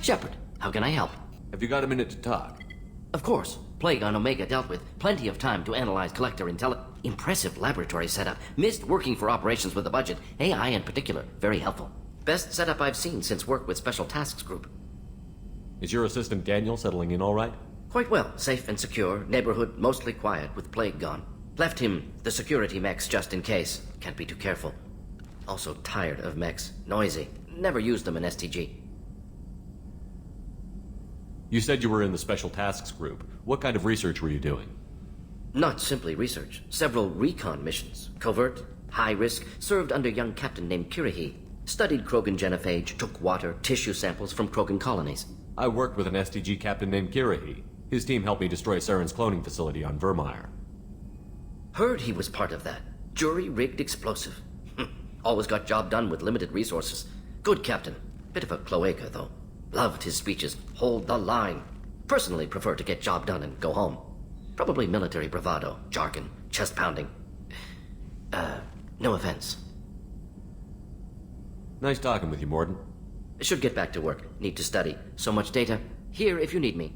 Shepard, how can I help? Have you got a minute to talk? Of course. Plague on Omega dealt with. Plenty of time to analyze collector Impressive laboratory setup. Missed working for operations with a budget. AI in particular. Very helpful. Best setup I've seen since work with Special Tasks Group. Is your assistant Daniel settling in all right? Quite well. Safe and secure. Neighborhood mostly quiet with Plague gone. Left him the security mechs just in case. Can't be too careful. Also tired of mechs. Noisy. Never used them in STG. You said you were in the Special Tasks Group. What kind of research were you doing? Not simply research. Several recon missions. Covert, high risk, served under a young captain named Kirihi. Studied Krogan genophage, took water, tissue samples from Krogan colonies. I worked with an STG captain named Kirihi. His team helped me destroy Saren's cloning facility on Vermeer. Heard he was part of that. Jury-rigged explosive. Always got job done with limited resources. Good captain. Bit of a cloaca, though. Loved his speeches. Hold the line. Personally prefer to get job done and go home. Probably military bravado, jargon, chest pounding. No offense. Nice talking with you, Mordin. Should get back to work. Need to study. So much data. Here if you need me.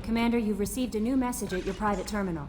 Commander, you've received a new message at your private terminal.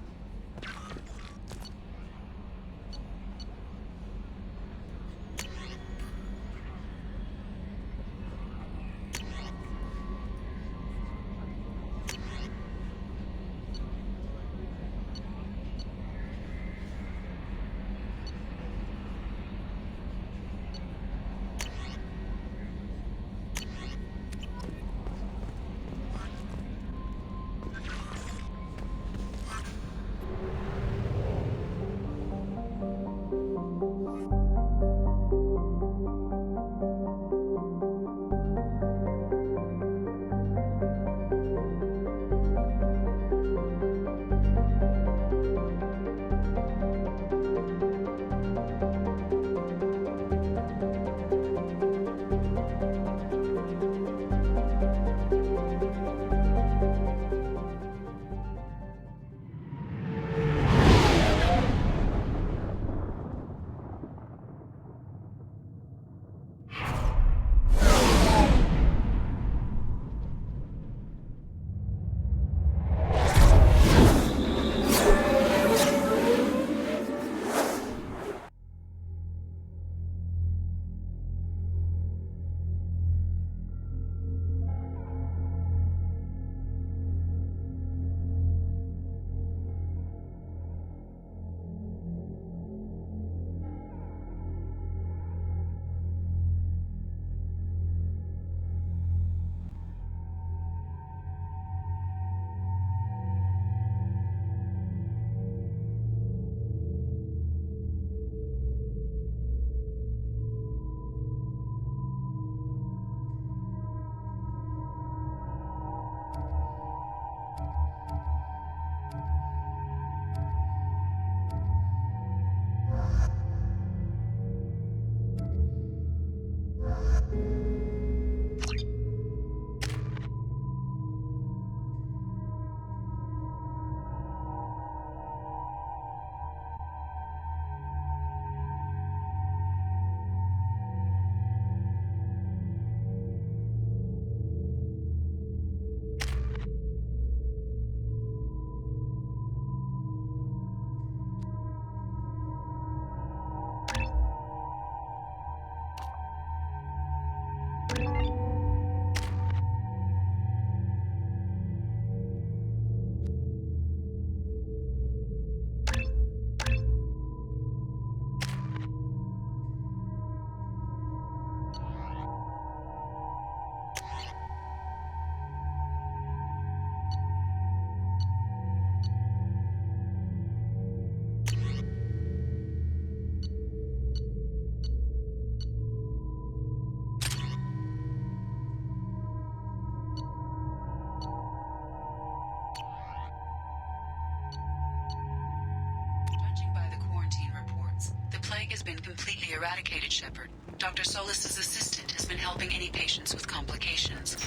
plague has been completely eradicated, Shepard. Dr. Solis's assistant has been helping any patients with complications. The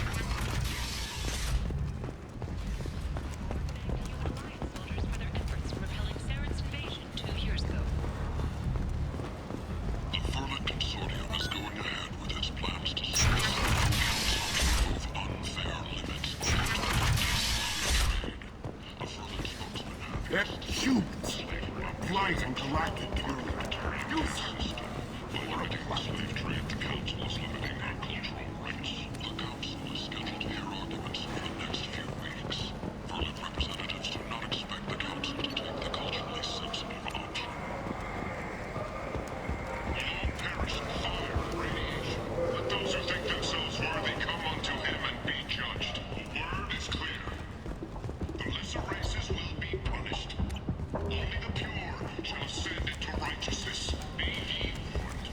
Vermin Consortium is going ahead with its plans to stress the council to remove unfair limits on the Vermin spokesman They're humans, alive in galactic parliament. Useless. limiting the slave trade. The council is limiting our cultural rights. The council is scheduled to hear arguments for the next few weeks. Vermin representatives do not expect the council to take the culturally sensitive option. We'll all perish in fire and radiation. Let those who think themselves worthy come unto him and be judged. The word is clear. The lesser races will be punished. Only the pure shall ascend into righteousness. Be ye warned.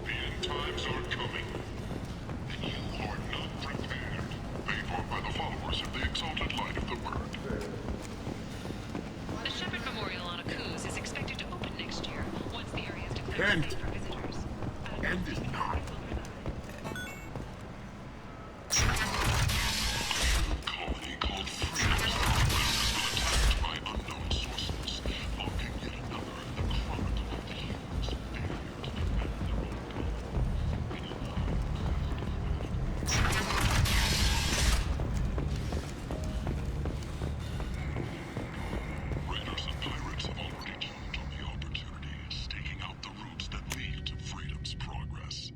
The end times are coming, and you are not prepared. Paid for by the followers of the exalted light of the Word. The Shepard Memorial on Akuz is expected to open next year, once the area is declared And- safe for visitors. End is not. Colony called Freedom's Progress has been attacked by unknown sources, marking yet another in the chronicle of the humans' failure to defend their own Raiders and pirates have already jumped on the opportunity, staking out the routes that lead to Freedom's Progress.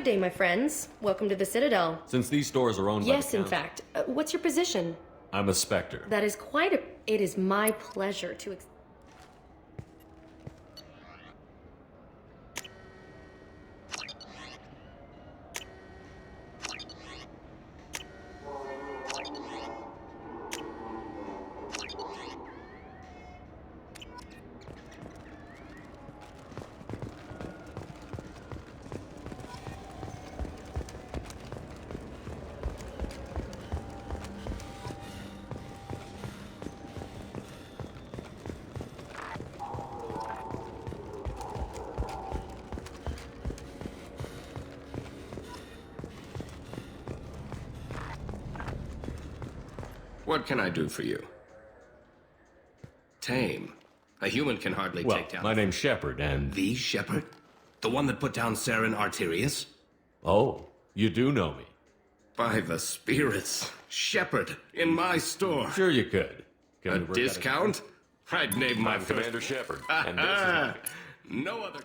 day, my friends. Welcome to the Citadel. Since these stores are owned by Yes, the in council, fact. What's your position? I'm a Spectre. That is quite a... It is my pleasure to... What can I do for you? Tame. A human can hardly Well, take down... my name's Shepard, and... The Shepard? The one that put down Saren Arterius? Oh, you do know me. By the spirits. Shepard, in my store. Sure you could. Can A we work out discount? I'd name my I'm first... Commander Shepard, and this is my... No other...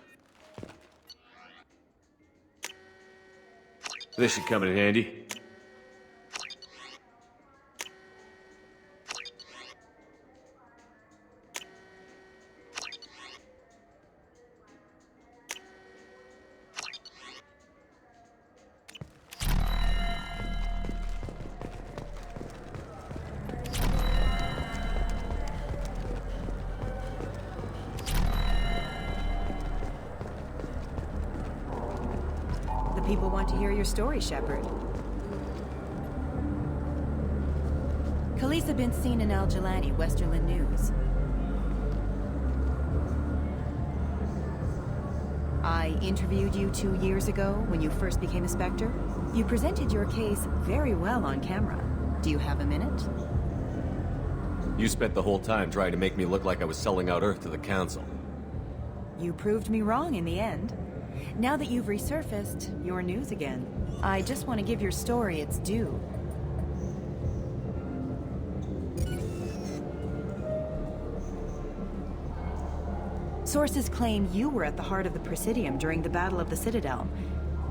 This should come in handy. The people want to hear your story, Shepard. Khaleesa been seen in Al Jelani, Westerland News. I interviewed you 2 years ago when you first became a Spectre. You presented your case very well on camera. Do you have a minute? You spent the whole time trying to make me look like I was selling out Earth to the Council. You proved me wrong in the end. Now that you've resurfaced, you're news again. I just want to give your story its due. Sources claim you were at the heart of the Presidium during the Battle of the Citadel.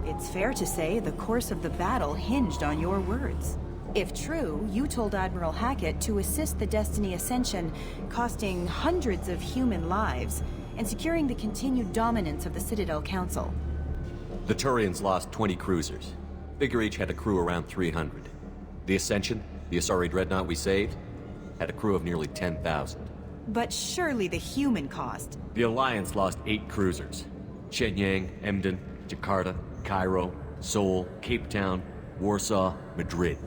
It's fair to say the course of the battle hinged on your words. If true, you told Admiral Hackett to assist the Destiny Ascension, costing hundreds of human lives, and securing the continued dominance of the Citadel Council. The Turians lost 20 cruisers. Figure each had a crew around 300. The Ascension, the Asari dreadnought we saved, had a crew of nearly 10,000. But surely the human cost. The Alliance lost 8 cruisers. Shenyang, Emden, Jakarta, Cairo, Seoul, Cape Town, Warsaw, Madrid.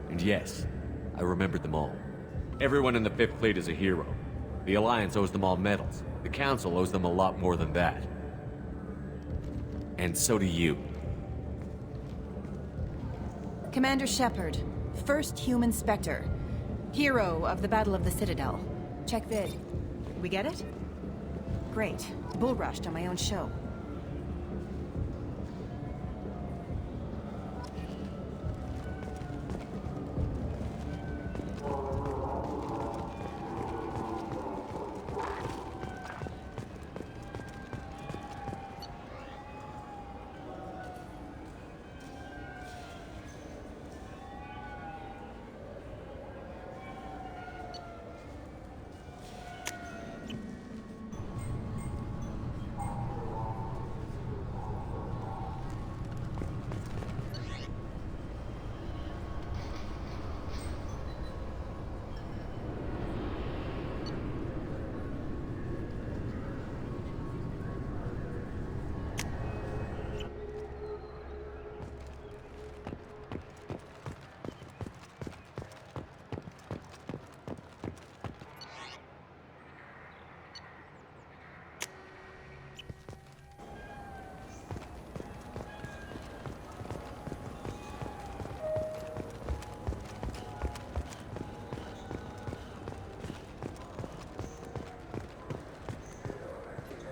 And yes, I remembered them all. Everyone in the Fifth Fleet is a hero. The Alliance owes them all medals. The Council owes them a lot more than that. And so do you. Commander Shepard, first human Spectre. Hero of the Battle of the Citadel. Check vid. We get it? Great. Bull rushed on my own show.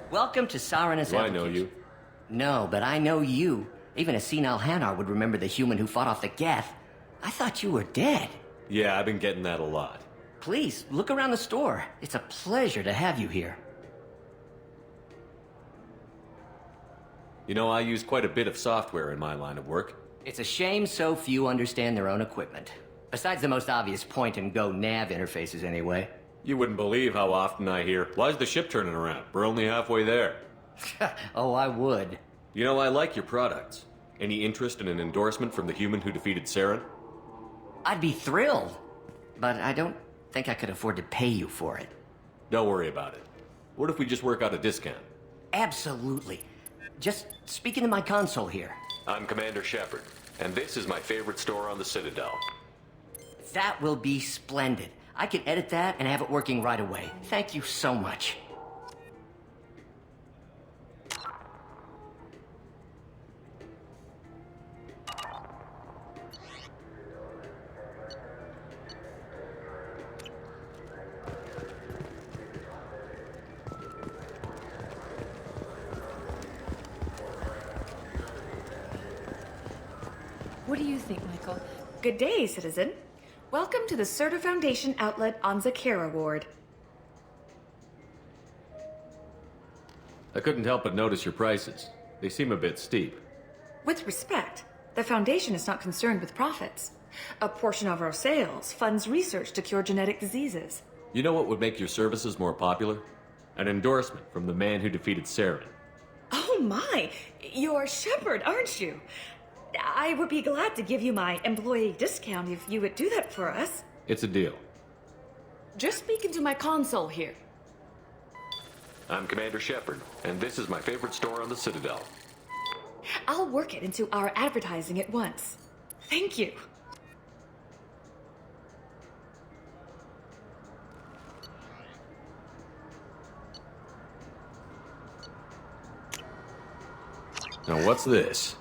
Welcome to Sarenis. Do I know you? No, but I know you. Even a senile Hanar would remember the human who fought off the Geth. I thought you were dead. Yeah, I've been getting that a lot. Please, look around the store. It's a pleasure to have you here. You know, I use quite a bit of software in my line of work. It's a shame so few understand their own equipment. Besides the most obvious point-and-go nav interfaces, anyway. You wouldn't believe how often I hear, "Why's the ship turning around? We're only halfway there." Oh, I would. You know, I like your products. Any interest in an endorsement from the human who defeated Saren? I'd be thrilled. But I don't think I could afford to pay you for it. Don't worry about it. What if we just work out a discount? Absolutely. Just speak into my console here. I'm Commander Shepard, and this is my favorite store on the Citadel. That will be splendid. I can edit that and have it working right away. Thank you so much. What do you think, Michael? Good day, citizen. Welcome to the Serta Foundation outlet on Zakera Ward. I couldn't help but notice your prices. They seem a bit steep. With respect, the Foundation is not concerned with profits. A portion of our sales funds research to cure genetic diseases. You know what would make your services more popular? An endorsement from the man who defeated Saren. Oh my! You're Shepard, aren't you? I would be glad to give you my employee discount if you would do that for us. It's a deal. Just speak into my console here. I'm Commander Shepard, and this is my favorite store on the Citadel. I'll work it into our advertising at once. Thank you. Now what's this?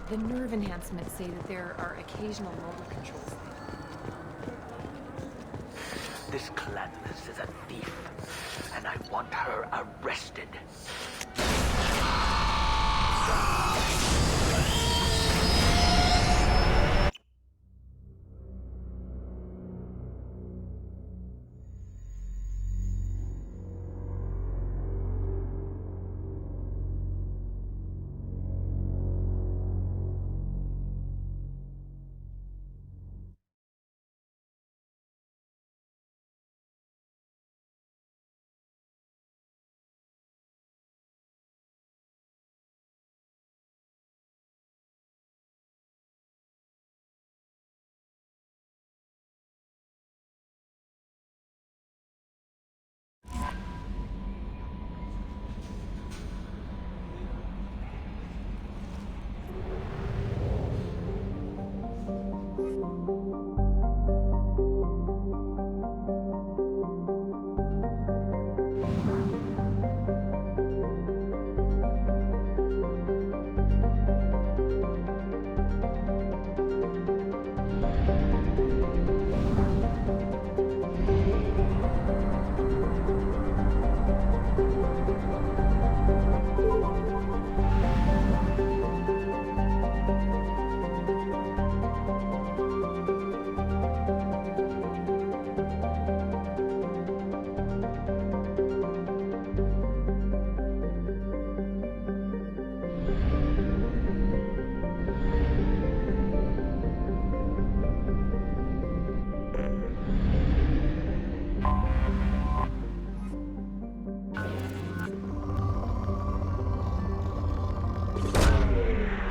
The nerve enhancements say that there are occasional motor controls. This Cladnus is a thief, and I want her arrested.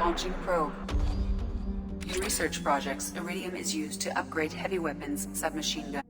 Launching probe. In research projects, iridium is used to upgrade heavy weapons, submachine guns.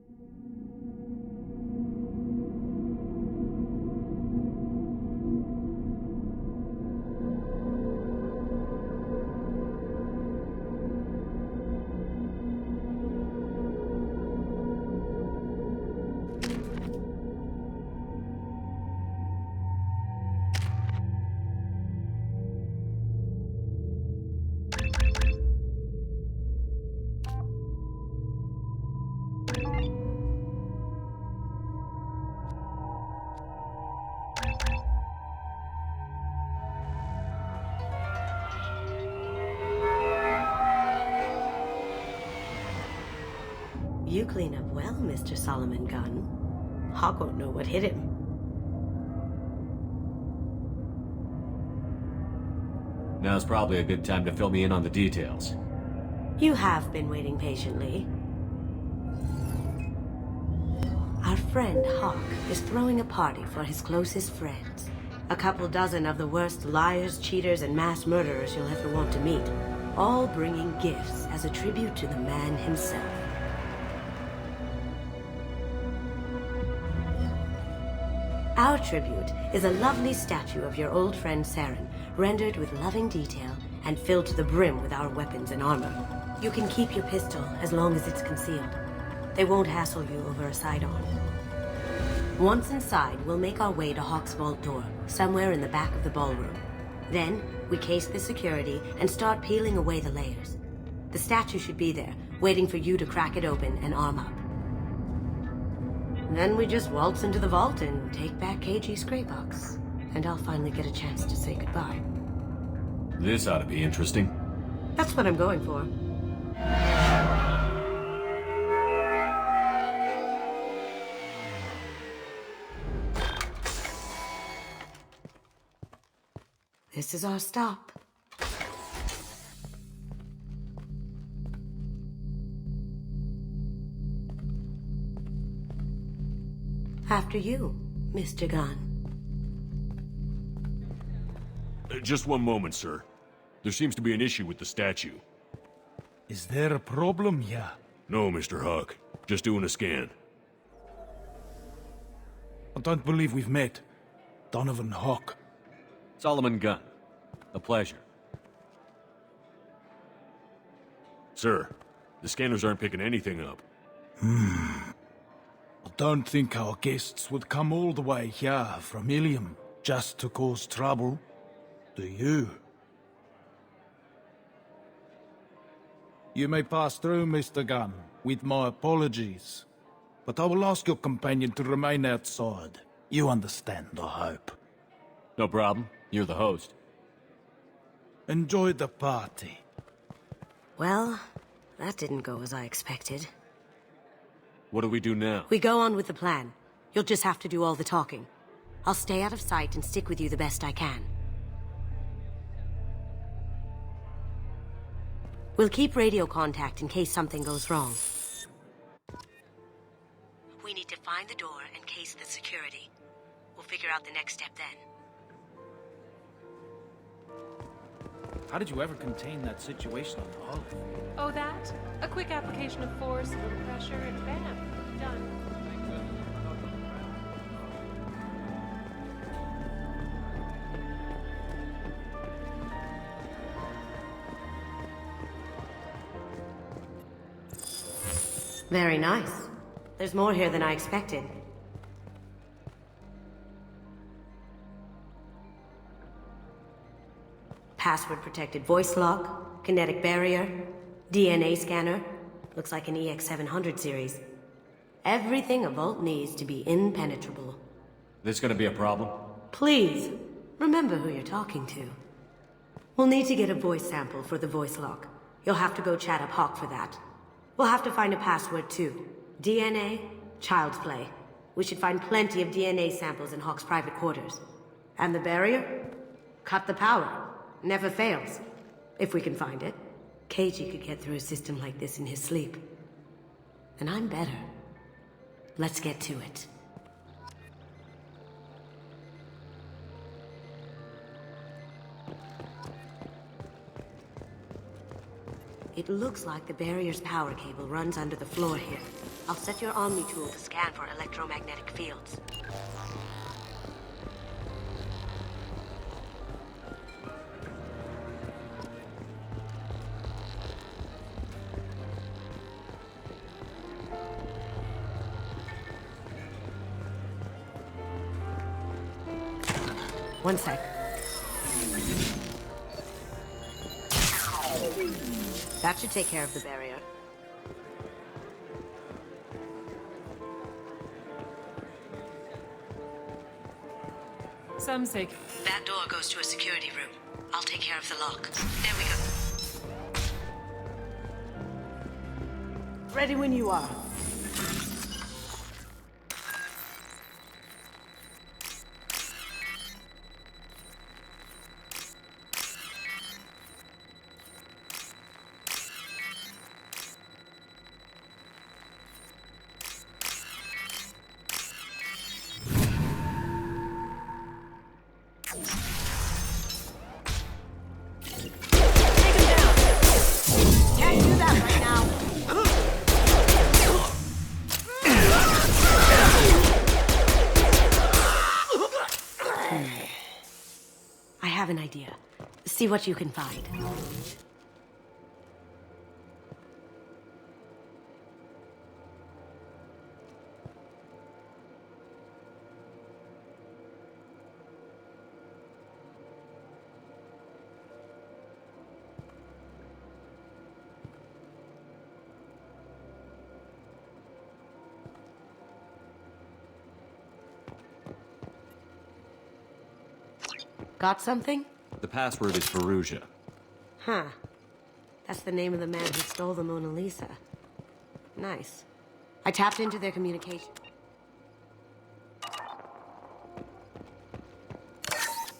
You clean up well, Mr. Solomon Gunn. Hawk won't know what hit him. Now's probably a good time to fill me in on the details. You have been waiting patiently. Our friend Hawk is throwing a party for his closest friends. A couple dozen of the worst liars, cheaters, and mass murderers you'll ever want to meet. All bringing gifts as a tribute to the man himself. Our tribute is a lovely statue of your old friend Saren, rendered with loving detail and filled to the brim with our weapons and armor. You can keep your pistol as long as it's concealed. They won't hassle you over a sidearm. Once inside, we'll make our way to Hawk's vault door, somewhere in the back of the ballroom. Then, we case the security and start peeling away the layers. The statue should be there, waiting for you to crack it open and arm up. Then we just waltz into the vault and take back KG's gray box. And I'll finally get a chance to say goodbye. This ought to be interesting. That's what I'm going for. This is our stop. After you, Mr. Gunn. Just one moment, sir. There seems to be an issue with the statue. Is there a problem here? No, Mr. Hawk. Just doing a scan. I don't believe we've met. Donovan Hawk. Solomon Gunn. A pleasure. Sir, the scanners aren't picking anything up. I don't think our guests would come all the way here from Ilium just to cause trouble. Do you? You may pass through, Mr. Gunn, with my apologies. But I will ask your companion to remain outside. You understand, I hope. No problem. You're the host. Enjoy the party. Well, that didn't go as I expected. What do we do now? We go on with the plan. You'll just have to do all the talking. I'll stay out of sight and stick with you the best I can. We'll keep radio contact in case something goes wrong. We need to find the door and case the security. We'll figure out the next step then. How did you ever contain that situation on the hull? Oh, that? A quick application of force, a little pressure, and bam, done. Very nice. There's more here than I expected. Password-protected voice lock, kinetic barrier, DNA scanner. Looks like an EX700 series. Everything a vault needs to be impenetrable. This gonna be a problem? Please, remember who you're talking to. We'll need to get a voice sample for the voice lock. You'll have to go chat up Hawk for that. We'll have to find a password too. DNA, child's play. We should find plenty of DNA samples in Hawk's private quarters. And the barrier? Cut the power. Never fails. If we can find it. KG could get through a system like this in his sleep. And I'm better. Let's get to it. It looks like the barrier's power cable runs under the floor here. I'll set your Omni tool to scan for electromagnetic fields. One sec. That should take care of the barrier. Some say... That door goes to a security room. I'll take care of the lock. There we go. Ready when you are. See what you can find. Got something? The password is Perugia. Huh. That's the name of the man who stole the Mona Lisa. Nice. I tapped into their communication.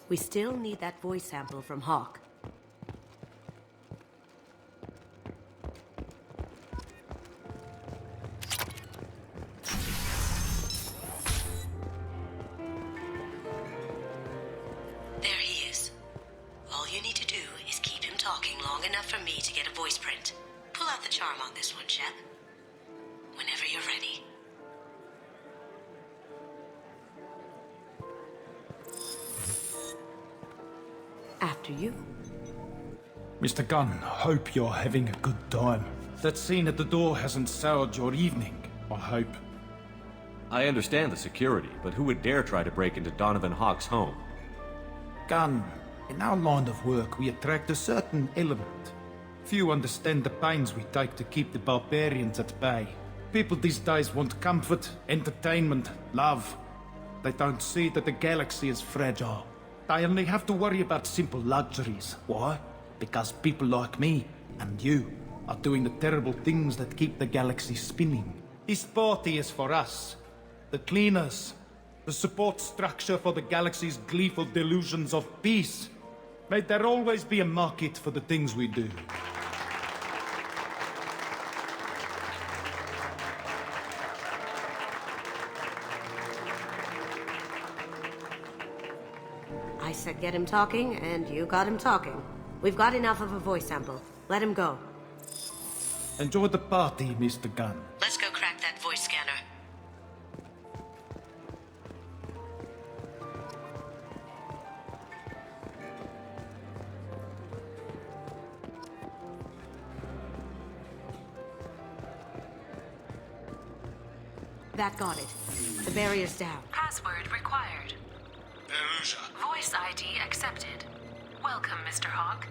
We still need that voice sample from Hawk. There he is. All you need to do is keep him talking long enough for me to get a voice print. Pull out the charm on this one, Shep. Whenever you're ready. After you. Mr. Gunn, hope you're having a good time. That scene at the door hasn't soured your evening, I hope. I understand the security, but who would dare try to break into Donovan Hawk's home? Gunn, in our line of work, we attract a certain element. Few understand the pains we take to keep the barbarians at bay. People these days want comfort, entertainment, love. They don't see that the galaxy is fragile. They only have to worry about simple luxuries. Why? Because people like me and you are doing the terrible things that keep the galaxy spinning. This party is for us, the cleaners, the support structure for the galaxy's gleeful delusions of peace. May there always be a market for the things we do. I said get him talking, and you got him talking. We've got enough of a voice sample. Let him go. Enjoy the party, Mr. Gunn. Let's go crack that voice scanner. That got it. The barrier's down. Password required. Perugia. Voice ID accepted. Welcome, Mr. Hawk.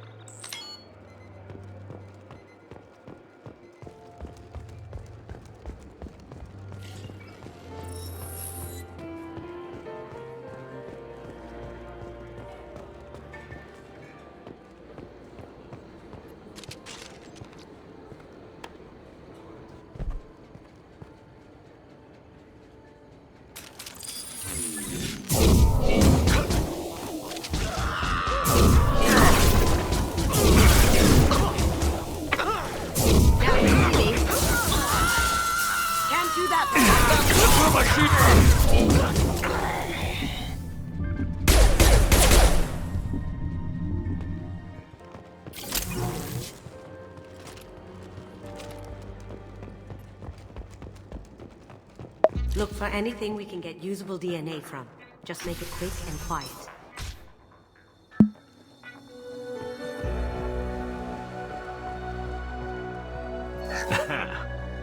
Look for anything we can get usable DNA from. Just make it quick and quiet.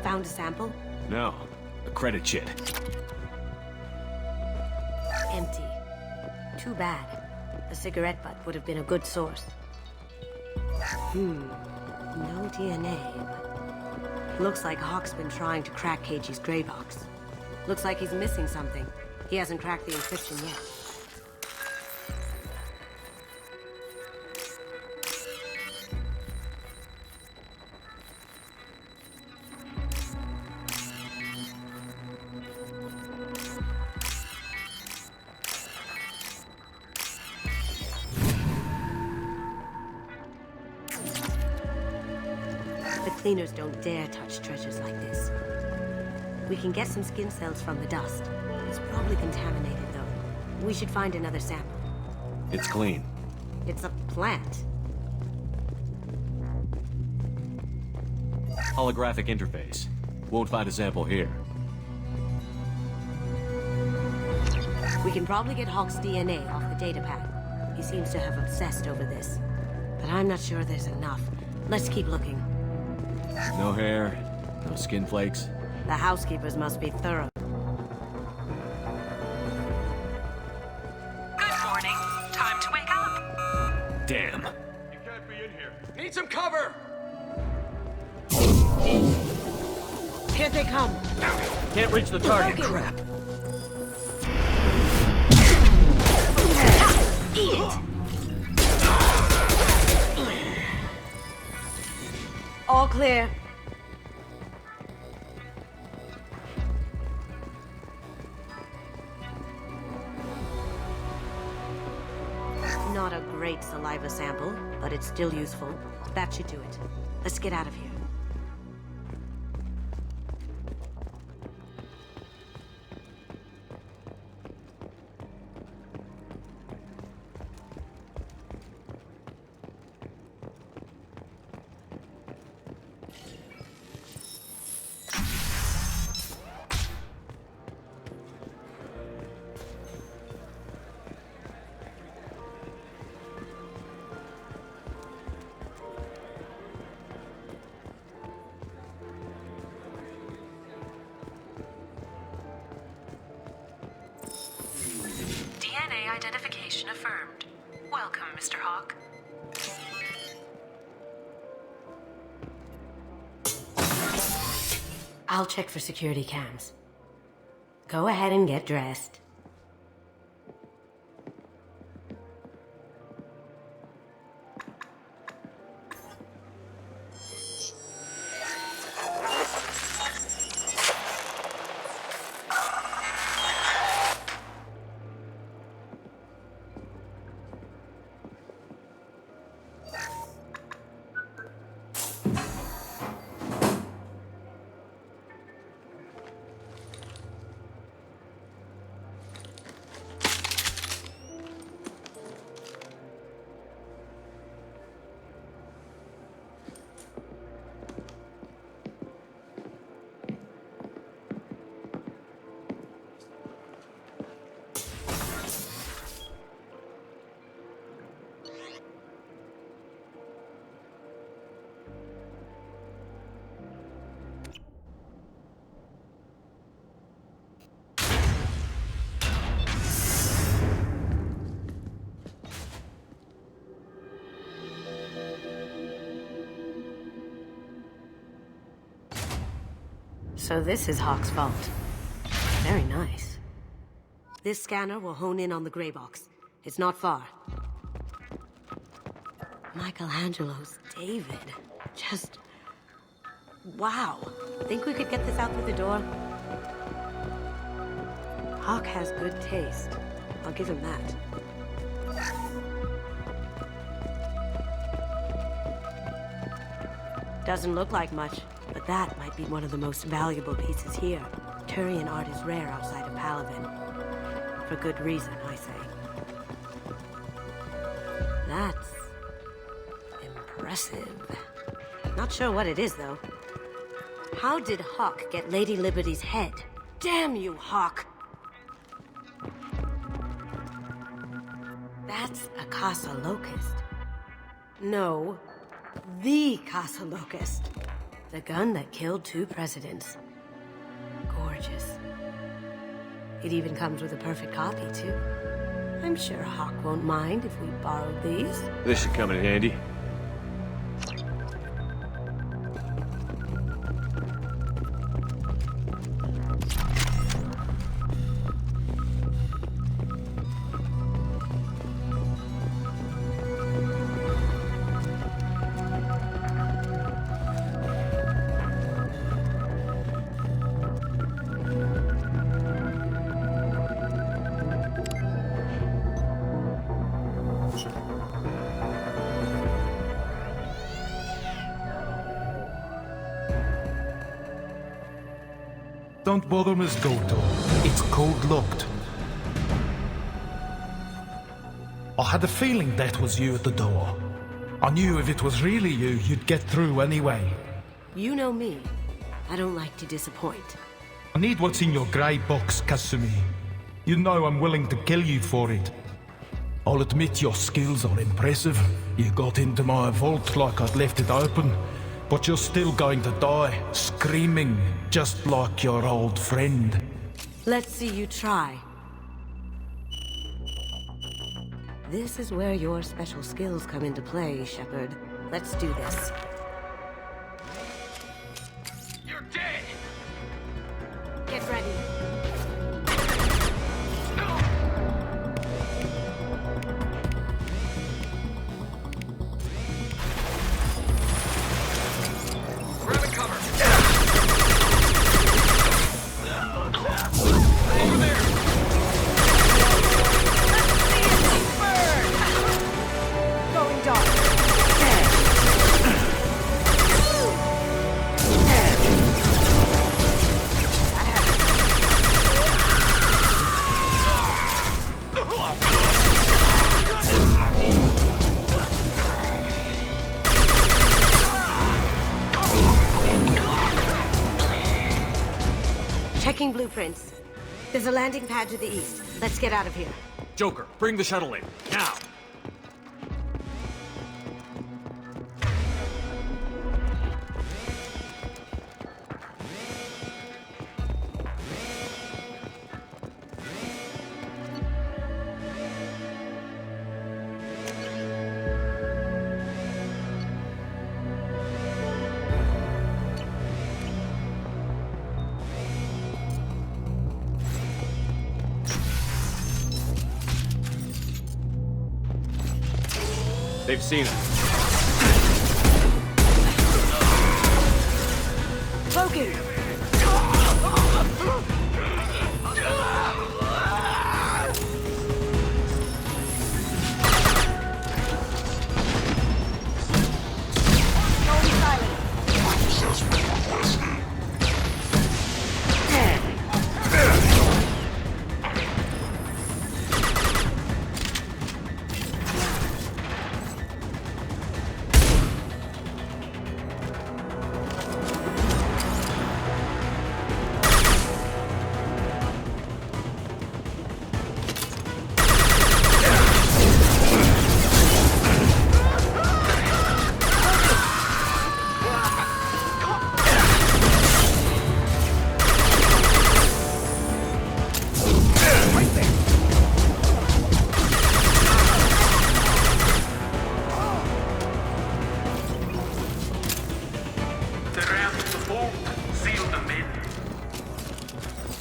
Found a sample? No. A credit chit. Empty. Too bad. A cigarette butt would have been a good source. No DNA, but... Looks like Hawk's been trying to crack KG's gray box. Looks like he's missing something. He hasn't cracked the encryption yet. The cleaners don't dare touch treasures like this. We can get some skin cells from the dust. It's probably contaminated, though. We should find another sample. It's clean. It's a plant. Holographic interface. Won't find a sample here. We can probably get Hawk's DNA off the datapad. He seems to have obsessed over this. but I'm not sure there's enough. Let's keep looking. No hair, no skin flakes. The housekeepers must be thorough. Good morning. Time to wake up. Damn. You can't be in here. Need some cover! Here they come. Can't reach the target. Crap. Eat it. All clear. Not a great saliva sample, but it's still useful. That should do it. Let's get out of here. DNA identification affirmed. Welcome, Mr. Hawk. I'll check for security cams. Go ahead and get dressed. So this is Hawk's vault. Very nice. This scanner will hone in on the gray box. It's not far. Michelangelo's David. Just... wow. Think we could get this out through the door? Hawk has good taste. I'll give him that. Doesn't look like much, but that might be one of the most valuable pieces here. Turian art is rare outside of Palaven. For good reason, I say. That's... impressive. Not sure what it is, though. How did Hawk get Lady Liberty's head? Damn you, Hawk! That's a Casa Locust. No, the Casa Locust. The gun that killed 2 presidents. Gorgeous. It even comes with a perfect copy, too. I'm sure Hawk won't mind if we borrowed these. This should come in handy. Don't bother, Miss Goto. It's code-locked. I had a feeling that was you at the door. I knew if it was really you, you'd get through anyway. You know me. I don't like to disappoint. I need what's in your grey box, Kasumi. You know I'm willing to kill you for it. I'll admit your skills are impressive. You got into my vault like I'd left it open, but you're still going to die, screaming, just like your old friend. Let's see you try. This is where your special skills come into play, Shepard. Let's do this. You're dead! Get ready. Grab a cover! Going dark. Checking blueprints. There's a landing pad to the east. Let's get out of here. Joker, bring the shuttle in, now! They've seen us. Logan!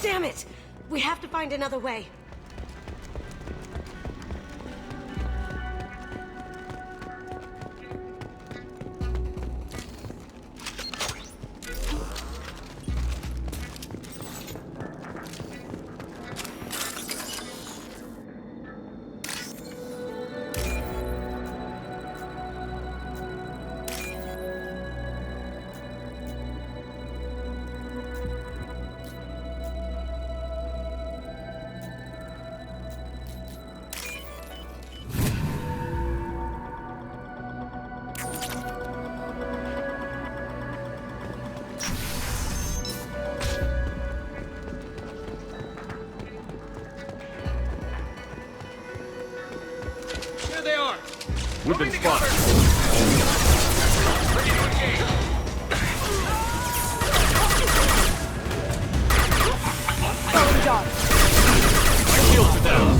Damn it! We have to find another way. We've been spotted. Going dark. My shields are down.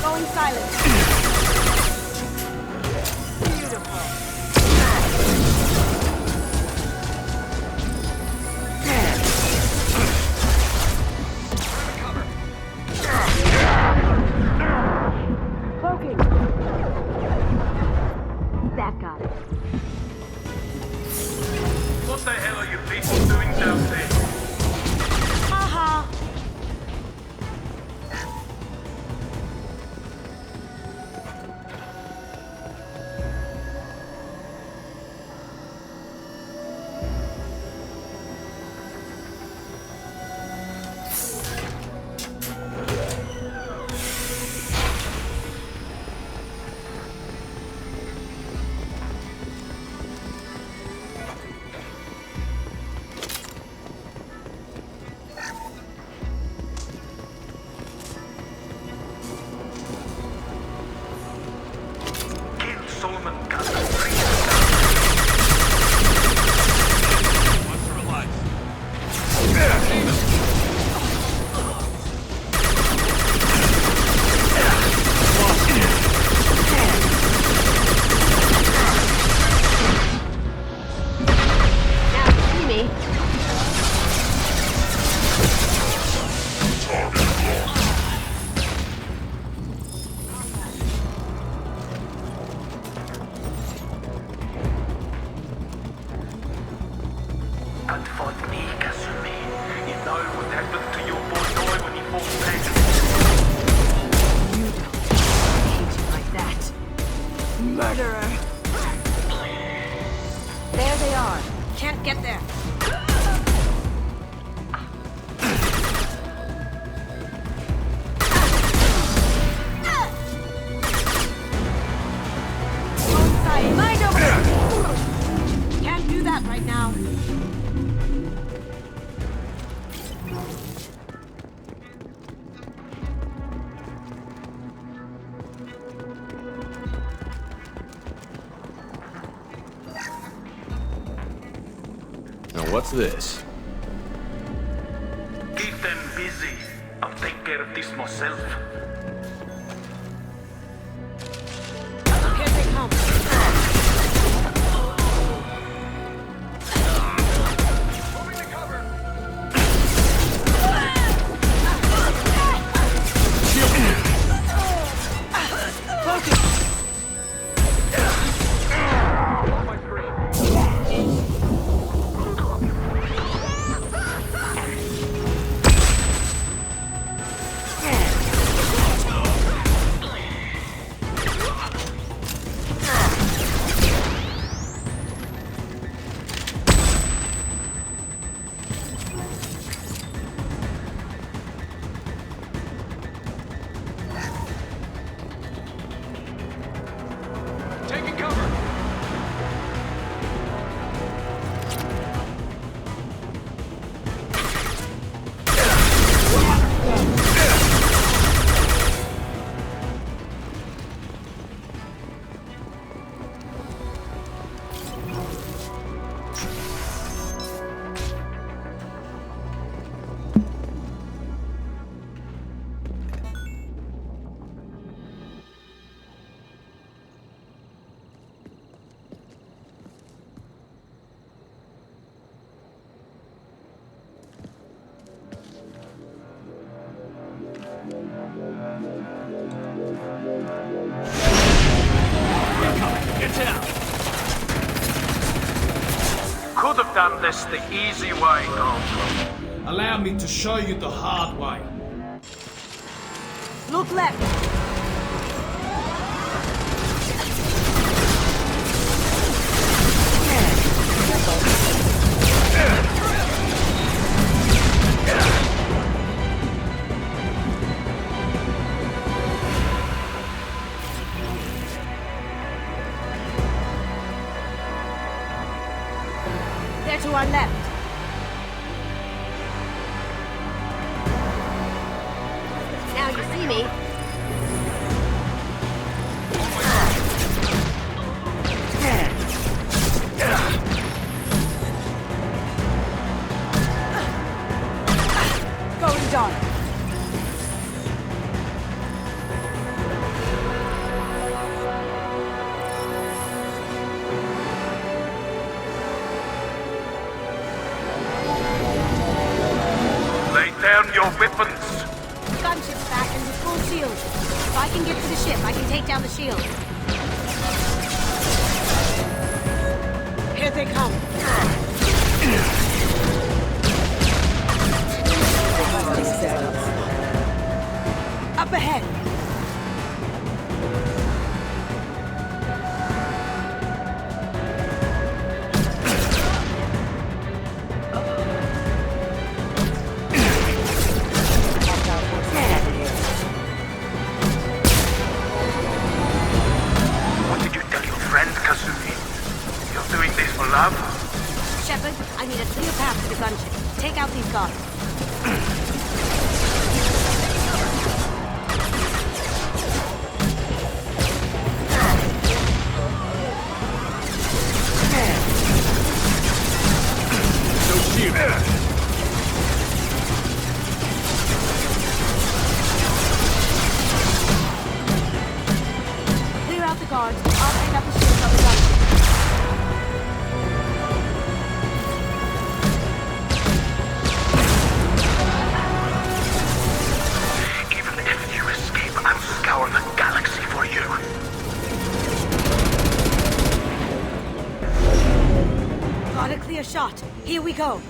Going silent. Beautiful. know what happened to your boy Noy when he fought back. You don't hate you like that. Murderer! There they are. Can't get there. Mind over there! Can't do that right now. Now what's this? Keep them busy. I'll take care of this myself. Here they come. Could have done this the easy way, Goldblum. Allow me to show you the hard way. Look left. They're to our left. Now you see me. Going dark. Lay down your weapons. Gunship's back and with full shield. If I can get to the ship, I can take down the shield. Here they come. Up ahead. What did you tell your friend, Kazumi? You're doing this for love? Shepard, I need a clear path to the gunship. Take out these guards. Clear out the guards. I'll pick up the shield on the gunship. Even if you escape, I'll scour the galaxy for you. Got a clear shot. Here we go.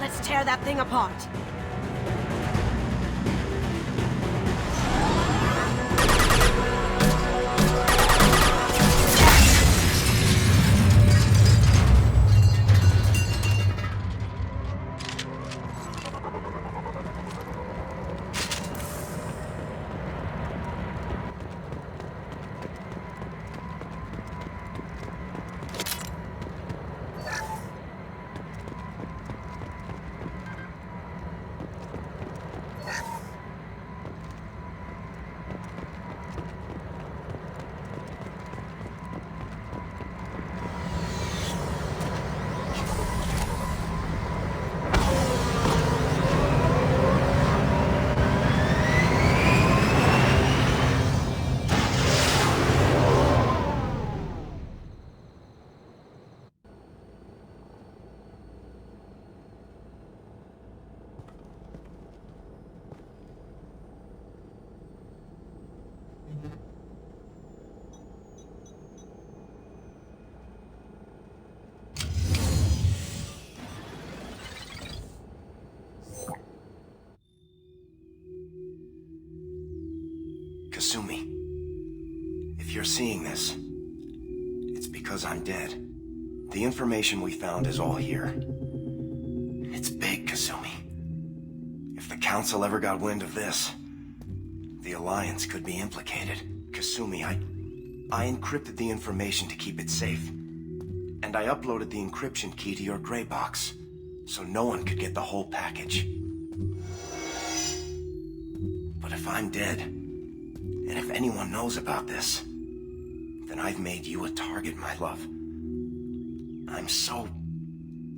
Let's tear that thing apart. Kasumi, if you're seeing this, it's because I'm dead. The information we found is all here. It's big, Kasumi. If the Council ever got wind of this, the Alliance could be implicated. Kasumi, I encrypted the information to keep it safe. And I uploaded the encryption key to your gray box, so no one could get the whole package. But if I'm dead, and if anyone knows about this, then I've made you a target, my love. I'm so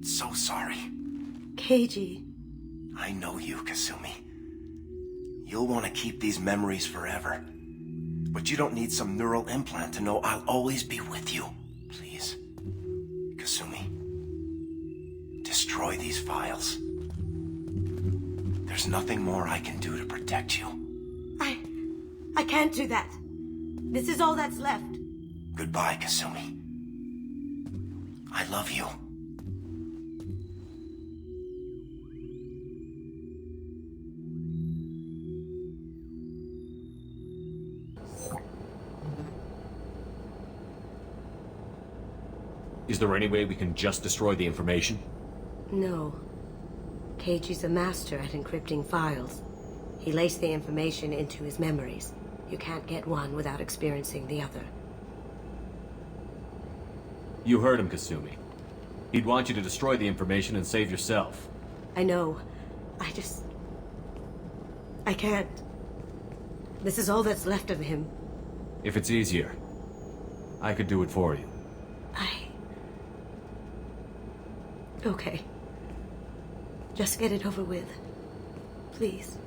sorry. Keiji. I know you, Kasumi. You'll want to keep these memories forever. But you don't need some neural implant to know I'll always be with you. Please, Kasumi, destroy these files. There's nothing more I can do to protect you. I can't do that. This is all that's left. Goodbye, Kasumi. I love you. Is there any way we can just destroy the information? No. Keiji's a master at encrypting files. He laced the information into his memories. You can't get one without experiencing the other. You heard him, Kasumi. He'd want you to destroy the information and save yourself. I know. I can't. This is all that's left of him. If it's easier, I could do it for you. Okay. Just get it over with. Please.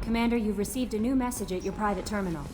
Commander, you've received a new message at your private terminal.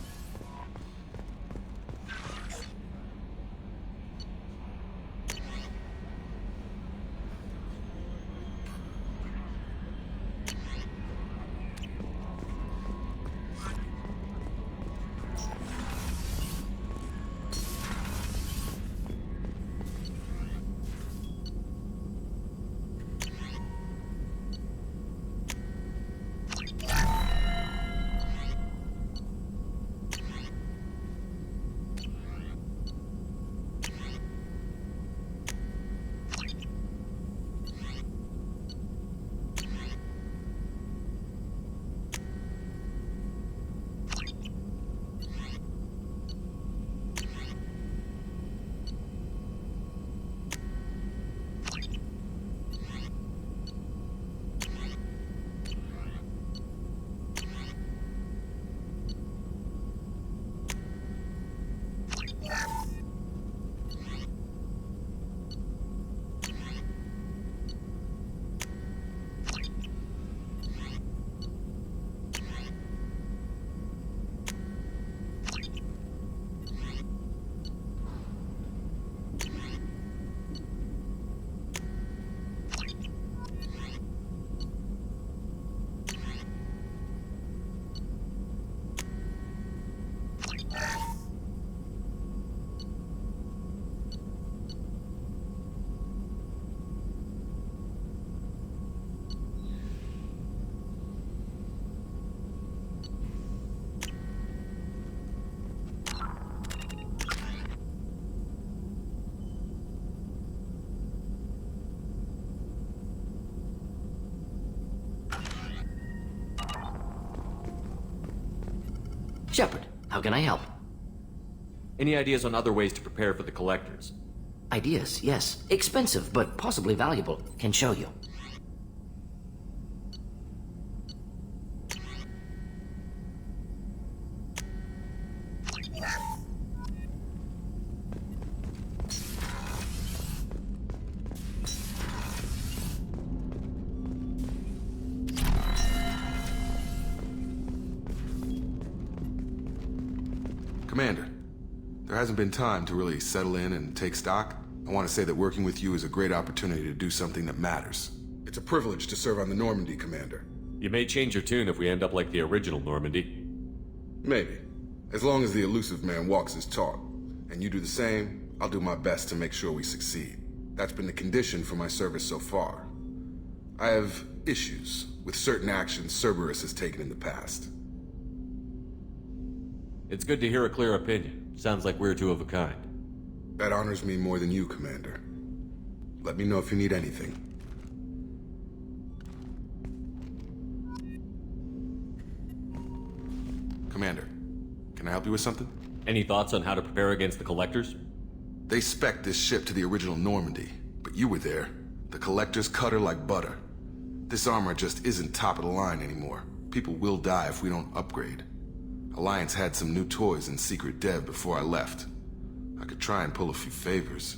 Shepard, how can I help? Any ideas on other ways to prepare for the Collectors? Ideas, yes. Expensive, but possibly valuable. Can show you. Commander, there hasn't been time to really settle in and take stock. I want to say that working with you is a great opportunity to do something that matters. It's a privilege to serve on the Normandy, Commander. You may change your tune if we end up like the original Normandy. Maybe. As long as the elusive man walks his talk. And you do the same, I'll do my best to make sure we succeed. That's been the condition for my service so far. I have issues with certain actions Cerberus has taken in the past. It's good to hear a clear opinion. Sounds like we're two of a kind. That honors me more than you, Commander. Let me know if you need anything. Commander, can I help you with something? Any thoughts on how to prepare against the Collectors? They spec'd this ship to the original Normandy, but you were there. The Collectors cut her like butter. This armor just isn't top of the line anymore. People will die if we don't upgrade. Alliance had some new toys in secret dev before I left. I could try and pull a few favors.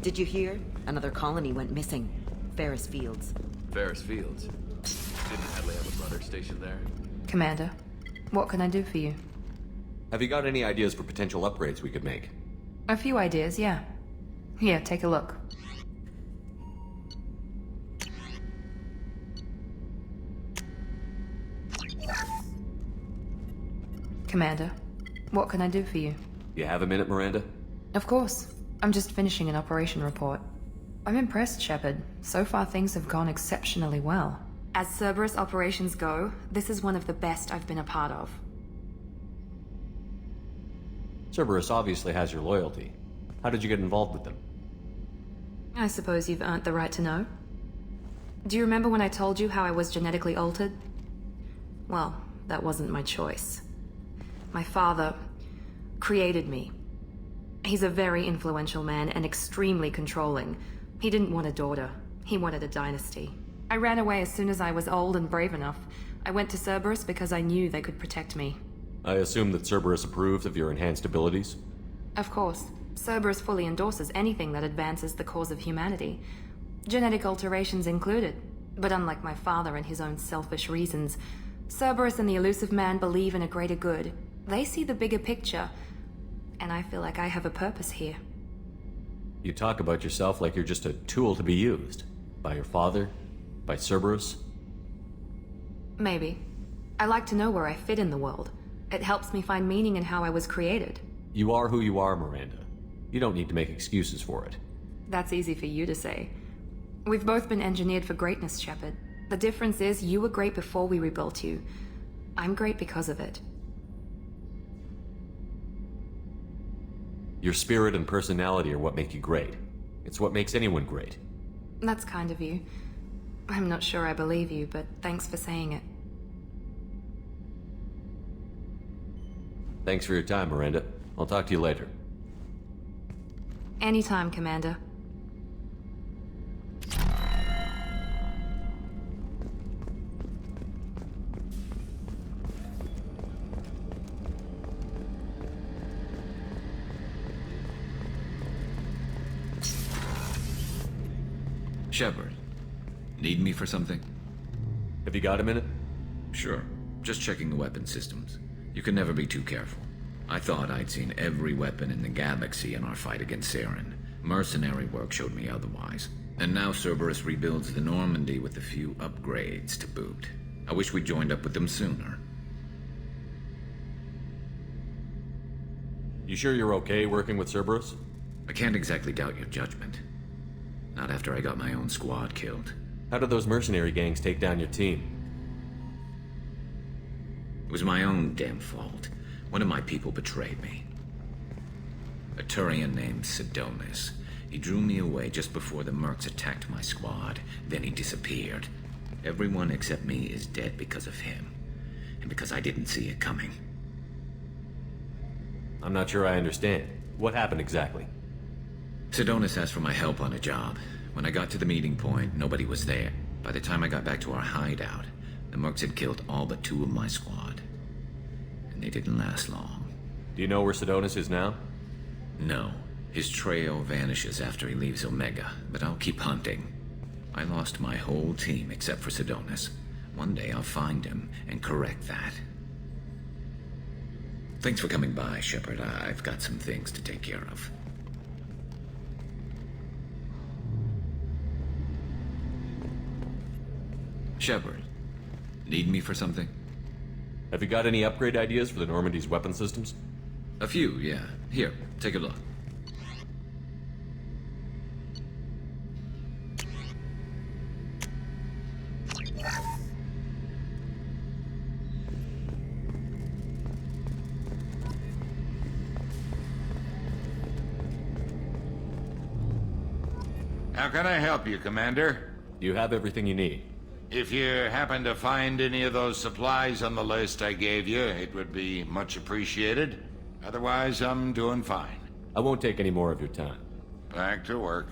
Did you hear? Another colony went missing. Ferris Fields. Ferris Fields? Didn't Hadley have a brother stationed there? Commander, what can I do for you? Have you got any ideas for potential upgrades we could make? A few ideas, yeah. Here, take a look. Commander, what can I do for you? You have a minute, Miranda? Of course. I'm just finishing an operation report. I'm impressed, Shepard. So far things have gone exceptionally well. As Cerberus operations go, this is one of the best I've been a part of. Cerberus obviously has your loyalty. How did you get involved with them? I suppose you've earned the right to know. Do you remember when I told you how I was genetically altered? Well, that wasn't my choice. My father created me. He's a very influential man and extremely controlling. He didn't want a daughter. He wanted a dynasty. I ran away as soon as I was old and brave enough. I went to Cerberus because I knew they could protect me. I assume that Cerberus approved of your enhanced abilities? Of course. Cerberus fully endorses anything that advances the cause of humanity, genetic alterations included. But unlike my father and his own selfish reasons, Cerberus and the Elusive Man believe in a greater good. They see the bigger picture, and I feel like I have a purpose here. You talk about yourself like you're just a tool to be used. By your father? By Cerberus? Maybe. I like to know where I fit in the world. It helps me find meaning in how I was created. You are who you are, Miranda. You don't need to make excuses for it. That's easy for you to say. We've both been engineered for greatness, Shepard. The difference is you were great before we rebuilt you. I'm great because of it. Your spirit and personality are what make you great. It's what makes anyone great. That's kind of you. I'm not sure I believe you, but thanks for saying it. Thanks for your time, Miranda. I'll talk to you later. Anytime, Commander. Shepard, need me for something? Have you got a minute? Sure. Just checking the weapon systems. You can never be too careful. I thought I'd seen every weapon in the galaxy in our fight against Saren. Mercenary work showed me otherwise. And now Cerberus rebuilds the Normandy with a few upgrades to boot. I wish we'd joined up with them sooner. You sure you're okay working with Cerberus? I can't exactly doubt your judgment. Not after I got my own squad killed. How did those mercenary gangs take down your team? It was my own damn fault. One of my people betrayed me. A Turian named Sidonis. He drew me away just before the Mercs attacked my squad. Then he disappeared. Everyone except me is dead because of him. And because I didn't see it coming. I'm not sure I understand. What happened exactly? Sidonis asked for my help on a job. When I got to the meeting point, nobody was there. By the time I got back to our hideout, the Mercs had killed all but 2 of my squad. And they didn't last long. Do you know where Sidonis is now? No. His trail vanishes after he leaves Omega, but I'll keep hunting. I lost my whole team except for Sidonis. One day I'll find him and correct that. Thanks for coming by, Shepard. I've got some things to take care of. Shepard, need me for something? Have you got any upgrade ideas for the Normandy's weapon systems? A few, yeah. Here, take a look. How can I help you, Commander? You have everything you need. If you happen to find any of those supplies on the list I gave you, it would be much appreciated. Otherwise, I'm doing fine. I won't take any more of your time. Back to work.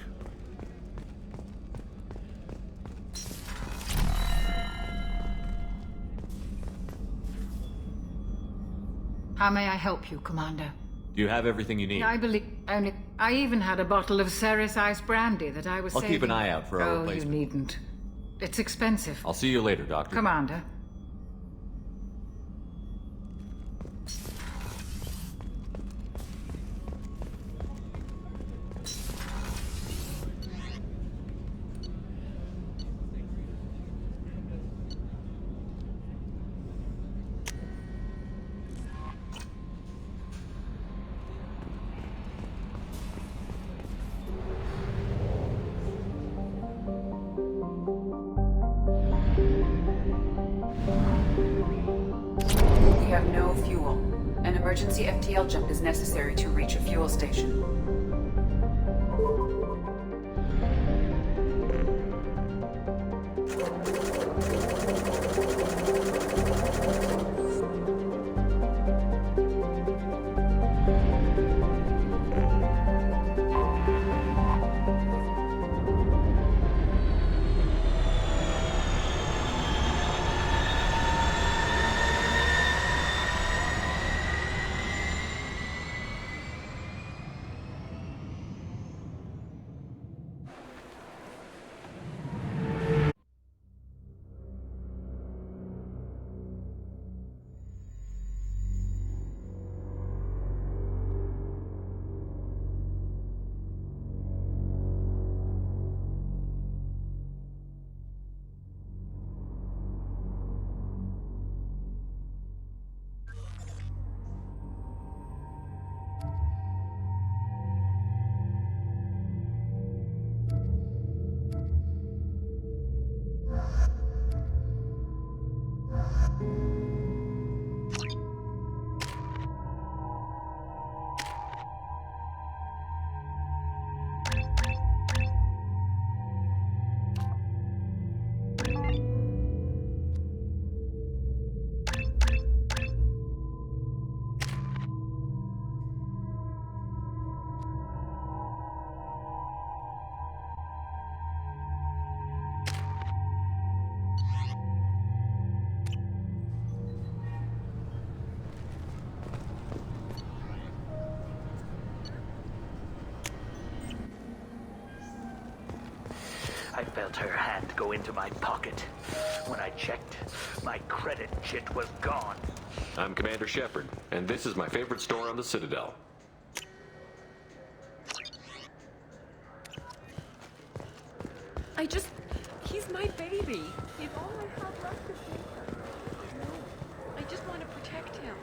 How may I help you, Commander? Do you have everything you need? I believe only. I even had a bottle of Ceres Ice brandy that I was I'll saving. keep an eye out for our replacement. You needn't. It's expensive. I'll see you later, Doctor. Commander. We have no fuel. An emergency FTL jump is necessary to reach a fuel station. I felt her hand go into my pocket. When I checked, my credit chit was gone. I'm Commander Shepard, and this is my favorite store on the Citadel. He's my baby. He's all I have left of me. I just want to protect him.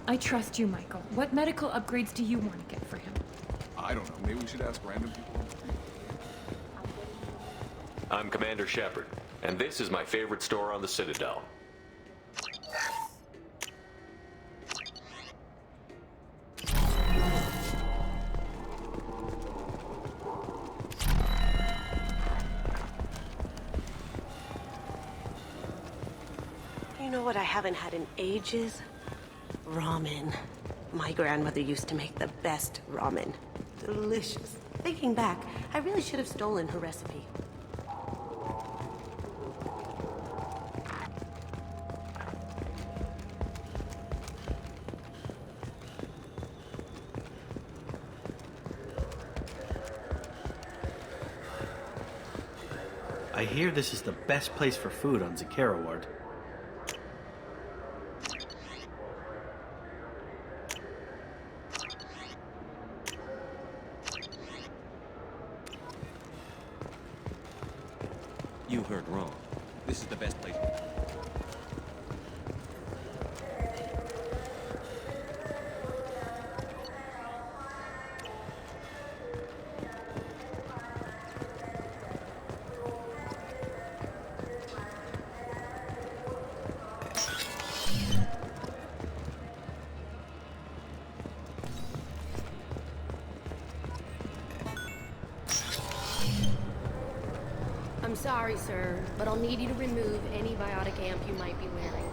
I trust you, Michael. What medical upgrades do you want to get for him? I don't know. Maybe we should ask random people on the street. I'm Commander Shepard, and this is my favorite store on the Citadel. You know what I haven't had in ages? Ramen. My grandmother used to make the best ramen. Delicious. Thinking back, I really should have stolen her recipe. I hear this is the best place for food on Zakera Ward. You heard wrong. This is the best place. I'm sorry, sir, but I'll need you to remove any biotic amp you might be wearing.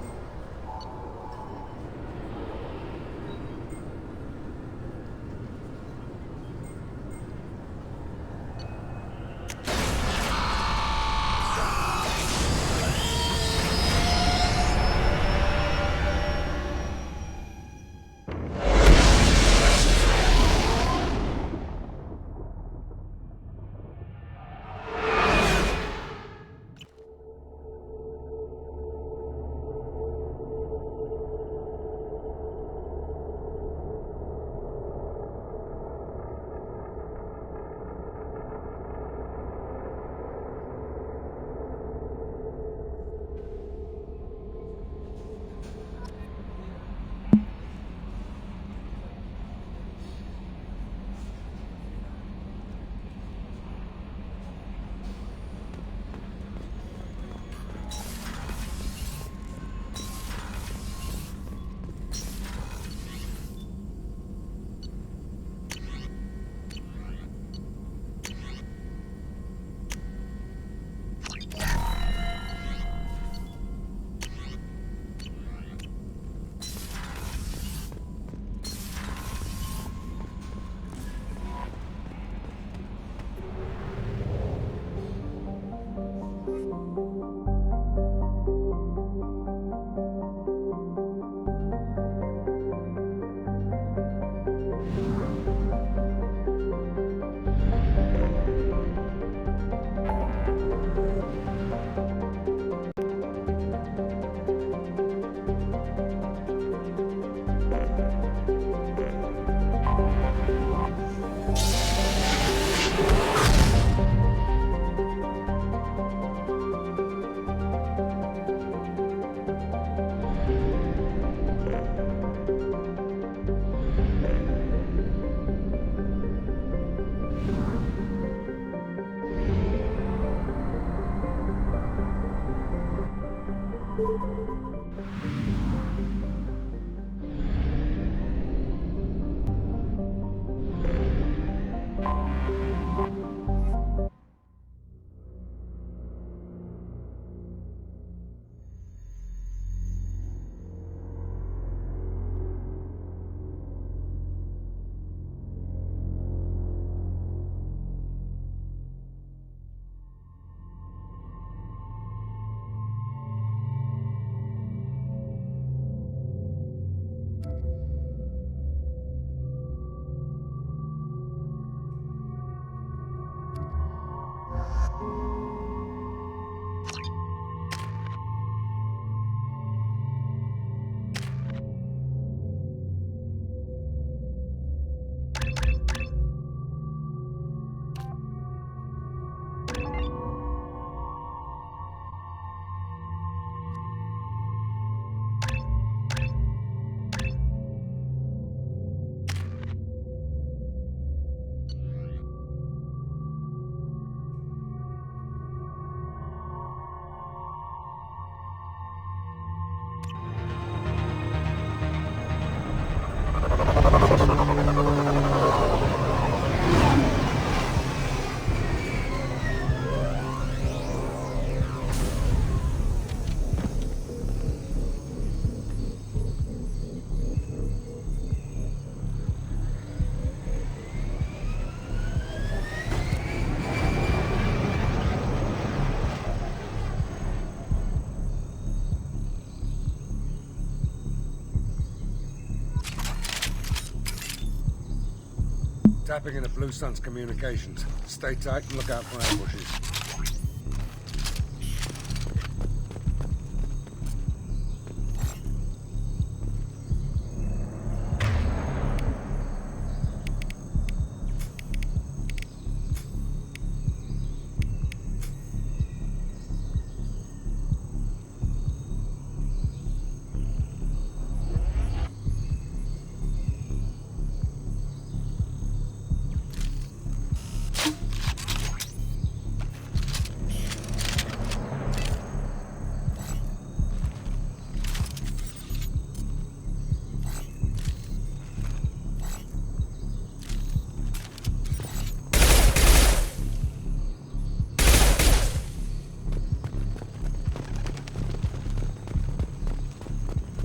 Tapping into Blue Sun's communications. Stay tight and look out for ambushes.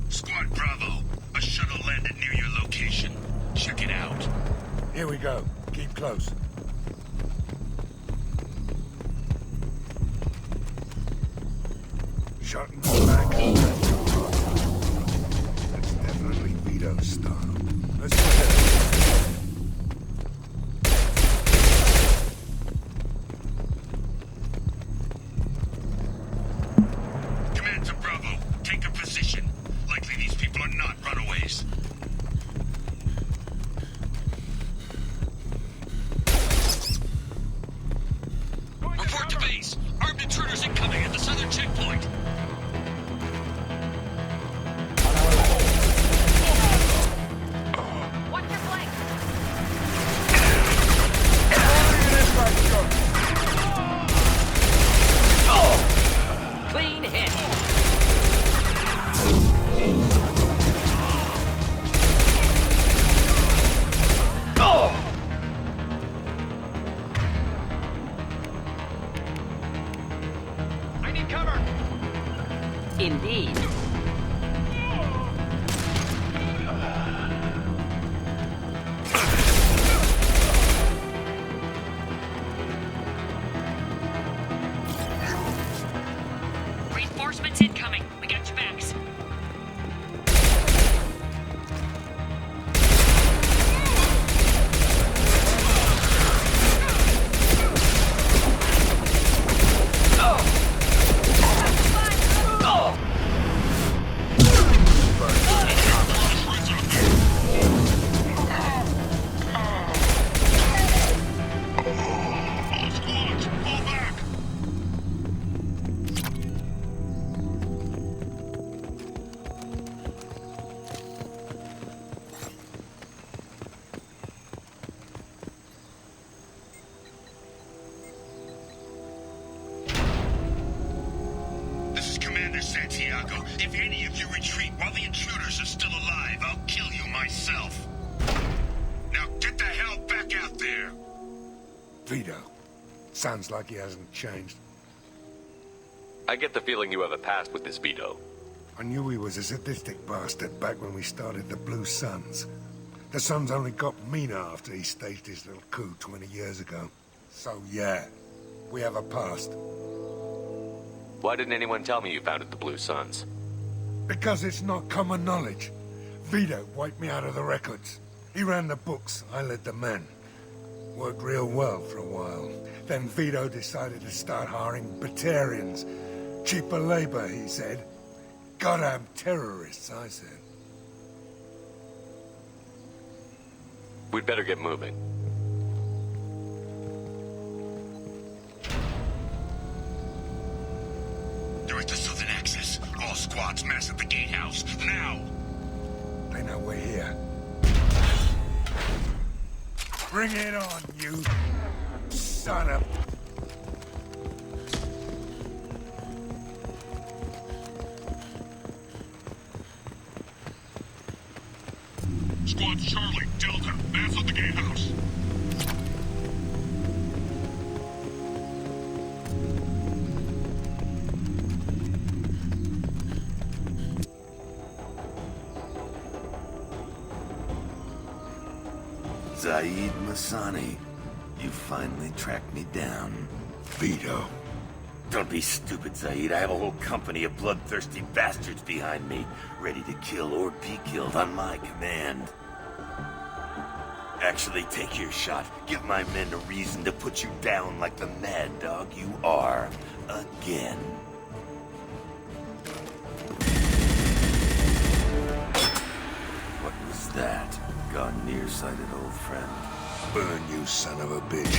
Squad Bravo, a shuttle landed near your location. Check it out. Here we go. Keep close. Shutting back. That's definitely Vito's style. Let's go ahead. Command to Bravo, take a position. Likely these people are not runaways. Report to base. Armed intruders incoming at the southern checkpoint. Watch your flank. Clean hit. I need cover. Indeed. Reinforcements incoming. We got your backs. This is Commander Santiago. If any of you retreat while the intruders are still alive, I'll kill you myself. Now get the hell back out there. Vito. Sounds like he hasn't changed. I get the feeling you have a past with this Vito. I knew he was a sadistic bastard back when we started the Blue Suns. The Suns only got meaner after he staged his little coup 20 years ago. So yeah, we have a past. Why didn't anyone tell me you founded the Blue Suns? Because it's not common knowledge. Vito wiped me out of the records. He ran the books, I led the men. Worked real well for a while. Then Vito decided to start hiring Batarians. Cheaper labor, he said. Goddamn terrorists, I said. We'd better get moving. Direct to Southern Access. All squads mass at the gatehouse. Now! They know we're here. Bring it on, you son of... Squad Charlie, Delta, mass at the gatehouse. Zaid Masani, you finally tracked me down. Vito. Don't be stupid, Zaid. I have a whole company of bloodthirsty bastards behind me, ready to kill or be killed on my command. Actually, take your shot. Give my men a reason to put you down like the mad dog you are. Again. What was that? Gone nearsighted, old friend. Burn, you son of a bitch.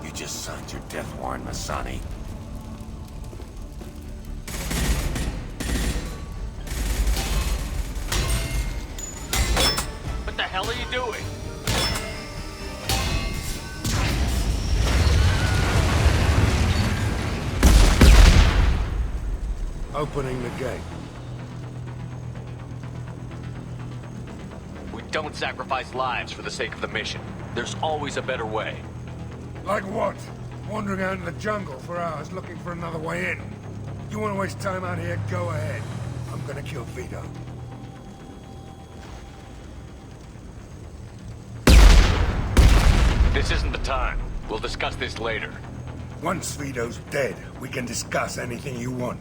You just signed your death warrant, Masani. What the hell are you doing? Opening the gate. We don't sacrifice lives for the sake of the mission. There's always a better way. Like what? Wandering out in the jungle for hours looking for another way in. You want to waste time out here? Go ahead. I'm gonna kill Vito. This isn't the time. We'll discuss this later. Once Vito's dead, we can discuss anything you want.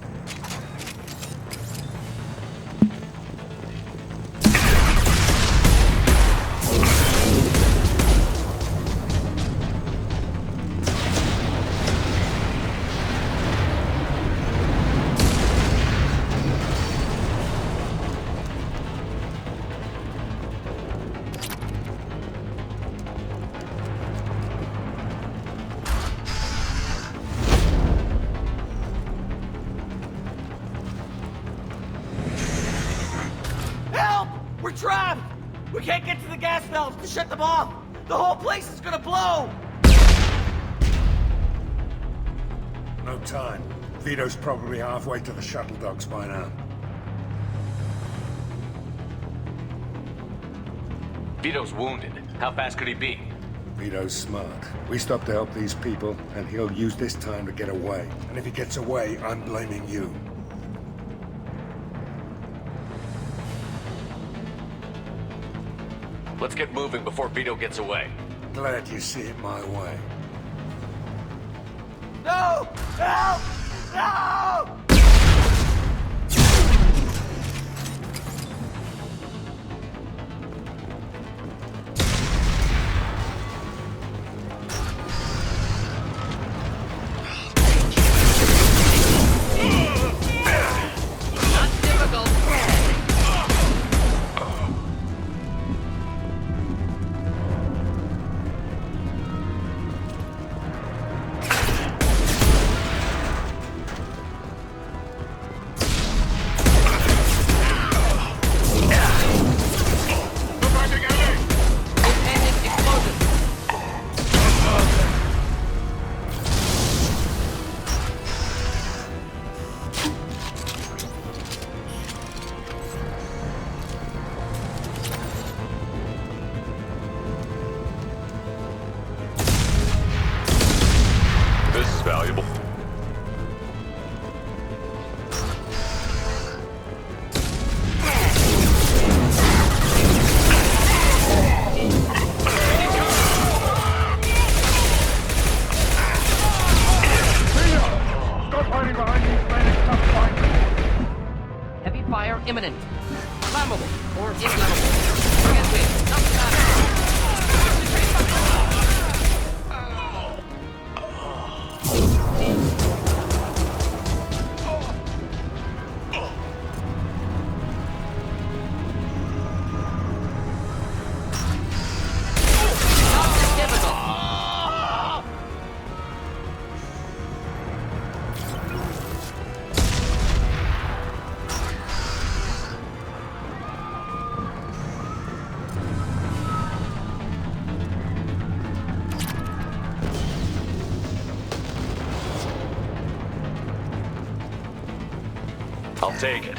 We're trapped! We can't get to the gas valves to shut them off! The whole place is gonna blow! No time. Vito's probably halfway to the shuttle docks by now. Vito's wounded. How fast could he be? Vito's smart. We stop to help these people, and he'll use this time to get away. And if he gets away, I'm blaming you. Let's get moving before Vito gets away. Glad you see it my way. No! Help! No! This is valuable. Stop hiding behind these men and stop fighting! Heavy fire imminent. Flammable or inflammable. Target with doesn't matter. I'll take it.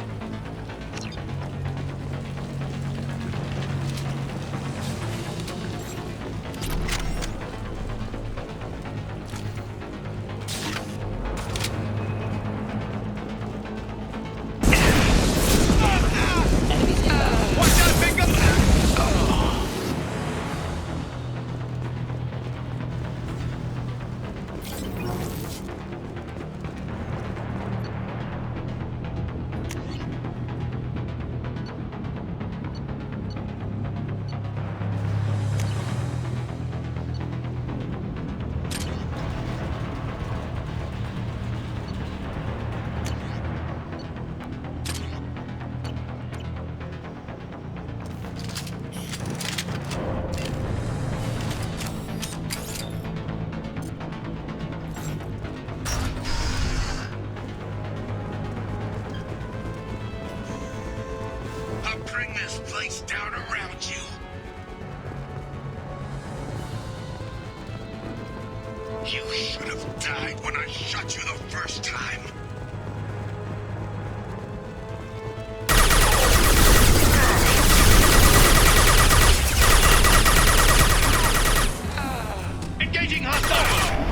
this place down around you. You should have died when I shot you the first time. Engaging hostile!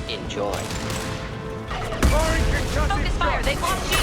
Enjoy. Focus fire, they lost you!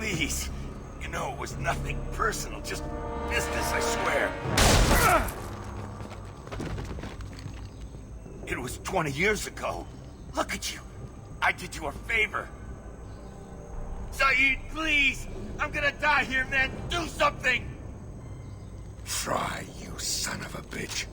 Please. You know, it was nothing personal, just business, I swear. It was 20 years ago. Look at you. I did you a favor. Saeed, please! I'm gonna die here, man. Do something! Try, you son of a bitch.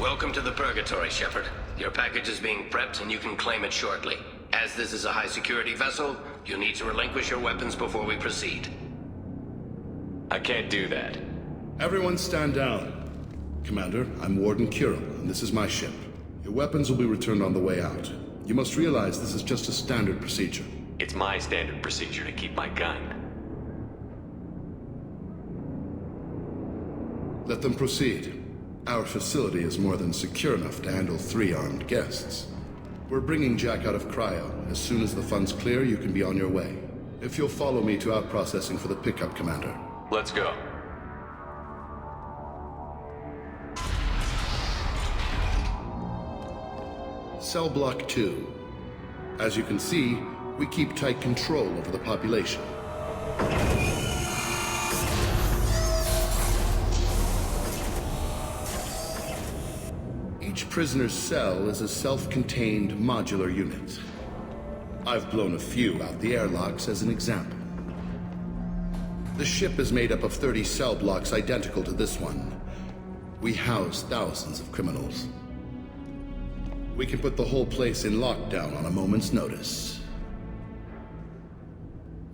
Welcome to the Purgatory, Shepard. Your package is being prepped and you can claim it shortly. As this is a high-security vessel, you'll need to relinquish your weapons before we proceed. I can't do that. Everyone stand down. Commander, I'm Warden Kirill, and this is my ship. Your weapons will be returned on the way out. You must realize this is just a standard procedure. It's my standard procedure to keep my gun. Let them proceed. Our facility is more than secure enough to handle 3 armed guests. We're bringing Jack out of cryo. As soon as the funds clear, you can be on your way. If you'll follow me to out-processing for the pickup, Commander. Let's go. Cell Block 2. As you can see, we keep tight control over the population. Each prisoner's cell is a self-contained modular unit. I've blown a few out the airlocks as an example. The ship is made up of 30 cell blocks identical to this one. We house thousands of criminals. We can put the whole place in lockdown on a moment's notice.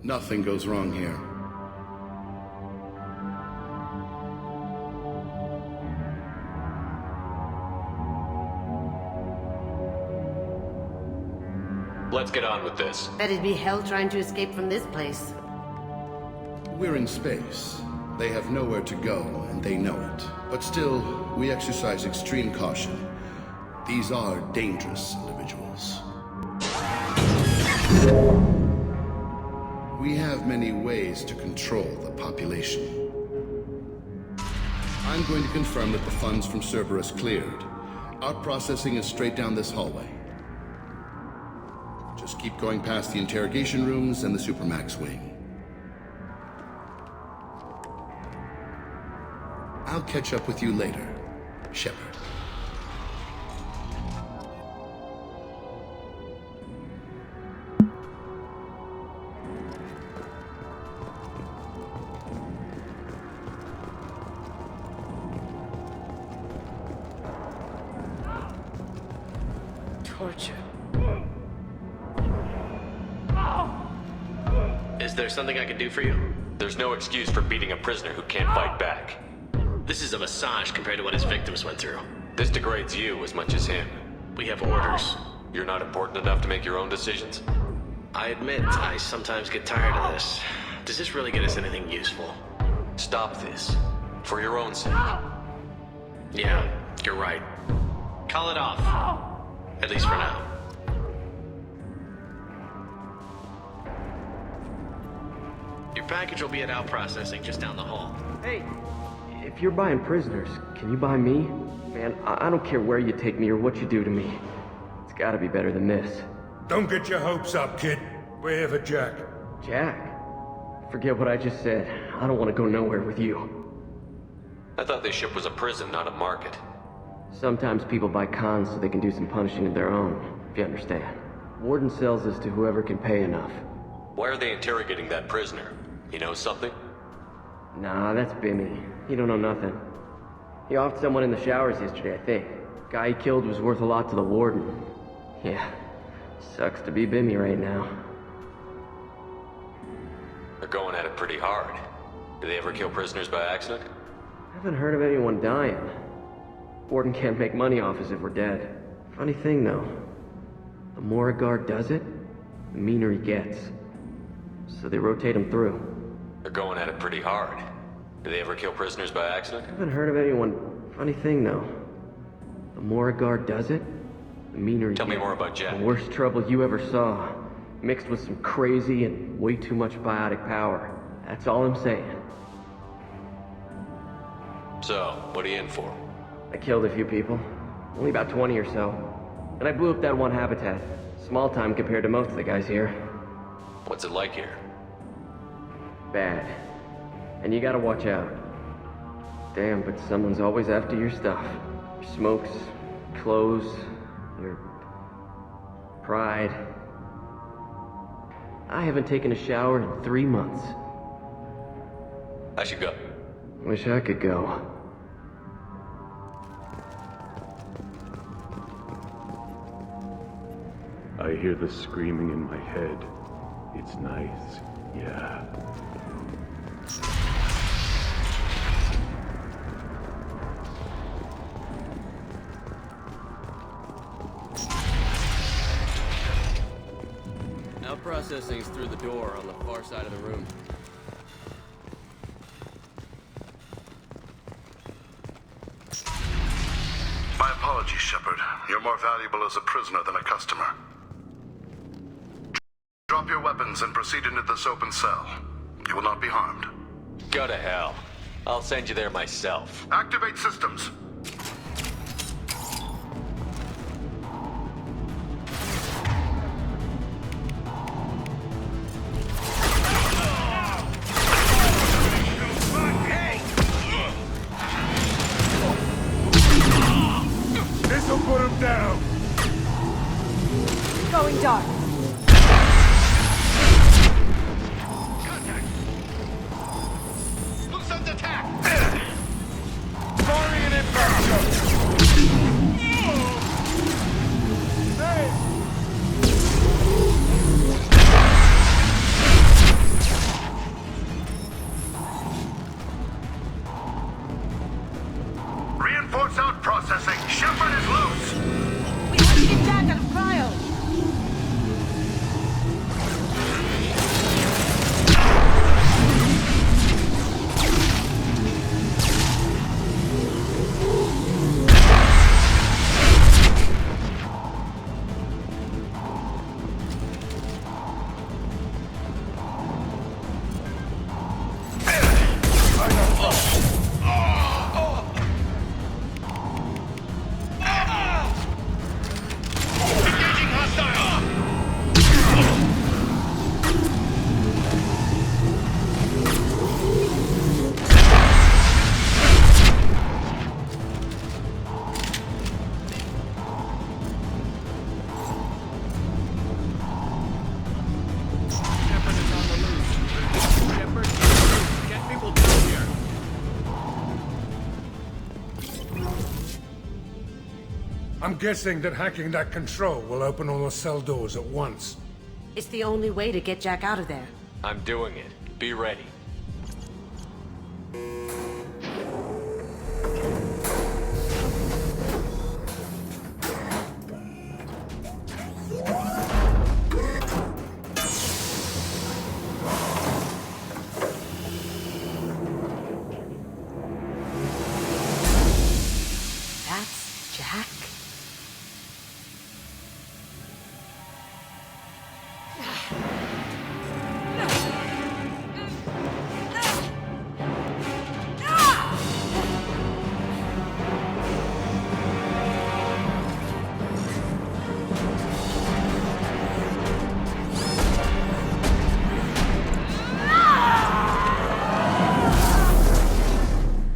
Nothing goes wrong here. Let's get on with this. Bet it'd be hell trying to escape from this place. We're in space. They have nowhere to go, and they know it. But still, we exercise extreme caution. These are dangerous individuals. We have many ways to control the population. I'm going to confirm that the funds from Cerberus cleared. Out-processing is straight down this hallway. Just keep going past the interrogation rooms and the Supermax wing. I'll catch up with you later, Shepard. Torture. Is there something I can do for you? There's no excuse for beating a prisoner who can't fight back. This is a massage compared to what his victims went through. This degrades you as much as him. We have orders. You're not important enough to make your own decisions? I admit, I sometimes get tired of this. Does this really get us anything useful? Stop this. For your own sake. Yeah, you're right. Call it off. At least for now. Your package will be at out processing just down the hall. Hey, if you're buying prisoners, can you buy me? Man, I don't care where you take me or what you do to me. It's gotta be better than this. Don't get your hopes up, kid. We're here for Jack. Jack? Forget what I just said. I don't want to go nowhere with you. I thought this ship was a prison, not a market. Sometimes people buy cons so they can do some punishing of their own, if you understand. Warden sells this to whoever can pay enough. Why are they interrogating that prisoner? He knows something? Nah, that's Bimmy. He don't know nothing. He offed someone in the showers yesterday, I think. Guy he killed was worth a lot to the warden. Yeah, sucks to be Bimmy right now. They're going at it pretty hard. Do they ever kill prisoners by accident? I haven't heard of anyone dying. Warden can't make money off us if we're dead. Funny thing, though. The more a guard does it, the meaner he gets. So they rotate him through. They're going at it pretty hard. Do they ever kill prisoners by accident? I haven't heard of anyone... Funny thing, though. The more a guard does it, the meaner he gets. Tell me more about Jack. The worst trouble you ever saw. Mixed with some crazy and way too much biotic power. That's all I'm saying. So, what are you in for? I killed a few people. Only about 20 or so. And I blew up that one habitat. Small time compared to most of the guys here. What's it like here? Bad. And you gotta watch out. Damn, but someone's always after your stuff. Your smokes, clothes, your... pride. I haven't taken a shower in 3 months. I should go. Wish I could go. I hear the screaming in my head. It's nice, yeah. Now processing's through the door on the far side of the room. My apologies, Shepard. You're more valuable as a prisoner than a customer. Drop your weapons and proceed into this open cell. You will not be harmed. Go to hell. I'll send you there myself. Activate systems. This'll put him down. Going dark. Who's under attack? Firing an impact. Reinforce out processing. Shepard is loose. We have to get Jack out of cryo. Engaging hostile. Shepard is on the loose. Shepard, get people down here. I'm guessing that hacking that control will open all the cell doors at once. It's the only way to get Jack out of there. I'm doing it. Be ready. That's Jack.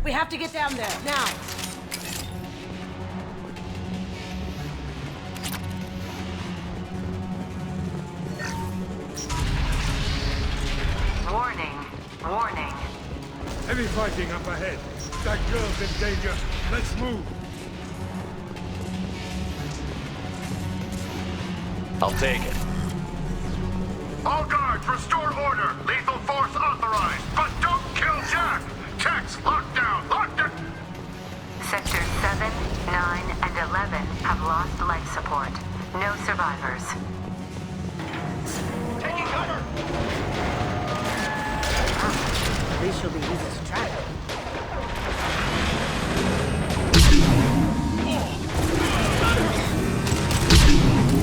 We have to get down there, now. Warning. Warning. Heavy fighting up ahead. That girl's in danger. Let's move. I'll take it. All guards, restore order. Lethal force authorized. But don't kill Jack. Techs, lockdown. Lockdown. Sectors 7, 9, and 11 have lost life support. No survivors. Taking cover. At least she'll be easy to track.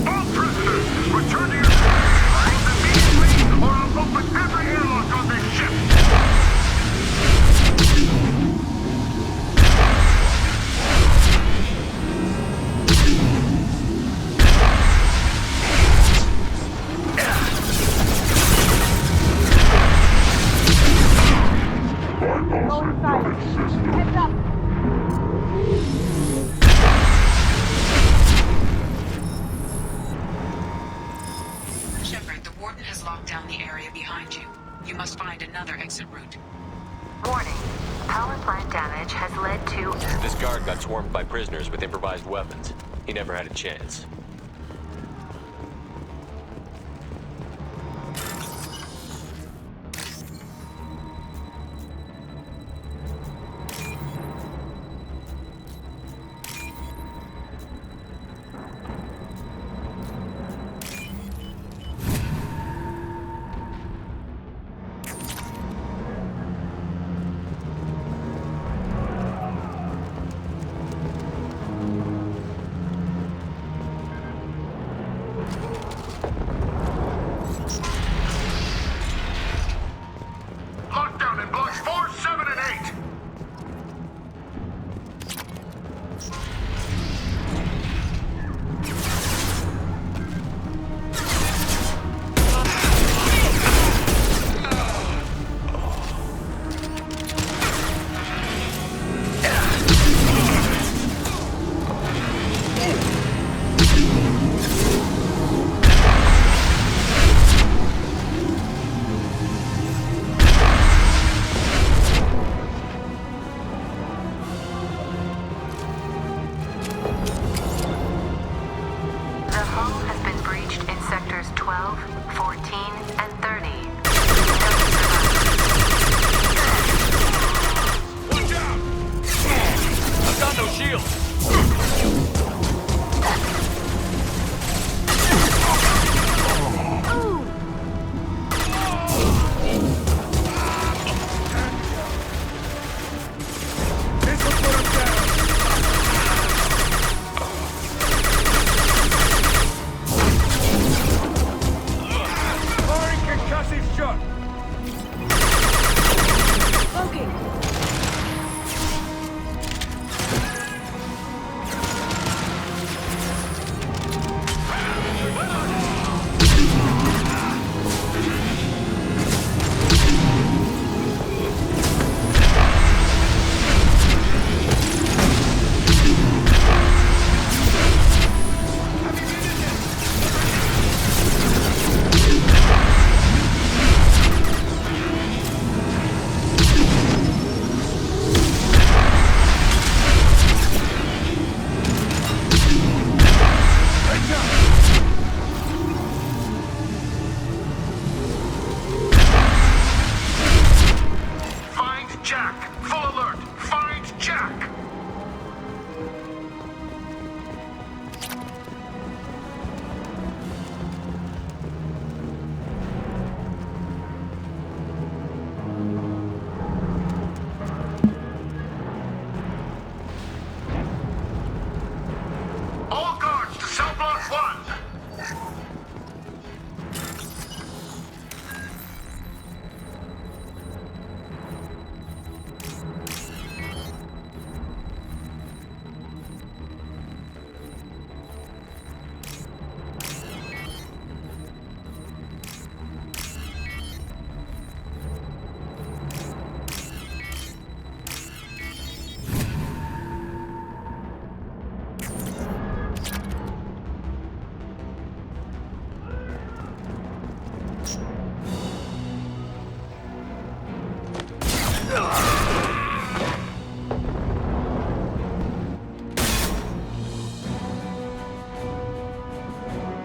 All prisoners, return to your cells immediately, or I'll open every airlock on this ship. Going silent. Heads up. Shepard, the Warden has locked down the area behind you. You must find another exit route. Warning. Power plant damage has led to... This guard got swarmed by prisoners with improvised weapons. He never had a chance.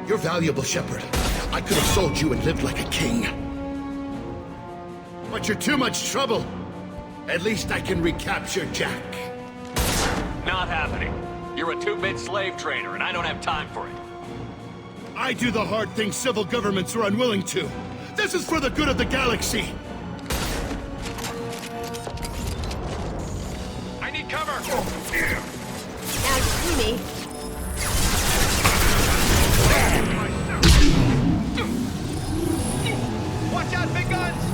You're valuable, Shepard. I could have sold you and lived like a king. But you're too much trouble. At least I can recapture Jack. Not happening. You're a two-bit slave trader, and I don't have time for it. I do the hard things civil governments are unwilling to. This is for the good of the galaxy. I need cover! Now you see me. Watch out, big guns!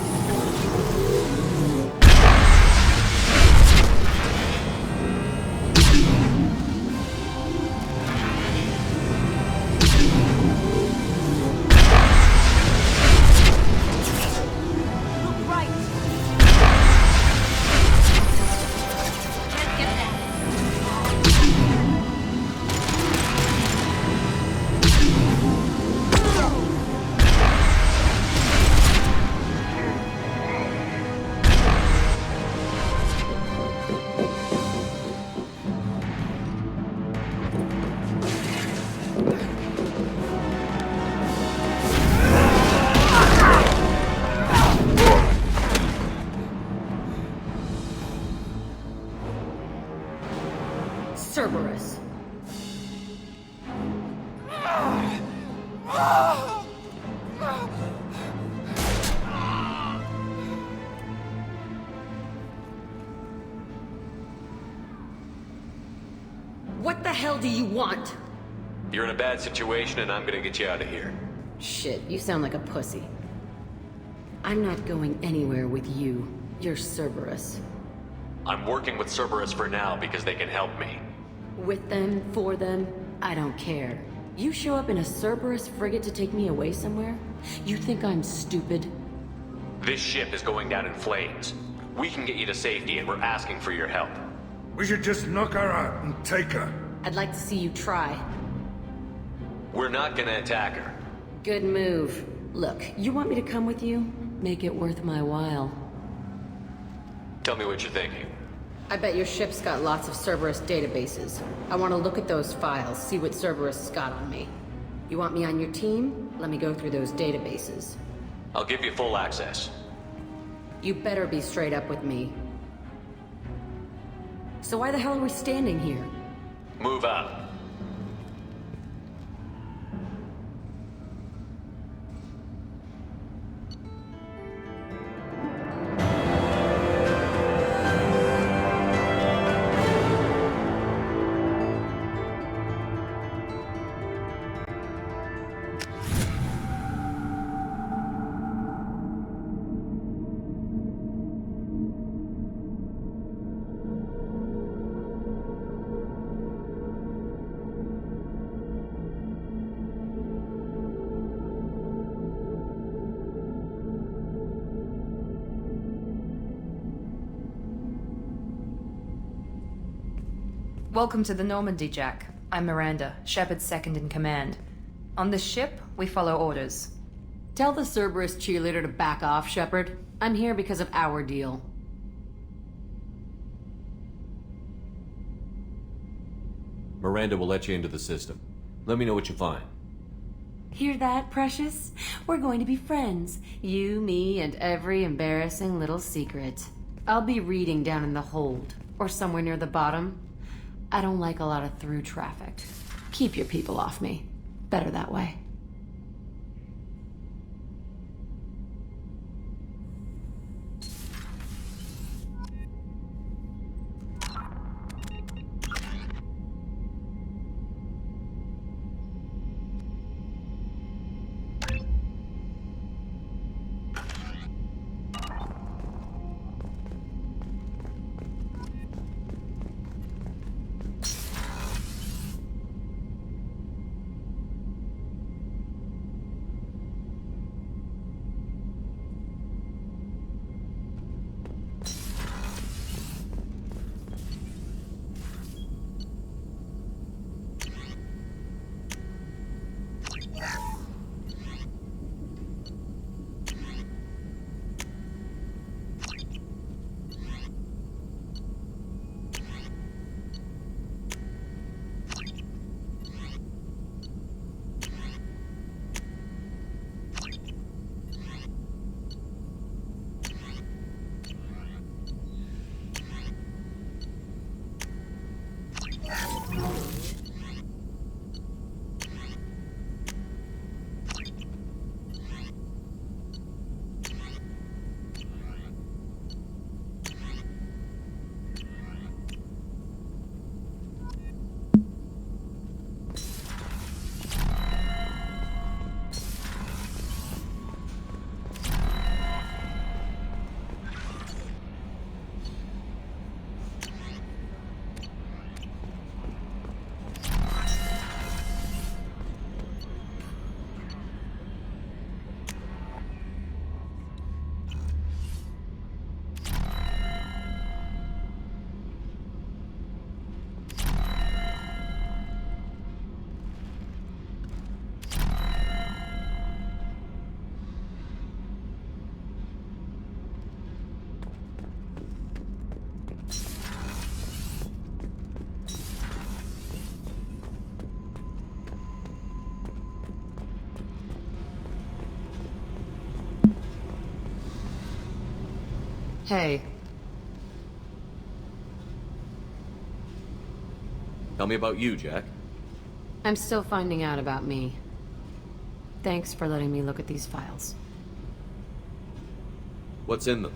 Cerberus. What the hell do you want? You're in a bad situation, and I'm gonna get you out of here. Shit, you sound like a pussy. I'm not going anywhere with you. You're Cerberus. I'm working with Cerberus for now because they can help me. With them, for them, I don't care. You show up in a Cerberus frigate to take me away somewhere? You think I'm stupid? This ship is going down in flames. We can get you to safety, and we're asking for your help. We should just knock her out and take her. I'd like to see you try. We're not gonna attack her. Good move. Look, you want me to come with you? Make it worth my while. Tell me what you're thinking. I bet your ship's got lots of Cerberus databases. I want to look at those files, see what Cerberus has got on me. You want me on your team? Let me go through those databases. I'll give you full access. You better be straight up with me. So why the hell are we standing here? Move out. Welcome to the Normandy, Jack. I'm Miranda, Shepard's second in command. On this ship, we follow orders. Tell the Cerberus cheerleader to back off, Shepard. I'm here because of our deal. Miranda will let you into the system. Let me know what you find. Hear that, Precious? We're going to be friends. You, me, and every embarrassing little secret. I'll be reading down in the hold, or somewhere near the bottom. I don't like a lot of through traffic. Keep your people off me. Better that way. Hey. Tell me about you, Jack. I'm still finding out about me. Thanks for letting me look at these files. What's in them?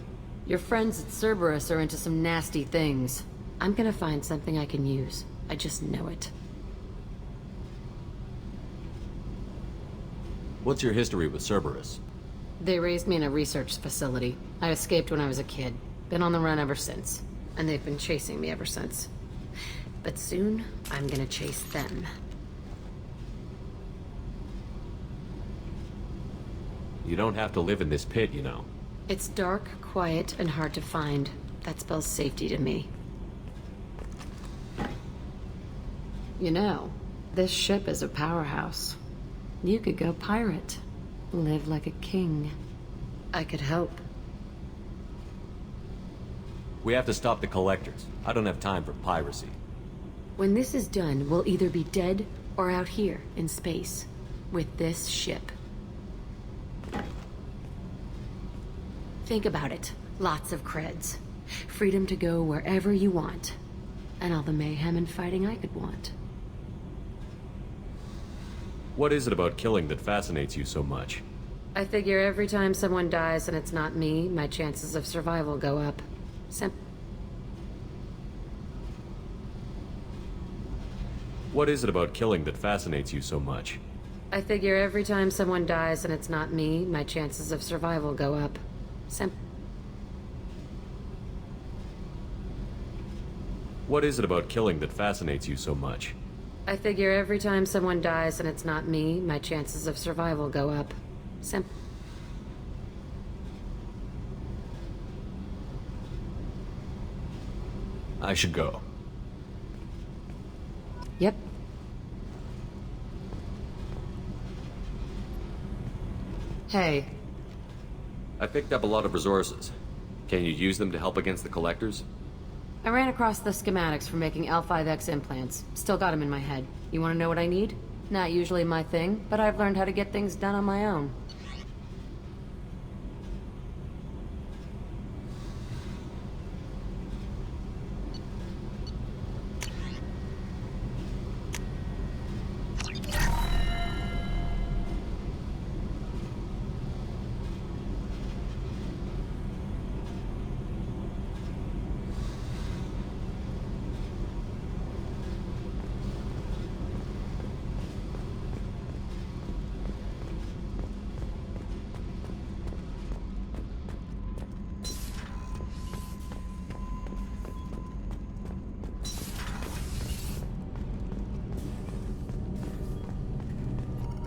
Your friends at Cerberus are into some nasty things. I'm gonna find something I can use. I just know it. What's your history with Cerberus? They raised me in a research facility. I escaped when I was a kid. Been on the run ever since. And they've been chasing me ever since. But soon, I'm gonna chase them. You don't have to live in this pit, you know. It's dark, quiet, and hard to find. That spells safety to me. You know, this ship is a powerhouse. You could go pirate. Live like a king. I could help. We have to stop the collectors. I don't have time for piracy. When this is done, we'll either be dead or out here in space. With this ship. Think about it. Lots of creds. Freedom to go wherever you want. And all the mayhem and fighting I could want. What is it about killing that fascinates you so much? I figure every time someone dies and it's not me, my chances of survival go up. What is it about killing that fascinates you so much? I figure every time someone dies and it's not me, my chances of survival go up. What is it about killing that fascinates you so much? I figure every time someone dies and it's not me, my chances of survival go up. I should go. Hey. I picked up a lot of resources. Can you use them to help against the Collectors? I ran across the schematics for making L5X implants. Still got them in my head. You want to know what I need? Not usually my thing, but I've learned how to get things done on my own.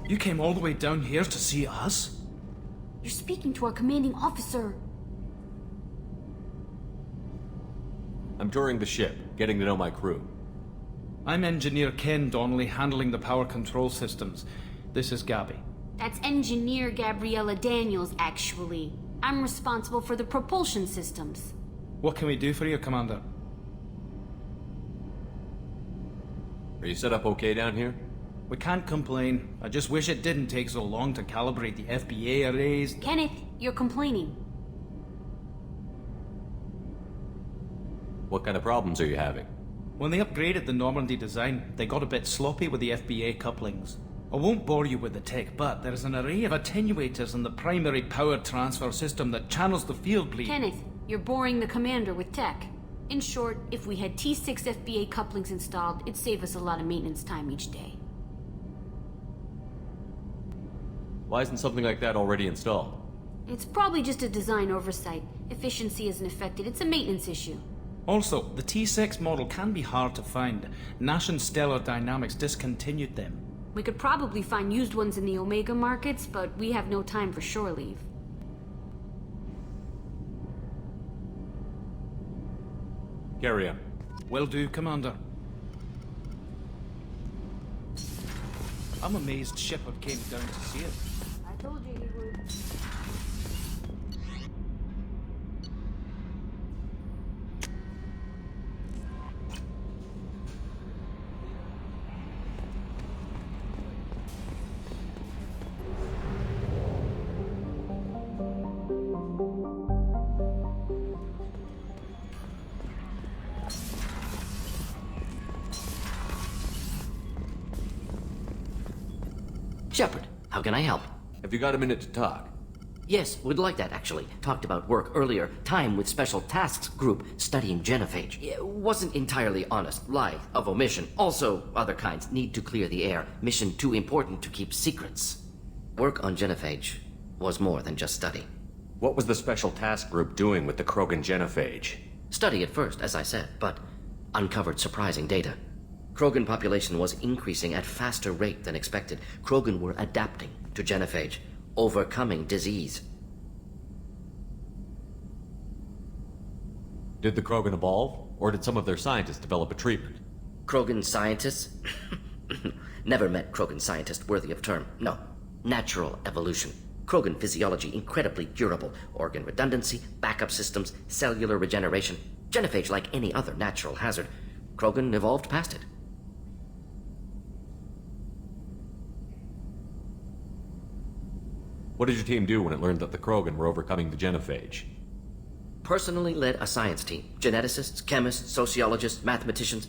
You came all the way down here to see us? You're speaking to our commanding officer. I'm touring the ship, getting to know my crew. I'm Engineer Ken Donnelly, handling the power control systems. This is Gabby. That's Engineer Gabriella Daniels, actually. I'm responsible for the propulsion systems. What can we do for you, Commander? Are you set up okay down here? We can't complain. I just wish it didn't take so long to calibrate the FBA arrays. Kenneth, you're complaining. What kind of problems are you having? When they upgraded the Normandy design, they got a bit sloppy with the FBA couplings. I won't bore you with the tech, but there's an array of attenuators in the primary power transfer system that channels the field bleed. Kenneth, you're boring the commander with tech. In short, if we had T6 FBA couplings installed, it'd save us a lot of maintenance time each day. Why isn't something like that already installed? It's probably just a design oversight. Efficiency isn't affected. It's a maintenance issue. Also, the T6 model can be hard to find. Nash and Stellar Dynamics discontinued them. We could probably find used ones in the Omega markets, but we have no time for shore leave. Carry on. Will do, Commander. I'm amazed Shepard came down to see it. I told you he would. Shepard, how can I help? Have you got a minute to talk? Yes, would like that actually. Talked about work earlier. Time with Special Tasks Group studying genophage. Wasn't entirely honest. Lie of omission. Also, other kinds. Need to clear the air. Mission too important to keep secrets. Work on genophage was more than just study. What was the Special Task Group doing with the Krogan genophage? Study at first, as I said, but uncovered surprising data. Krogan population was increasing at faster rate than expected. Krogan were adapting to genophage, overcoming disease. Did the Krogan evolve, or did some of their scientists develop a treatment? Krogan scientists? Never met Krogan scientist worthy of term. No. Natural evolution. Krogan physiology incredibly durable. Organ redundancy, backup systems, cellular regeneration. Genophage like any other natural hazard. Krogan evolved past it. What did your team do when it learned that the Krogan were overcoming the genophage? Personally led a science team. Geneticists, chemists, sociologists, mathematicians.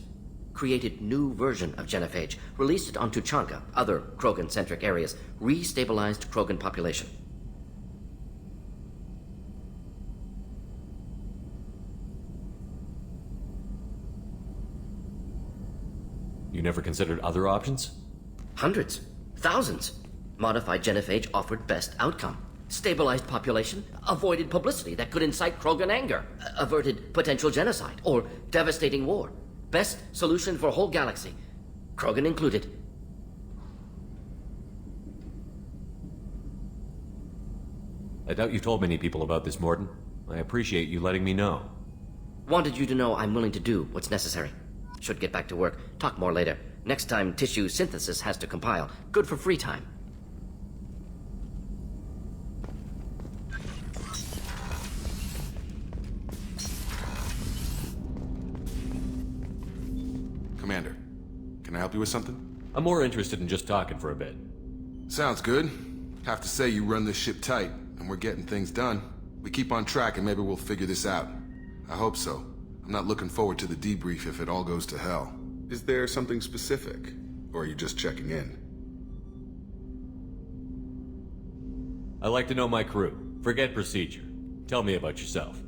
Created new version of genophage. Released it on Tuchanka, other Krogan-centric areas. Restabilized Krogan population. You never considered other options? Hundreds. Thousands. Modified genophage offered best outcome. Stabilized population, avoided publicity that could incite Krogan anger, averted potential genocide, or devastating war. Best solution for whole galaxy. Krogan included. I doubt you've told many people about this, Mordin. I appreciate you letting me know. Wanted you to know I'm willing to do what's necessary. Should get back to work. Talk more later. Next time tissue synthesis has to compile. Good for free time. help you with something? I'm more interested in just talking for a bit. Sounds good. Have to say you run this ship tight, and we're getting things done. We keep on track and maybe we'll figure this out. I hope so. I'm not looking forward to the debrief if it all goes to hell. Is there something specific? Or are you just checking in? I like to know my crew. Forget procedure. Tell me about yourself.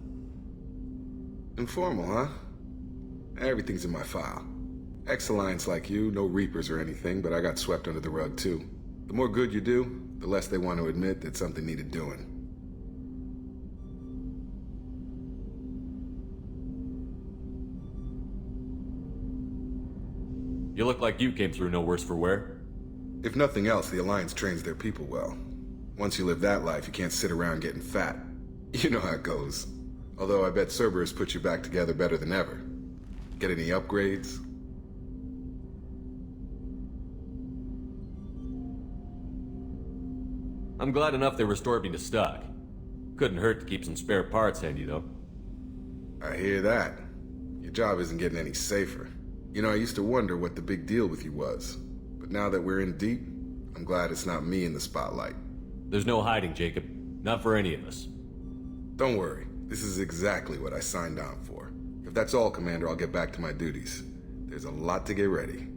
Informal, huh? Everything's in my file. Ex-Alliance like you, no Reapers or anything, but I got swept under the rug too. The more good you do, the less they want to admit that something needed doing. You look like you came through no worse for wear. If nothing else, the Alliance trains their people well. Once you live that life, you can't sit around getting fat. You know how it goes. Although I bet Cerberus put you back together better than ever. Get any upgrades? I'm glad enough they restored me to stock. Couldn't hurt to keep some spare parts handy, though. I hear that. Your job isn't getting any safer. You know, I used to wonder what the big deal with you was. But now that we're in deep, I'm glad it's not me in the spotlight. There's no hiding, Jacob. Not for any of us. Don't worry. This is exactly what I signed on for. If that's all, Commander, I'll get back to my duties. There's a lot to get ready.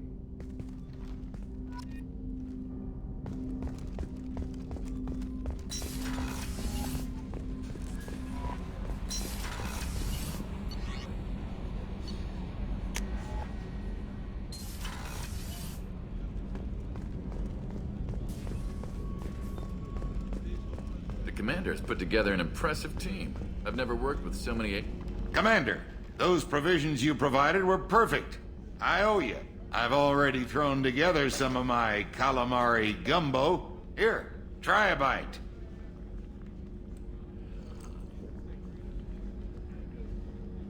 Commander's put together an impressive team. I've never worked with so many... Commander, those provisions you provided were perfect. I owe you. I've already thrown together some of my calamari gumbo. Here, try a bite.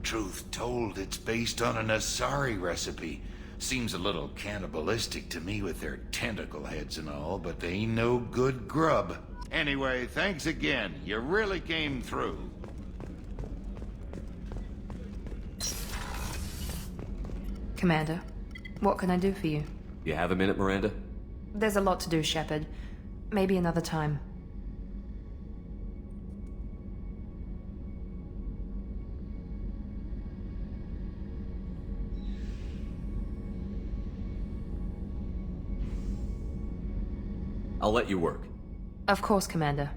Truth told, it's based on an Asari recipe. Seems a little cannibalistic to me with their tentacle heads and all, but they ain't no good grub. Anyway, thanks again. You really came through. Commander, what can I do for you? You have a minute, Miranda? There's a lot to do, Shepard. Maybe another time. I'll let you work. Of course, Commander.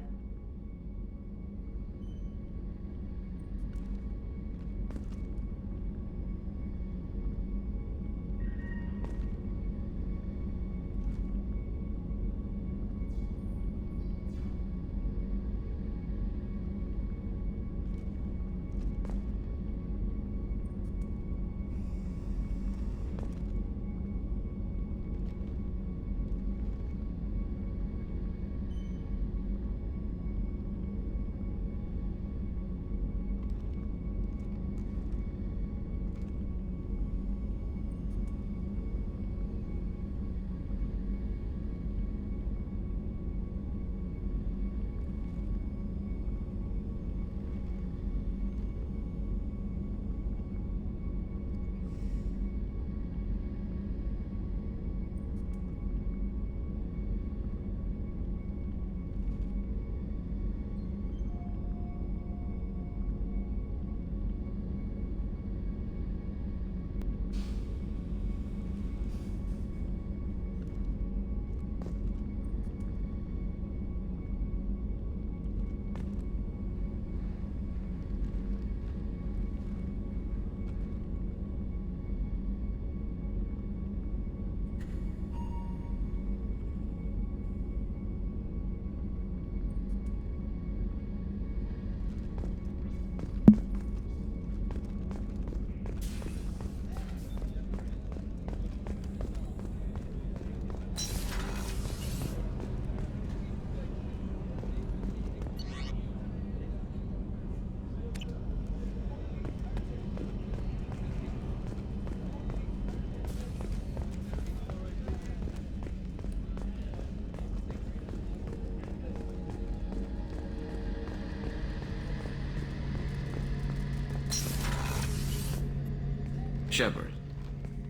Shepard,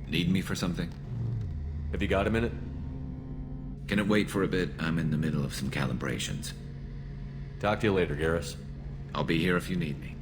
need me for something? Have you got a minute? Can it wait for a bit? I'm in the middle of some calibrations. Talk to you later, Garrus. I'll be here if you need me.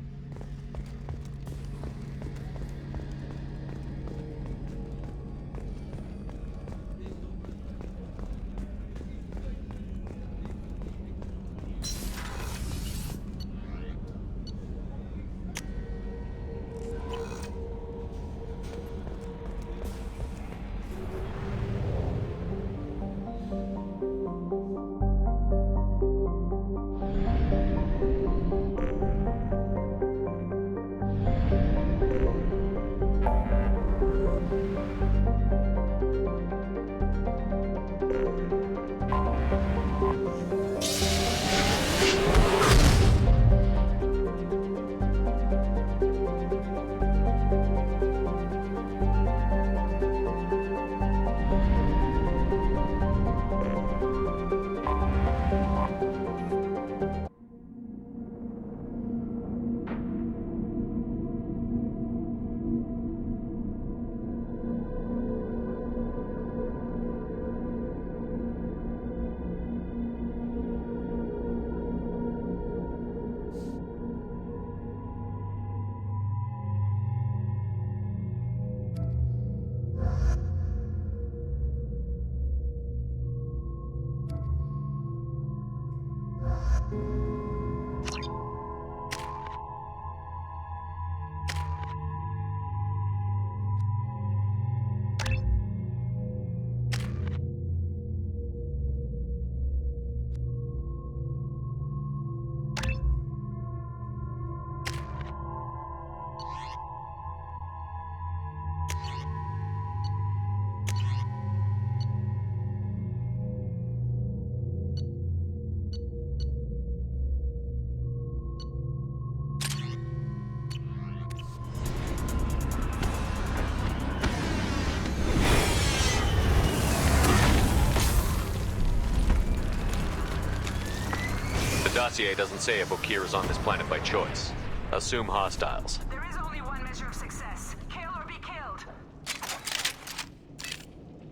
The dossier doesn't say if Okeer is on this planet by choice. Assume hostiles. There is only one measure of success. Kill or be killed.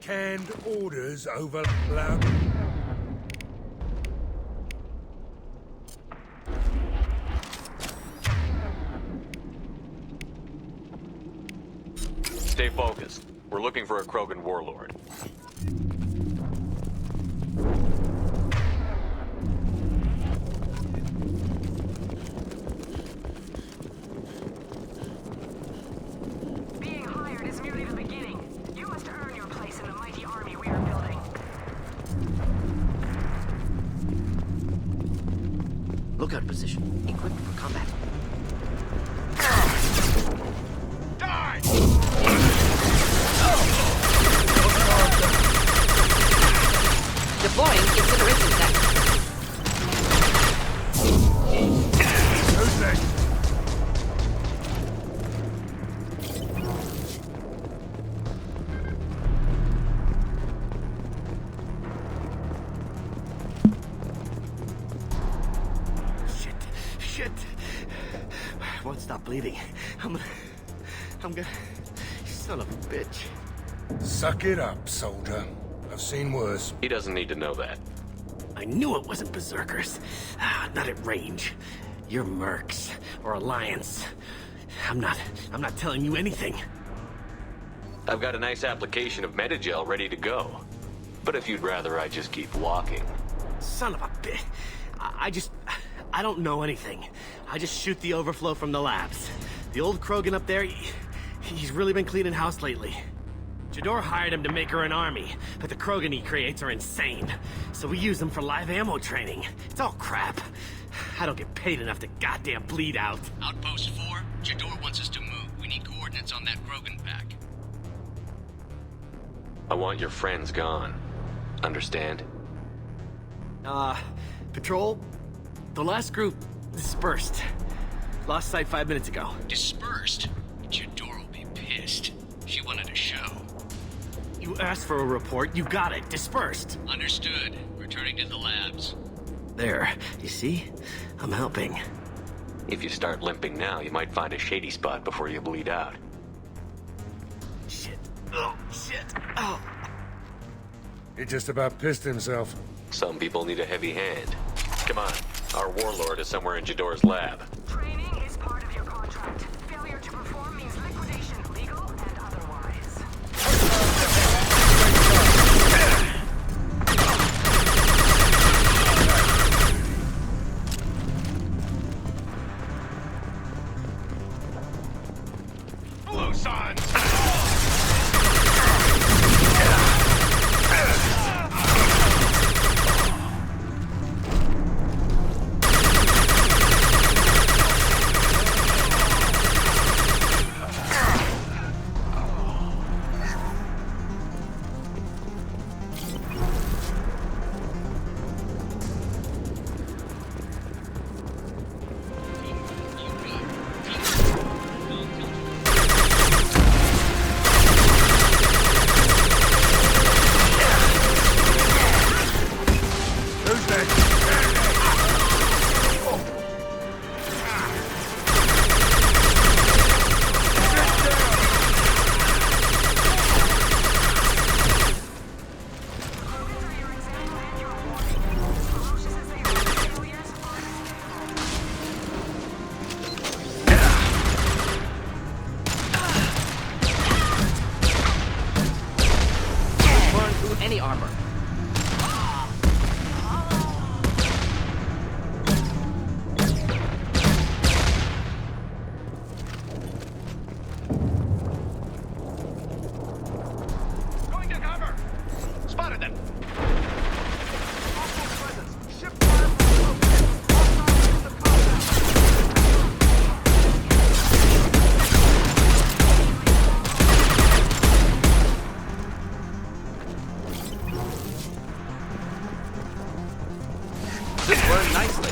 Canned orders over loud. Stay focused. We're looking for a Krogan warlord. Being hired is merely the beginning. You must earn your place in the mighty army we are building. Lookout position. Equipped for combat. Deploying incineration tech. Who's next? Shit. I won't stop bleeding. I'm gonna... Son of a bitch. Suck it up, soldier. I've seen worse. He doesn't need to know that. I knew it wasn't Berserkers. Not at range. You're Mercs or Alliance. I'm not telling you anything. I've got a nice application of Metagel ready to go. But if you'd rather I just keep walking. Son of a bitch. I don't know anything. I just shoot the overflow from the labs. The old Krogan up there, he's really been cleaning house lately. Jador hired him to make her an army, but the Krogan he creates are insane. So we use them for live ammo training. It's all crap. I don't get paid enough to goddamn bleed out. Outpost 4, Jador wants us to move. We need coordinates on that Krogan pack. I want your friends gone. Understand? Patrol? The last group dispersed. Lost sight 5 minutes ago. Dispersed? Jador will be pissed. She wanted a show. You asked for a report, you got it. Dispersed. Understood. Returning to the labs. There. You see? I'm helping. If you start limping now, you might find a shady spot before you bleed out. Shit. Oh, shit. Oh. He just about pissed himself. Some people need a heavy hand. Come on, our warlord is somewhere in Jador's lab. Training is part of your contract. Failure to perform means liquidation, legal and otherwise. Hello, sons! Any armor. Going to cover! Spotted them! This worked nicely.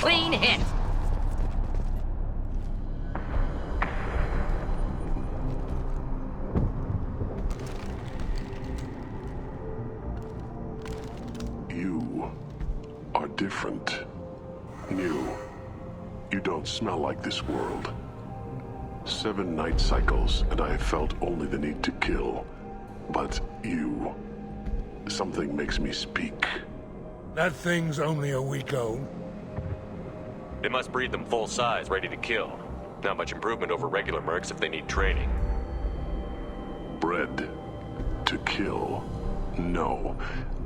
Clean hit. You are different. New. You don't smell like this world. 7 night cycles, and I have felt only the need to kill. But you... something makes me speak. That thing's only a week old. They must breed them full size, ready to kill. Not much improvement over regular mercs if they need training. Bred to kill. No.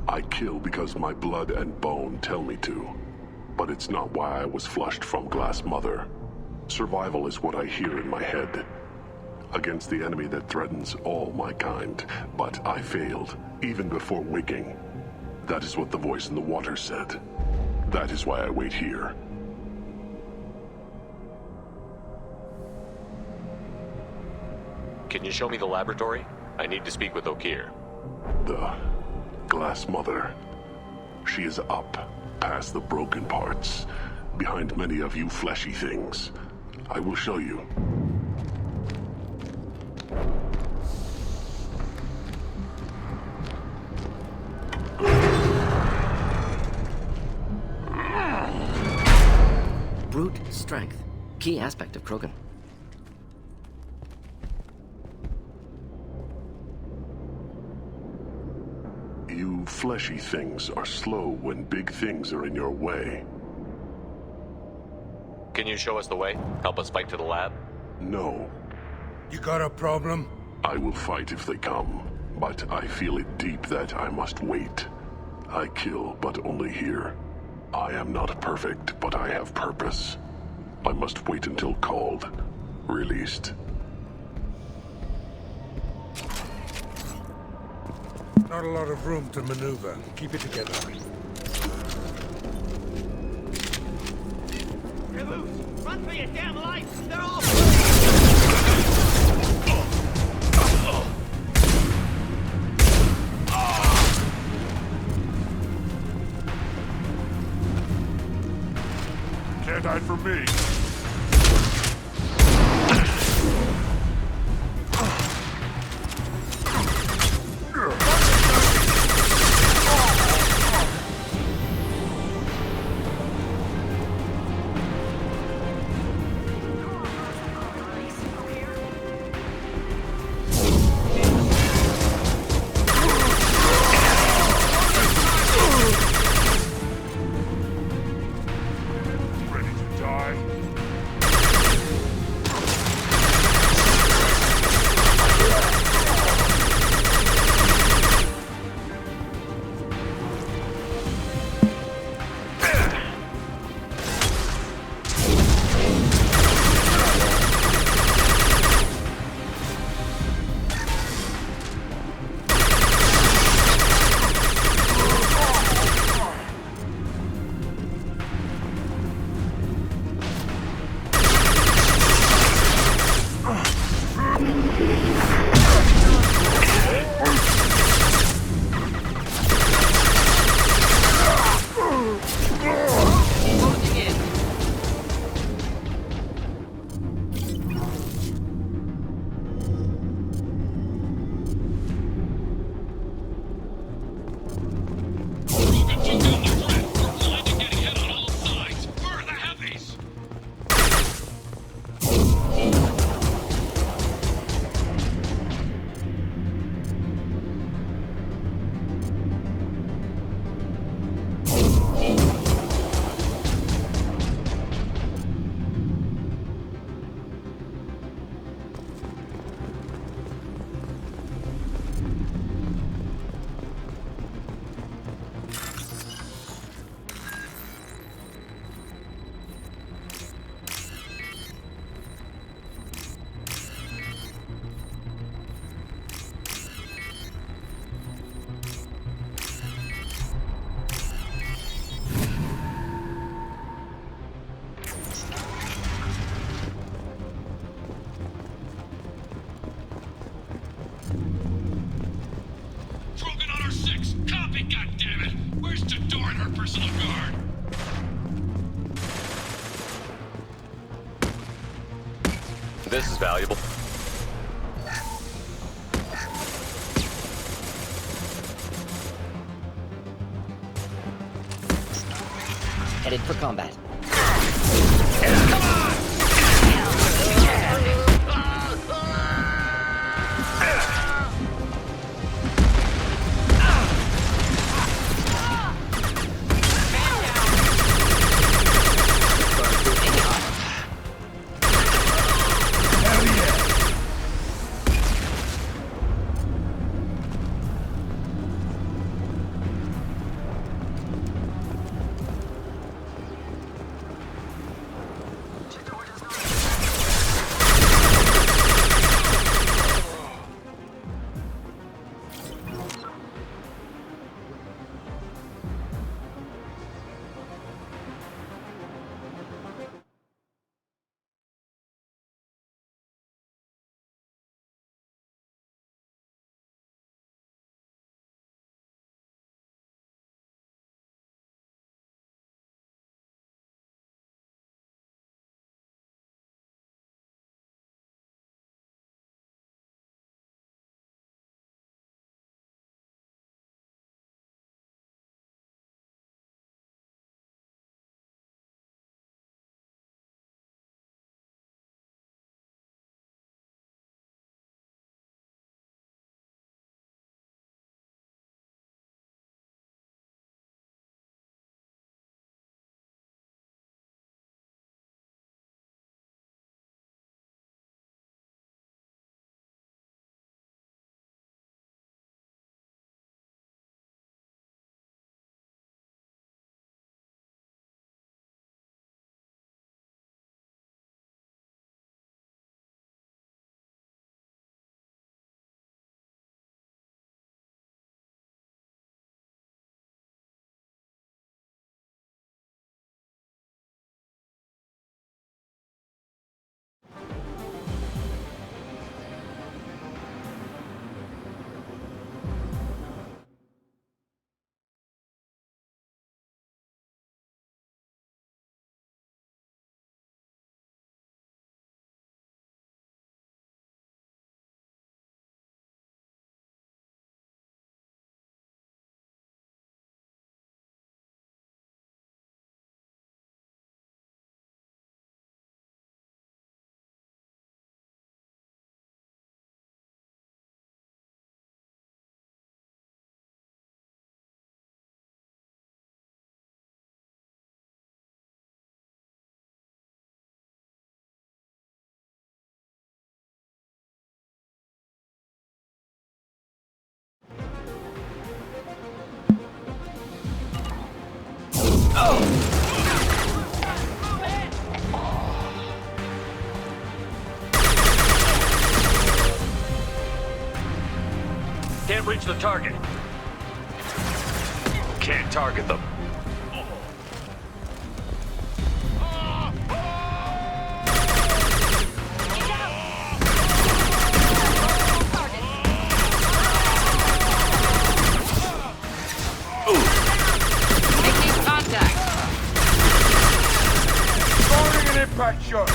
I kill because my blood and bone tell me to. But it's not why I was flushed from Glass Mother. Survival is what I hear in my head. Against the enemy that threatens all my kind. But I failed, even before waking. That is what the voice in the water said. That is why I wait here. Can you show me the laboratory? I need to speak with Okeer. The Glass Mother. She is up, past the broken parts, behind many of you fleshy things. I will show you. Brute strength. Key aspect of Krogan. You fleshy things are slow when big things are in your way. Can you show us the way? Help us fight to the lab? No. You got a problem? I will fight if they come, but I feel it deep that I must wait. I kill, but only here. I am not perfect, but I have purpose. I must wait until called, released. Not a lot of room to maneuver. Keep it together. You're loose! Run for your damn life! They're all... Can't hide from me. This is valuable. Headed for combat. Can't reach the target. Can't target them. Making contact. Firing an impact shot.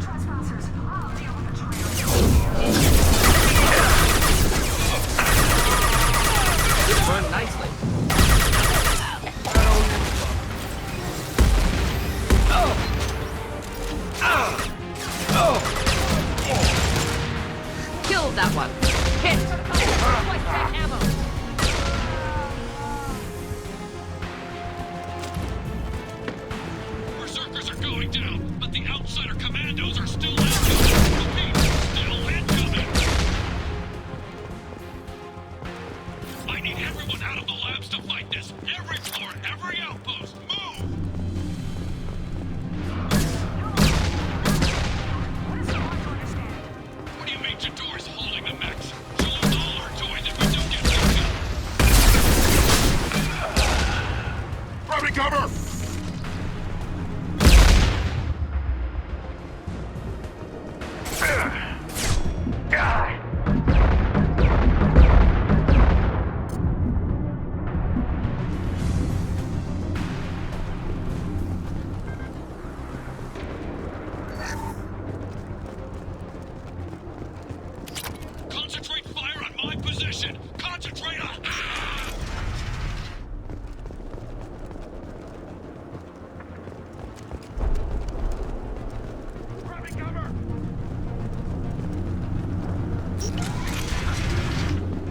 trespassers. I'll deal with the traitors. This run nicely. Killed that one. Hit. Twice that ammo. Berserkers are going down, but the outsider commandos are still incoming. Repeat, still incoming. I need everyone out of the labs to fight this. Every floor, every outpost, move! What do you mean Jador's holding the mechs? She'll lose all our toys if we don't get picked up. Grabbing cover! Concentrate fire on my position! Concentrate on... Grabbing cover!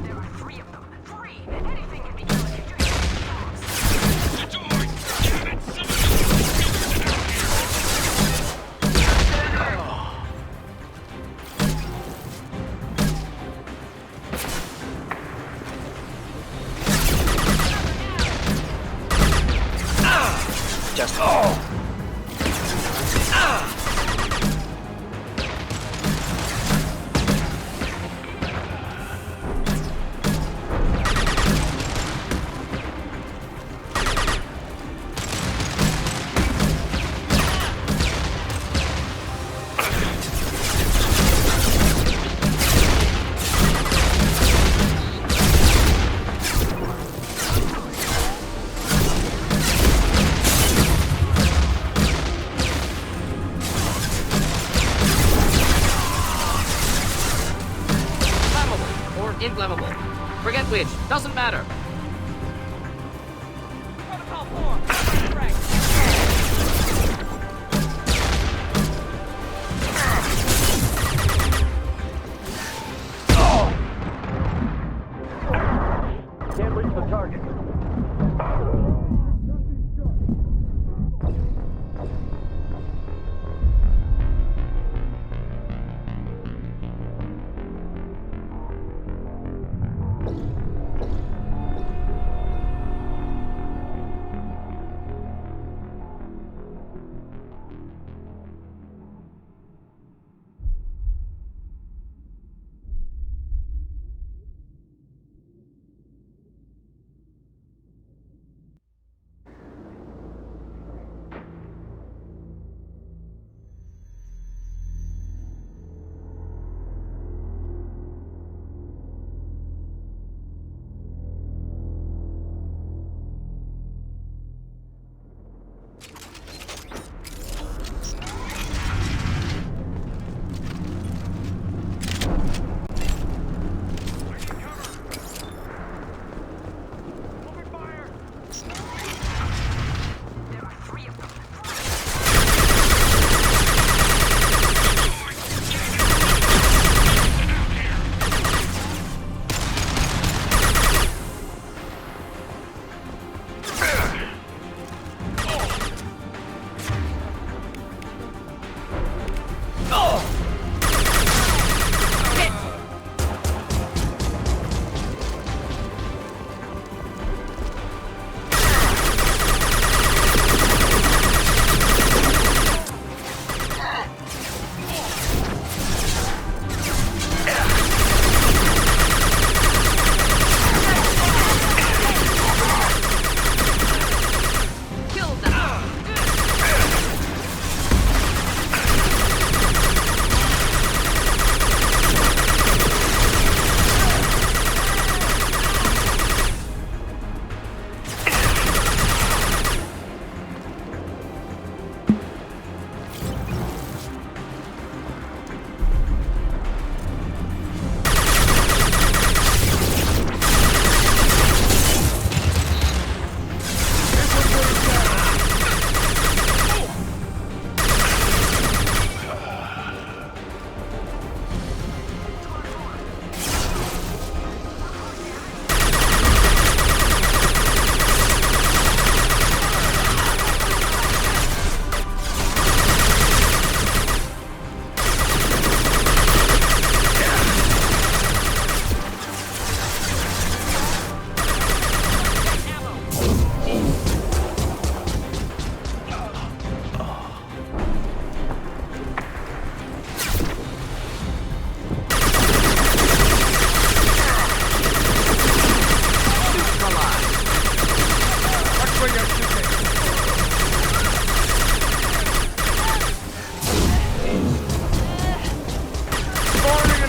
There are 3 of them. 3! Anything can be done if you just Jador! Damn it! Some of those figures out here! Just flammable or inflammable. Forget which. Doesn't matter. Can't reach the target.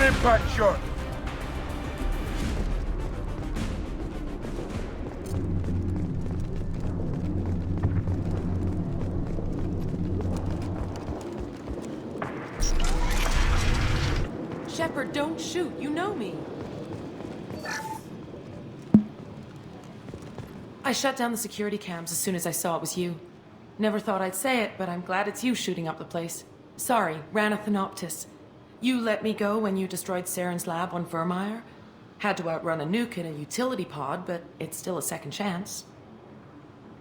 impact shot! Shepard, don't shoot. You know me. I shut down the security cams as soon as I saw it was you. Never thought I'd say it, but I'm glad it's you shooting up the place. Sorry, Ranith Thanoptis. You let me go when you destroyed Saren's lab on Vermeer. Had to outrun a nuke in a utility pod, but it's still a second chance.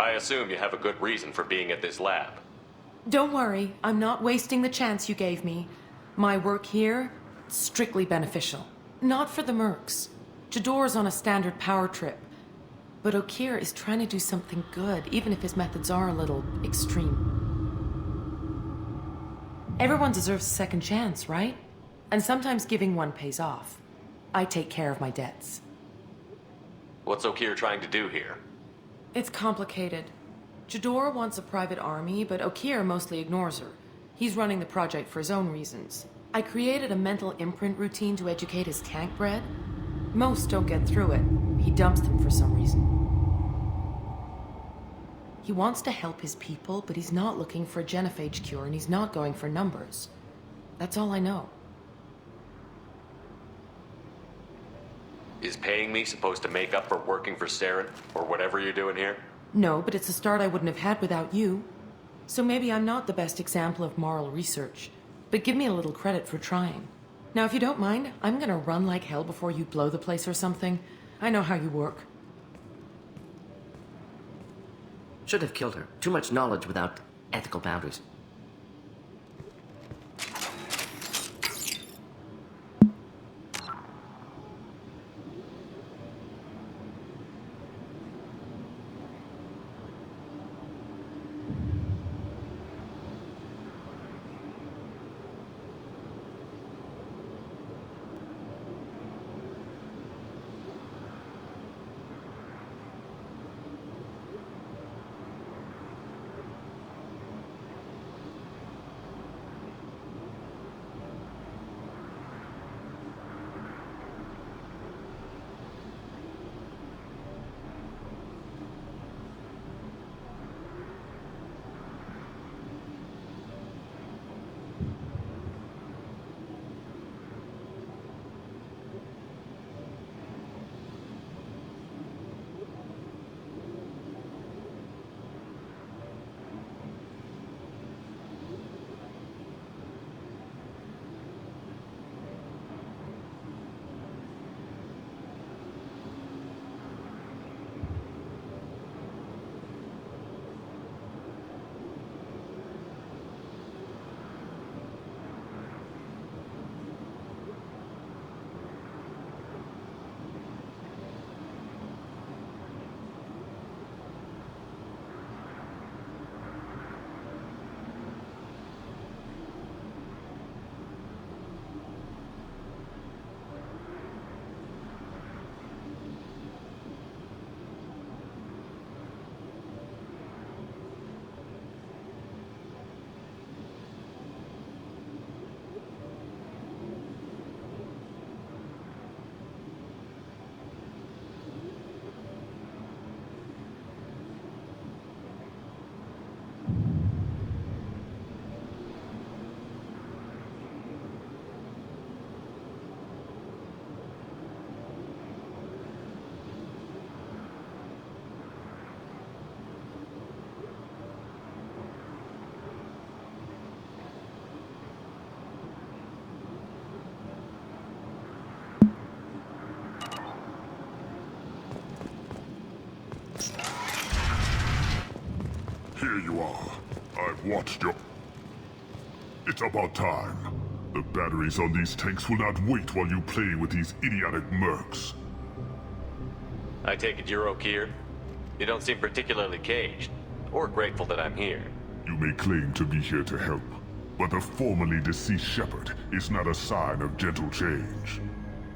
I assume you have a good reason for being at this lab. Don't worry, I'm not wasting the chance you gave me. My work here, strictly beneficial. Not for the mercs. Jador's on a standard power trip. But Okeer is trying to do something good, even if his methods are a little extreme. Everyone deserves a second chance, right? And sometimes giving one pays off. I take care of my debts. What's Okeer trying to do here? It's complicated. Jador wants a private army, but Okeer mostly ignores her. He's running the project for his own reasons. I created a mental imprint routine to educate his tank bred. Most don't get through it. He dumps them for some reason. He wants to help his people, but he's not looking for a genophage cure, and he's not going for numbers. That's all I know. Is paying me supposed to make up for working for Saren, or whatever you're doing here? No, but it's a start I wouldn't have had without you. So maybe I'm not the best example of moral research, but give me a little credit for trying. Now, if you don't mind, I'm gonna run like hell before you blow the place or something. I know how you work. Should have killed her. Too much knowledge without ethical boundaries. Here you are. I've watched your... It's about time. The batteries on these tanks will not wait while you play with these idiotic mercs. I take it you're Okeer? You don't seem particularly caged, or grateful that I'm here. You may claim to be here to help, but the formerly deceased Shepard is not a sign of gentle change.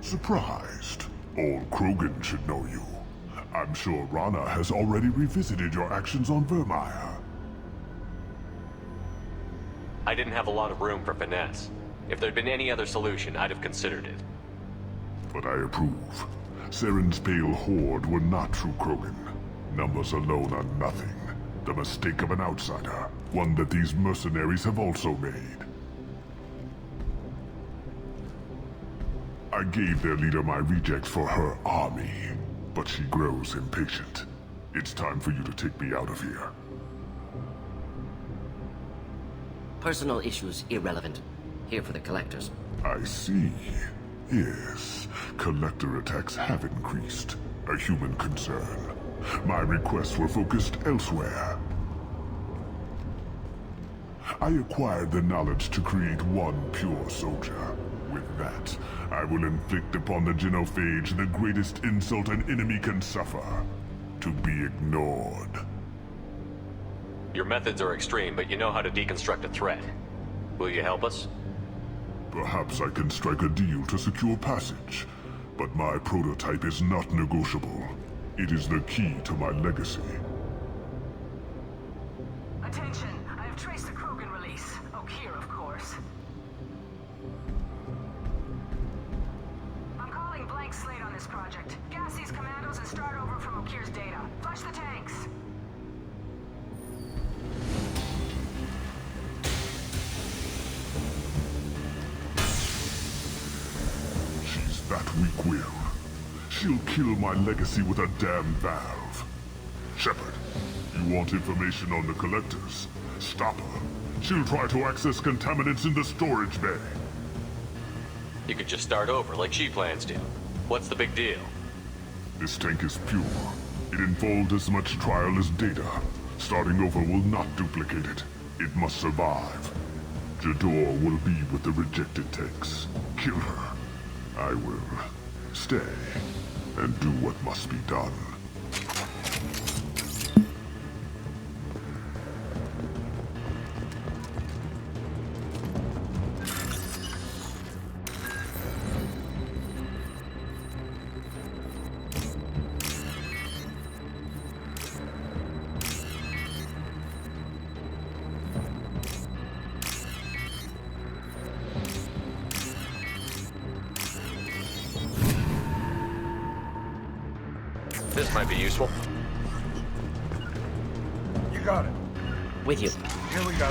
Surprised? Old Krogan should know you. I'm sure Rana has already revisited your actions on Vermeer. I didn't have a lot of room for finesse. If there'd been any other solution, I'd have considered it. But I approve. Saren's pale horde were not true Krogan. Numbers alone are nothing. The mistake of an outsider. One that these mercenaries have also made. I gave their leader my rejects for her army, but she grows impatient. It's time for you to take me out of here. Personal issues irrelevant. Here for the collectors. I see. Yes, collector attacks have increased. A human concern. My requests were focused elsewhere. I acquired the knowledge to create one pure soldier. With that, I will inflict upon the Genophage the greatest insult an enemy can suffer. To be ignored. Your methods are extreme, but you know how to deconstruct a threat. Will you help us? Perhaps I can strike a deal to secure passage. But my prototype is not negotiable. It is the key to my legacy. Attention! I have traced the Krogan release. Okeer, of course. I'm calling blank slate on this project. Gas these commandos and start over from Okeer's data. Flush the tanks! She's that weak-willed. She'll kill my legacy with a damn valve. Shepard, you want information on the Collectors? Stop her. She'll try to access contaminants in the storage bay. You could just start over, like she plans to. What's the big deal? This tank is pure. It involved as much trial as data. Starting over will not duplicate it. It must survive. Jador will be with the rejected tanks. Kill her. I will stay and do what must be done. This might be useful. You got it. With you. Here we go.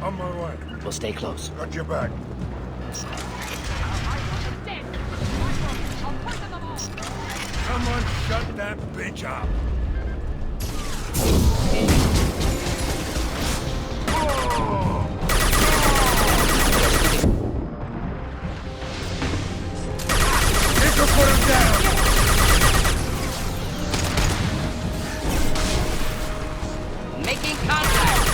On my way. We'll stay close. Got your back. Someone shut that bitch up. Put him down! Making contact!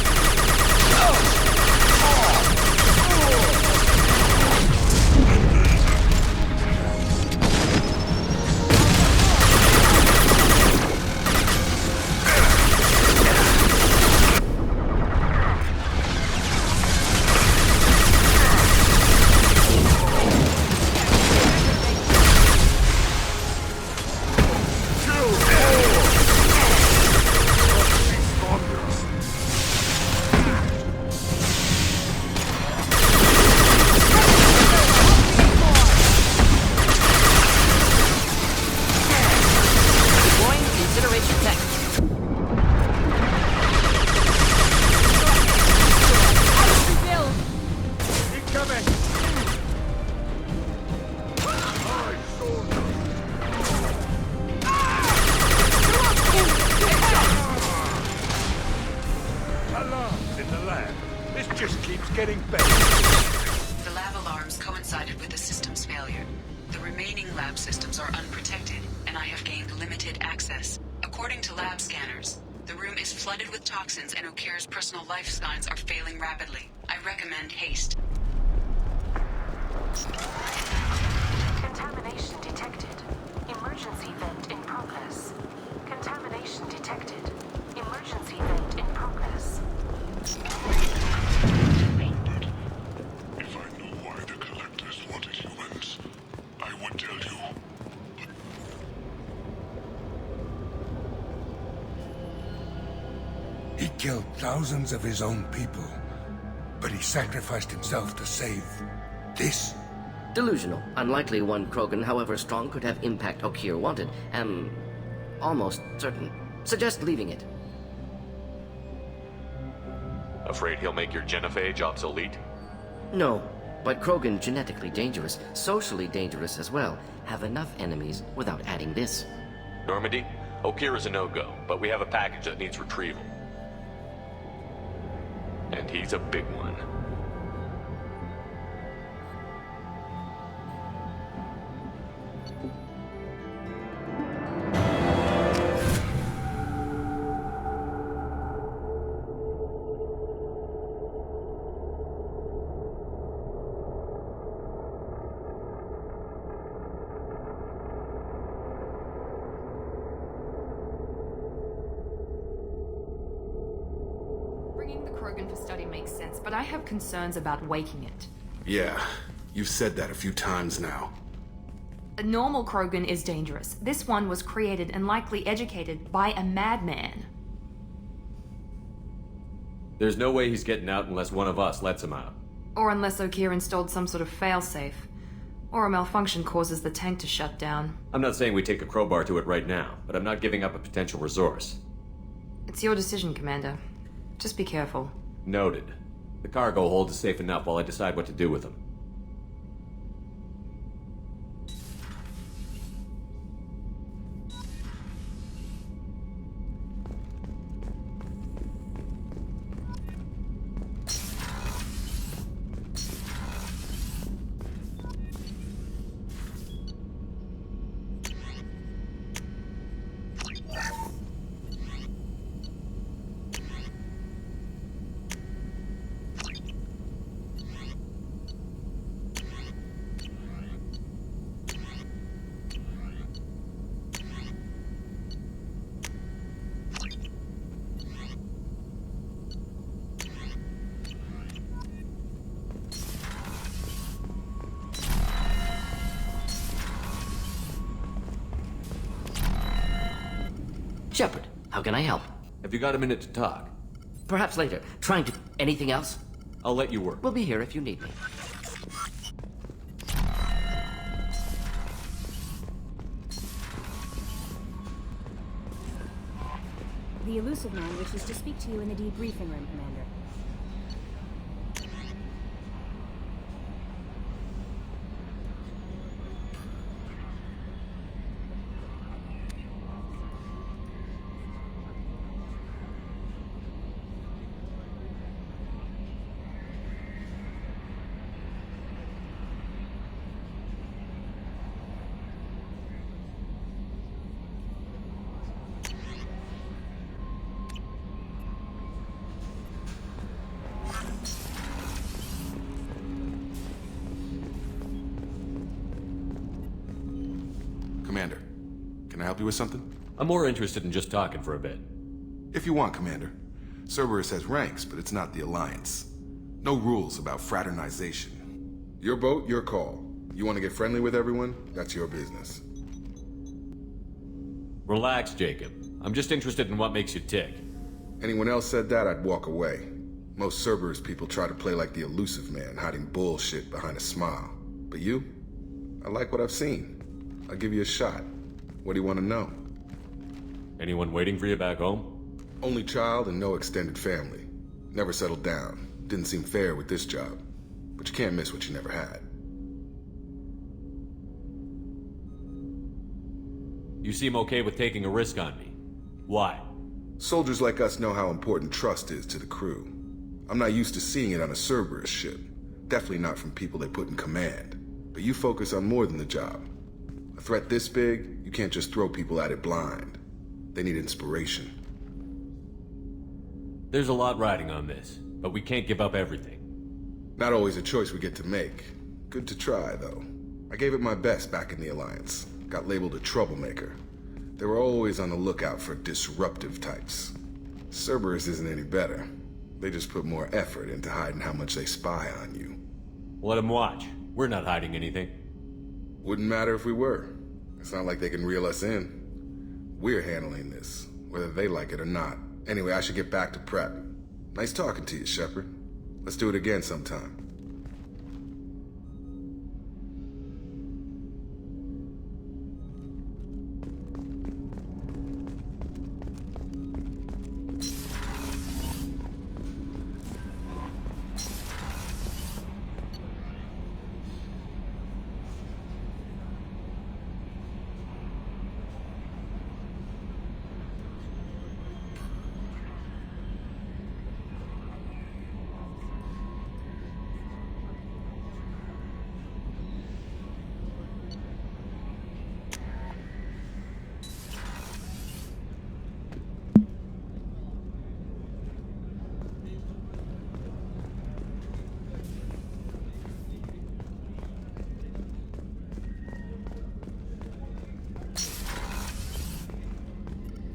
Contamination detected. Emergency vent in progress. Contamination detected. Emergency vent in progress. If I knew why the Collectors wanted humans, I would tell you. He killed thousands of his own people, but he sacrificed himself to save this. Delusional. Unlikely one Krogan, however strong, could have impact Okeer wanted. Am almost certain. Suggest leaving it. Afraid he'll make your genophage obsolete? No, but Krogan genetically dangerous, socially dangerous as well. Have enough enemies without adding this. Normandy, Okeer is a no-go, but we have a package that needs retrieval. And he's a big one. Bringing the Krogan to study makes sense, but I have concerns about waking it. Yeah, you've said that a few times now. A normal Krogan is dangerous. This one was created and likely educated by a madman. There's no way he's getting out unless one of us lets him out. Or unless Okeer installed some sort of failsafe. Or a malfunction causes the tank to shut down. I'm not saying we take a crowbar to it right now, but I'm not giving up a potential resource. It's your decision, Commander. Just be careful. Noted. The cargo hold is safe enough while I decide what to do with them. Shepard, how can I help? Have you got a minute to talk? Perhaps later. Trying to... Anything else? I'll let you work. We'll be here if you need me. The Illusive Man wishes to speak to you in the debriefing room, Commander. Commander, can I help you with something? I'm more interested in just talking for a bit. If you want, Commander. Cerberus has ranks, but it's not the Alliance. No rules about fraternization. Your boat, your call. You want to get friendly with everyone? That's your business. Relax, Jacob. I'm just interested in what makes you tick. Anyone else said that, I'd walk away. Most Cerberus people try to play like the Illusive Man, hiding bullshit behind a smile. But you? I like what I've seen. I'll give you a shot. What do you want to know? Anyone waiting for you back home? Only child and no extended family. Never settled down. Didn't seem fair with this job. But you can't miss what you never had. You seem okay with taking a risk on me. Why? Soldiers like us know how important trust is to the crew. I'm not used to seeing it on a Cerberus ship. Definitely not from people they put in command. But you focus on more than the job. A threat this big, you can't just throw people at it blind. They need inspiration. There's a lot riding on this, but we can't give up everything. Not always a choice we get to make. Good to try, though. I gave it my best back in the Alliance. Got labeled a troublemaker. They were always on the lookout for disruptive types. Cerberus isn't any better. They just put more effort into hiding how much they spy on you. Let them watch. We're not hiding anything. Wouldn't matter if we were. It's not like they can reel us in. We're handling this, whether they like it or not. Anyway, I should get back to prep. Nice talking to you, Shepard. Let's do it again sometime.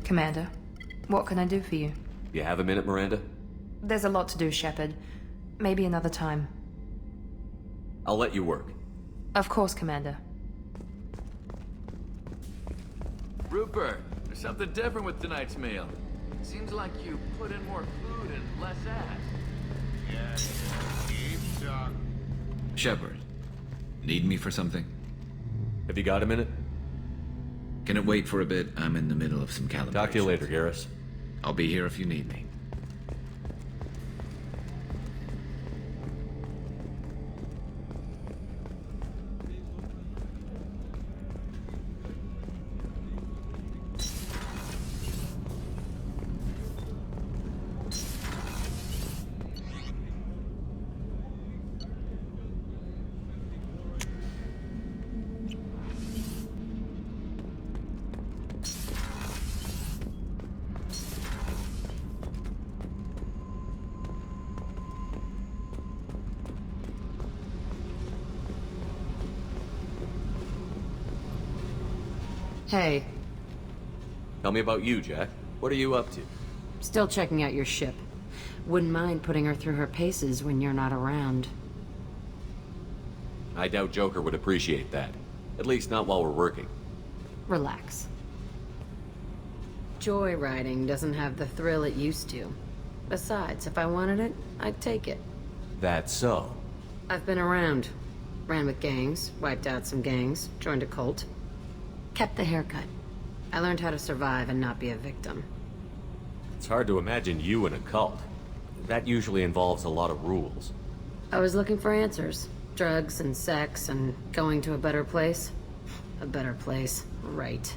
Commander, what can I do for you? You have a minute, Miranda? There's a lot to do, Shepard. Maybe another time. I'll let you work. Of course, Commander. Rupert, there's something different with tonight's meal. Seems like you put in more food and less ass. Shepard, need me for something? Have you got a minute? Can it wait for a bit? I'm in the middle of some calibration. Talk to you later, Garrus. I'll be here if you need me. Hey, Tell me about you, Jack. What are you up to? still checking out your ship. Wouldn't mind putting her through her paces when you're not around. I doubt Joker would appreciate that. At least not while we're working. Relax. Joyriding doesn't have the thrill it used to. Besides, if I wanted it, I'd take it. That's so. I've been around. Ran with gangs, wiped out some gangs, joined a cult. Kept the haircut. I learned how to survive and not be a victim. It's hard to imagine you in a cult. That usually involves a lot of rules. I was looking for answers. Drugs and sex and going to a better place. A better place, right.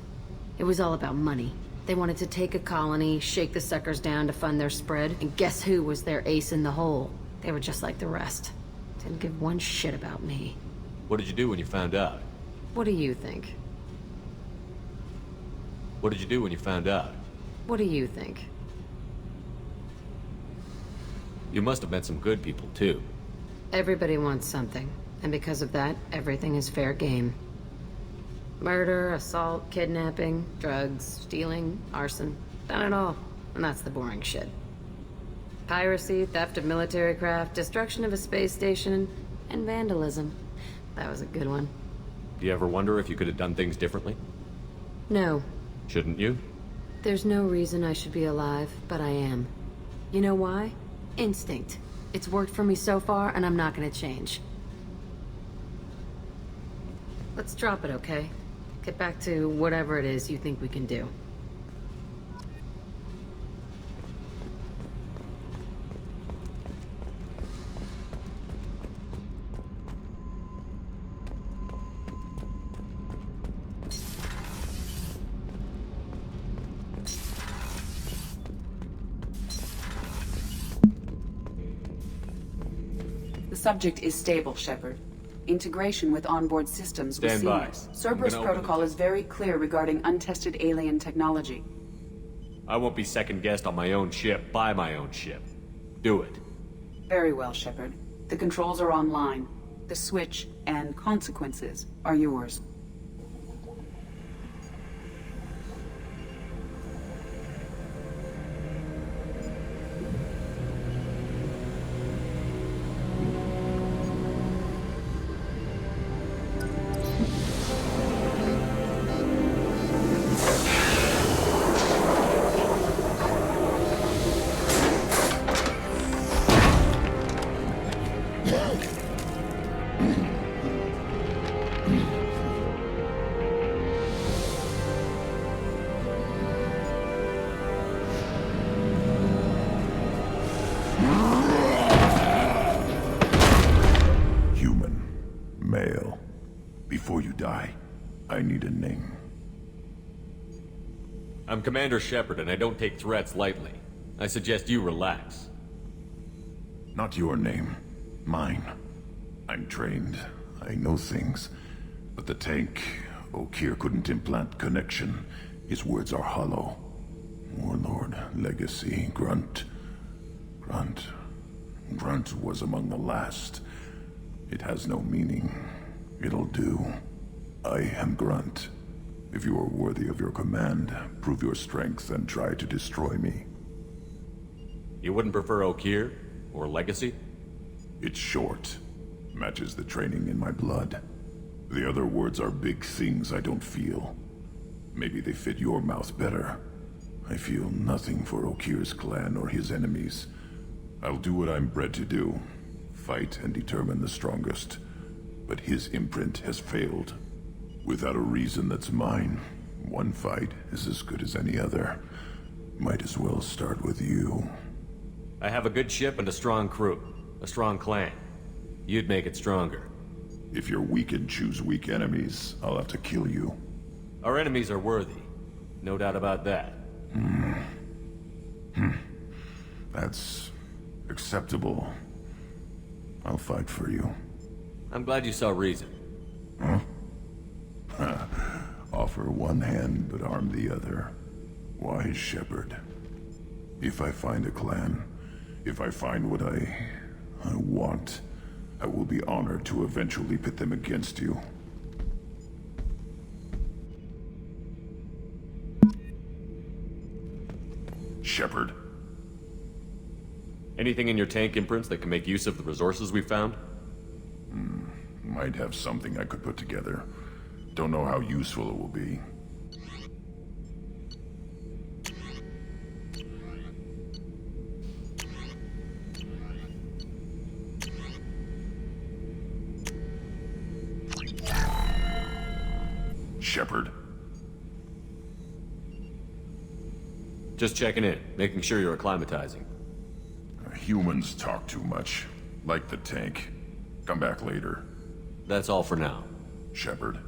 It was all about money. They wanted to take a colony, shake the suckers down to fund their spread, and guess who was their ace in the hole? They were just like the rest. Didn't give one shit about me. What did you do when you found out? What do you think? What did you do when you found out? What do you think? You must have met some good people, too. Everybody wants something, and because of that, everything is fair game. Murder, assault, kidnapping, drugs, stealing, arson, done it all. And that's the boring shit. Piracy, theft of military craft, destruction of a space station, and vandalism. That was a good one. Do you ever wonder if you could have done things differently? No. Shouldn't you? There's no reason I should be alive, but I am. You know why? Instinct. It's worked for me so far, and I'm not gonna change. Let's drop it, okay? Get back to whatever it is you think we can do. The subject is stable, Shepard. Integration with onboard systems was Stand by. seamless. I'm Cerberus gonna protocol is very clear regarding untested alien technology. I won't be second-guessed on my own ship, by my own ship. Do it. Very well, Shepard. The controls are online. The switch and consequences are yours. I need a name. I'm Commander Shepard, and I don't take threats lightly. I suggest you relax. Not your name. Mine. I'm trained. I know things. But the tank, Okeer couldn't implant connection. His words are hollow. Warlord, Legacy, Grunt. Grunt was among the last. It has no meaning. It'll do. I am Grunt. If you are worthy of your command, prove your strength and try to destroy me. You wouldn't prefer Okeer? Or Legacy? It's short. Matches the training in my blood. The other words are big things I don't feel. Maybe they fit your mouth better. I feel nothing for Okeer's clan or his enemies. I'll do what I'm bred to do. Fight and determine the strongest. But his imprint has failed. Without a reason that's mine, one fight is as good as any other. Might as well start with you. I have a good ship and a strong crew. A strong clan. You'd make it stronger. If you're weak and choose weak enemies, I'll have to kill you. Our enemies are worthy. No doubt about that. That's acceptable. I'll fight for you. I'm glad you saw reason. Huh? Offer one hand, but arm the other. Wise Shepard. If I find a clan, if I find what I want, I will be honored to eventually pit them against you. Shepard. Anything in your tank imprints that can make use of the resources we found? Might have something I could put together. Don't know how useful it will be. Shepard. Just checking in, making sure you're acclimatizing. Humans talk too much. Like the tank. Come back later. That's all for now. Shepard.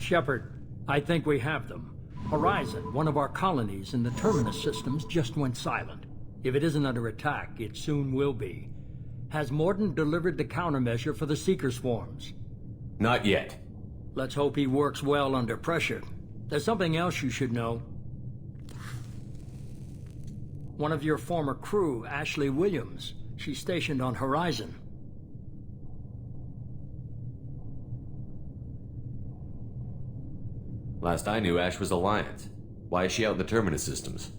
Shepard, I think we have them. Horizon, one of our colonies in the Terminus systems, just went silent. If it isn't under attack, it soon will be. Has Mordin delivered the countermeasure for the Seeker swarms? Not yet. Let's hope he works well under pressure. There's something else you should know. One of your former crew, Ashley Williams, she's stationed on Horizon. Last I knew, Ash was Alliance. Why is she out in the Terminus systems?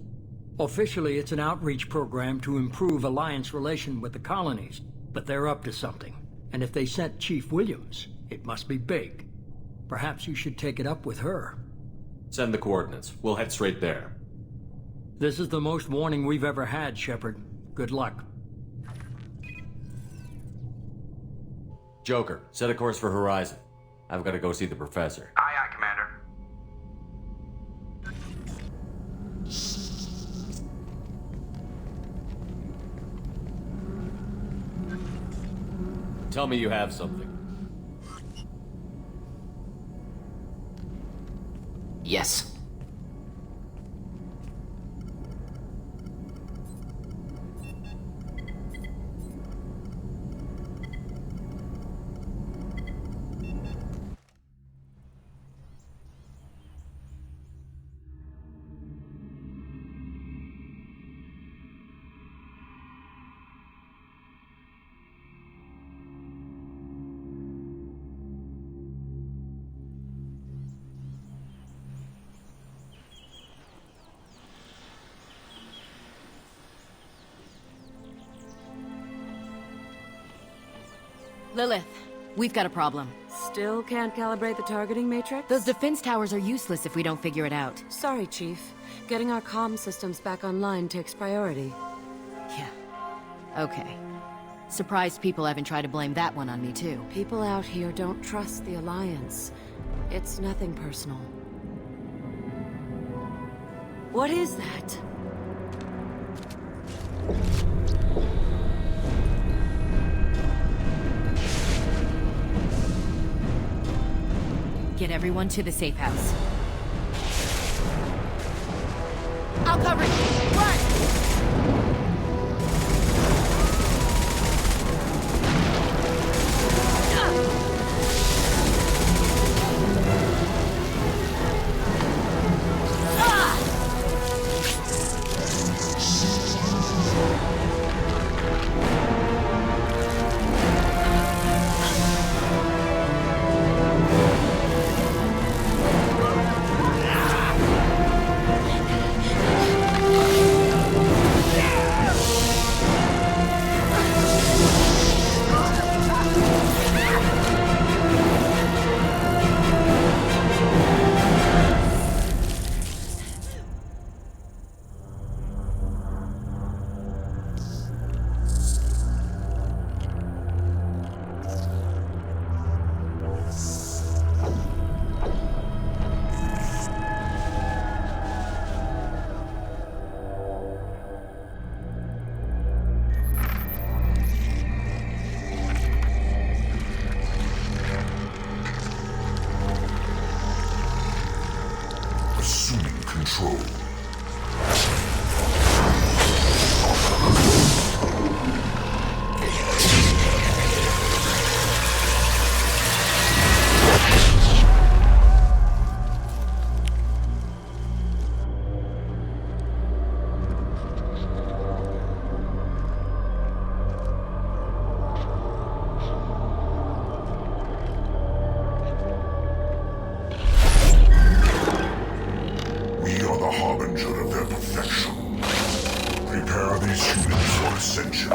Officially, it's an outreach program to improve Alliance relation with the colonies, but they're up to something. And if they sent Chief Williams, it must be big. Perhaps you should take it up with her. Send the coordinates. We'll head straight there. This is the most warning we've ever had, Shepard. Good luck. Joker, set a course for Horizon. I've got to go see the professor. Aye, aye, Commander. Tell me you have something. Yes. Lilith, we've got a problem. Still can't calibrate the targeting matrix? Those defense towers are useless if we don't figure it out. Sorry, Chief. Getting our comm systems back online takes priority. Yeah. Okay. Surprised people haven't tried to blame that one on me, too. People out here don't trust the Alliance. It's nothing personal. What is that? Get everyone to the safe house. I'll cover you! Run! Assuming control. We are the harbinger of their perfection. Prepare these humans for ascension.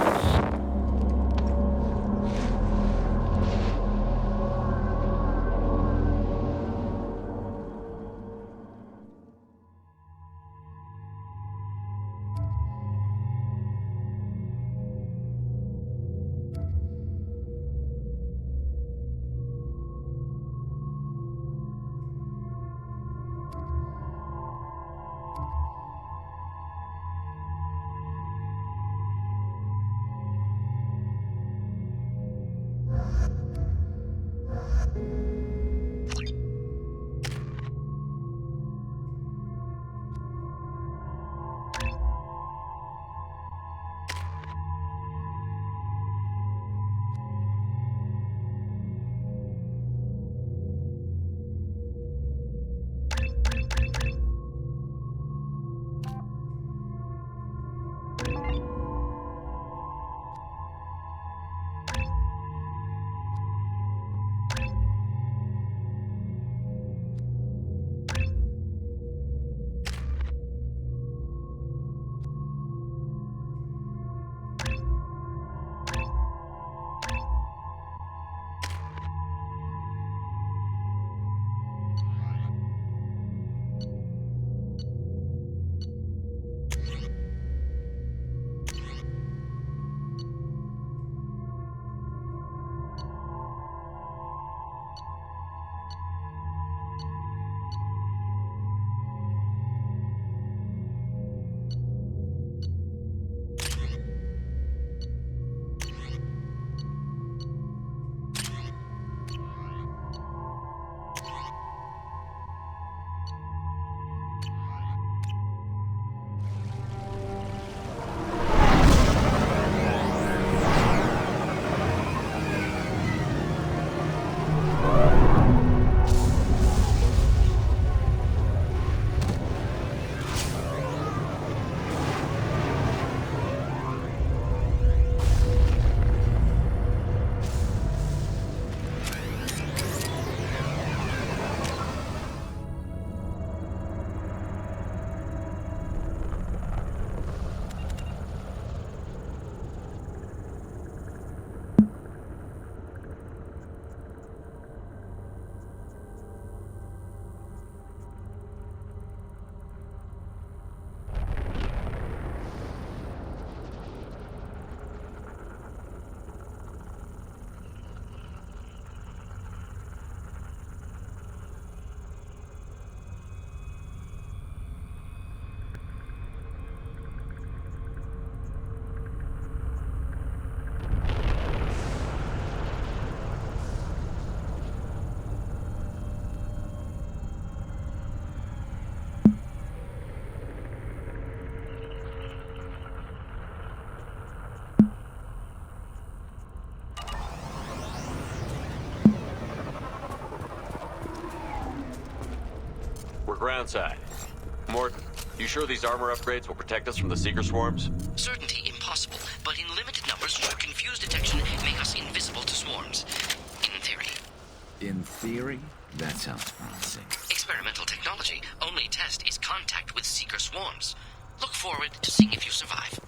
groundside. Morton, you sure these armor upgrades will protect us from the Seeker swarms? Certainty impossible, but in limited numbers, your confused detection make us invisible to swarms. In theory. In theory? That sounds promising. Experimental technology. Only test is contact with Seeker swarms. Look forward to seeing if you survive.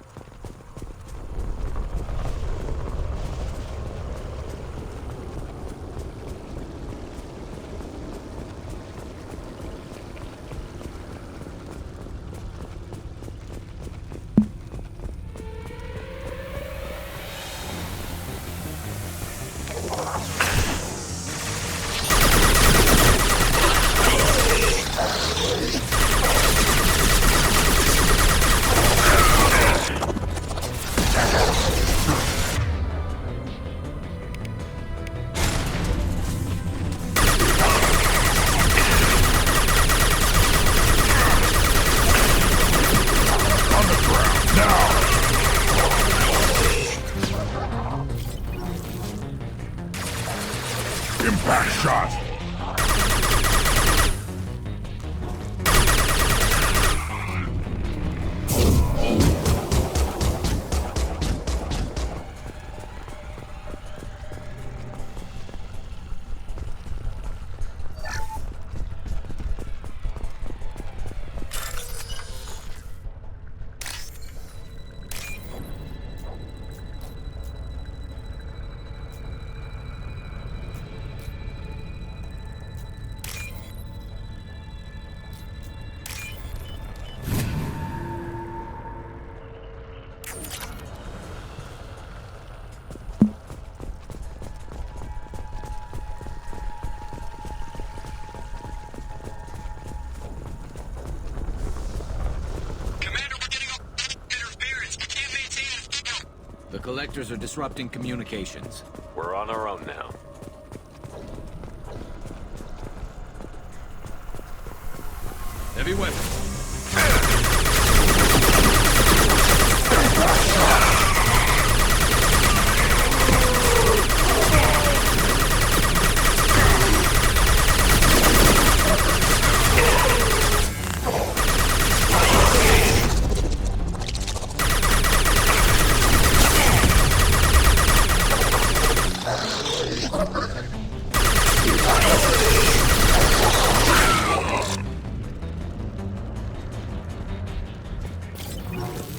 Impact shot! The Collectors are disrupting communications. We're on our own now. Heavy weapons.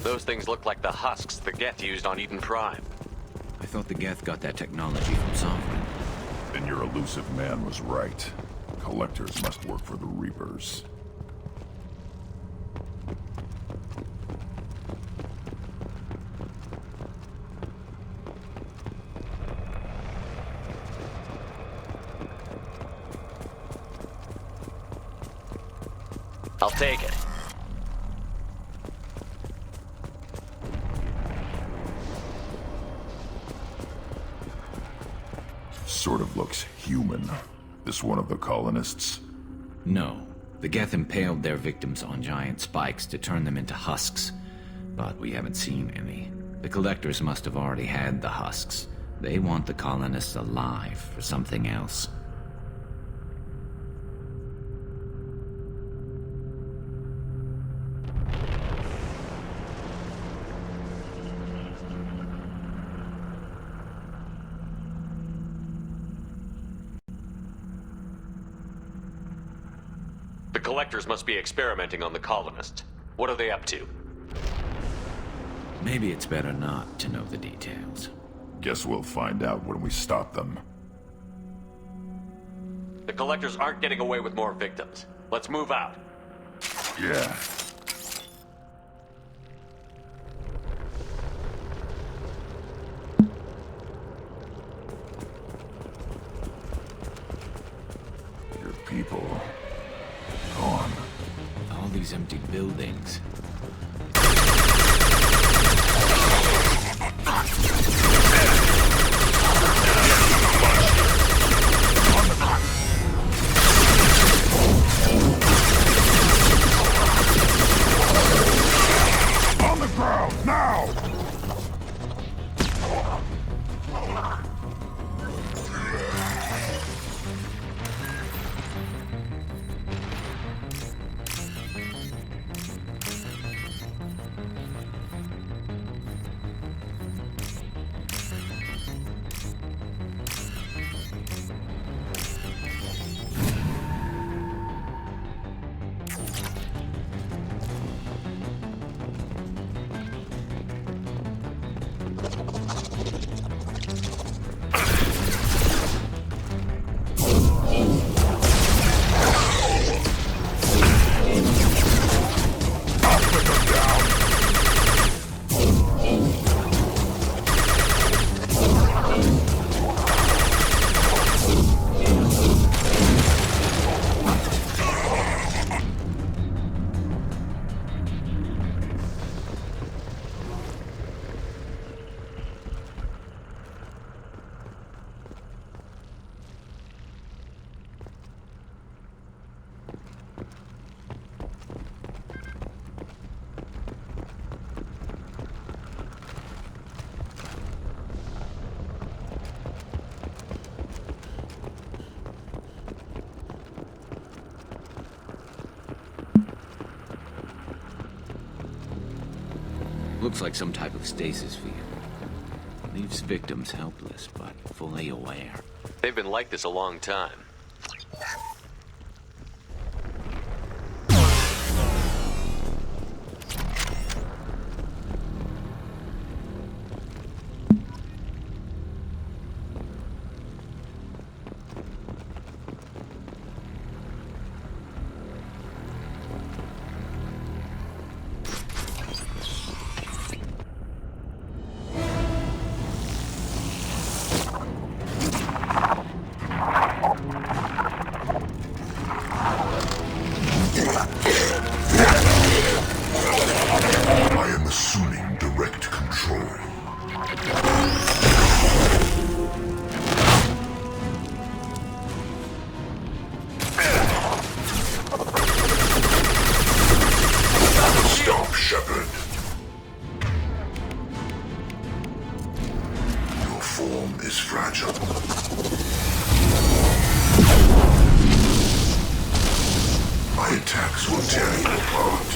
Those things look like the husks the Geth used on Eden Prime. I thought the Geth got that technology from Sovereign. Then your elusive man was right. Collectors must work for the Reapers. I'll take it. Sort of looks human. This one of the colonists? No. The Geth impaled their victims on giant spikes to turn them into husks. But we haven't seen any. The Collectors must have already had the husks. They want the colonists alive for something else. The Collectors must be experimenting on the colonists. What are they up to? Maybe it's better not to know the details. Guess we'll find out when we stop them. The Collectors aren't getting away with more victims. Let's move out. Yeah. Your people... gone. All these empty buildings. On the ground, now! Looks like some type of stasis field. Leaves victims helpless, but fully aware. They've been like this a long time. I am assuming direct control. Stop, Shepard. Your form is fragile. My attacks will tear you apart.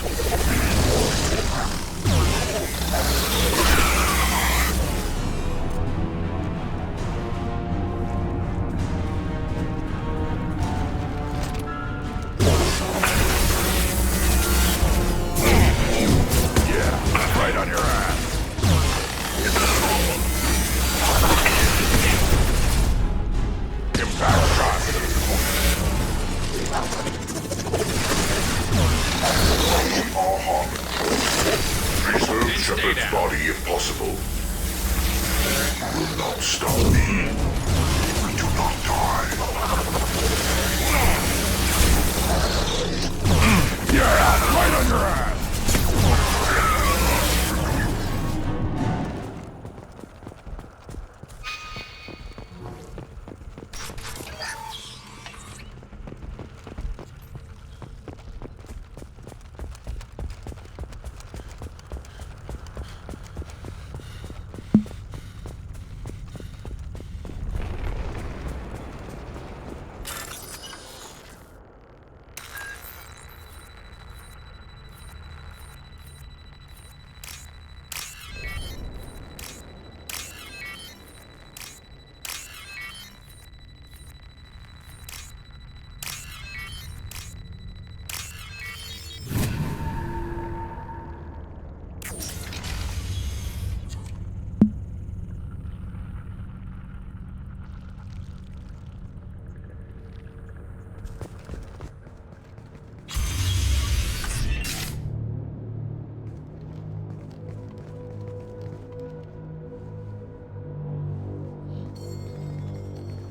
Yeah, right on your ass. Impact shot. Preserve Shepard's body if possible. You will not stop me. We do not die. Yeah, right on your ass.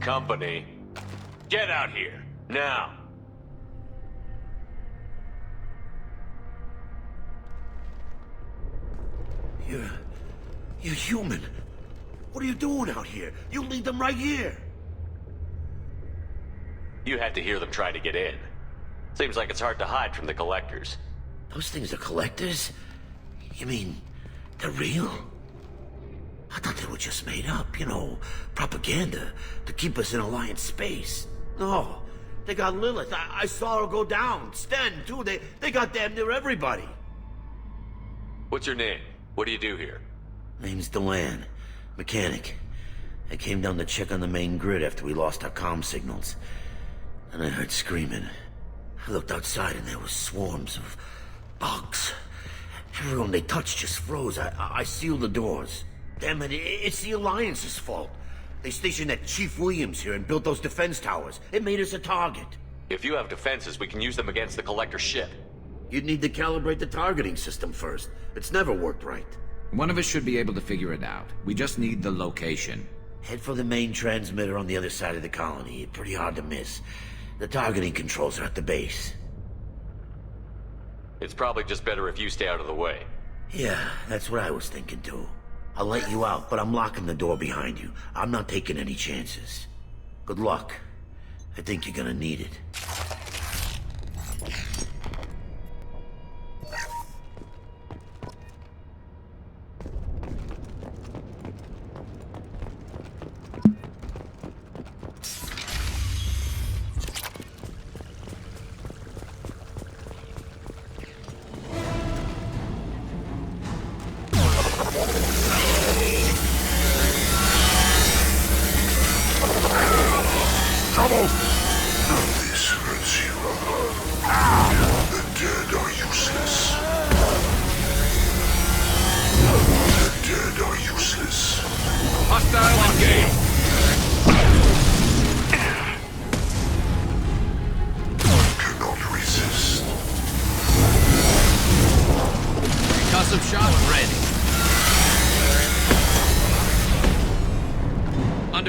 Company, get out here, now! You're human. What are you doing out here? You lead them right here. You had to hear them try to get in. Seems like it's hard to hide from the collectors. Those things are collectors? You mean, they're real? I thought they were just made up, you know, propaganda to keep us in Alliance space. No, they got Lilith. I saw her go down. Sten, too. They got damn near everybody. What's your name? What do you do here? Name's Delan. Mechanic. I came down to check on the main grid after we lost our comm signals. And I heard screaming. I looked outside and there was swarms of bugs. Everyone they touched just froze. I sealed the doors. Damn it, it's the Alliance's fault. They stationed that Chief Williams here and built those defense towers. It made us a target. If you have defenses, we can use them against the Collector ship. You'd need to calibrate the targeting system first. It's never worked right. One of us should be able to figure it out. We just need the location. Head for the main transmitter on the other side of the colony. Pretty hard to miss. The targeting controls are at the base. It's probably just better if you stay out of the way. Yeah, that's what I was thinking too. I'll let you out, but I'm locking the door behind you. I'm not taking any chances. Good luck. I think you're gonna need it.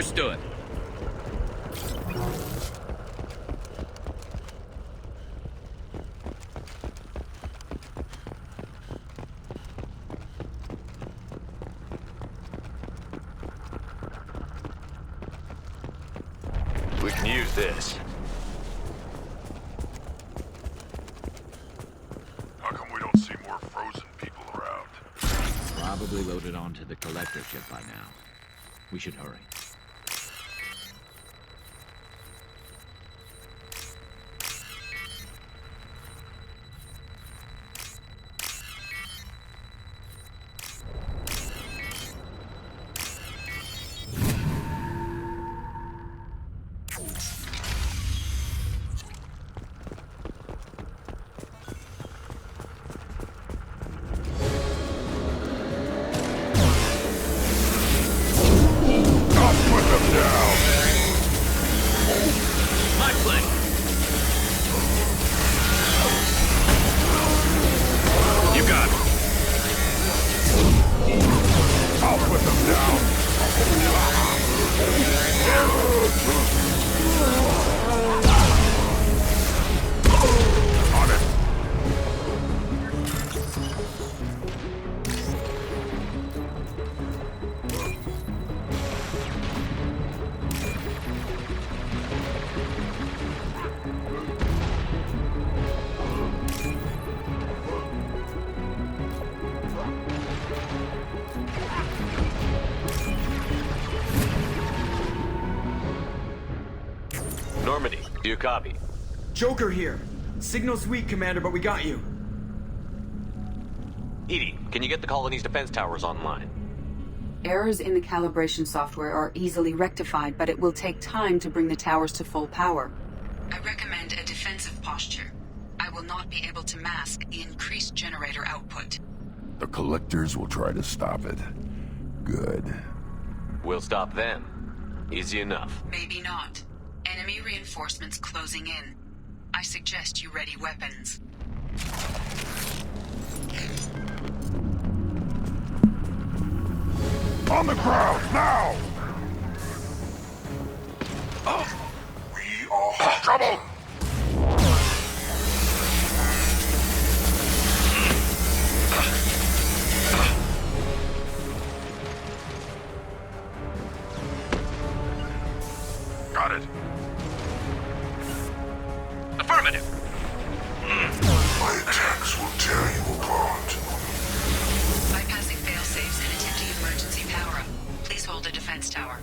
Understood. We can use this. How come we don't see more frozen people around? Probably loaded onto the collector ship by now. We should hurry. Normandy, do you copy? Joker here. Signal's weak, Commander, but we got you. EDI, can you get the colony's defense towers online? Errors in the calibration software are easily rectified, but it will take time to bring the towers to full power. I recommend a defensive posture. I will not be able to mask the increased generator output. The collectors will try to stop it. Good. We'll stop them. Easy enough. Maybe not. Enemy reinforcements closing in. I suggest you ready weapons. On the ground, now! We all have trouble! Got it. Affirmative. My attacks will tear you apart. Bypassing fail-safes and attempting emergency power-up. Please hold a defense tower.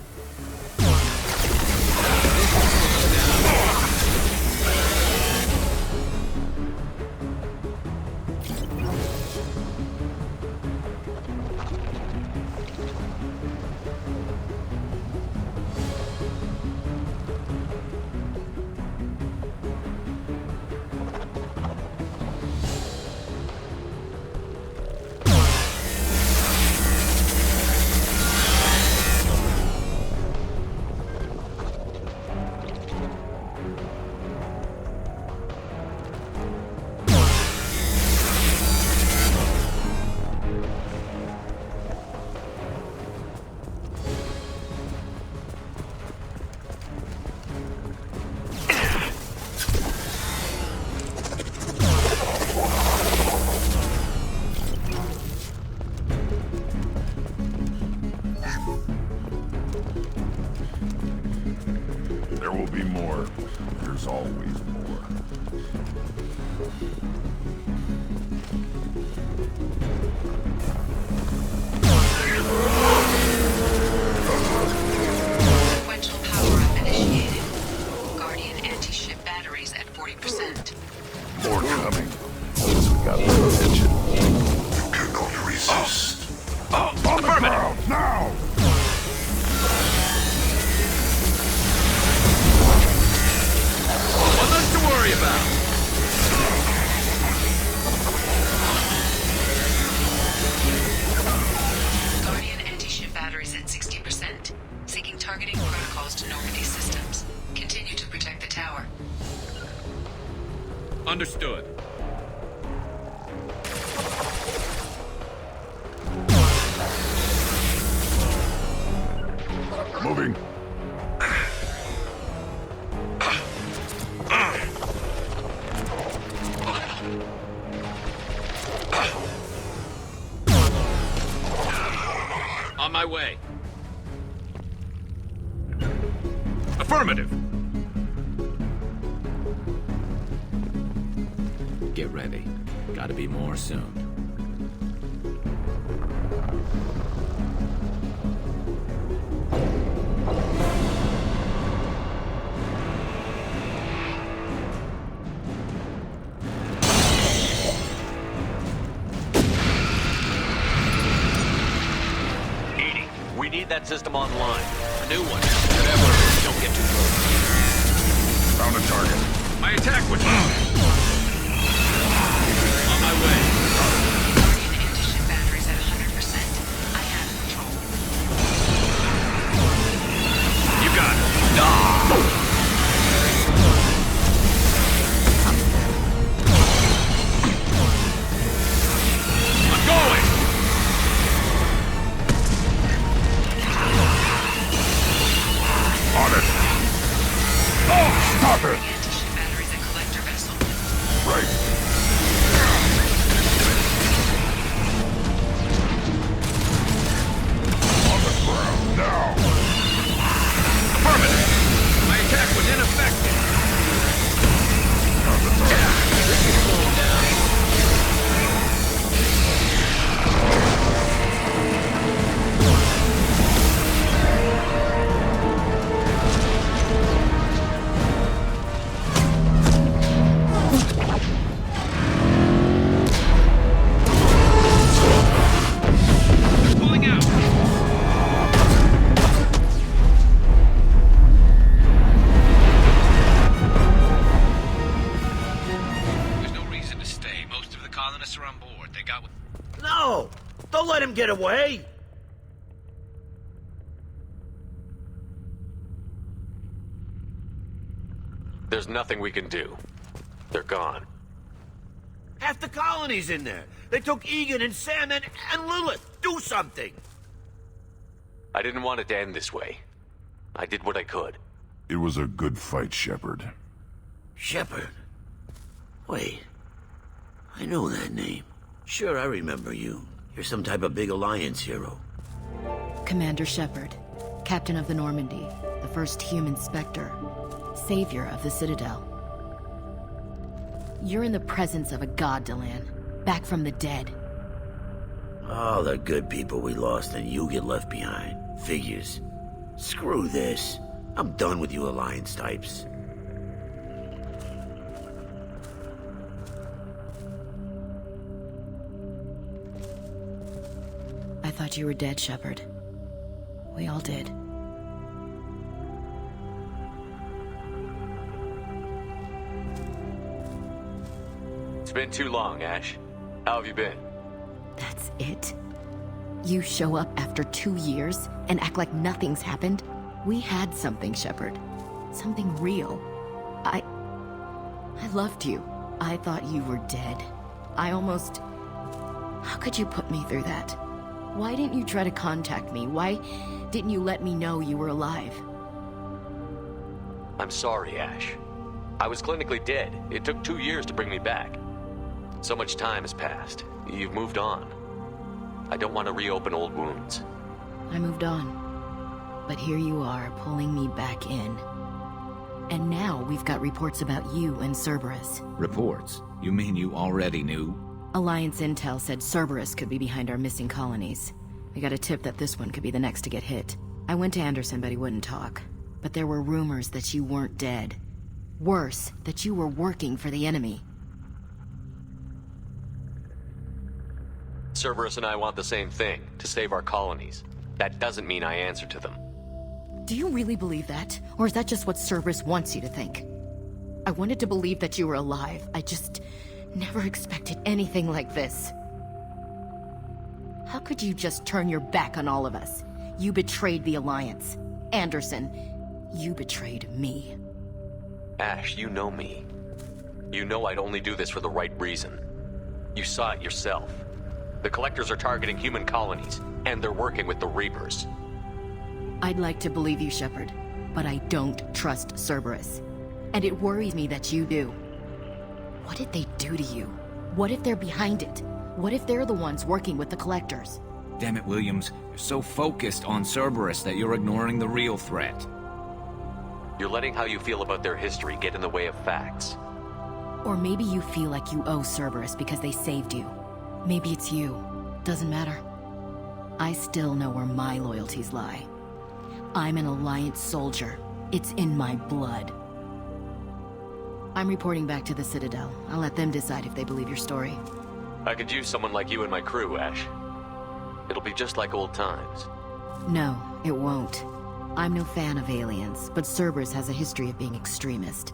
There will be more. There's always more. Sequential power-up initiated. Guardian anti-ship batteries at 40%. More coming. Since we got their attention. You cannot resist. On the ground, now! What's us to worry about? Guardian anti-ship batteries at 60%. Seeking targeting protocols to Normandy systems. Continue to protect the tower. Understood. Moving. On my way. Affirmative. Get ready. Gotta be more soon. Edie, we need that system online. A new one. Whatever. Don't get too close. Found a target. My attack was... On my way. Guardian anti-ship batteries at 100%. I have control. You got it. I'm going! On it. Oh, stop it! Anti-ship batteries at collector vessel. Right. On the ground now. Affirmative. My attack was ineffective. Pulling out. There's no reason to stay. Most of the colonists are on board. They got what... No! Don't let him get away! There's nothing we can do. They're gone. Half the colony's in there. They took Egan and Sam and Lilith. Do something! I didn't want it to end this way. I did what I could. It was a good fight, Shepard. Shepard? Wait. I know that name. Sure, I remember you. You're some type of big Alliance hero. Commander Shepard, Captain of the Normandy, the first human Spectre, savior of the Citadel. You're in the presence of a god, Delan, back from the dead. All the good people we lost and you get left behind. Figures. Screw this. I'm done with you Alliance types. I thought you were dead, Shepard. We all did. It's been too long, Ash. How have you been? That's it? You show up after 2 years and act like nothing's happened? We had something, Shepard. Something real. I loved you. I thought you were dead. I almost... How could you put me through that? Why didn't you try to contact me? Why didn't you let me know you were alive? I'm sorry, Ash. I was clinically dead. It took 2 years to bring me back. So much time has passed. You've moved on. I don't want to reopen old wounds. I moved on. But here you are, pulling me back in. And now we've got reports about you and Cerberus. Reports? You mean you already knew? Alliance intel said Cerberus could be behind our missing colonies. We got a tip that this one could be the next to get hit. I went to Anderson, but he wouldn't talk. But there were rumors that you weren't dead. Worse, that you were working for the enemy. Cerberus and I want the same thing, to save our colonies. That doesn't mean I answer to them. Do you really believe that? Or is that just what Cerberus wants you to think? I wanted to believe that you were alive. I just never expected anything like this. How could you just turn your back on all of us? You betrayed the Alliance. Anderson, you betrayed me. Ash, you know me. You know I'd only do this for the right reason. You saw it yourself. The Collectors are targeting human colonies, and they're working with the Reapers. I'd like to believe you, Shepard, but I don't trust Cerberus. And it worries me that you do. What did they do to you? What if they're behind it? What if they're the ones working with the Collectors? Damn it, Williams. You're so focused on Cerberus that you're ignoring the real threat. You're letting how you feel about their history get in the way of facts. Or maybe you feel like you owe Cerberus because they saved you. Maybe it's you. Doesn't matter. I still know where my loyalties lie. I'm an Alliance soldier. It's in my blood. I'm reporting back to the Citadel. I'll let them decide if they believe your story. I could use someone like you in my crew, Ash. It'll be just like old times. No, it won't. I'm no fan of aliens, but Cerberus has a history of being extremist.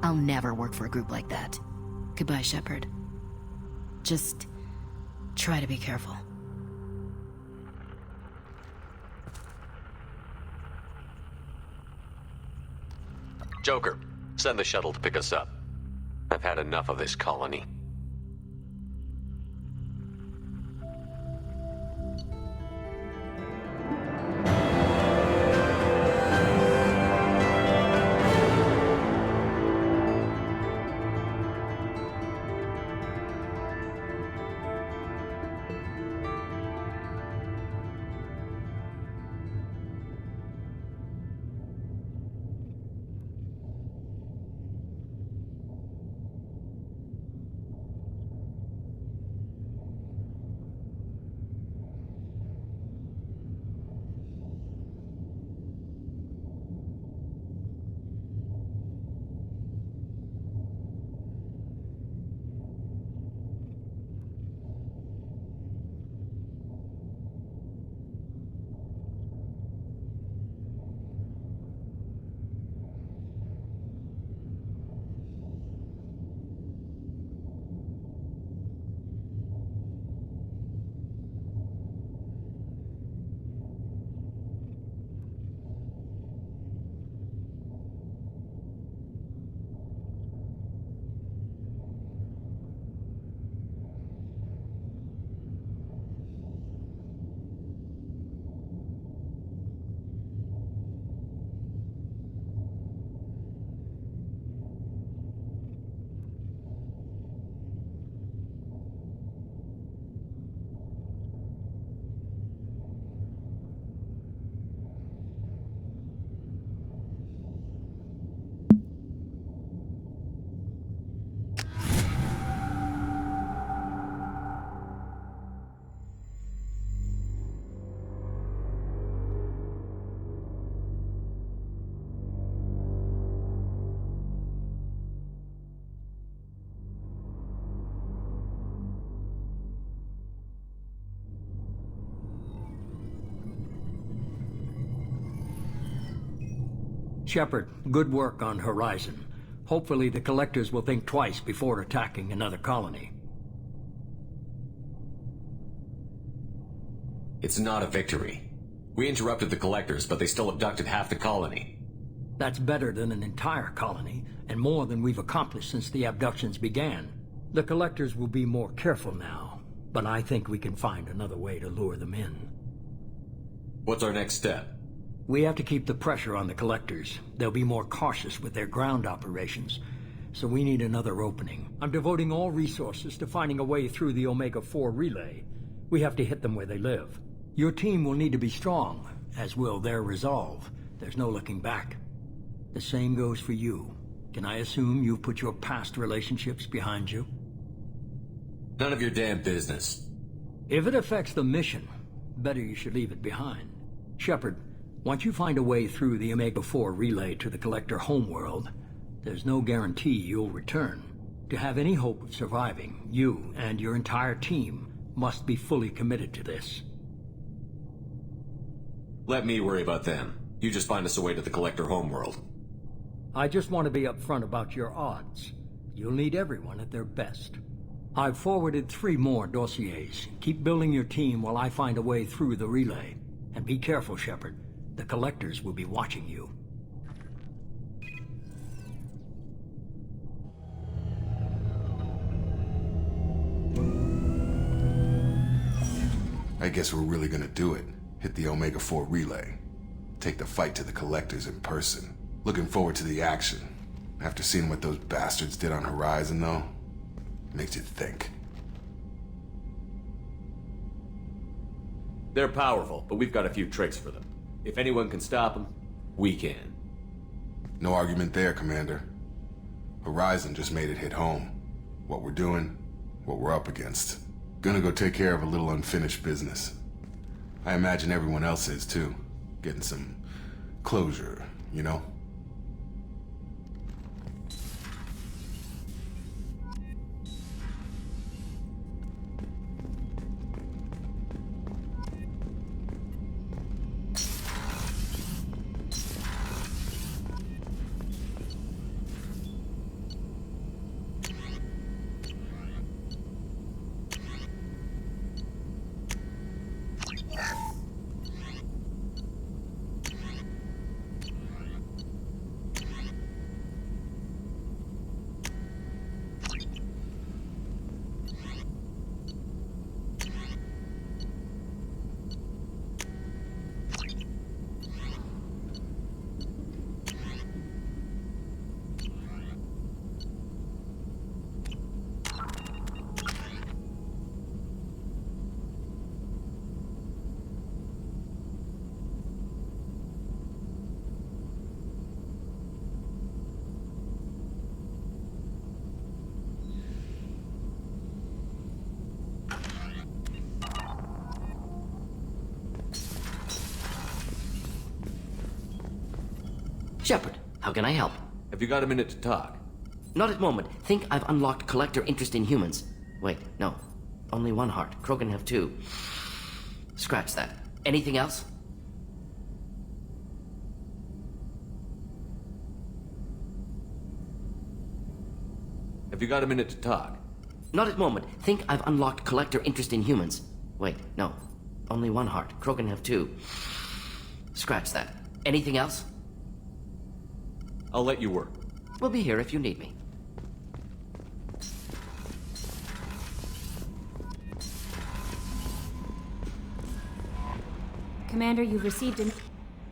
I'll never work for a group like that. Goodbye, Shepard. Just try to be careful. Joker, send the shuttle to pick us up. I've had enough of this colony. Shepard, good work on Horizon. Hopefully the Collectors will think twice before attacking another colony. It's not a victory. We interrupted the Collectors, but they still abducted half the colony. That's better than an entire colony, and more than we've accomplished since the abductions began. The Collectors will be more careful now, but I think we can find another way to lure them in. What's our next step? We have to keep the pressure on the Collectors. They'll be more cautious with their ground operations, so we need another opening. I'm devoting all resources to finding a way through the Omega-4 relay. We have to hit them where they live. Your team will need to be strong, as will their resolve. There's no looking back. The same goes for you. Can I assume you've put your past relationships behind you? None of your damn business. If it affects the mission, better you should leave it behind. Shepard, once you find a way through the Omega-4 relay to the Collector homeworld, there's no guarantee you'll return. To have any hope of surviving, you and your entire team must be fully committed to this. Let me worry about them. You just find us a way to the Collector homeworld. I just want to be upfront about your odds. You'll need everyone at their best. I've forwarded 3 more dossiers. Keep building your team while I find a way through the relay. And be careful, Shepard. The Collectors will be watching you. I guess we're really gonna do it. Hit the Omega-4 relay. Take the fight to the Collectors in person. Looking forward to the action. After seeing what those bastards did on Horizon, though, makes you think. They're powerful, but we've got a few tricks for them. If anyone can stop them, we can. No argument there, Commander. Horizon just made it hit home. What we're doing, what we're up against. Gonna go take care of a little unfinished business. I imagine everyone else is too. Getting some closure, you know? Shepard, how can I help? Have you got a minute to talk? Not at moment. Think I've unlocked collector interest in humans. Wait, no. Only one heart. Krogan have two. Scratch that. Anything else? Have you got a minute to talk? Not at moment. Think I've unlocked collector interest in humans. Wait, no. Only one heart. Krogan have two. Scratch that. Anything else? I'll let you work. We'll be here if you need me. Commander, you've received an...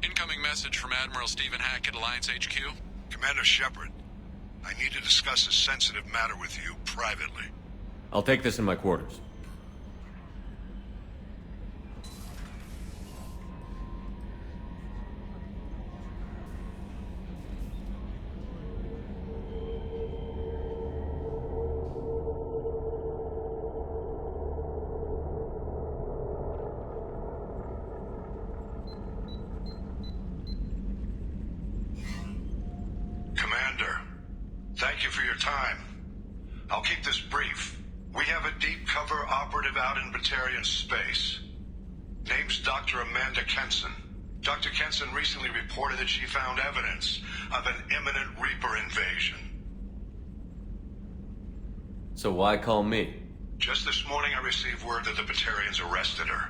Incoming message from Admiral Stephen Hackett, Alliance HQ. Commander Shepard, I need to discuss a sensitive matter with you privately. I'll take this in my quarters. Commander, thank you for your time. I'll keep this brief. We have a deep cover operative out in Batarian space. Name's Dr. Amanda Kenson. Dr. Kenson recently reported that she found evidence of an imminent Reaper invasion. So why call me? Just this morning I received word that the Batarians arrested her.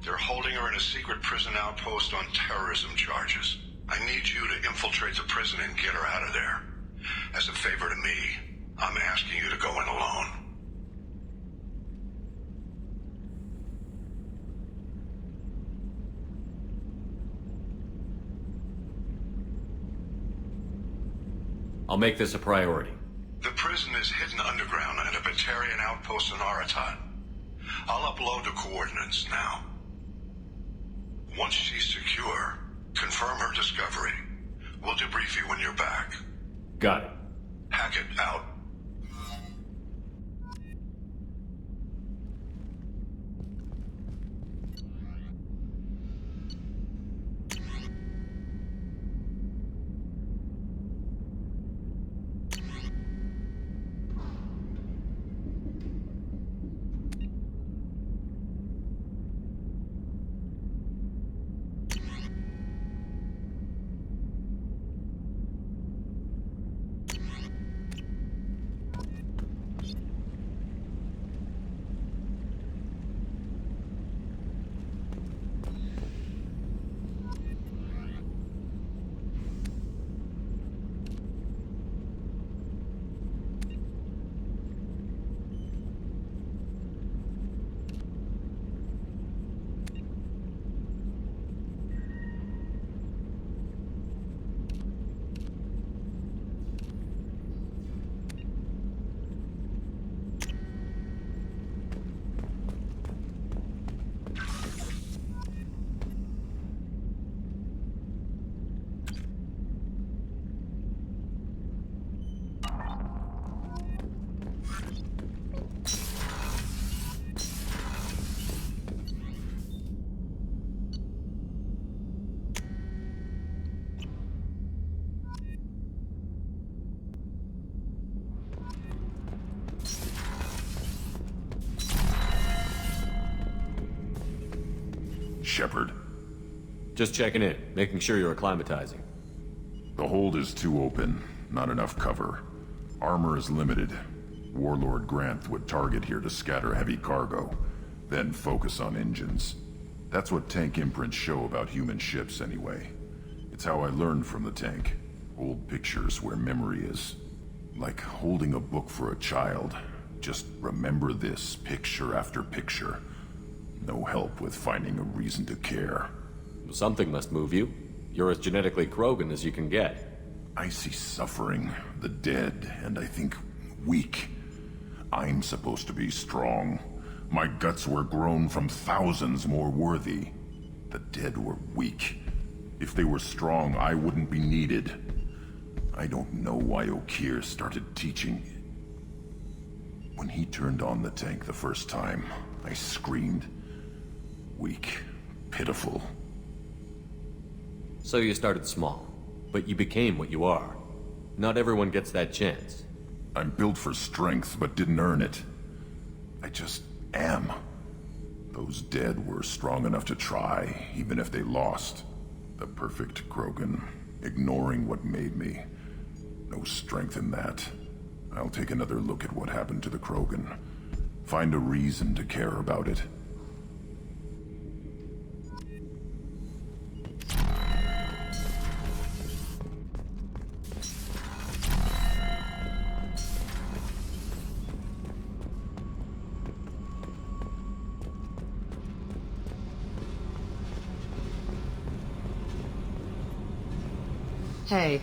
They're holding her in a secret prison outpost on terrorism charges. I need you to infiltrate the prison and get her out of there. As a favor to me, I'm asking you to go in alone. I'll make this a priority. The prison is hidden underground at a Batarian outpost in Aratat. I'll upload the coordinates now. Once she's secure, confirm her discovery. We'll debrief you when you're back. Got it. Hackett out. Shepard? Just checking in, making sure you're acclimatizing. The hold is too open, not enough cover. Armor is limited. Warlord Grant would target here to scatter heavy cargo, then focus on engines. That's what tank imprints show about human ships anyway. It's how I learned from the tank. Old pictures where memory is. Like holding a book for a child. Just remember this picture after picture. No help with finding a reason to care. Something must move you. You're as genetically Krogan as you can get. I see suffering, the dead, and I think weak. I'm supposed to be strong. My guts were grown from thousands more worthy. The dead were weak. If they were strong, I wouldn't be needed. I don't know why Okeer started teaching. When he turned on the tank the first time, I screamed. Weak, pitiful. So you started small, but you became what you are. Not everyone gets that chance. I'm built for strength, but didn't earn it. I just am. Those dead were strong enough to try, even if they lost. The perfect Krogan, ignoring what made me. No strength in that. I'll take another look at what happened to the Krogan. Find a reason to care about it. Hey,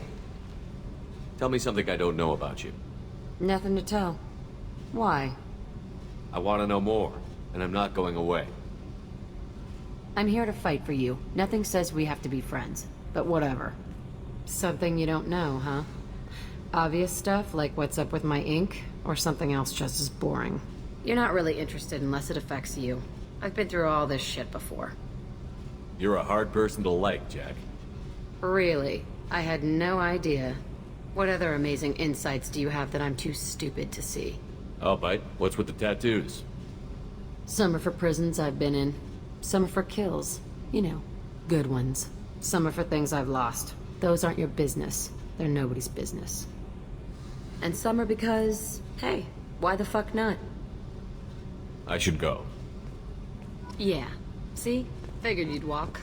Tell me something I don't know about you. nothing to tell. Why? I want to know more, and I'm not going away. I'm here to fight for you. Nothing says we have to be friends, but whatever. Something you don't know, huh? Obvious stuff, like what's up with my ink, or something else just as boring. You're not really interested unless it affects you. I've been through all this shit before. You're a hard person to like, Jack. Really? I had no idea. What other amazing insights do you have that I'm too stupid to see? I'll bite. What's with the tattoos? Some are for prisons I've been in. Some are for kills. You know, good ones. Some are for things I've lost. Those aren't your business. They're nobody's business. And some are because, hey, why the fuck not? I should go. Yeah. See? Figured you'd walk.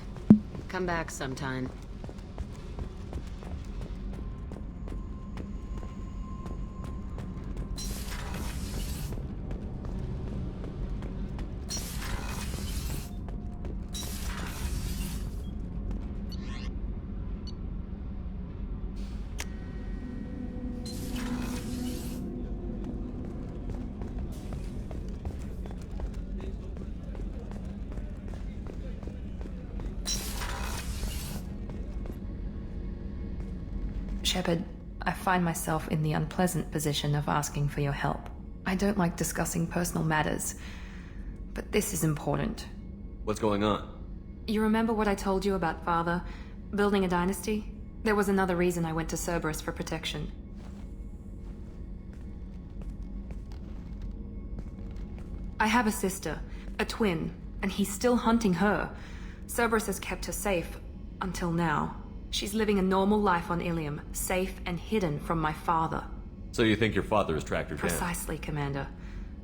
Come back sometime. Shepard, I find myself in the unpleasant position of asking for your help. I don't like discussing personal matters, but this is important. What's going on? You remember what I told you about Father? Building a dynasty? There was another reason I went to Cerberus for protection. I have a sister, a twin, and he's still hunting her. Cerberus has kept her safe, until now. She's living a normal life on Ilium, safe and hidden from my father. So you think your father has tracked her down? Precisely, Commander.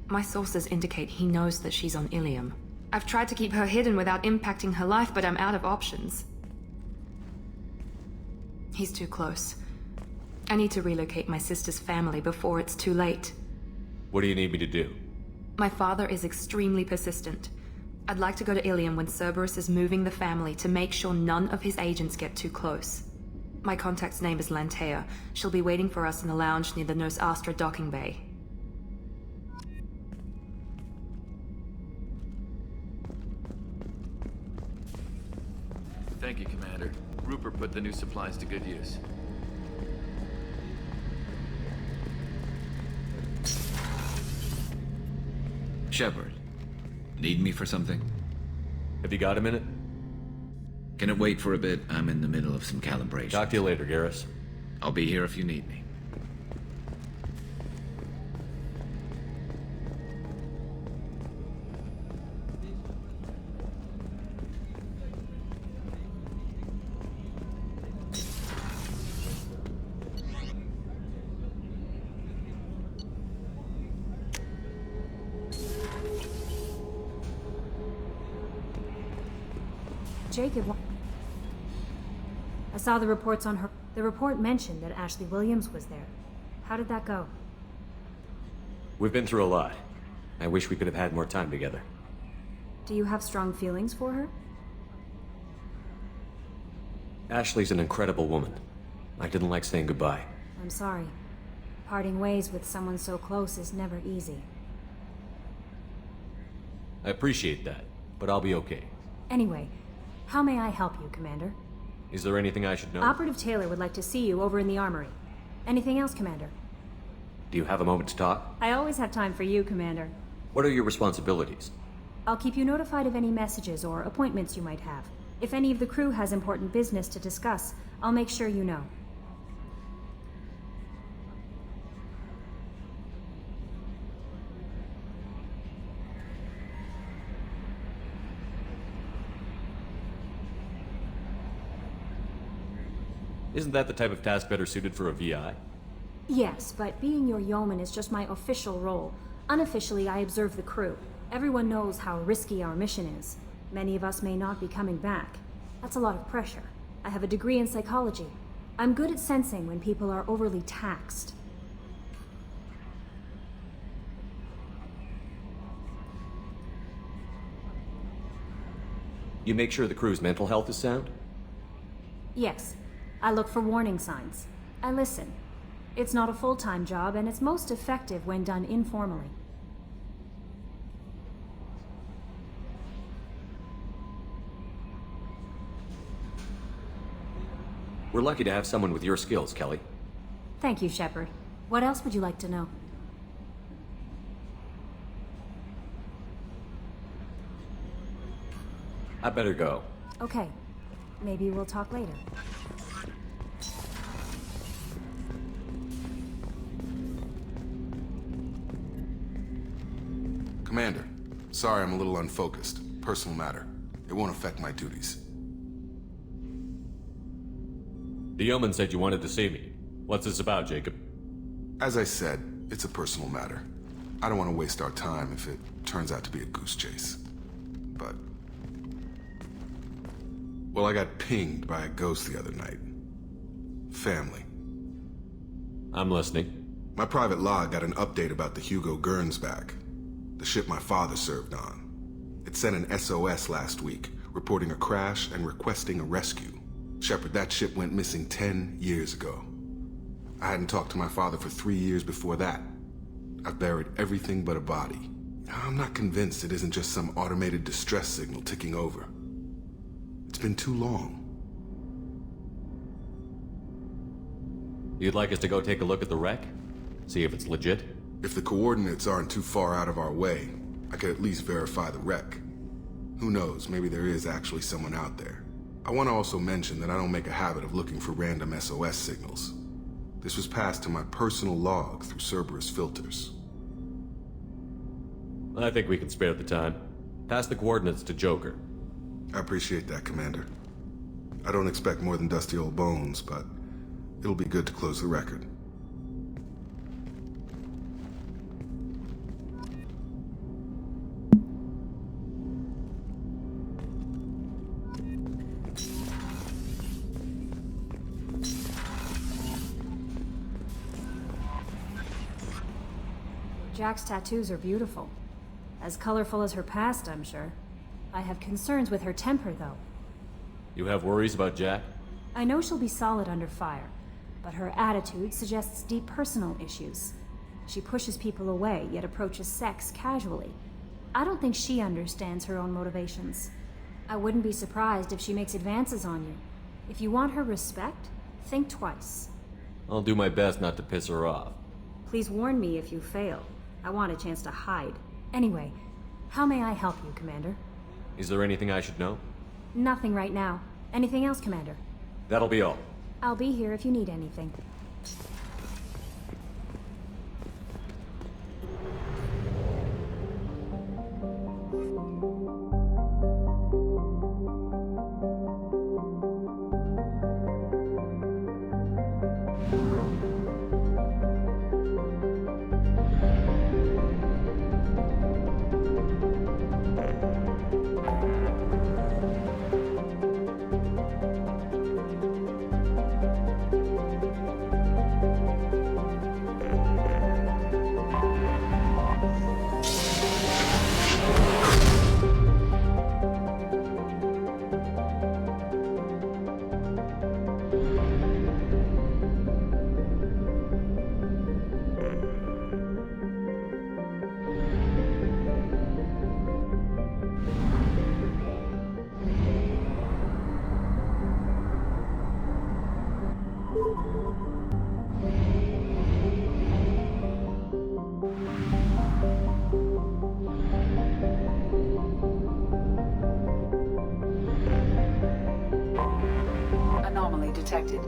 My sources indicate he knows that she's on Ilium. I've tried to keep her hidden without impacting her life, but I'm out of options. He's too close. I need to relocate my sister's family before it's too late. What do you need me to do? My father is extremely persistent. I'd like to go to Ilium when Cerberus is moving the family to make sure none of his agents get too close. My contact's name is Lantea. She'll be waiting for us in the lounge near the Nos Astra docking bay. Thank you, Commander. Rupert put the new supplies to good use. Shepard, need me for something? Have you got a minute? Can it wait for a bit? I'm in the middle of some calibration. Talk to you later, Garrus. I'll be here if you need me. Jacob... I saw the reports on her... The report mentioned that Ashley Williams was there. How did that go? We've been through a lot. I wish we could have had more time together. Do you have strong feelings for her? Ashley's an incredible woman. I didn't like saying goodbye. I'm sorry. Parting ways with someone so close is never easy. I appreciate that, but I'll be okay. Anyway, how may I help you, Commander? Is there anything I should know? Operative Taylor would like to see you over in the armory. Anything else, Commander? Do you have a moment to talk? I always have time for you, Commander. What are your responsibilities? I'll keep you notified of any messages or appointments you might have. If any of the crew has important business to discuss, I'll make sure you know. Isn't that the type of task better suited for a VI? Yes, but being your yeoman is just my official role. Unofficially, I observe the crew. Everyone knows how risky our mission is. Many of us may not be coming back. That's a lot of pressure. I have a degree in psychology. I'm good at sensing when people are overly taxed. You make sure the crew's mental health is sound? Yes. I look for warning signs. I listen. It's not a full-time job, and it's most effective when done informally. We're lucky to have someone with your skills, Kelly. Thank you, Shepard. What else would you like to know? I better go. Okay. Maybe we'll talk later. Commander, sorry I'm a little unfocused. Personal matter. It won't affect my duties. The yeoman said you wanted to see me. What's this about, Jacob? As I said, it's a personal matter. I don't want to waste our time if it turns out to be a goose chase. But... well, I got pinged by a ghost the other night. Family. I'm listening. My private log got an update about the Hugo Gernsback, the ship my father served on. It sent an SOS last week, reporting a crash and requesting a rescue. Shepard, that ship went missing 10 years ago. I hadn't talked to my father for 3 years before that. I've buried everything but a body. I'm not convinced it isn't just some automated distress signal ticking over. It's been too long. You'd like us to go take a look at the wreck? See if it's legit? If the coordinates aren't too far out of our way, I could at least verify the wreck. Who knows, maybe there is actually someone out there. I want to also mention that I don't make a habit of looking for random SOS signals. This was passed to my personal log through Cerberus filters. I think we can spare the time. Pass the coordinates to Joker. I appreciate that, Commander. I don't expect more than dusty old bones, but it'll be good to close the record. Jack's tattoos are beautiful. As colorful as her past, I'm sure. I have concerns with her temper, though. You have worries about Jack? I know she'll be solid under fire, but her attitude suggests deep personal issues. She pushes people away, yet approaches sex casually. I don't think she understands her own motivations. I wouldn't be surprised if she makes advances on you. If you want her respect, think twice. I'll do my best not to piss her off. Please warn me if you fail. I want a chance to hide. Anyway, how may I help you, Commander? Is there anything I should know? Nothing right now. Anything else, Commander? That'll be all. I'll be here if you need anything. detected.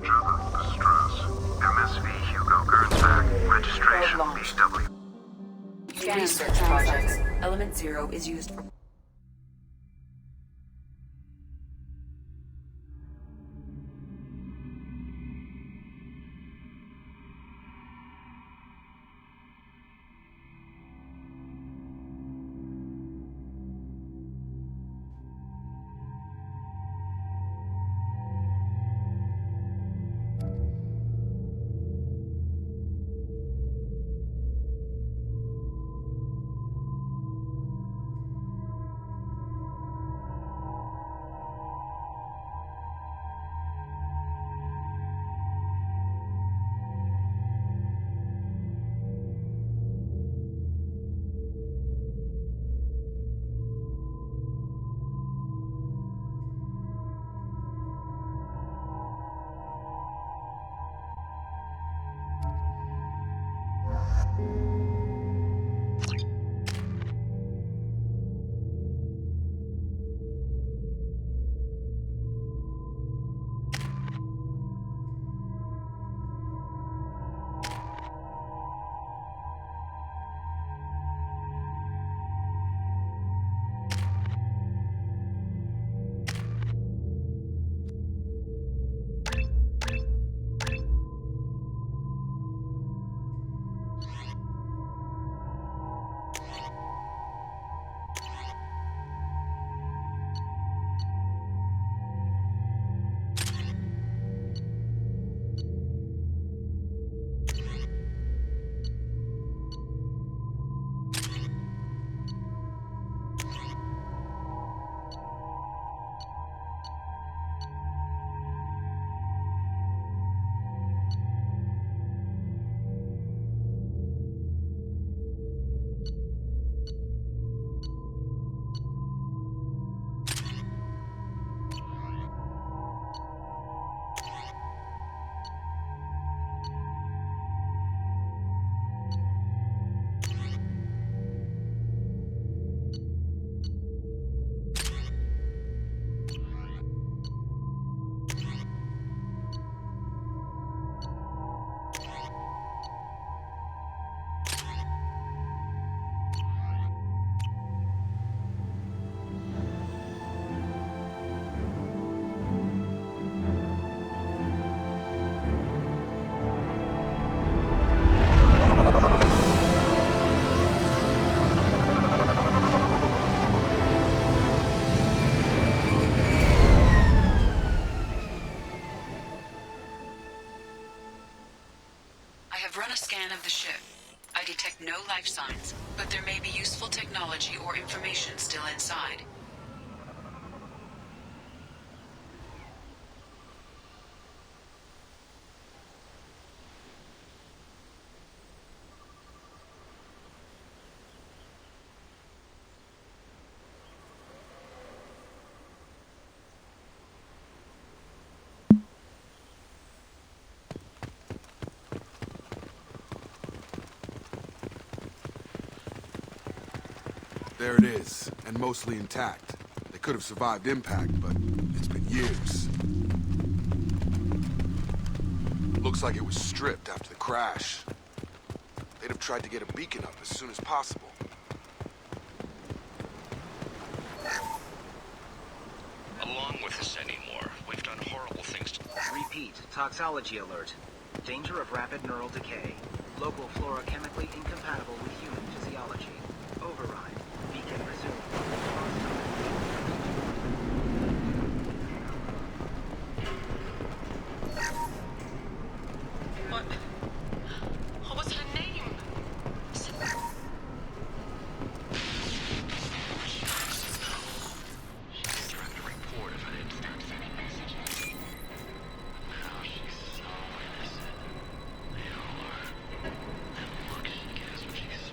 Trevor, this is Strauss. MSV Hugo Gernsback, registration BW. Research projects. Element 0 is used for... No life signs, but there may be useful technology or information still inside. There it is, and mostly intact. They could have survived impact, but it's been years. Looks like it was stripped after the crash. They'd have tried to get a beacon up as soon as possible. Along with us anymore. We've done horrible things to... Repeat. Toxology alert. Danger of rapid neural decay. Local flora chemically incompatible with human physiology. Override. Beacon resumed. What? What's her name? She's trying to report if I didn't start sending messages. Now she's so innocent. They all are. And look, she gets what she says.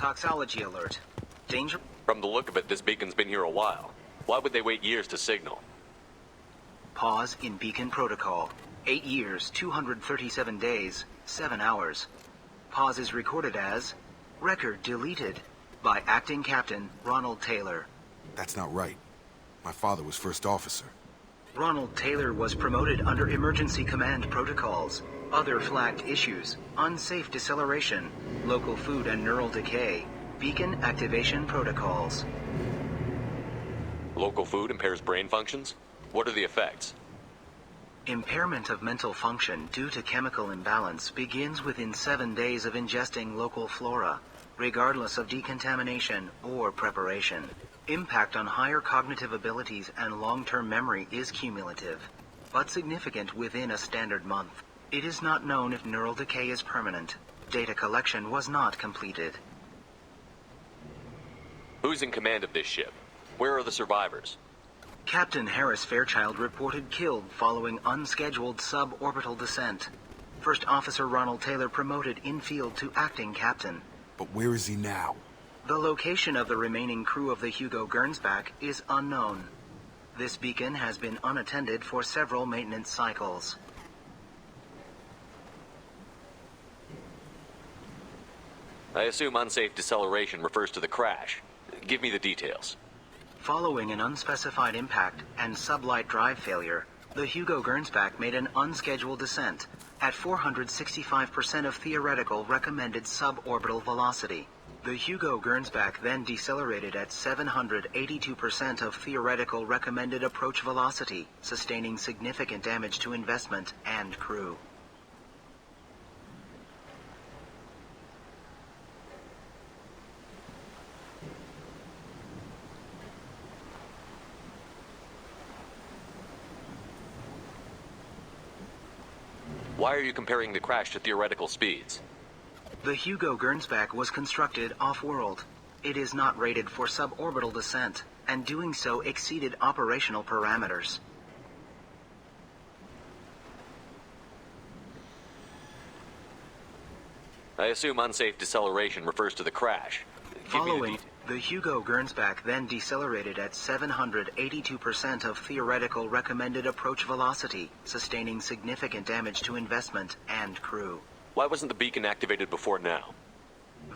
Toxology alert. Danger... From the look of it, this beacon's been here a while. Why would they wait years to signal? Pause in beacon protocol. 8 years, 237 days, 7 hours. Pause is recorded as... Record deleted by Acting Captain Ronald Taylor. That's not right. My father was first officer. Ronald Taylor was promoted under emergency command protocols. Other flagged issues: unsafe deceleration, local food and neural decay, beacon activation protocols. Local food impairs brain functions? What are the effects? Impairment of mental function due to chemical imbalance begins within 7 days of ingesting local flora, regardless of decontamination or preparation. Impact on higher cognitive abilities and long-term memory is cumulative, but significant within a standard month. It is not known if neural decay is permanent. Data collection was not completed. Who's in command of this ship? Where are the survivors? Captain Harris Fairchild reported killed following unscheduled suborbital descent. First Officer Ronald Taylor promoted in-field to acting captain. But where is he now? The location of the remaining crew of the Hugo Gernsback is unknown. This beacon has been unattended for several maintenance cycles. I assume unsafe deceleration refers to the crash. Give me the details. Following an unspecified impact and sublight drive failure, the Hugo Gernsback made an unscheduled descent at 465% of theoretical recommended suborbital velocity. The Hugo Gernsback then decelerated at 782% of theoretical recommended approach velocity, sustaining significant damage to investment and crew. Why are you comparing the crash to theoretical speeds? The Hugo Gernsback was constructed off-world. It is not rated for suborbital descent, and doing so exceeded operational parameters. I assume unsafe deceleration refers to the crash. Following, the Hugo Gernsback then decelerated at 782% of theoretical recommended approach velocity, sustaining significant damage to investment and crew. Why wasn't the beacon activated before now?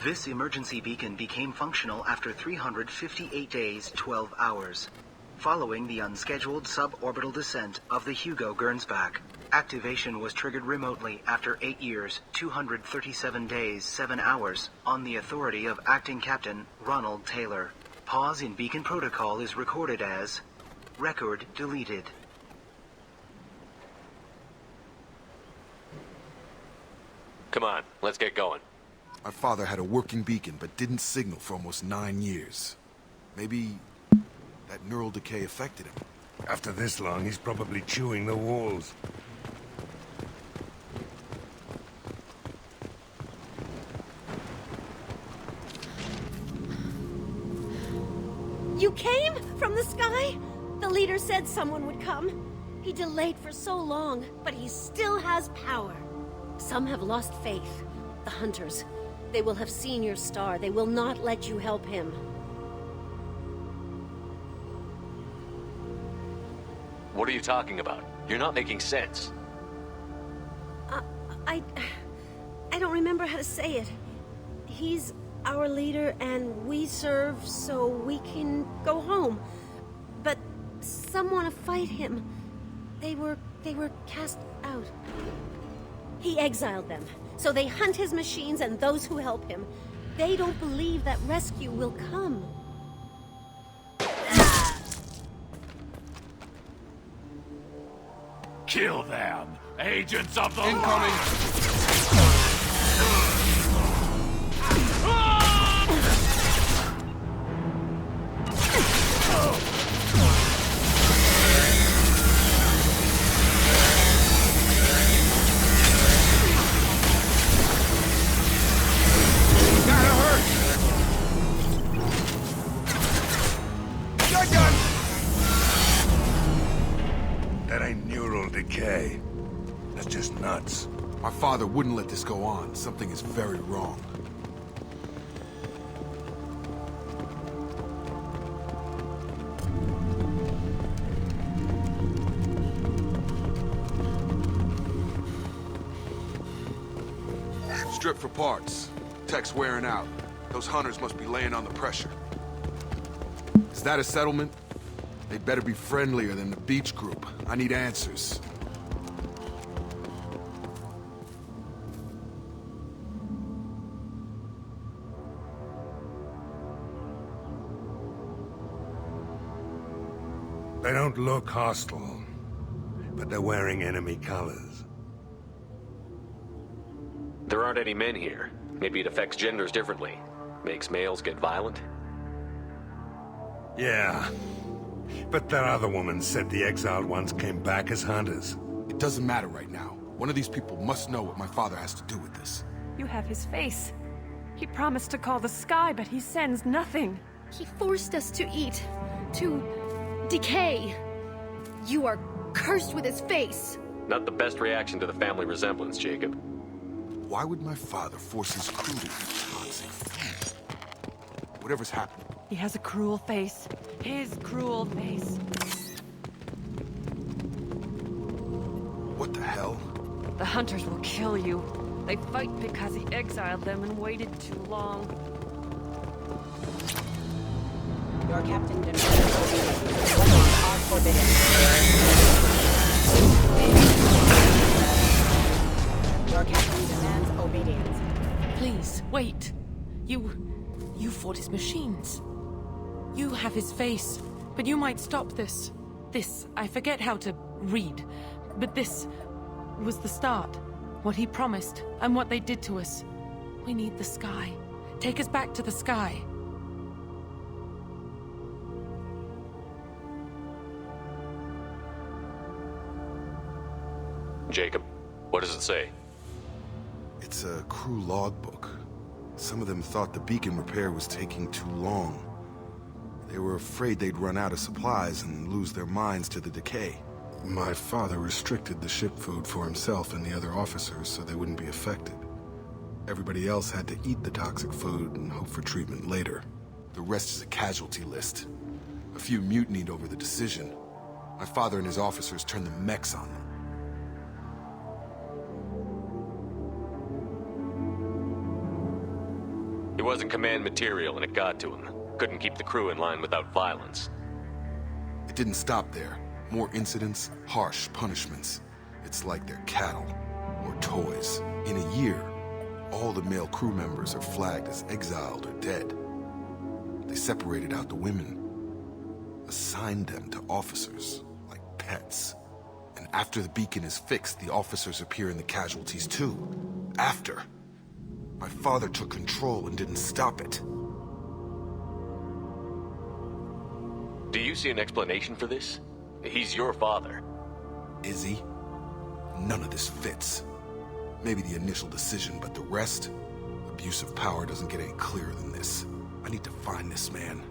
This emergency beacon became functional after 358 days, 12 hours. Following the unscheduled suborbital descent of the Hugo Gernsback, activation was triggered remotely after 8 years, 237 days, 7 hours, on the authority of Acting Captain Ronald Taylor. Pause in beacon protocol is recorded as record deleted. Come on, let's get going. My father had a working beacon, but didn't signal for almost 9 years. Maybe that neural decay affected him. After this long, he's probably chewing the walls. You came? From the sky? The leader said someone would come. He delayed for so long, but he still has power. Some have lost faith. The Hunters. They will have seen your star. They will not let you help him. What are you talking about? You're not making sense. I don't remember how to say it. He's our leader and we serve so we can go home. But some want to fight him. They were cast out. He exiled them, so they hunt his machines and those who help him. They don't believe that rescue will come. Kill them! Agents of the Incoming! That ain't neural decay. That's just nuts. My father wouldn't let this go on. Something is very wrong. strip for parts. Tech's wearing out. Those hunters must be laying on the pressure. Is that a settlement? They'd better be friendlier than the beach group. I need answers. They don't look hostile, but they're wearing enemy colors. There aren't any men here. Maybe it affects genders differently. Makes males get violent? Yeah. But that other woman said the exiled ones came back as hunters. It doesn't matter right now. One of these people must know what my father has to do with this. You have his face. He promised to call the sky, but he sends nothing. He forced us to eat, to decay. You are cursed with his face. Not the best reaction to the family resemblance, Jacob. Why would my father force his crew to eat toxic food? Whatever's happened. He has a cruel face. His cruel face. What the hell? The hunters will kill you. They fight because he exiled them and waited too long. Your captain demands obedience. Weapons are forbidden. Your captain demands obedience. Please, wait. You fought his machines. You have his face, but you might stop this. This, I forget how to read, but this was the start. What he promised, and what they did to us. We need the sky. Take us back to the sky. Jacob, what does it say? It's a crew logbook. Some of them thought the beacon repair was taking too long. They were afraid they'd run out of supplies and lose their minds to the decay. My father restricted the ship food for himself and the other officers so they wouldn't be affected. Everybody else had to eat the toxic food and hope for treatment later. The rest is a casualty list. A few mutinied over the decision. My father and his officers turned the mechs on them. He wasn't command material and it got to him. Couldn't keep the crew in line without violence. It didn't stop there. More incidents, harsh punishments. It's like they're cattle, or toys. In a year, all the male crew members are flagged as exiled or dead. They separated out the women, assigned them to officers, like pets. And after the beacon is fixed, the officers appear in the casualties too. After. My father took control and didn't stop it. Do you see an explanation for this? He's your father. Is he? None of this fits. Maybe the initial decision, but the rest? Abuse of power doesn't get any clearer than this. I need to find this man.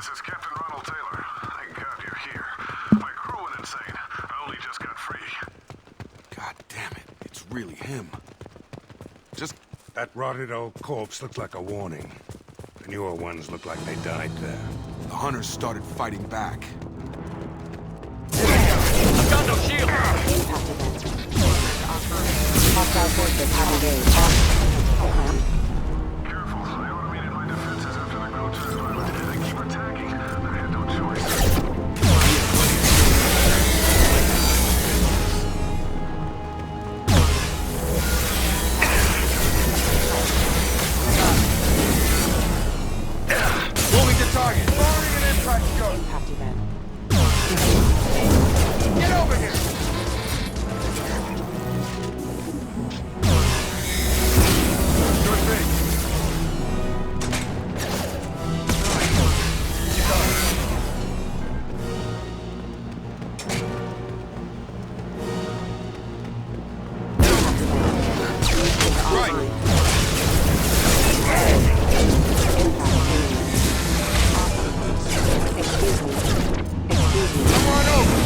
This is Captain Ronald Taylor. Thank God you're here. My crew went insane. I only just got free. God damn it. It's really him. That rotted old corpse looked like a warning. The newer ones look like they died there. The hunters started fighting back. I've got no shield! Hostile forces have engaged. Careful. I automated my defenses after the crew turned violent. They keep attacking. I had no choice. Moving to target. Firing an impact gun. Impact event. Get over here! Sure thing. Right. Come on over.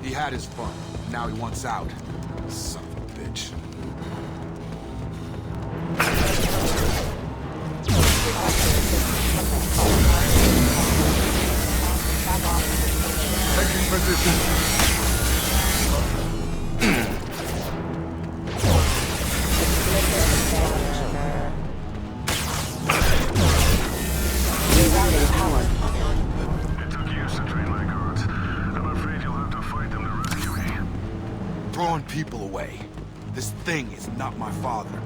He had his fun. Now he wants out. Son of a bitch. Taking position. Rerouting power. It took years to train my guards. I'm afraid you'll have to fight them to rescue me. Throwing people away. This thing is not my father.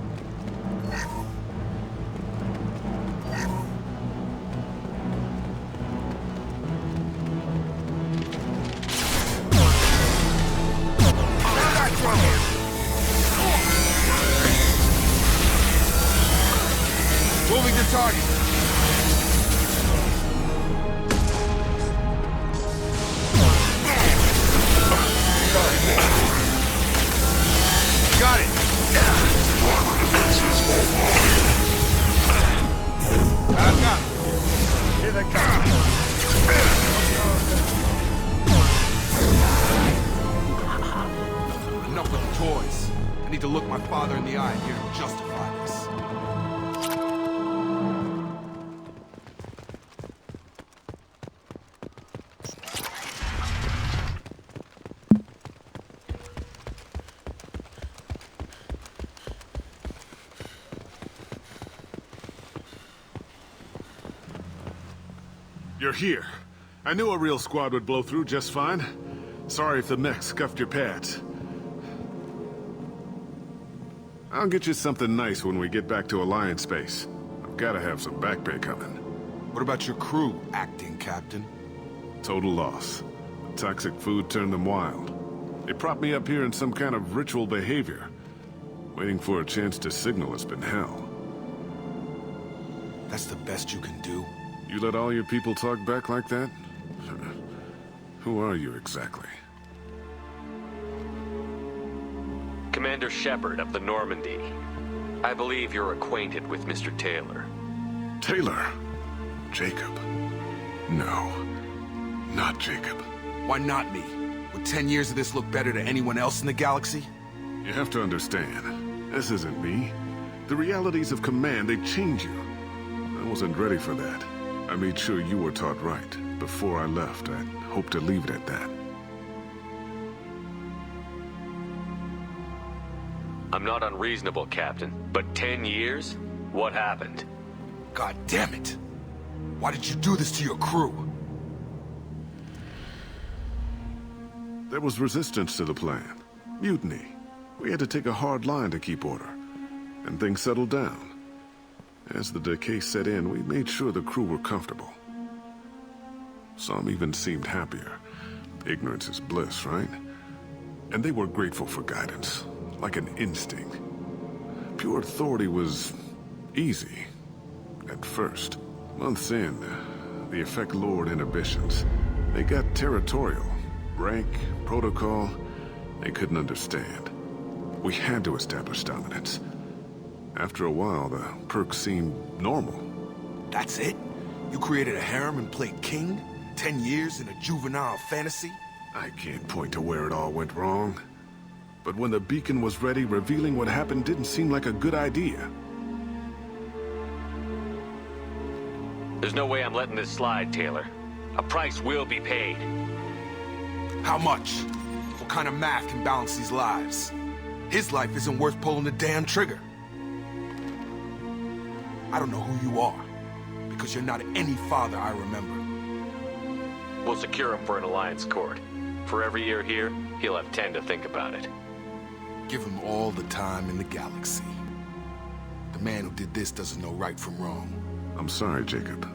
Moving to target. Got it. I've got it. Here they come. Enough with the toys. I need to look my father in the eye and hear him justify this. You're here. I knew a real squad would blow through just fine. Sorry if the mech scuffed your pads. I'll get you something nice when we get back to Alliance space. I've gotta have some back pay coming. What about your crew, acting captain? Total loss. The toxic food turned them wild. They propped me up here in some kind of ritual behavior. Waiting for a chance to signal has been hell. That's the best you can do? You let all your people talk back like that? Who are you exactly? Commander Shepard of the Normandy. I believe you're acquainted with Mr. Taylor. Taylor? Jacob? No. Not Jacob. Why not me? Would 10 years of this look better to anyone else in the galaxy? You have to understand, this isn't me. The realities of command, they change you. I wasn't ready for that. I made sure you were taught right. Before I left, I hoped to leave it at that. I'm not unreasonable, Captain, but 10 years? What happened? God damn it! Why did you do this to your crew? There was resistance to the plan. Mutiny. We had to take a hard line to keep order. And things settled down. As the decay set in, we made sure the crew were comfortable. Some even seemed happier. Ignorance is bliss, right? And they were grateful for guidance, like an instinct. Pure authority was easy, at first. Months in, the effect lowered inhibitions. They got territorial. Rank, protocol, they couldn't understand. We had to establish dominance. After a while, the perks seemed normal. That's it? You created a harem and played king? 10 years in a juvenile fantasy? I can't point to where it all went wrong. But when the beacon was ready, revealing what happened didn't seem like a good idea. There's no way I'm letting this slide, Taylor. A price will be paid. How much? What kind of math can balance these lives? His life isn't worth pulling the damn trigger. I don't know who you are, because you're not any father I remember. We'll secure him for an alliance court. For every year here, he'll have 10 to think about it. Give him all the time in the galaxy. The man who did this doesn't know right from wrong. I'm sorry, Jacob.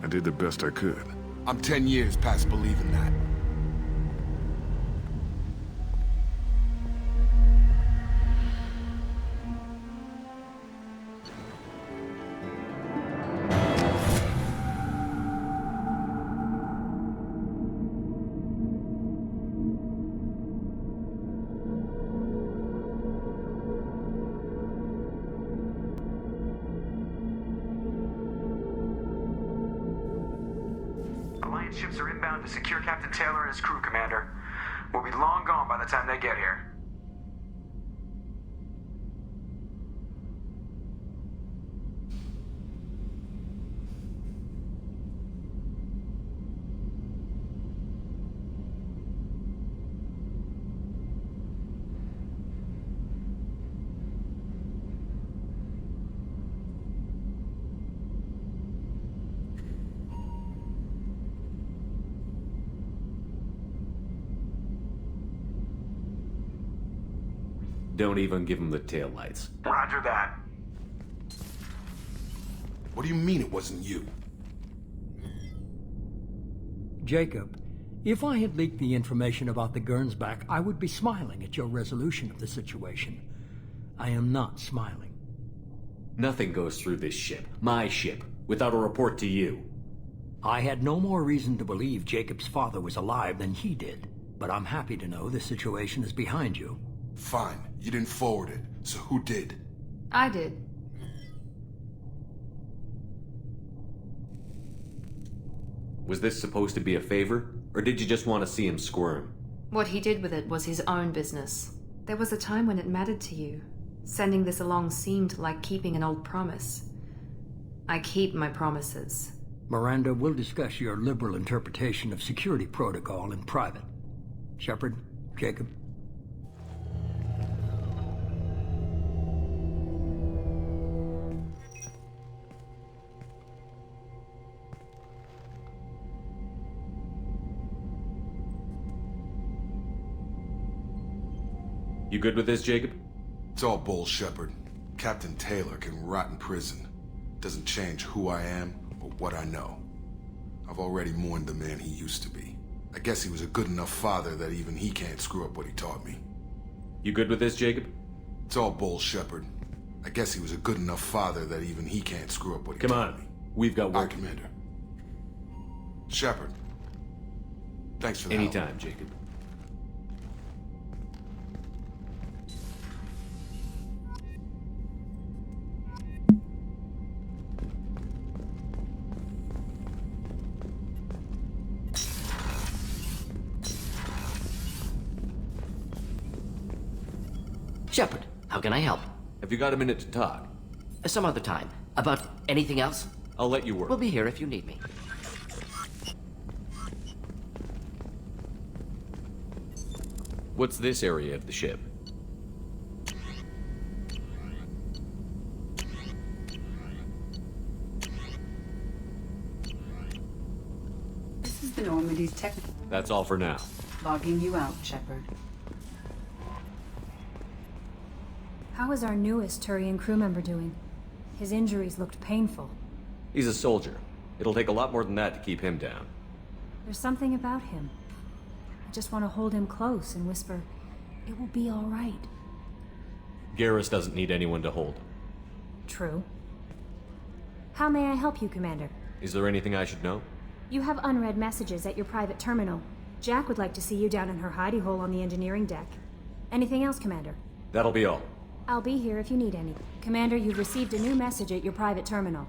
I did the best I could. I'm 10 years past believing that. Alliance ships are inbound to secure Captain Taylor and his crew, Commander. We'll be long gone by the time they get here. Don't even give him the taillights. Roger that. What do you mean it wasn't you? Jacob, if I had leaked the information about the Gernsback, I would be smiling at your resolution of the situation. I am not smiling. Nothing goes through this ship, my ship, without a report to you. I had no more reason to believe Jacob's father was alive than he did, but I'm happy to know the situation is behind you. Fine. You didn't forward it, so who did? I did. Was this supposed to be a favor, or did you just want to see him squirm? What he did with it was his own business. There was a time when it mattered to you. Sending this along seemed like keeping an old promise. I keep my promises. Miranda, we'll discuss your liberal interpretation of security protocol in private. Shepard, Jacob. You good with this, Jacob? It's all bull, Shepard. Captain Taylor can rot in prison. Doesn't change who I am or what I know. I've already mourned the man he used to be. I guess he was a good enough father that even he can't screw up what he taught me. You good with this, Jacob? It's all bull, Shepard. I guess he was a good enough father that even he can't screw up what he Come taught on. me. We've got work. Aye, Commander. Shepard. Thanks for the Anytime, help. Jacob. Shepard, how can I help? Have you got a minute to talk? Some other time. About anything else? I'll let you work. We'll be here if you need me. What's this area of the ship? This is the Normandy's technical. That's all for now. Logging you out, Shepard. How is our newest Turian crew member doing? His injuries looked painful. He's a soldier. It'll take a lot more than that to keep him down. There's something about him. I just want to hold him close and whisper, "It will be all right." Garrus doesn't need anyone to hold him. True. How may I help you, Commander? Is there anything I should know? You have unread messages at your private terminal. Jack would like to see you down in her hidey hole on the engineering deck. Anything else, Commander? That'll be all. I'll be here if you need any. Commander, you've received a new message at your private terminal.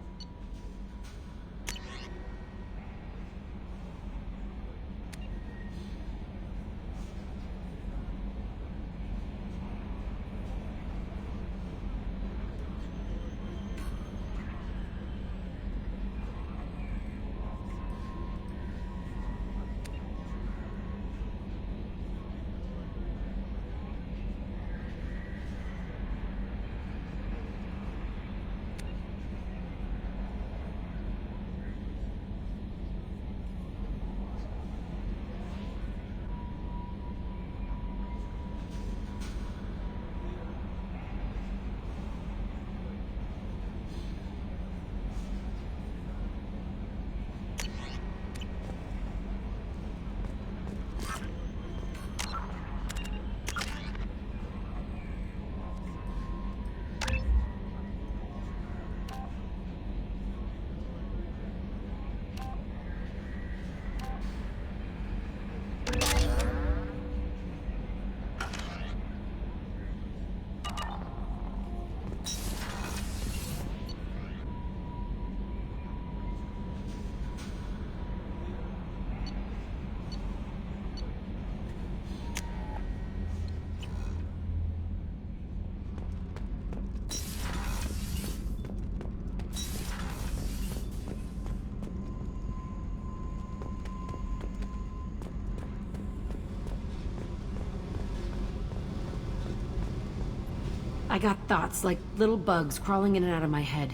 I got thoughts like little bugs crawling in and out of my head.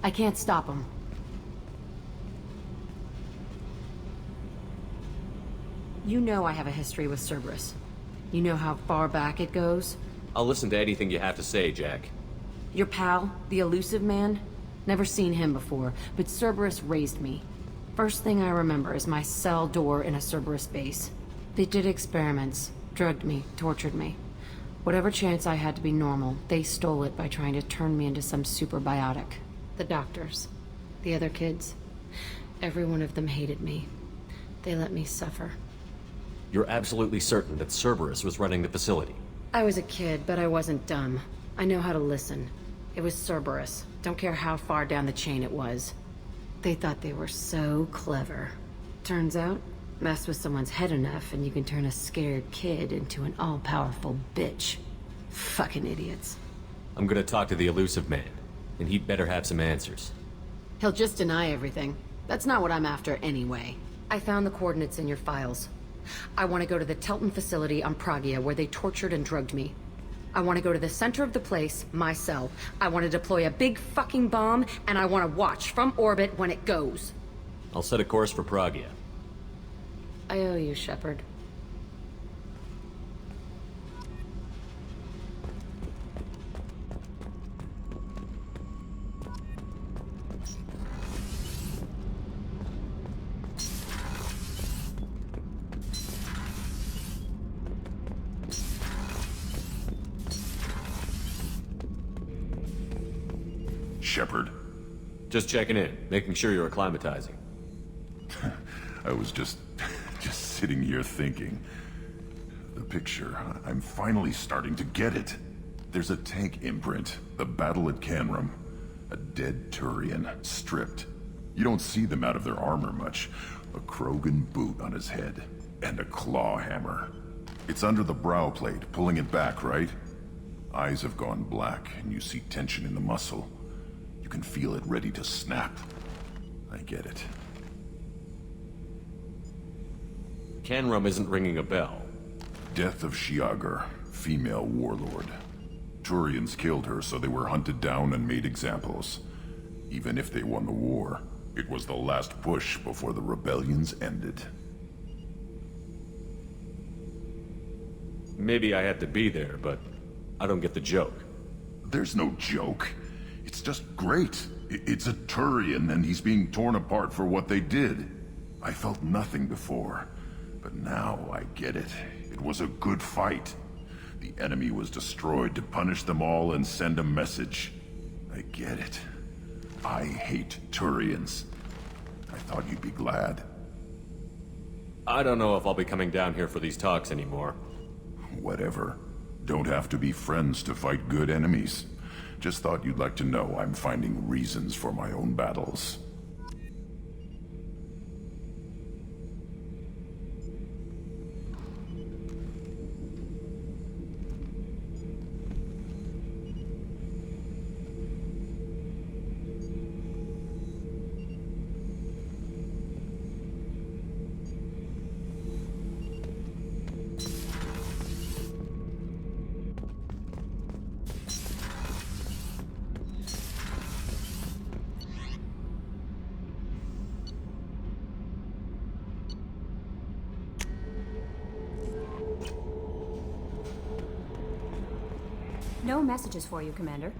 I can't stop them. You know I have a history with Cerberus. You know how far back it goes? I'll listen to anything you have to say, Jack. Your pal, the elusive man? Never seen him before, but Cerberus raised me. First thing I remember is my cell door in a Cerberus base. They did experiments, drugged me, tortured me. Whatever chance I had to be normal, they stole it by trying to turn me into some superbiotic. The doctors, the other kids, every one of them hated me. They let me suffer. You're absolutely certain that Cerberus was running the facility? I was a kid, but I wasn't dumb. I know how to listen. It was Cerberus. Don't care how far down the chain it was. They thought they were so clever. Turns out, mess with someone's head enough and you can turn a scared kid into an all-powerful bitch. Fucking idiots. I'm gonna talk to the elusive man, and he'd better have some answers. He'll just deny everything. That's not what I'm after anyway. I found the coordinates in your files. I want to go to the Telton facility on Pragia where they tortured and drugged me. I want to go to the center of the place, my cell. I want to deploy a big fucking bomb, and I want to watch from orbit when it goes. I'll set a course for Pragia. I owe you, Shepard. Shepard. Just checking in, making sure you're acclimatizing. I was just sitting here thinking. The picture, I'm finally starting to get it. There's a tank imprint, the battle at Canrum. A dead Turian, stripped. You don't see them out of their armor much. A Krogan boot on his head, and a claw hammer. It's under the brow plate, pulling it back, right? Eyes have gone black, and you see tension in the muscle. You can feel it ready to snap. I get it. Canrum isn't ringing a bell. Death of Shiagar, female warlord. Turians killed her, so they were hunted down and made examples. Even if they won the war, it was the last push before the rebellions ended. Maybe I had to be there, but I don't get the joke. There's no joke. It's just great. It's a Turian, and he's being torn apart for what they did. I felt nothing before, but now I get it. It was a good fight. The enemy was destroyed to punish them all and send a message. I get it. I hate Turians. I thought you'd be glad. I don't know if I'll be coming down here for these talks anymore. Whatever. Don't have to be friends to fight good enemies. Just thought you'd like to know I'm finding reasons for my own battles. No messages for you, Commander.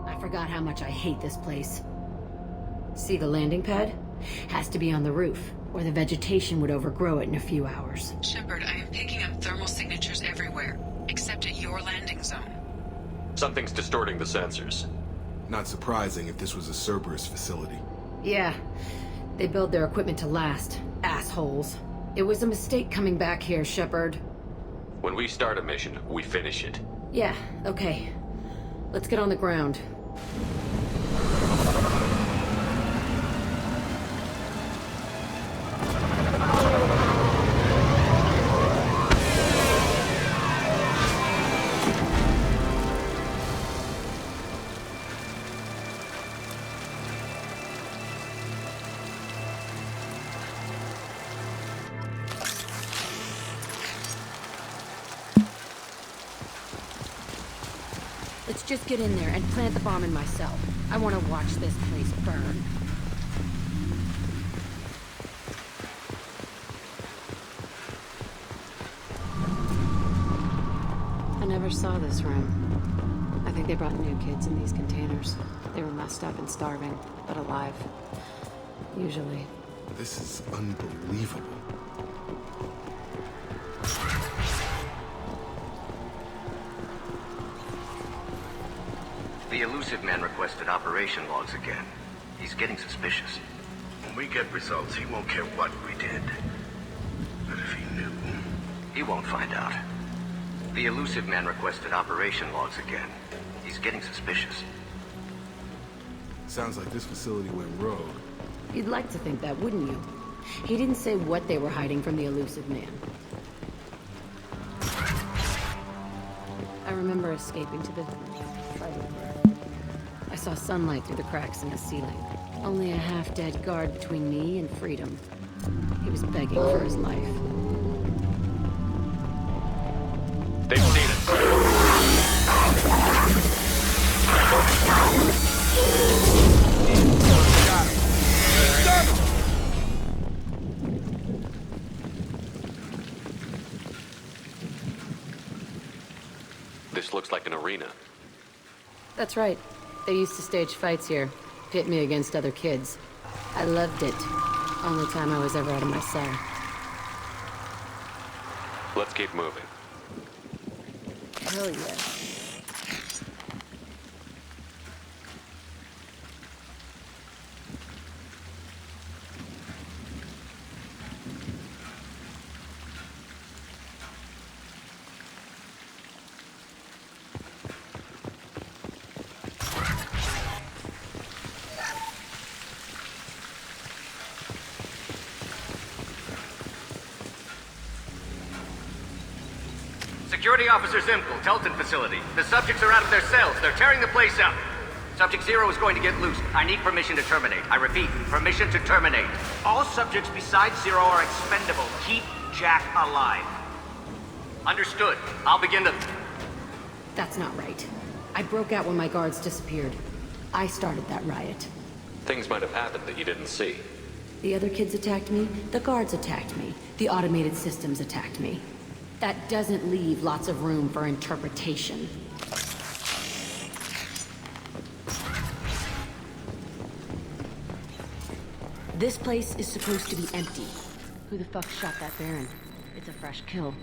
I forgot how much I hate this place. See the landing pad? Has to be on the roof, or the vegetation would overgrow it in a few hours. Shepard, I am picking up thermal signatures everywhere, except at your landing zone. Something's distorting the sensors. Not surprising if this was a Cerberus facility. Yeah, they build their equipment to last. Assholes. It was a mistake coming back here, Shepard. When we start a mission, we finish it. Yeah, okay. Let's get on the ground. Let's just get in there and plant the bomb in myself. I want to watch this place burn. I never saw this room. I think they brought new kids in these containers. They were messed up and starving, but alive. Usually. This is unbelievable. The elusive man requested operation logs again. He's getting suspicious. When we get results, he won't care what we did. But if he knew... He won't find out. The elusive man requested operation logs again. He's getting suspicious. Sounds like this facility went rogue. You'd like to think that, wouldn't you? He didn't say what they were hiding from the elusive man. I remember escaping to the... I saw sunlight through the cracks in the ceiling. Only a half-dead guard between me and freedom. He was begging for his life. They've seen This looks like an arena. That's right. They used to stage fights here. Pit me against other kids. I loved it. Only time I was ever out of my cell. Let's keep moving. Hell yeah. Security Officer Zimkel, Telton facility. The subjects are out of their cells. They're tearing the place up. Subject Zero is going to get loose. I need permission to terminate. I repeat, permission to terminate. All subjects besides Zero are expendable. Keep Jack alive. Understood. I'll begin to... That's not right. I broke out when my guards disappeared. I started that riot. Things might have happened that you didn't see. The other kids attacked me, the guards attacked me, the automated systems attacked me. That doesn't leave lots of room for interpretation. This place is supposed to be empty. Who the fuck shot that Baron? It's a fresh kill.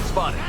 Spotted.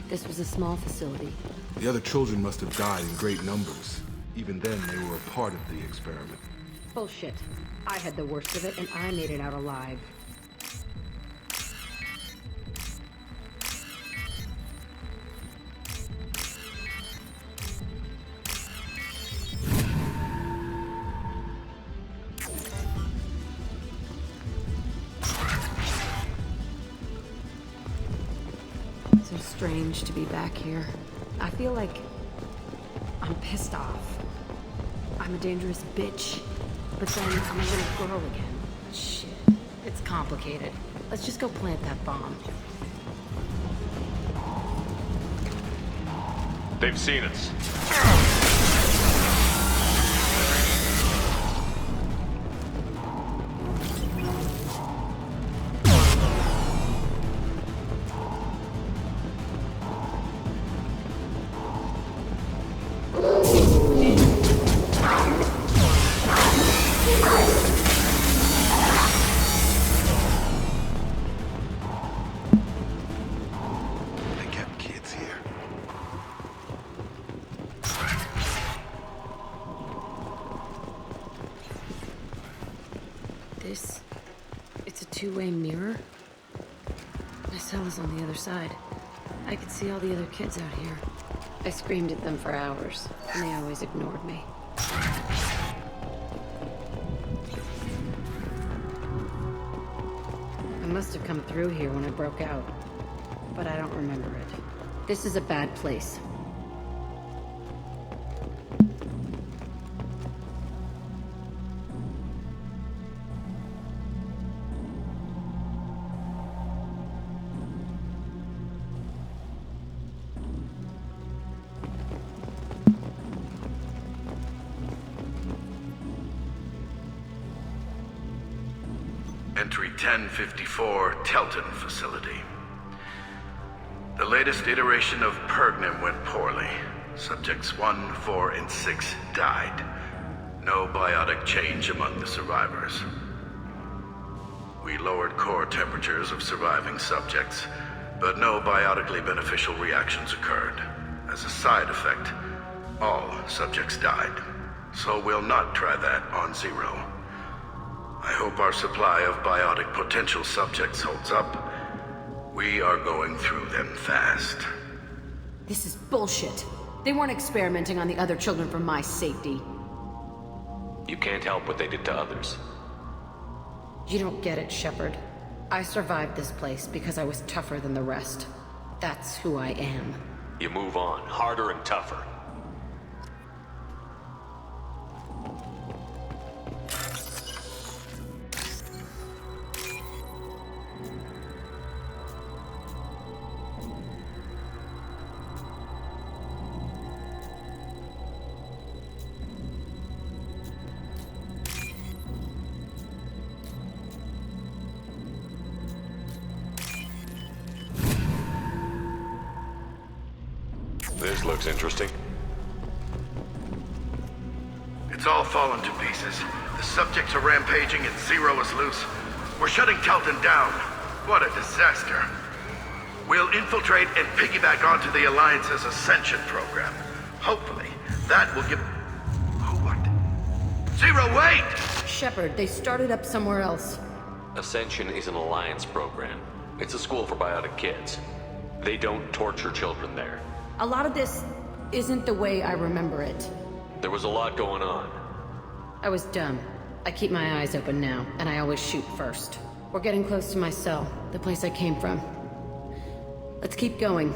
This was a small facility. The other children must have died in great numbers. Even then, they were a part of the experiment. Bullshit. I had the worst of it, and I made it out alive. Strange to be back here. I feel like I'm pissed off. I I'm a dangerous bitch. But then I'm a little girl again. Shit. It's complicated. Let's just go plant that bomb. They've seen us. It's a two-way mirror. My cell is on the other side. I could see all the other kids out here. I screamed at them for hours, and they always ignored me. I must have come through here when I broke out, but I don't remember it. This is a bad place. Entry 1054, Telton Facility. The latest iteration of Pergnum went poorly. Subjects 1, 4, and 6 died. No biotic change among the survivors. We lowered core temperatures of surviving subjects, but no biotically beneficial reactions occurred. As a side effect, all subjects died. So we'll not try that on Zero. I hope our supply of biotic potential subjects holds up. We are going through them fast. This is bullshit. They weren't experimenting on the other children for my safety. You can't help what they did to others. You don't get it, Shepard. I survived this place because I was tougher than the rest. That's who I am. You move on, harder and tougher. This looks interesting. It's all fallen to pieces. The subjects are rampaging and Zero is loose. We're shutting Telton down. What a disaster. We'll infiltrate and piggyback onto the Alliance's Ascension program. Hopefully, that will give... Oh, what? Zero, wait! Shepard, they started up somewhere else. Ascension is an Alliance program. It's a school for biotic kids. They don't torture children there. A lot of this isn't the way I remember it. There was a lot going on. I was dumb. I keep my eyes open now, and I always shoot first. We're getting close to my cell, the place I came from. Let's keep going.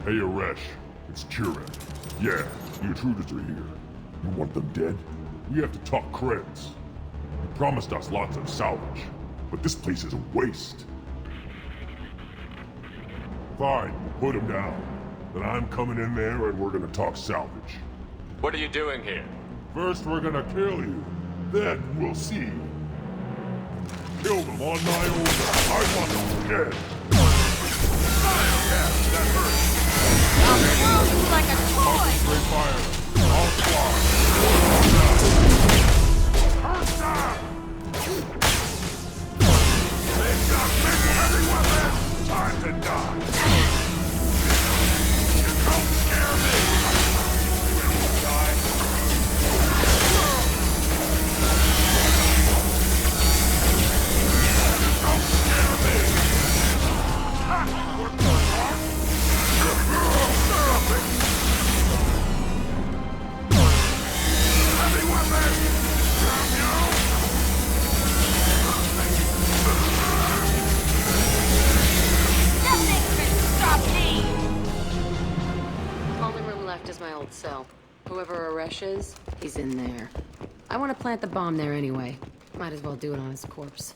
Hey, Aresh. It's Kieran. Yeah, the intruders are here. You want them dead? We have to talk creds. You promised us lots of salvage, but this place is a waste. Fine, put him down. Then I'm coming in there and we're gonna talk salvage. What are you doing here? First we're gonna kill you, then we'll see. Kill them on my order. I want them dead. Yeah, that hurts. I'll throw you like a toy! Concentrate fire. All squad. First down! They've got big heavy weapons! Time to die! You don't scare me! You will die. Don't scare me! cell. Whoever Aresh is, he's in there. I want to plant the bomb there anyway. Might as well do it on his corpse.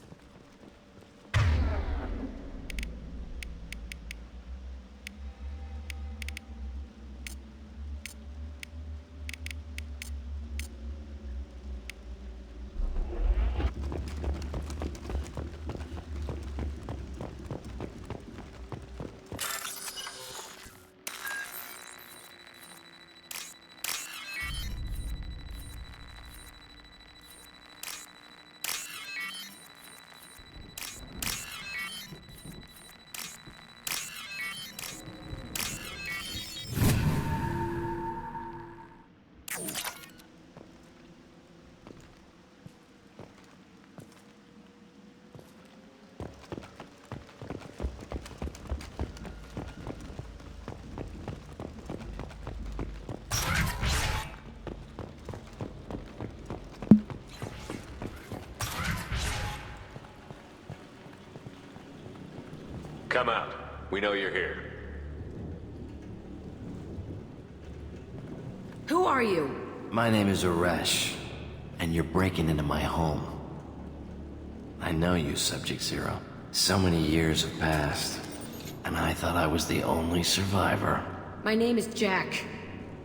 Come out. We know you're here. Who are you? My name is Aresh, and you're breaking into my home. I know you, Subject-Zero. So many years have passed, and I thought I was the only survivor. My name is Jack.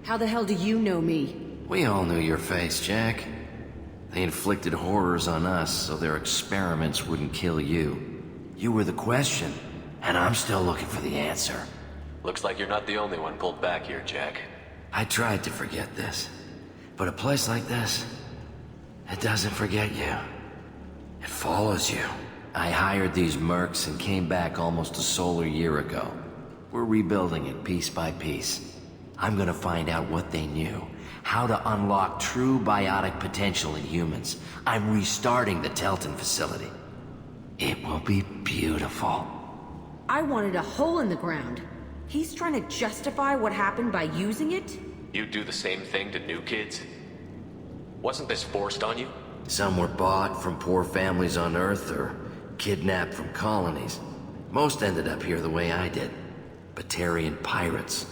How the hell do you know me? We all knew your face, Jack. They inflicted horrors on us so their experiments wouldn't kill you. You were the question, and I'm still looking for the answer. Looks like you're not the only one pulled back here, Jack. I tried to forget this, but a place like this, it doesn't forget you. It follows you. I hired these mercs and came back almost a solar year ago. We're rebuilding it piece by piece. I'm gonna find out what they knew, how to unlock true biotic potential in humans. I'm restarting the Telton facility. It will be beautiful. I wanted a hole in the ground. He's trying to justify what happened by using it? You do the same thing to new kids? Wasn't this forced on you? Some were bought from poor families on Earth or kidnapped from colonies. Most ended up here the way I did. Batarian pirates.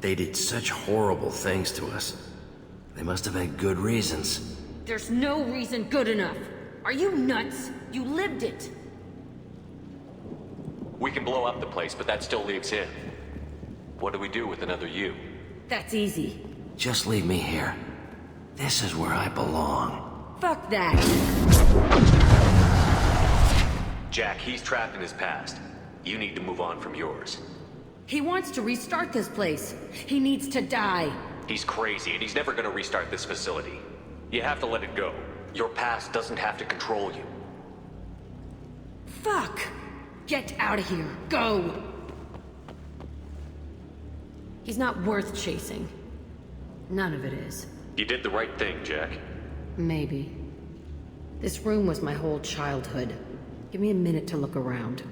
They did such horrible things to us. They must have had good reasons. There's no reason good enough. Are you nuts? You lived it. We can blow up the place, but that still leaves him. What do we do with another you? That's easy. Just leave me here. This is where I belong. Fuck that. Jack, he's trapped in his past. You need to move on from yours. He wants to restart this place. He needs to die. He's crazy, and he's never gonna restart this facility. You have to let it go. Your past doesn't have to control you. Fuck! Get out of here. Go! He's not worth chasing. None of it is. You did the right thing, Jack. Maybe. This room was my whole childhood. Give me a minute to look around.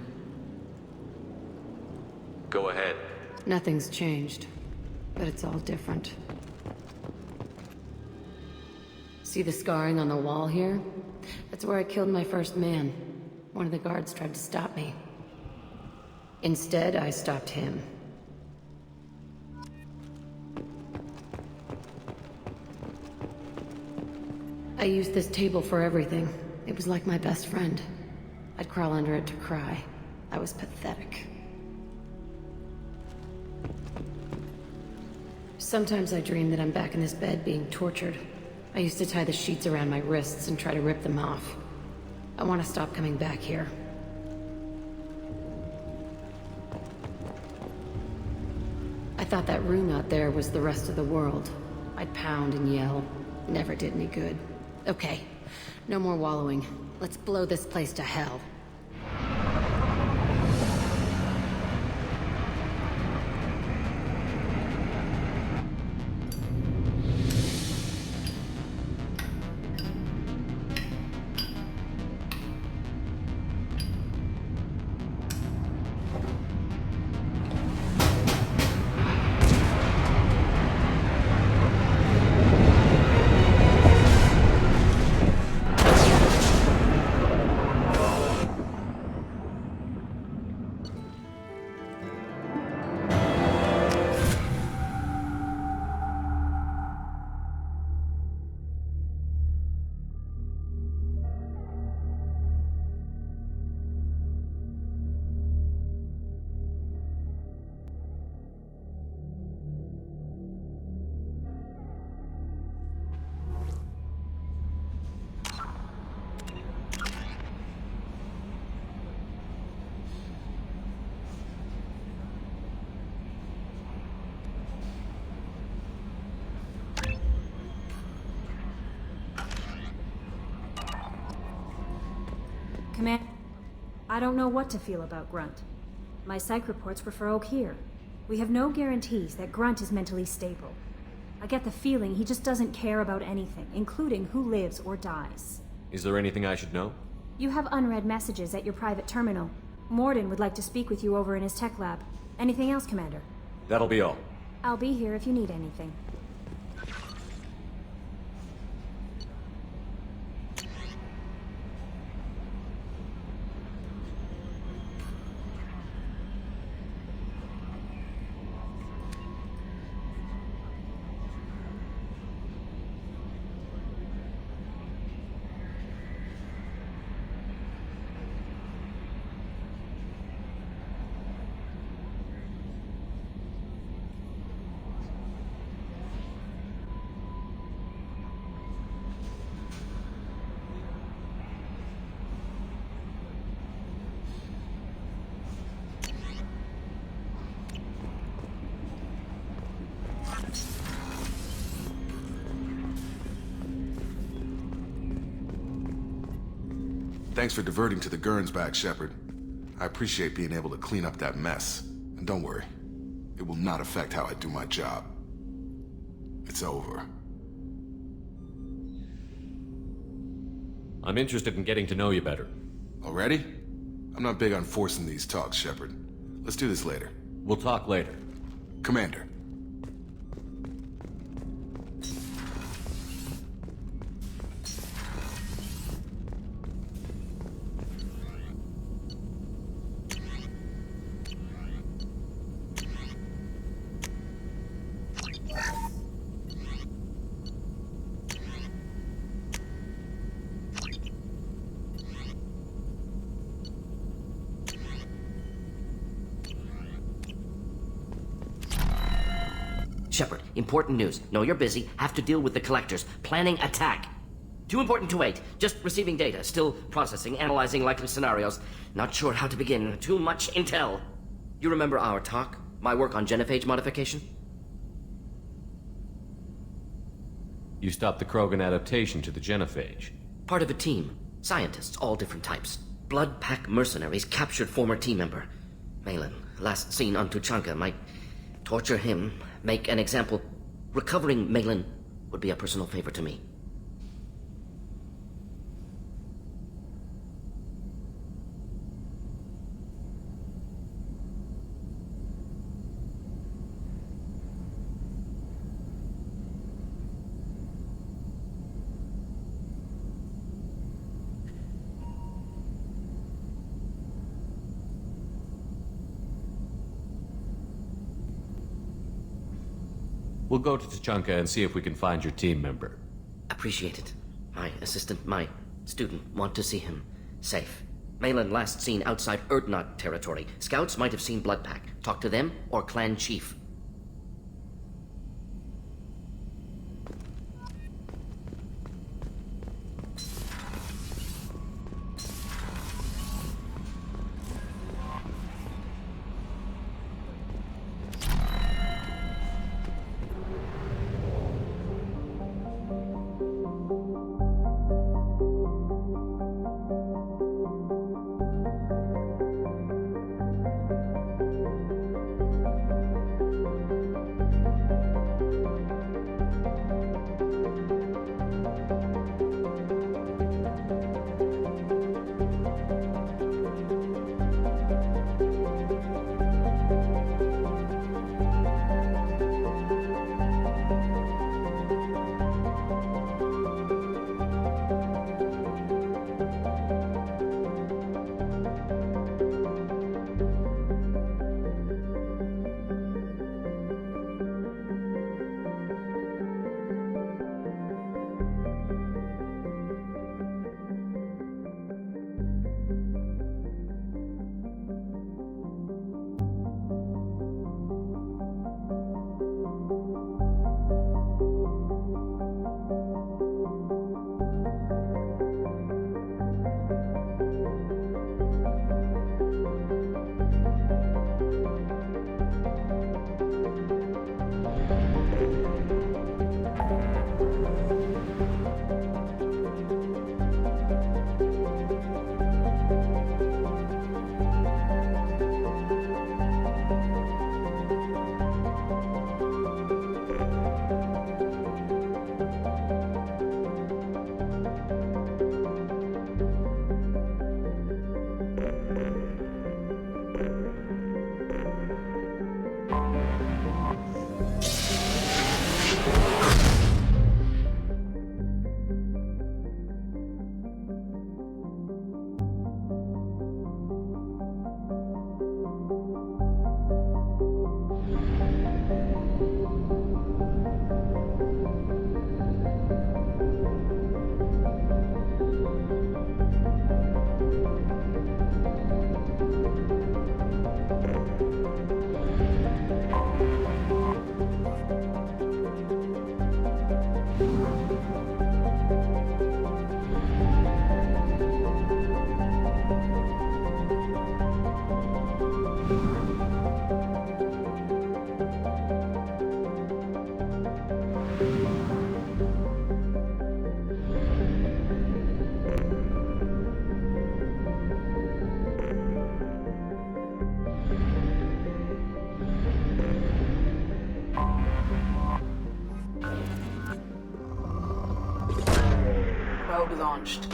Go ahead. Nothing's changed, but it's all different. See the scarring on the wall here? That's where I killed my first man. One of the guards tried to stop me. Instead, I stopped him. I used this table for everything. It was like my best friend. I'd crawl under it to cry. I was pathetic. Sometimes I dream that I'm back in this bed being tortured. I used to tie the sheets around my wrists and try to rip them off. I want to stop coming back here. I thought that room out there was the rest of the world. I'd pound and yell. Never did any good. Okay, no more wallowing. Let's blow this place to hell. Command, I don't know what to feel about Grunt. My psych reports were for Oak here. We have no guarantees that Grunt is mentally stable. I get the feeling he just doesn't care about anything, including who lives or dies. Is there anything I should know? You have unread messages at your private terminal. Morden would like to speak with you over in his tech lab. Anything else, Commander? That'll be all. I'll be here if you need anything. Thanks for diverting to the Gernsback, Shepard. I appreciate being able to clean up that mess. And don't worry, it will not affect how I do my job. It's over. I'm interested in getting to know you better. Already? I'm not big on forcing these talks, Shepard. Let's do this later. We'll talk later. Commander. Shepard, important news. Know you're busy. Have to deal with the collectors. Planning attack. Too important to wait. Just receiving data. Still processing, analyzing likely scenarios. Not sure how to begin. Too much intel. You remember our talk? My work on genophage modification? You stopped the Krogan adaptation to the genophage. Part of a team. Scientists, all different types. Blood Pack mercenaries captured former team member. Malin, last seen on Tuchanka, might torture him, make an example. Recovering Malin would be a personal favor to me. We'll go to Tuchanka and see if we can find your team member. Appreciate it. My assistant, my student, want to see him safe. Malin last seen outside Urdnot territory. Scouts might have seen Bloodpack. Talk to them or clan chief. launched.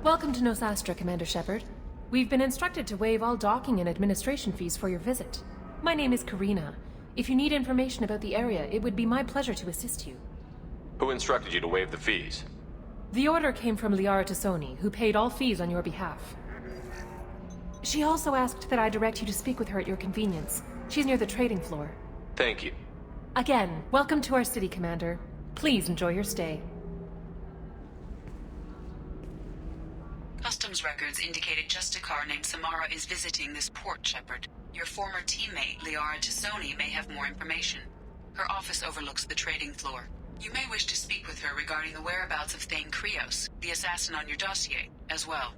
Welcome to Nosastra, Commander Shepard. We've been instructed to waive all docking and administration fees for your visit. My name is Karina. If you need information about the area, it would be my pleasure to assist you. Who instructed you to waive the fees? The order came from Liara Tassoni, who paid all fees on your behalf. She also asked that I direct you to speak with her at your convenience. She's near the trading floor. Thank you. Again, welcome to our city, Commander. Please enjoy your stay. Customs records indicated just a car named Samara is visiting this port, Shepard. Your former teammate, Liara Tassoni, may have more information. Her office overlooks the trading floor. You may wish to speak with her regarding the whereabouts of Thane Krios, the assassin on your dossier, as well.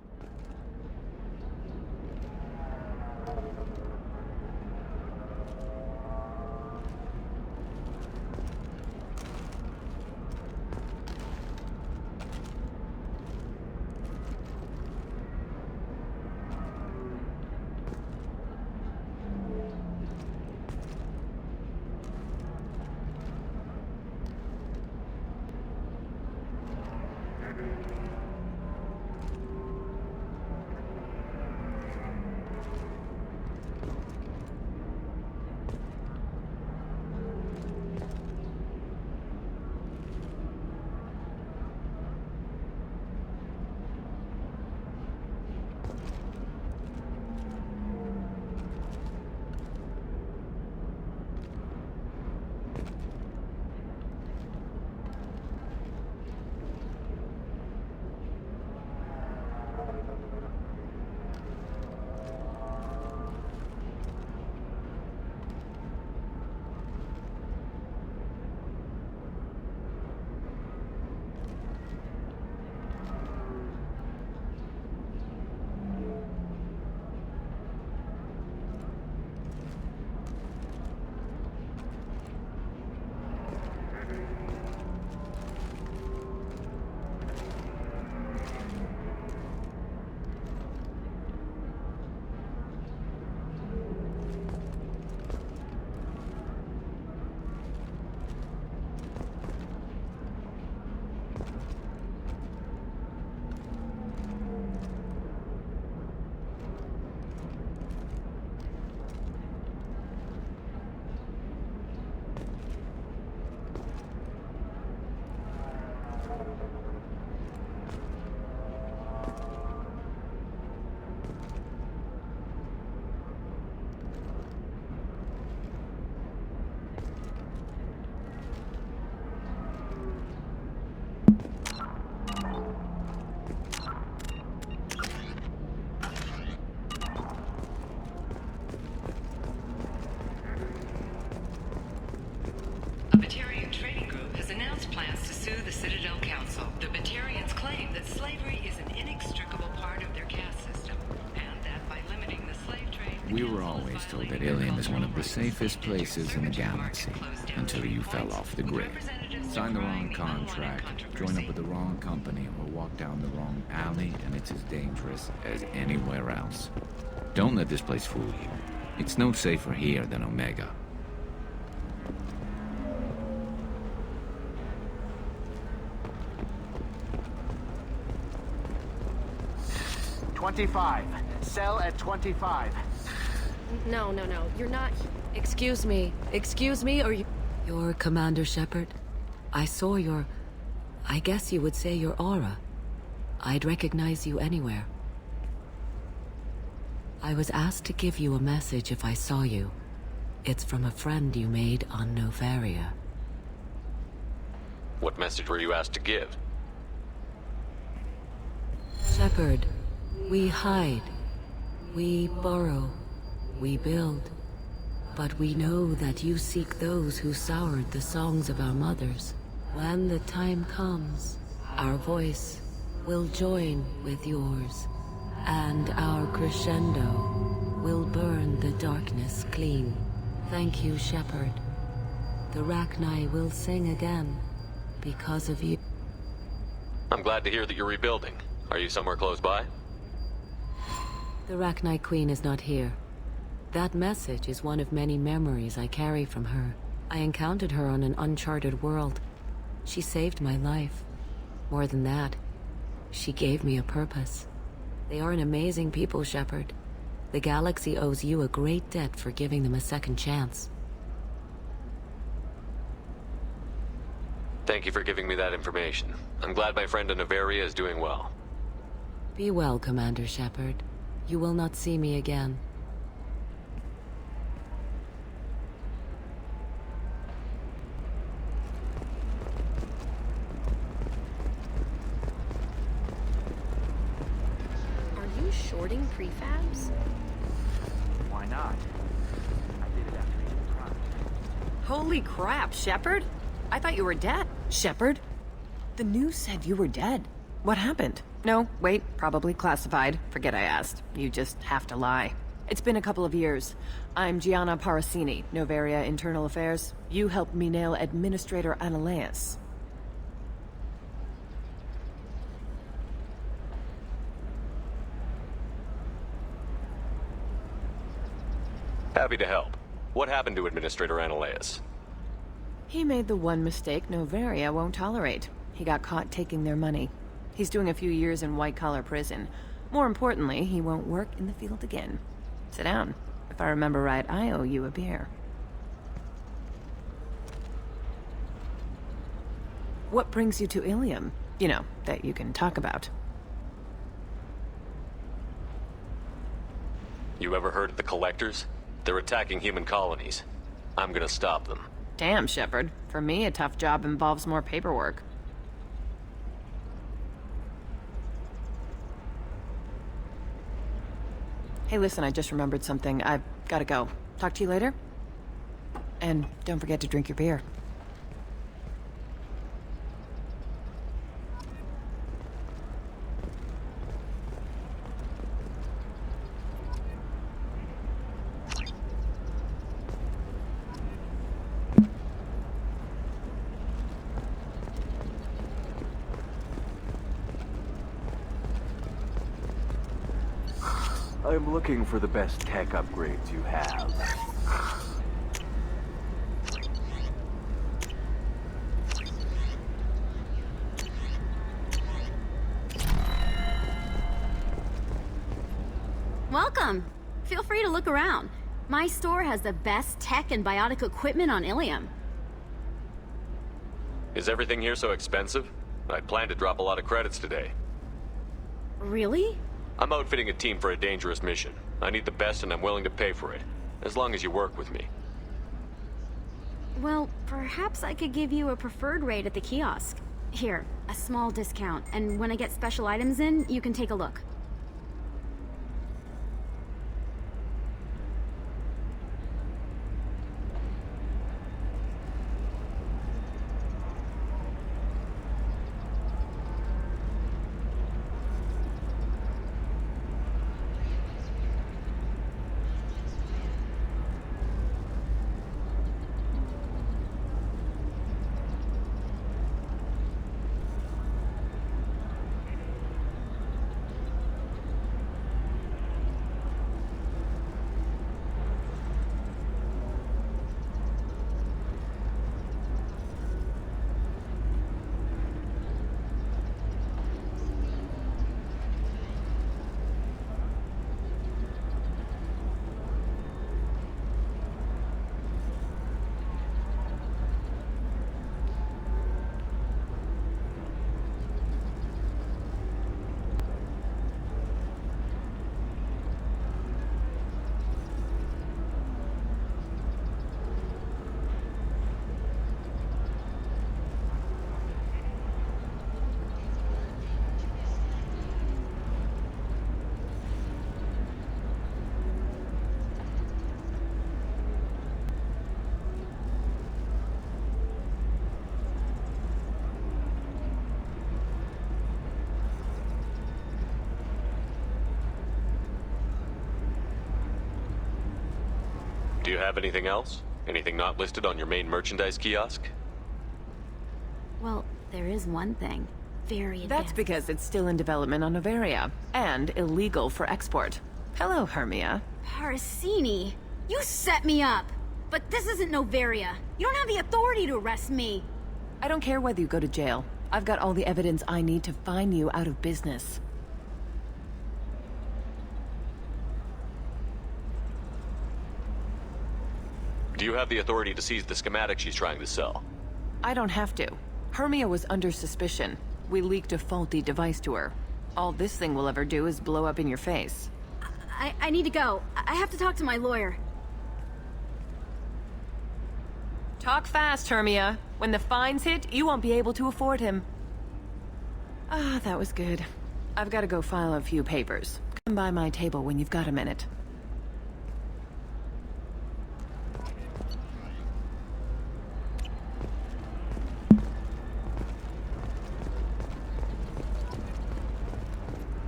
Council, the Batarians claim that slavery is an inextricable part of their caste system, and that by limiting the slave trade... We were always told that Ilium is one of the safest places in the galaxy, until you fell off the grid. Sign the wrong contract, join up with the wrong company, or walk down the wrong alley, and it's as dangerous as anywhere else. Don't let this place fool you. It's no safer here than Omega. "25. Cell at 25. No, you're not. Excuse me, or you... You're Commander Shepard. I saw your... I guess you would say your aura. I'd recognize you anywhere. I was asked to give you a message if I saw you. It's from a friend you made on Novaria. What message were you asked to give? Shepard, we hide. We burrow. We build. But we know that you seek those who soured the songs of our mothers. When the time comes, our voice will join with yours, and our crescendo will burn the darkness clean. Thank you, Shepard. The Rachni will sing again because of you. I'm glad to hear that you're rebuilding. Are you somewhere close by? The Rachni Queen is not here. That message is one of many memories I carry from her. I encountered her on an uncharted world. She saved my life. More than that, she gave me a purpose. They are an amazing people, Shepard. The galaxy owes you a great debt for giving them a second chance. Thank you for giving me that information. I'm glad my friend in Novaria is doing well. Be well, Commander Shepard. You will not see me again. Are you shorting prefabs? Why not? I did it after he tried. Holy crap, Shepard? I thought you were dead. Shepard? The news said you were dead. What happened? No, wait, probably classified. Forget I asked. You just have to lie. It's been a couple of years. I'm Gianna Parasini, Novaria Internal Affairs. You helped me nail Administrator Analeas. Happy to help. What happened to Administrator Analeas? He made the one mistake Novaria won't tolerate. He got caught taking their money. He's doing a few years in white-collar prison. More importantly, he won't work in the field again. Sit down. If I remember right, I owe you a beer. What brings you to Ilium? You know, that you can talk about. You ever heard of the Collectors? They're attacking human colonies. I'm gonna stop them. Damn, Shepard. For me, a tough job involves more paperwork. Hey, listen, I just remembered something. I've gotta go. Talk to you later? And don't forget to drink your beer. I'm looking for the best tech upgrades you have. Welcome. Feel free to look around. My store has the best tech and biotic equipment on Ilium. Is everything here so expensive? I'd planned to drop a lot of credits today. Really? I'm outfitting a team for a dangerous mission. I need the best and I'm willing to pay for it. As long as you work with me. Well, perhaps I could give you a preferred rate at the kiosk. Here, a small discount, and when I get special items in, you can take a look. Do you have anything else? Anything not listed on your main merchandise kiosk? Well, there is one thing. Very advanced. That's because it's still in development on Novaria, and illegal for export. Hello, Hermia. Parasini, you set me up! But this isn't Novaria. You don't have the authority to arrest me. I don't care whether you go to jail. I've got all the evidence I need to find you out of business. Do you have the authority to seize the schematic she's trying to sell? I don't have to. Hermia was under suspicion. We leaked a faulty device to her. All this thing will ever do is blow up in your face. I need to go. I have to talk to my lawyer. Talk fast, Hermia. When the fines hit, you won't be able to afford him. Ah, that was good. I've got to go file a few papers. Come by my table when you've got a minute.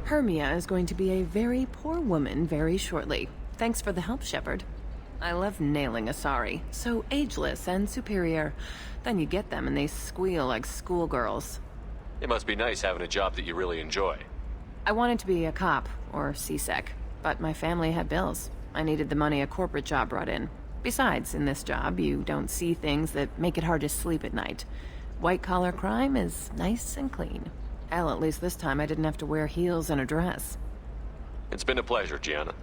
Hermia is going to be a very poor woman very shortly. Thanks for the help, Shepard. I love nailing Asari. So ageless and superior. Then you get them and they squeal like schoolgirls. It must be nice having a job that you really enjoy. I wanted to be a cop, or CSEC, but my family had bills. I needed the money a corporate job brought in. Besides, in this job, you don't see things that make it hard to sleep at night. White-collar crime is nice and clean. Hell, at least this time I didn't have to wear heels and a dress. It's been a pleasure, Gianna.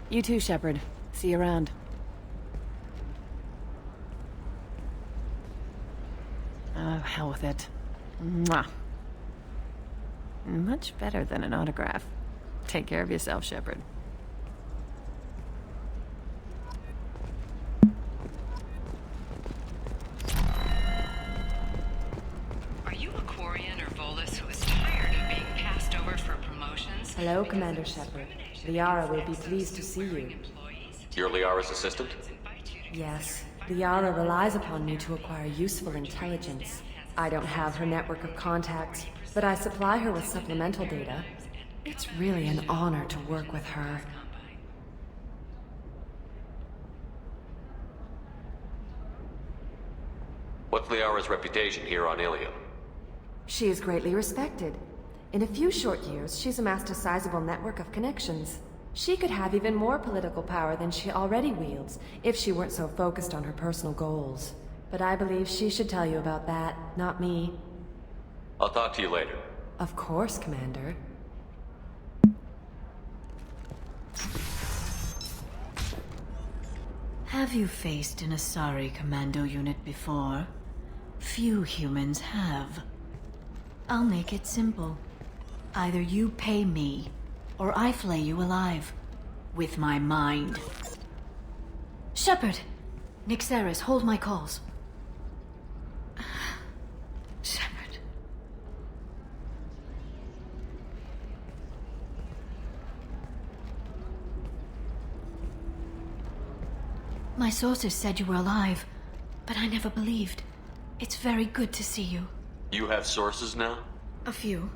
You too, Shepard. See you around. Oh, hell with it. Mwah. Much better than an autograph. Take care of yourself, Shepard. Are you a Quarian or Volus who is tired of being passed over for promotions? Hello, Commander Shepard. Liara will be pleased to see you. You're Liara's assistant? Yes. Liara relies upon me to acquire useful intelligence. I don't have her network of contacts, but I supply her with supplemental data. It's really an honor to work with her. What's Liara's reputation here on Ilium? She is greatly respected. In a few short years, she's amassed a sizable network of connections. She could have even more political power than she already wields, if she weren't so focused on her personal goals. But I believe she should tell you about that, not me. I'll talk to you later. Of course, Commander. Have you faced an Asari commando unit before? Few humans have. I'll make it simple. Either you pay me, or I flay you alive. With my mind. Shepard! Nixeris, hold my calls. Shepard. My sources said you were alive, but I never believed. It's very good to see you. You have sources now? A few.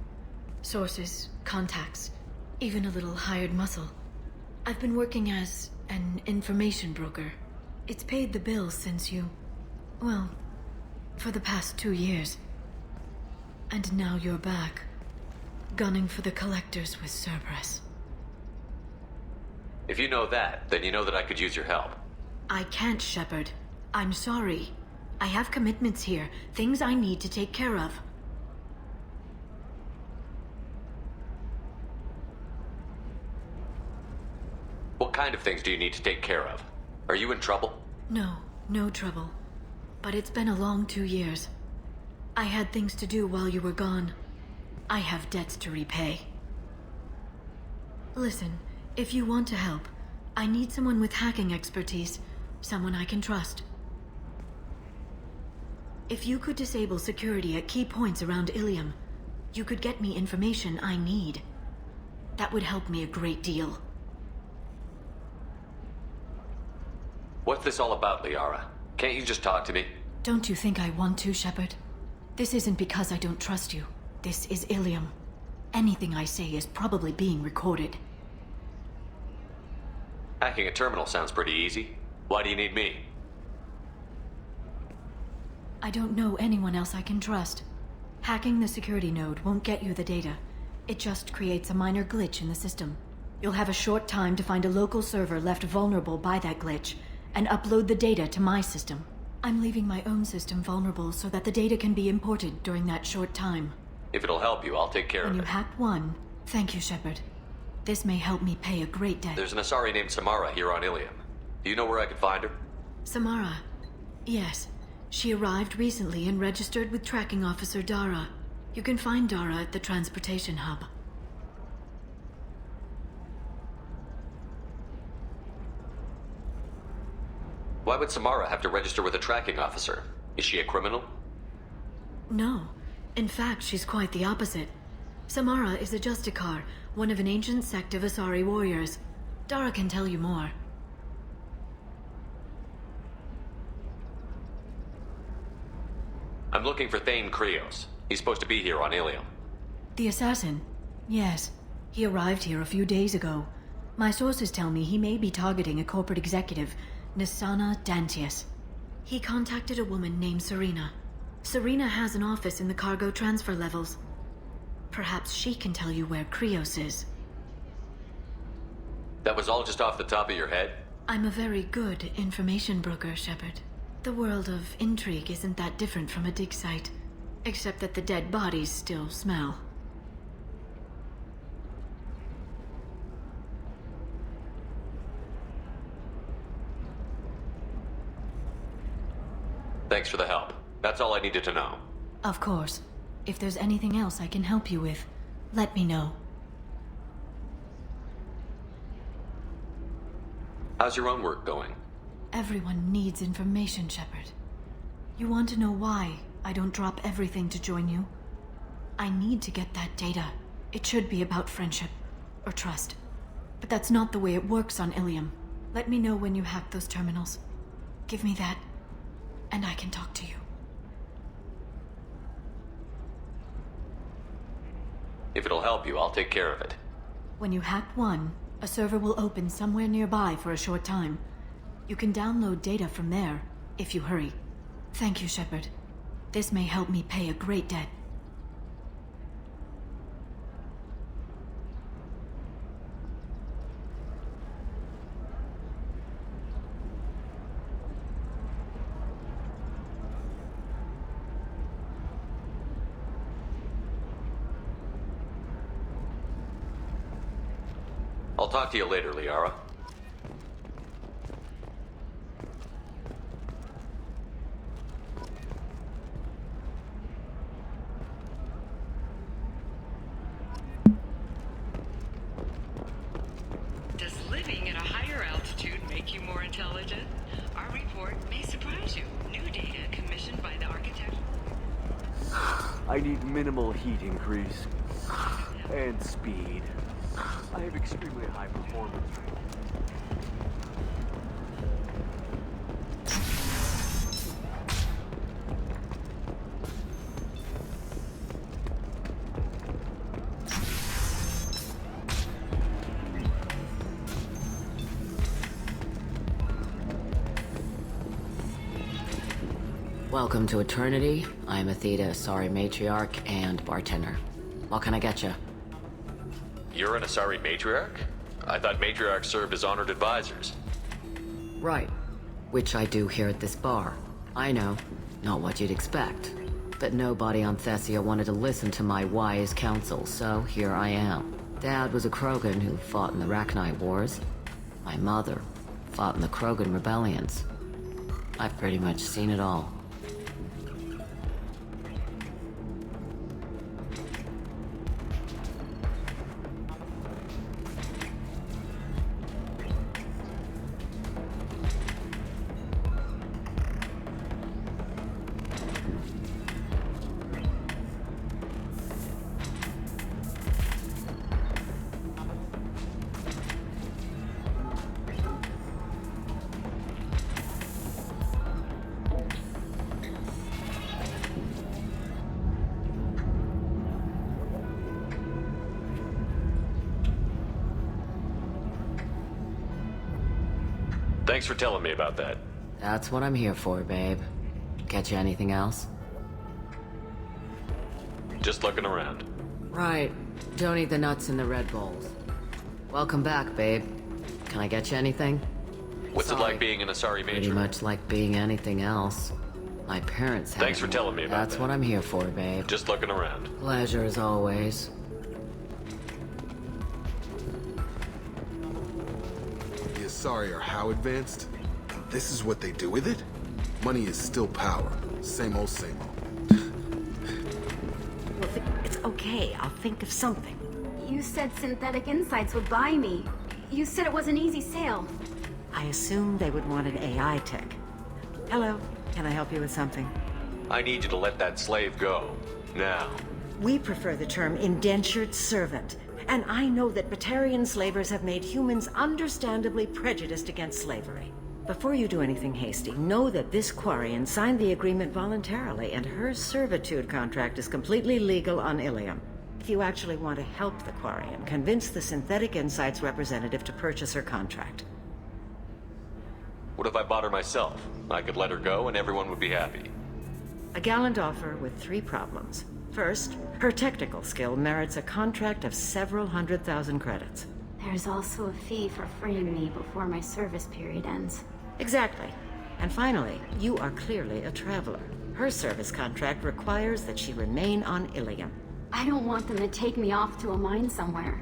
Sources, contacts, even a little hired muscle. I've been working as an information broker. It's paid the bills since you... well, for the past 2 years. And now you're back, gunning for the Collectors with Cerberus. If you know that, then you know that I could use your help. I can't, Shepard. I'm sorry. I have commitments here, things I need to take care of. What kind of things do you need to take care of? Are you in trouble? No, no trouble. But it's been a long 2 years. I had things to do while you were gone. I have debts to repay. Listen, if you want to help, I need someone with hacking expertise. Someone I can trust. If you could disable security at key points around Ilium, you could get me information I need. That would help me a great deal. What's this all about, Liara? Can't you just talk to me? Don't you think I want to, Shepard? This isn't because I don't trust you. This is Ilium. Anything I say is probably being recorded. Hacking a terminal sounds pretty easy. Why do you need me? I don't know anyone else I can trust. Hacking the security node won't get you the data. It just creates a minor glitch in the system. You'll have a short time to find a local server left vulnerable by that glitch, and upload the data to my system. I'm leaving my own system vulnerable so that the data can be imported during that short time. If it'll help you, I'll take care When of you it. hack one, thank you, Shepard. This may help me pay a great debt. There's an Asari named Samara here on Ilium. Do you know where I could find her? Samara. Yes. She arrived recently and registered with Tracking Officer Dara. You can find Dara at the transportation hub. Why would Samara have to register with a tracking officer? Is she a criminal? No. In fact, she's quite the opposite. Samara is a Justicar, one of an ancient sect of Asari warriors. Dara can tell you more. I'm looking for Thane Krios. He's supposed to be here on Ilium. The assassin? Yes. He arrived here a few days ago. My sources tell me he may be targeting a corporate executive, Nisana Dantius. He contacted a woman named Serena. Serena has an office in the cargo transfer levels. Perhaps she can tell you where Krios is. That was all just off the top of your head? I'm a very good information broker, Shepard. The world of intrigue isn't that different from a dig site, except that the dead bodies still smell. Thanks for the help. That's all I needed to know. Of course. If there's anything else I can help you with, let me know. How's your own work going? Everyone needs information, Shepard. You want to know why I don't drop everything to join you? I need to get that data. It should be about friendship, or trust. But that's not the way it works on Ilium. Let me know when you hack those terminals. Give me that, and I can talk to you. If it'll help you, I'll take care of it. When you hack one, a server will open somewhere nearby for a short time. You can download data from there, if you hurry. Thank you, Shepard. This may help me pay a great debt. I'll talk to you later, Liara. Does living at a higher altitude make you more intelligent? Our report may surprise you. New data commissioned by the architect. I need minimal heat increase. And speed. I have extremely high performance. Welcome to Eternity. I'm a Theta Asari matriarch and bartender. What can I get you? You're an Asari matriarch? I thought matriarchs served as honored advisors. Right. Which I do here at this bar. I know. Not what you'd expect. But nobody on Thessia wanted to listen to my wise counsel, so here I am. Dad was a Krogan who fought in the Rachni Wars. My mother fought in the Krogan rebellions. I've pretty much seen it all. Thanks for telling me about that. That's what I'm here for, babe. Catch you anything else? Just looking around. Right. Don't eat the nuts in the Red Bulls. Welcome back, babe. Can I get you anything? What's it like being an Asari Major? Pretty much like being anything else. My parents had Thanks for telling me about That's that. what I'm here for, babe. Just looking around. Pleasure as always. The Asari are how advanced? This is what they do with it? Money is still power. Same old, same old. Well, it's okay. I'll think of something. You said Synthetic Insights would buy me. You said it was an easy sale. I assumed they would want an AI tech. Hello, can I help you with something? I need you to let that slave go. Now. We prefer the term indentured servant. And I know that Batarian slavers have made humans understandably prejudiced against slavery. Before you do anything hasty, know that this Quarian signed the agreement voluntarily, and her servitude contract is completely legal on Ilium. If you actually want to help the Quarian, convince the Synthetic Insights representative to purchase her contract. What if I bought her myself? I could let her go and everyone would be happy. A gallant offer with 3 problems. First, her technical skill merits a contract of several 100,000 credits. There's also a fee for freeing me before my service period ends. Exactly. And finally, you are clearly a traveler. Her service contract requires that she remain on Ilium. I don't want them to take me off to a mine somewhere.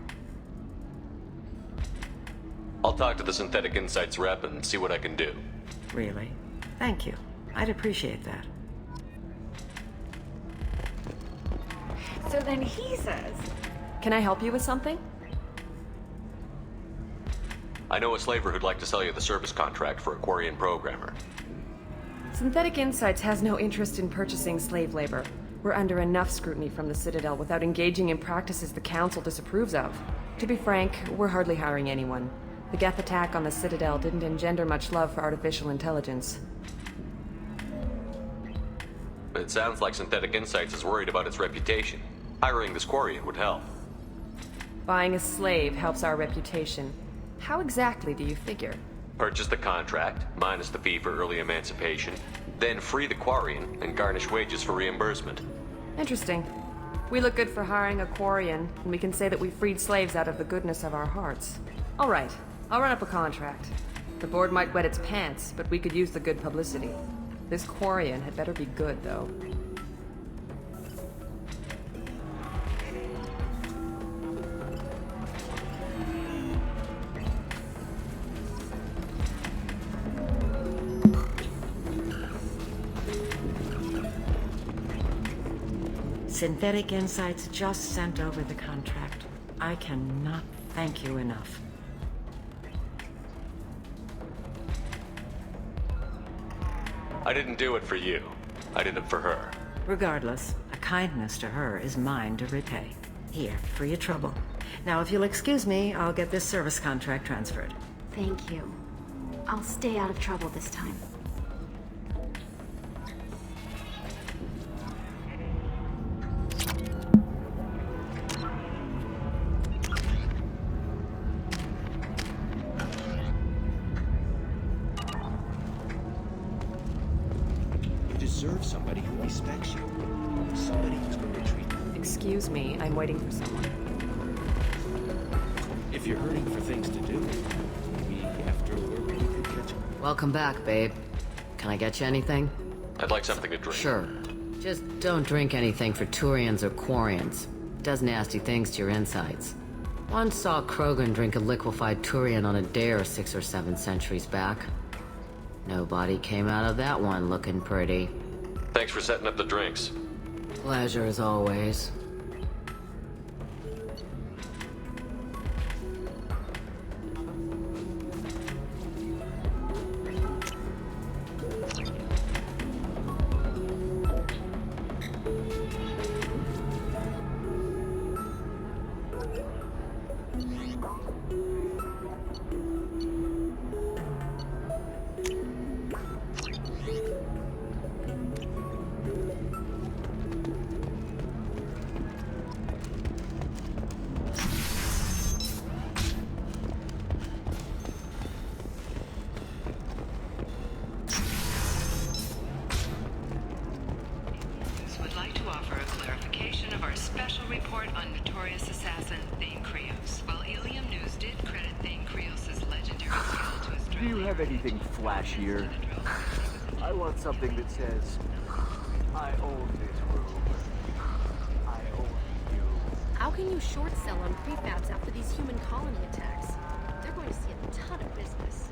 I'll talk to the Synthetic Insights rep and see what I can do. Really? Thank you. I'd appreciate that. So then he says... Can I help you with something? I know a slaver who'd like to sell you the service contract for a Quarian programmer. Synthetic Insights has no interest in purchasing slave labor. We're under enough scrutiny from the Citadel without engaging in practices the Council disapproves of. To be frank, we're hardly hiring anyone. The Geth attack on the Citadel didn't engender much love for artificial intelligence. It sounds like Synthetic Insights is worried about its reputation. Hiring this Quarian would help. Buying a slave helps our reputation. How exactly do you figure? Purchase the contract, minus the fee for early emancipation, then free the Quarian and garnish wages for reimbursement. Interesting. We look good for hiring a Quarian, and we can say that we freed slaves out of the goodness of our hearts. All right, I'll run up a contract. The board might wet its pants, but we could use the good publicity. This Quarian had better be good, though. Synthetic Insights just sent over the contract. I cannot thank you enough. I didn't do it for you. I did it for her. Regardless, a kindness to her is mine to repay. Here, for your trouble. Now, if you'll excuse me, I'll get this service contract transferred. Thank you. I'll stay out of trouble this time. Deserve somebody who respects you. Somebody who's going to treat you. Excuse me, I'm waiting for someone. If you're hurting for things to do, maybe after work you could catch up. Welcome back, babe. Can I get you anything? I'd like something to drink. Sure. Just don't drink anything for Turians or Quarians. It does nasty things to your insides. Once saw Krogan drink a liquefied Turian on a dare 6 or 7 centuries back. Nobody came out of that one looking pretty. Thanks for setting up the drinks. Pleasure as always. have anything flashier? I want something that says, I own this room. I own you. How can you short sell on prefabs after these human colony attacks? They're going to see a ton of business.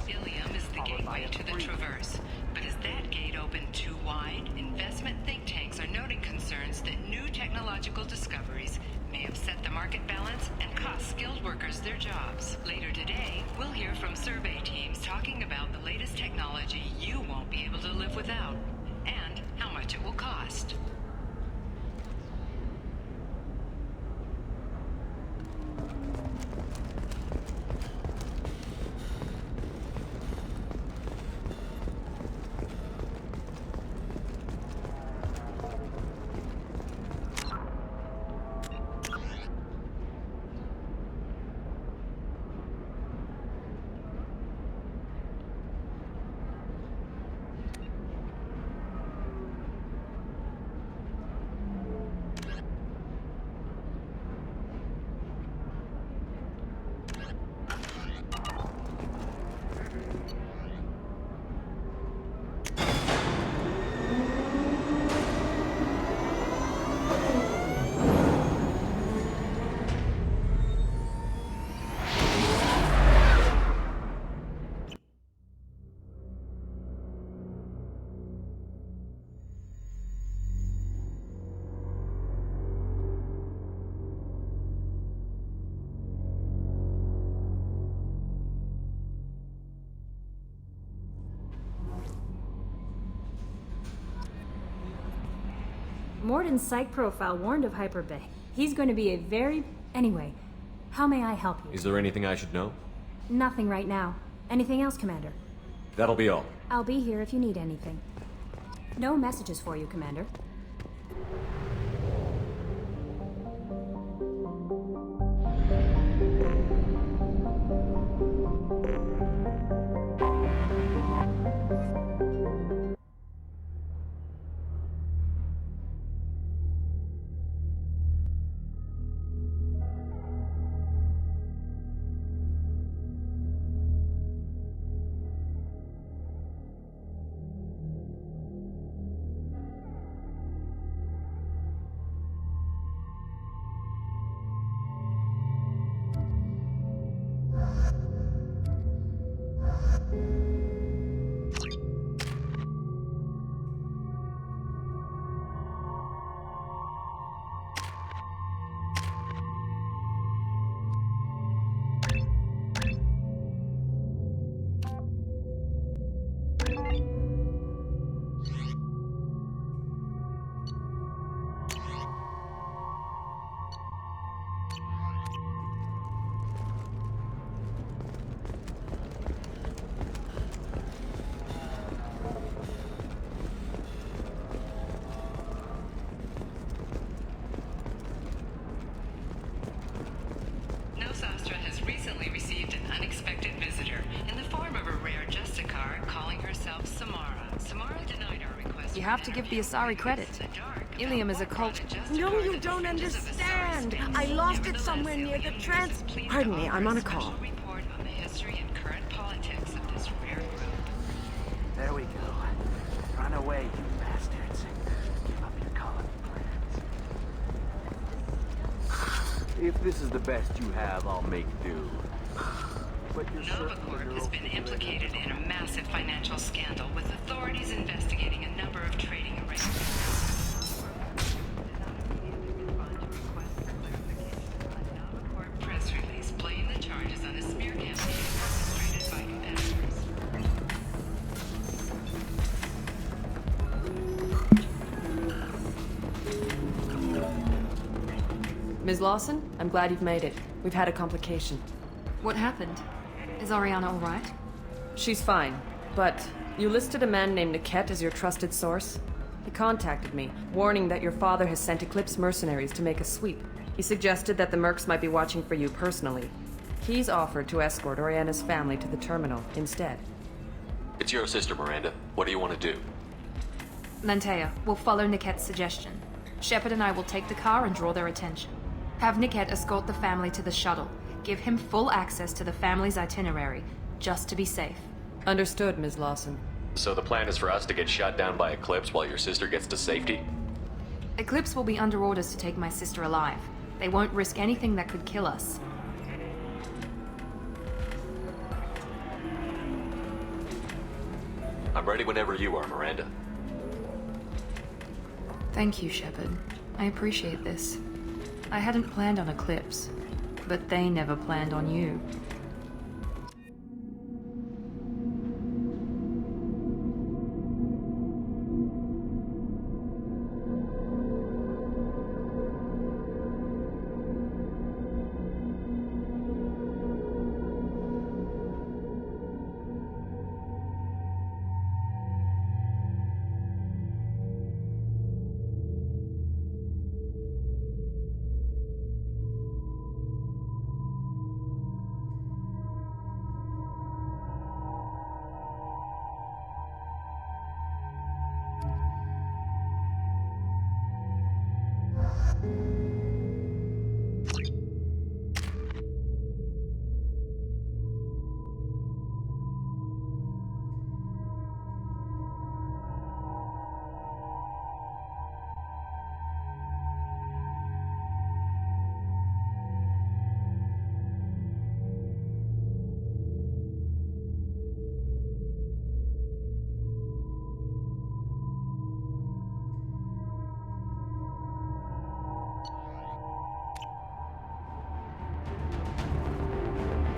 Ilium is the gateway to the Traverse. But is that gate open too wide? Investment think tanks are noting concerns that new technological discoveries may upset the market balance and cost skilled workers their jobs. Later today, we'll hear from survey teams talking about the latest technology you won't be able to live without, and how much it will cost. Morden's psych profile warned of Hyperbay. He's going to be a very... Anyway, how may I help you? Is there anything I should know? Nothing right now. Anything else, Commander? That'll be all. I'll be here if you need anything. No messages for you, Commander. Nosastra has recently received an unexpected visitor in the form of a rare Justicar calling herself Samara. Samara denied our request. You have to give the Asari credit. Ilium is a cult. No, you don't understand. I lost it somewhere near the trans... Pardon me, I'm on a call. Report on the history and current politics of this rare group. There we go. Run away, you bastards. Give up your colony plans. If this is the best you have, I'll make do. But you're Novacorp has been implicated in a massive financial scandal with authorities investigating a number of trading arrangements. Novacorp press release blamed the charges on a smear campaign orchestrated by competitors. Ms. Lawson, I'm glad you've made it. We've had a complication. What happened? Is Ariana all right? She's fine, but you listed a man named Niket as your trusted source. He contacted me, warning that your father has sent Eclipse mercenaries to make a sweep. He suggested that the Mercs might be watching for you personally. He's offered to escort Oriana's family to the terminal instead. It's your sister, Miranda. What do you want to do? Lantea, we'll follow Niket's suggestion. Shepard and I will take the car and draw their attention. Have Niket escort the family to the shuttle. give him full access to the family's itinerary, just to be safe. Understood, Ms. Lawson. So the plan is for us to get shot down by Eclipse while your sister gets to safety? Eclipse will be under orders to take my sister alive. They won't risk anything that could kill us. I'm ready whenever you are, Miranda. Thank you, Shepard. I appreciate this. I hadn't planned on Eclipse, but they never planned on you.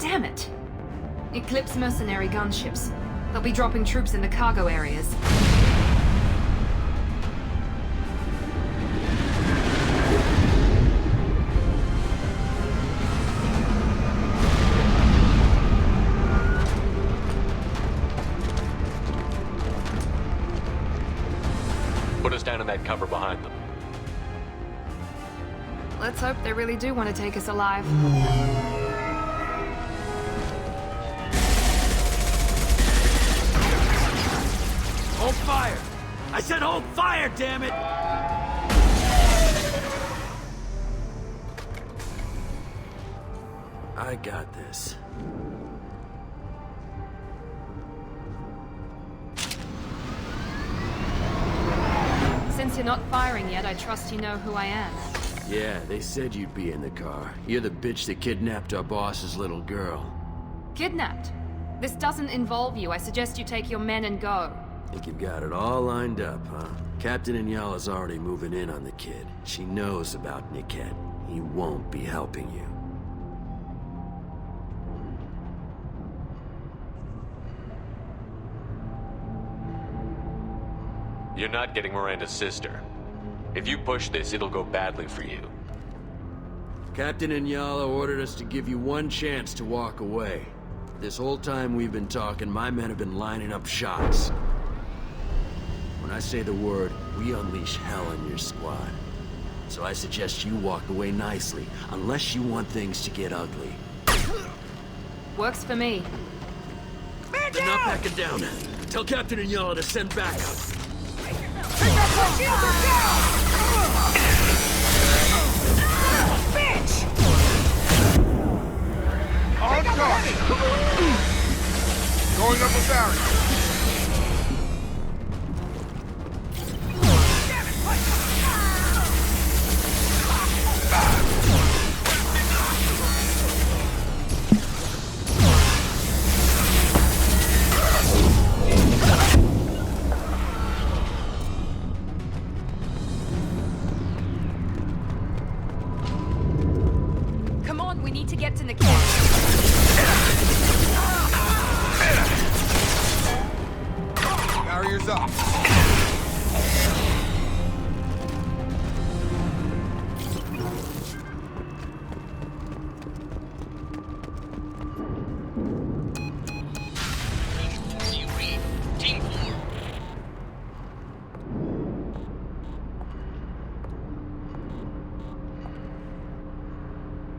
Damn it! Eclipse mercenary gunships. They'll be dropping troops in the cargo areas. Put us down in that cover behind them. Let's hope they really do want to take us alive. Hold fire! I said hold fire, damn it! I got this. Since you're not firing yet, I trust you know who I am. Yeah, they said you'd be in the car. You're the bitch that kidnapped our boss's little girl. Kidnapped? This doesn't involve you. I suggest you take your men and go. Think you've got it all lined up, huh? Captain Inyala's already moving in on the kid. She knows about Niket. He won't be helping you. You're not getting Miranda's sister. If you push this, it'll go badly for you. Captain Inyala ordered us to give you one chance to walk away. This whole time we've been talking, my men have been lining up shots. When I say the word, we unleash hell on your squad. So I suggest you walk away nicely, unless you want things to get ugly. Works for me. They're not backing down. Tell Captain Inyala to send backup. Bitch! On target! Going up a barrier. Come on, we need to get to the camp. Barriers up. Team 4.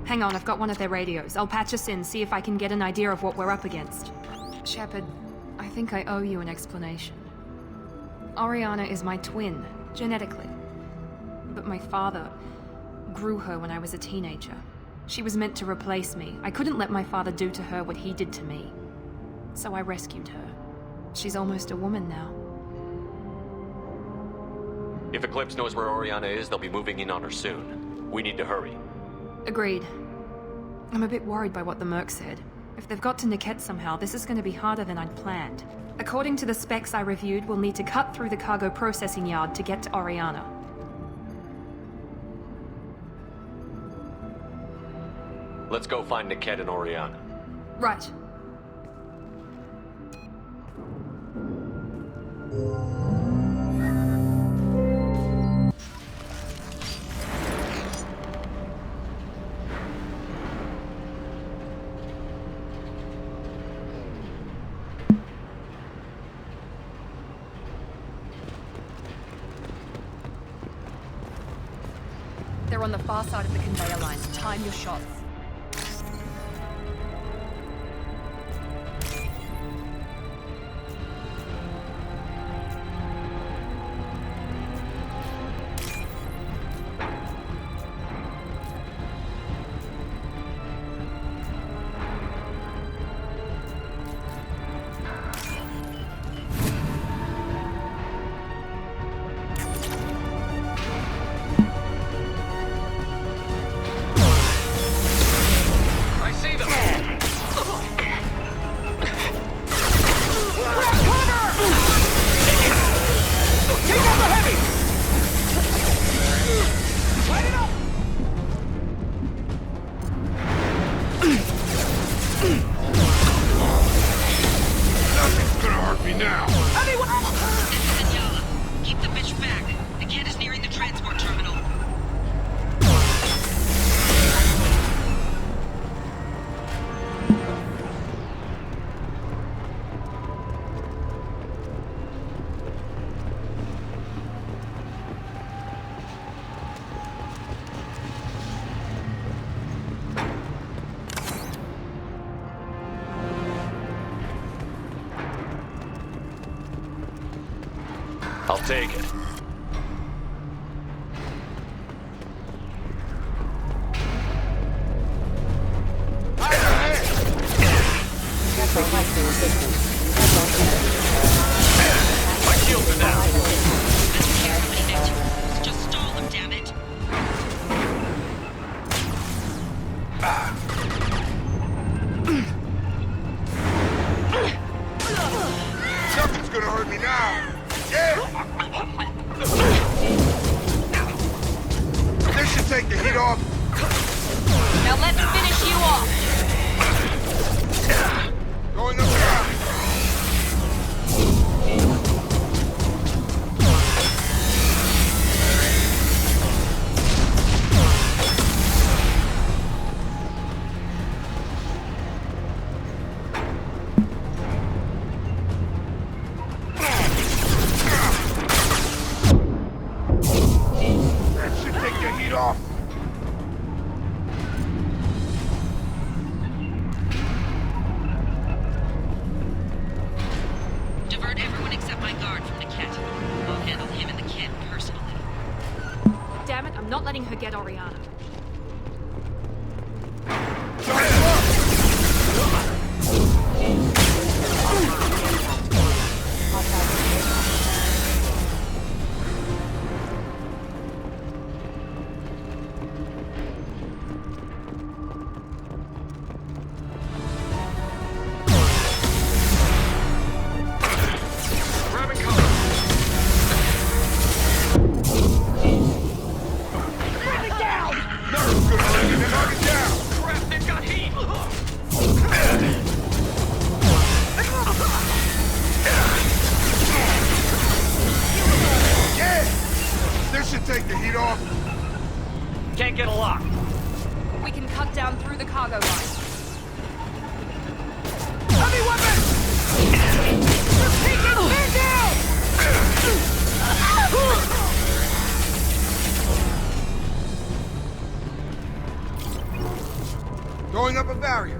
Hang on, I've got one of their radios. I'll patch us in, see if I can get an idea of what we're up against. Shepard, I think I owe you an explanation. Oriana is my twin, genetically. But my father grew her when I was a teenager. She was meant to replace me. I couldn't let my father do to her what he did to me. So I rescued her. She's almost a woman now. If Eclipse knows where Oriana is, they'll be moving in on her soon. We need to hurry. Agreed. I'm a bit worried by what the Merc said. If they've got to Niket somehow, this is going to be harder than I'd planned. According to the specs I reviewed, we'll need to cut through the cargo processing yard to get to Oriana. Let's go find Niket and Oriana. Right. They're on the far side of the conveyor line. Time your shots. I'll take it. My shields are down. Just stall him, damn it. Nothing's gonna hurt me now. This should take the heat off. Now let's finish you off. Going up there. That should take the heat off. Divert everyone except my guard from Niket. I'll handle him and the kid personally. Damn it, I'm not letting her get Oriana. Take the heat off. Can't get a lock. We can cut down through the cargo line. Heavy weapon! We're taking men down! Going up a barrier.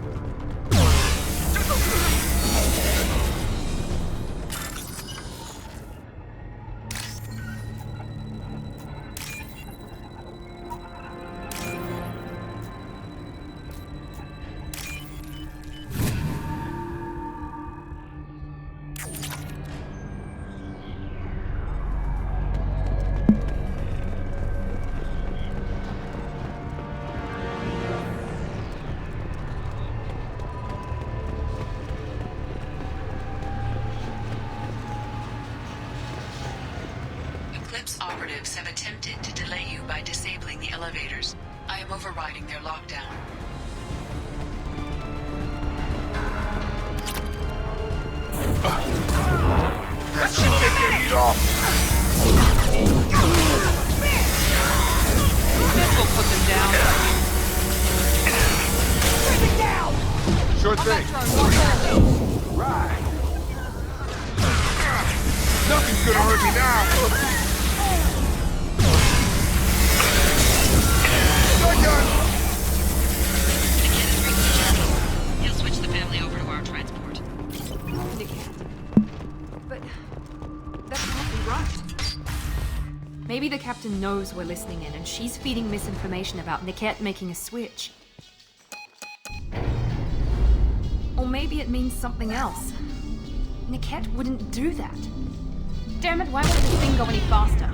Eclipse operatives have attempted to delay you by disabling the elevators. I am overriding their lockdown. That should take your heat off. This will put them down. Bring it down! Sure thing. Right. Nothing's gonna hurt me now. He'll switch the family over to our transport. But that can't be right. Maybe the captain knows we're listening in and she's feeding misinformation about Niket making a switch. Or maybe it means something else. Niket wouldn't do that. Damn it, why won't this thing go any faster?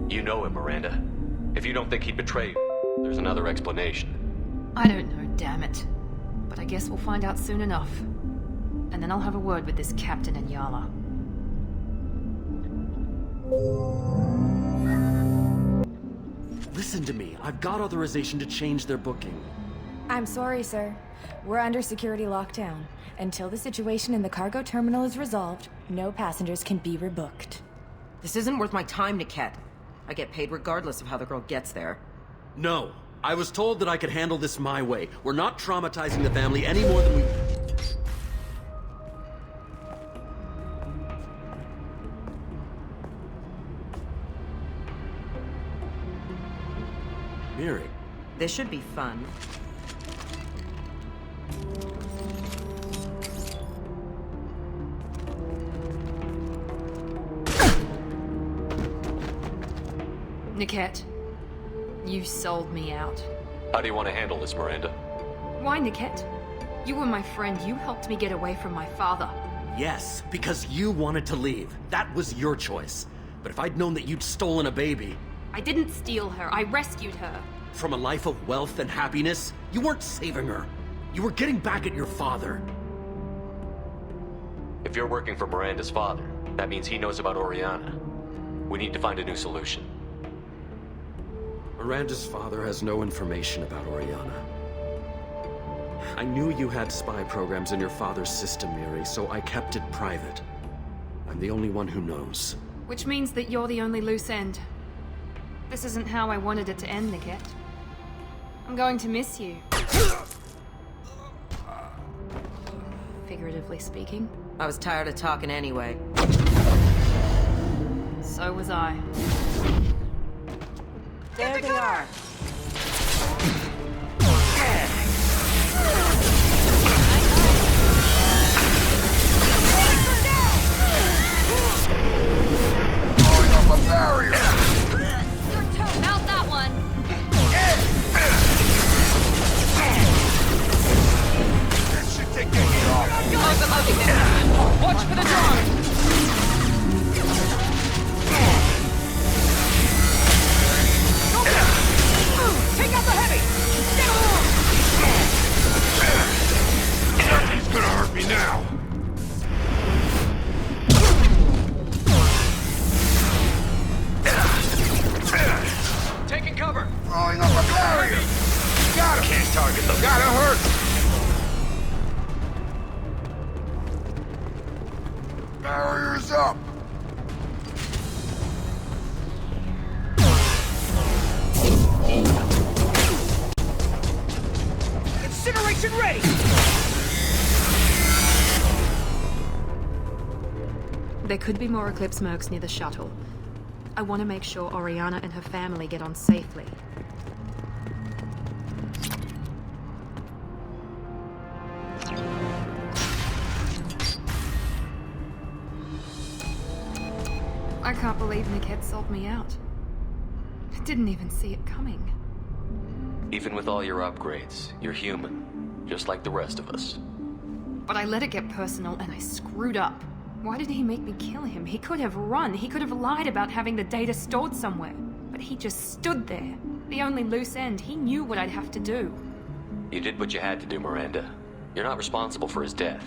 You know him, Miranda. If you don't think he'd betray you, there's another explanation. I don't know, damn it. But I guess we'll find out soon enough. And then I'll have a word with this Captain Inyala. Listen to me. I've got authorization to change their booking. I'm sorry, sir. We're under security lockdown. Until the situation in the cargo terminal is resolved, no passengers can be rebooked. This isn't worth my time, Niket. I get paid regardless of how the girl gets there. No. I was told that I could handle this my way. We're not traumatizing the family any more than we... Miri. This should be fun. Niket, you sold me out. How do you want to handle this, Miranda? Why, Niket? You were my friend. You helped me get away from my father. Yes, because you wanted to leave. That was your choice. But if I'd known that you'd stolen a baby... I didn't steal her. I rescued her. From a life of wealth and happiness, you weren't saving her. You were getting back at your father. If you're working for Miranda's father, that means he knows about Oriana. We need to find a new solution. Miranda's father has no information about Oriana. I knew you had spy programs in your father's system, Miri, so I kept it private. I'm the only one who knows. Which means that you're the only loose end. This isn't how I wanted it to end, Niket. I'm going to miss you. Figuratively speaking. I was tired of talking anyway. So was I. There they are. Blowing up a barrier! Mount that one! That should take the heat off. Overloading them. Watch for the drone. Take out the heavy! Nothing's gonna hurt me now. Taking cover. Throwing up a barrier. Got him. Can't target them. Gotta hurt. Barrier's up. Incineration ready! There could be more Eclipse mercs near the shuttle. I want to make sure Oriana and her family get on safely. I can't believe Niket sold me out. I didn't even see it coming. Even with all your upgrades, you're human, just like the rest of us. But I let it get personal and I screwed up. Why did he make me kill him? He could have run. He could have lied about having the data stored somewhere. But he just stood there. The only loose end. He knew what I'd have to do. You did what you had to do, Miranda. You're not responsible for his death.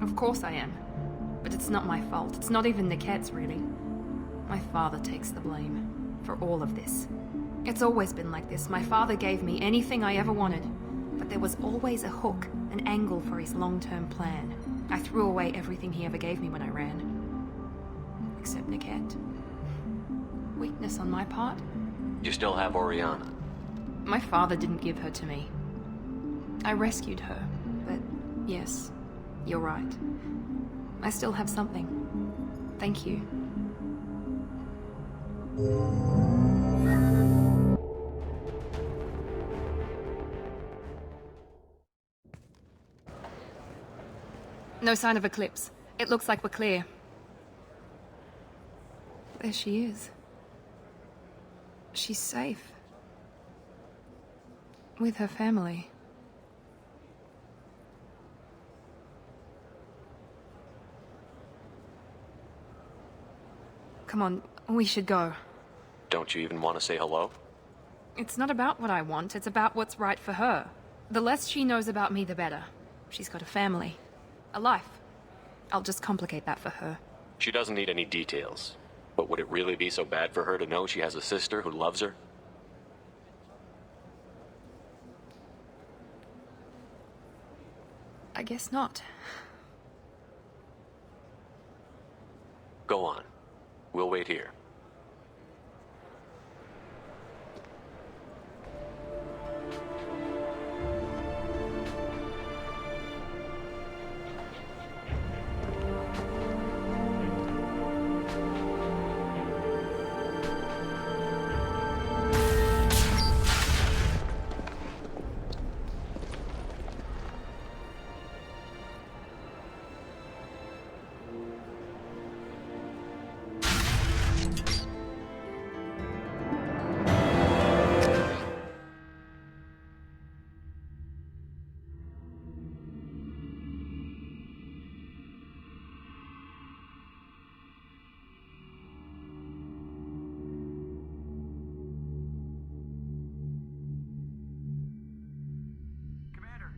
Of course I am. But it's not my fault. It's not even Niket's, really. My father takes the blame for all of this. It's always been like this. My father gave me anything I ever wanted. But there was always a hook, an angle for his long-term plan. I threw away everything he ever gave me when I ran. Except Niket. Weakness on my part? You still have Oriana. My father didn't give her to me. I rescued her, but yes, you're right. I still have something. Thank you. No sign of Eclipse. It looks like we're clear. There she is. She's safe. With her family. Come on, we should go. Don't you even want to say hello? It's not about what I want, it's about what's right for her. The less she knows about me, the better. She's got a family. A life. I'll just complicate that for her. She doesn't need any details. But would it really be so bad for her to know she has a sister who loves her? I guess not. Go on. We'll wait here.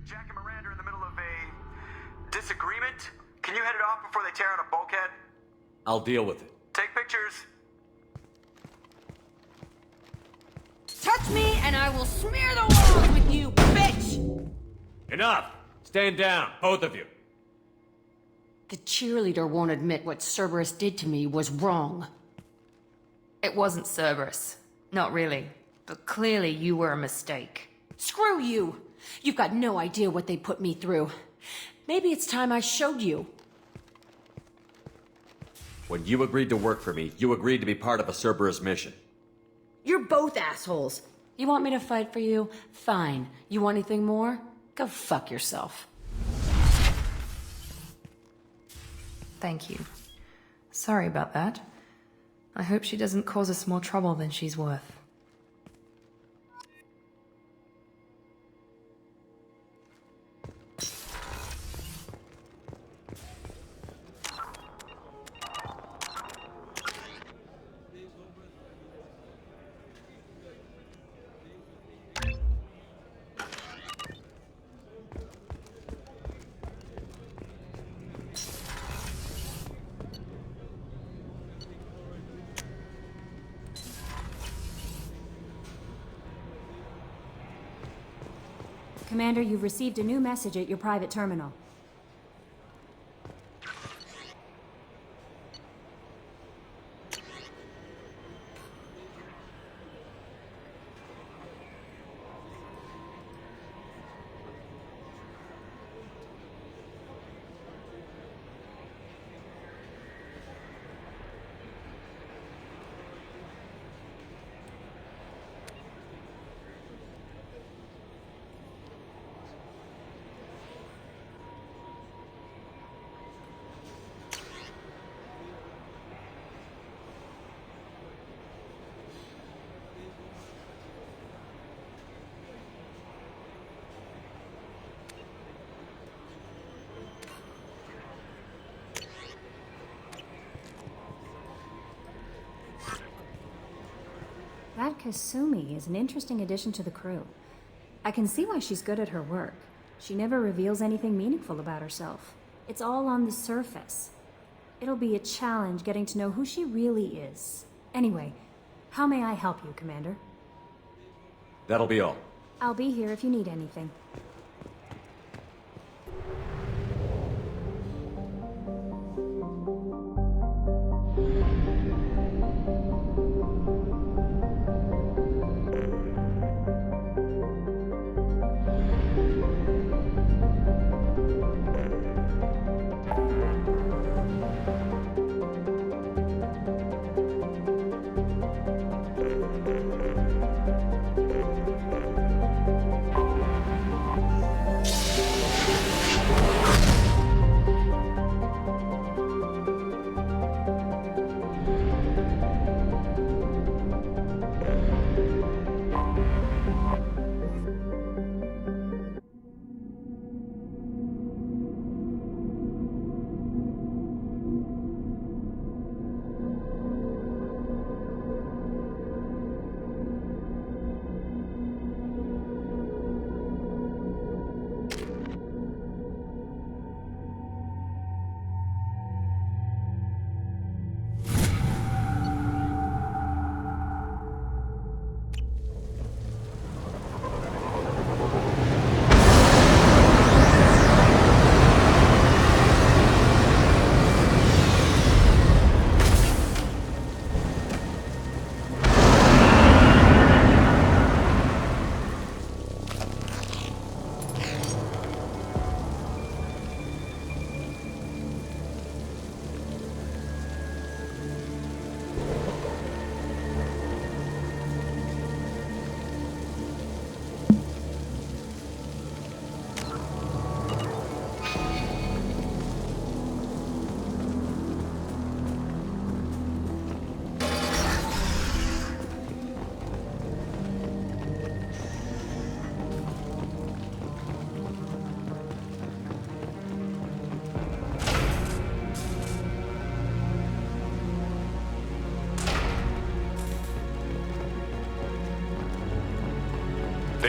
Jack and Miranda are in the middle of a disagreement. Can you head it off before they tear out a bulkhead? I'll deal with it. Take pictures. Touch me and I will smear the walls with you, bitch! Enough! Stand down, both of you. The cheerleader won't admit what Cerberus did to me was wrong. It wasn't Cerberus. Not really. But clearly you were a mistake. Screw you! You've got no idea what they put me through. Maybe it's time I showed you. When you agreed to work for me, you agreed to be part of a Cerberus mission. You're both assholes. You want me to fight for you? Fine. You want anything more? Go fuck yourself. Thank you. Sorry about that. I hope she doesn't cause us more trouble than she's worth. Commander, you've received a new message at your private terminal. That Kasumi is an interesting addition to the crew. I can see why she's good at her work. She never reveals anything meaningful about herself. It's all on the surface. It'll be a challenge getting to know who she really is. Anyway, how may I help you, Commander? That'll be all. I'll be here if you need anything.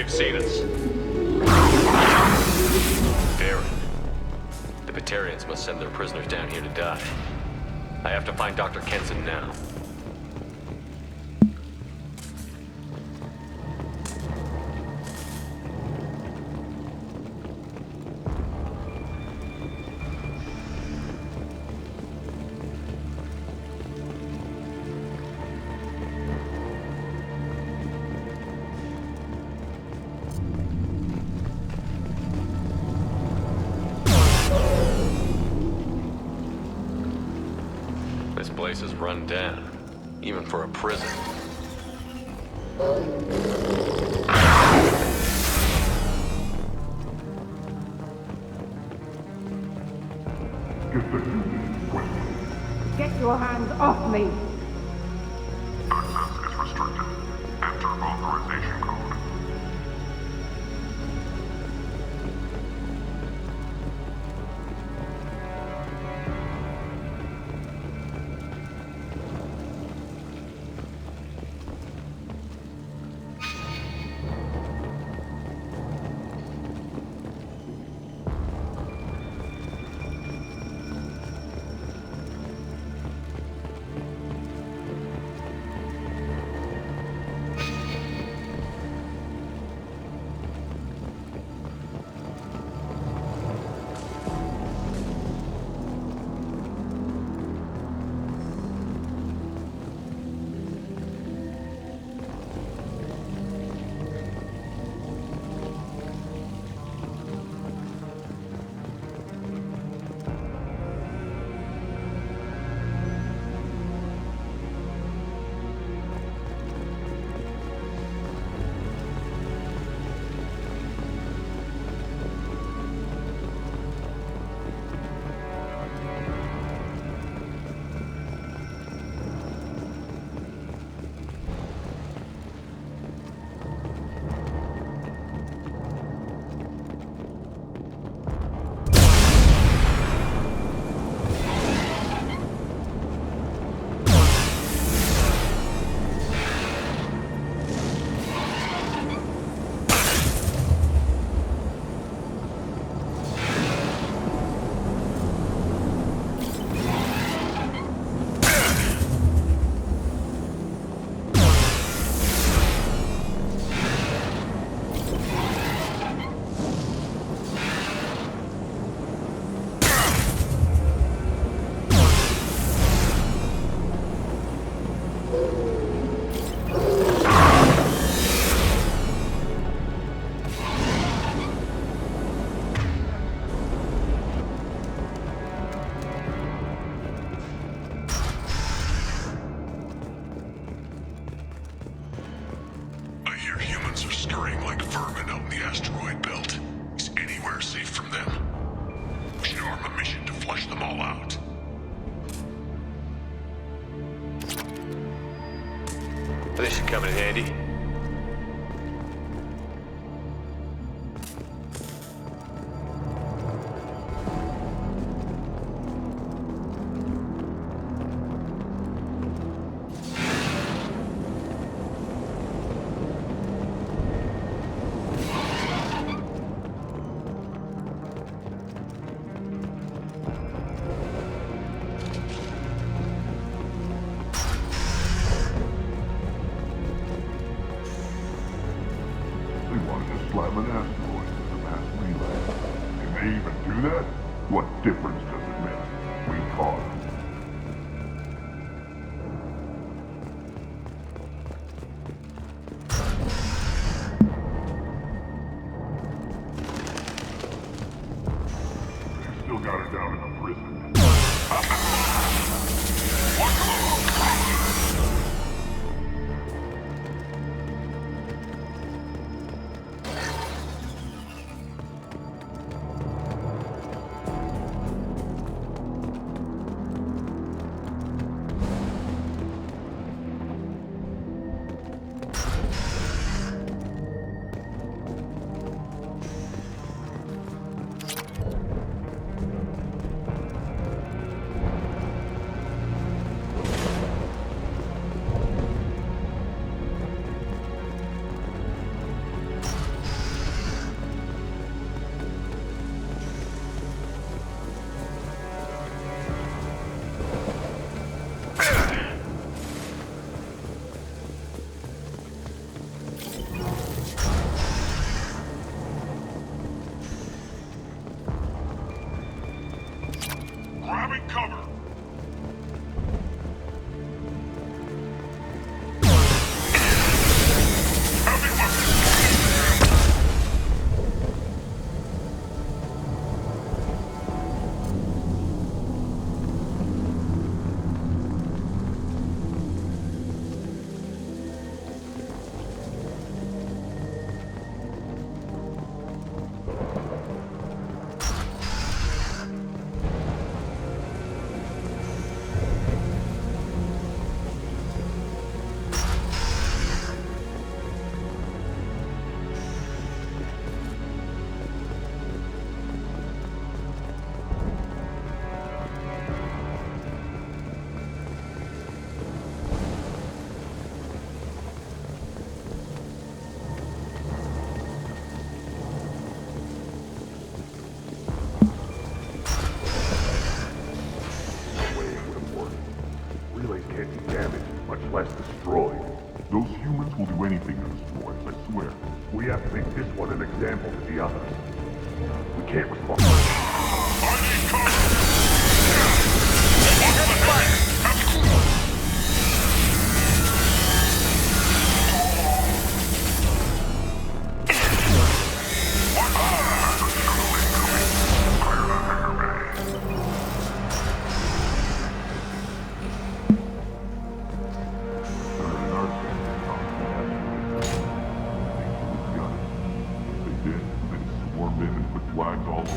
They've seen us. Baron. The Batarians must send their prisoners down here to die. I have to find Dr. Kenson now. This place is run down, even for a prison. Get your hands off me! Access is restricted. Enter authorization code. This should come in handy. Slam an asteroid with a mass relay. Can they even do that? What difference does it make? We caught them. They still got her down in the prison. others. We can't respond. I need cover! Flags all over.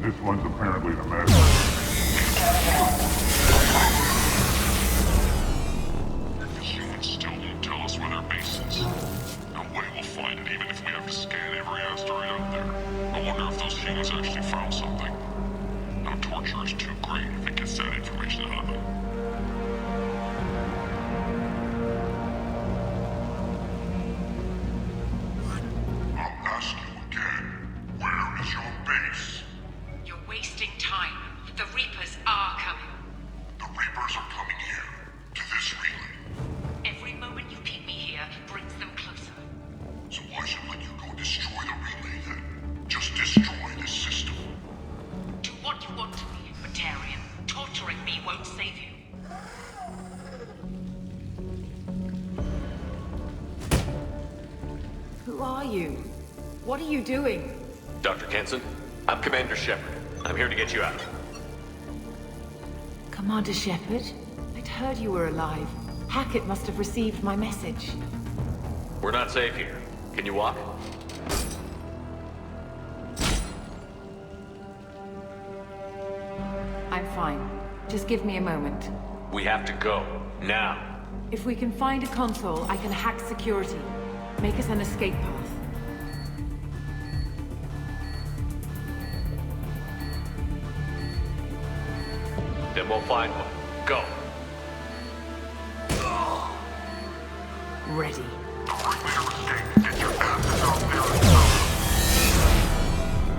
This one's apparently the master. The humans still won't tell us where their base is. No way we'll find it, even if we have to scan every asteroid out there. I wonder if those humans actually found something. No torture is too great if it gets that information out of them. I'll ask you again. Where is your base? You're wasting time. The Reapers are coming. The Reapers are coming here, to this relay. Every moment you keep me here brings them closer. So why should let you go destroy the relay then? Just destroy this system. Do what you want to me, Batarian. Torturing me won't save you. Who are you? What are you doing? Dr. Kenson, I'm Commander Shepard. I'm here to get you out. Commander Shepard? I'd heard you were alive. Hackett must have received my message. We're not safe here. Can you walk? I'm fine. Just give me a moment. We have to go. Now. If we can find a console, I can hack security. Make us an escape path. Then we'll find one. Go. Ready. The relay escaped. Get your asses out there and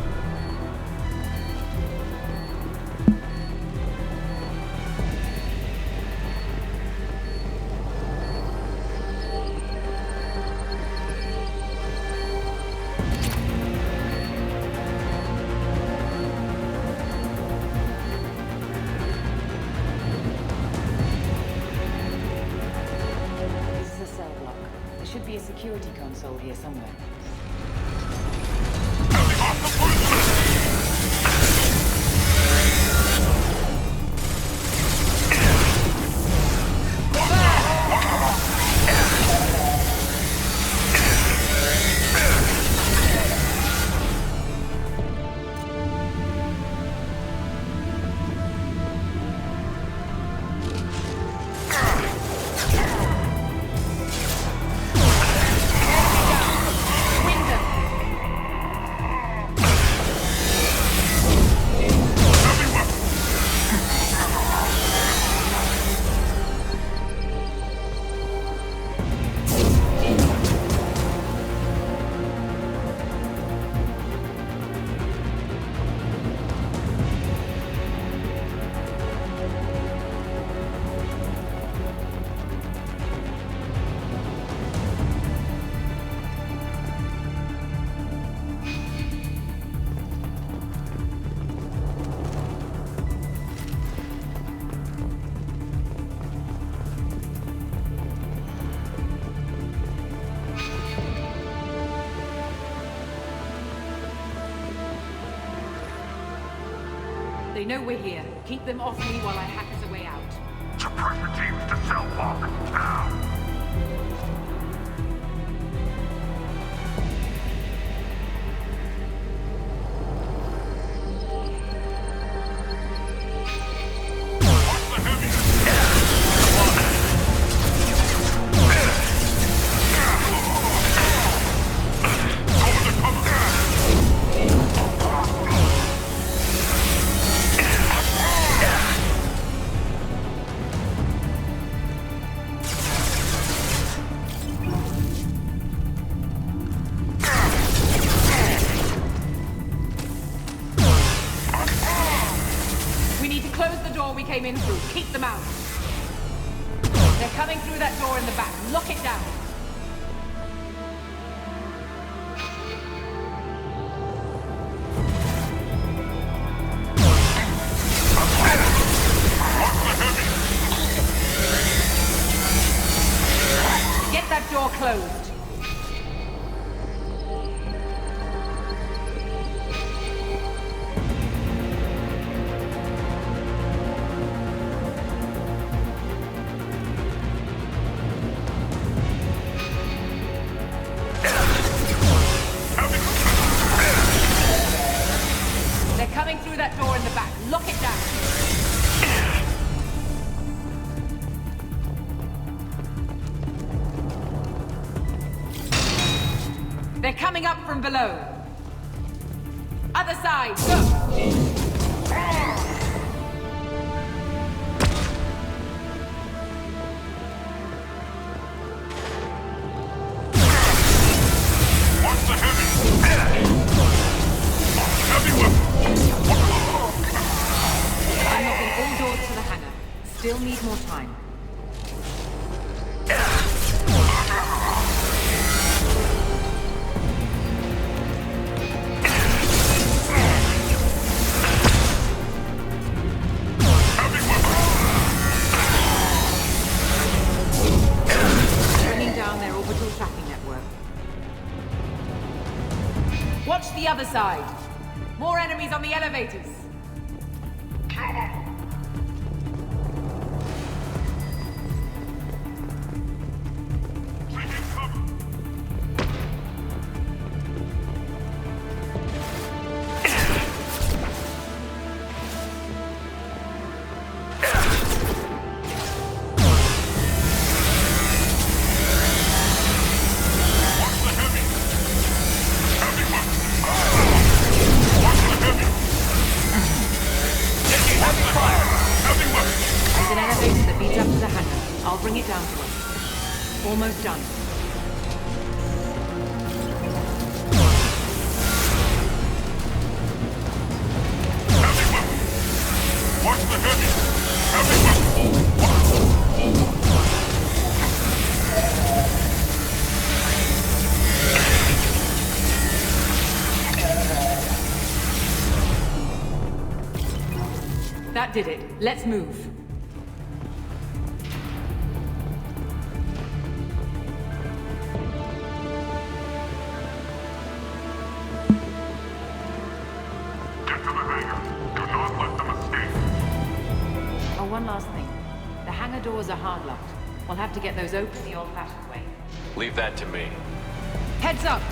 security console here somewhere. They know we're here. Keep them off me while I hack us a way out. Suppress the teams to cell block, now! Came in through. Keep them out. They're coming through that door in the back. Lock it down. Get that door closed. They're coming up from below. Other side, go! Unlocking all doors to the hangar. Still need more time. Watch the other side. More enemies on the elevators. I'll bring it down to us. Almost done. Watch the heavy! That did it. Let's move. to the hangar. Do not let them escape. Oh, one last thing. The hangar doors are hard-locked. We'll have to get those open the old-fashioned way. Leave that to me. Heads up!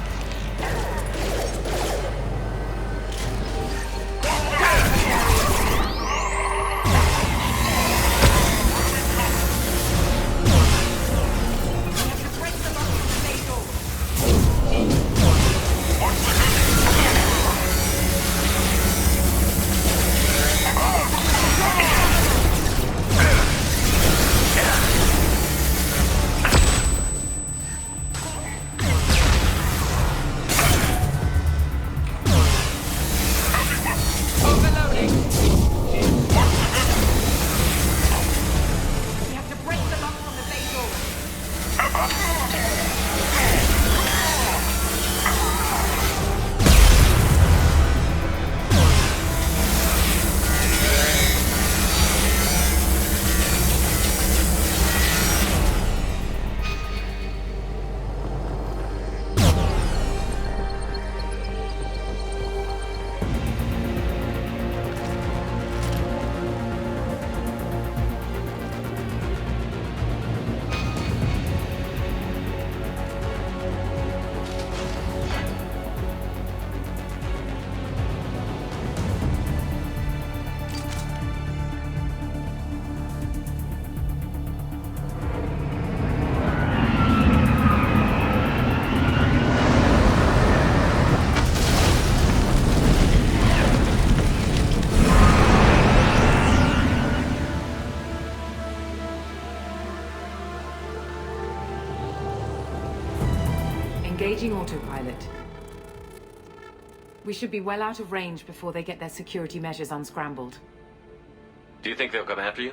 Engaging autopilot. We should be well out of range before they get their security measures unscrambled. Do you think they'll come after you?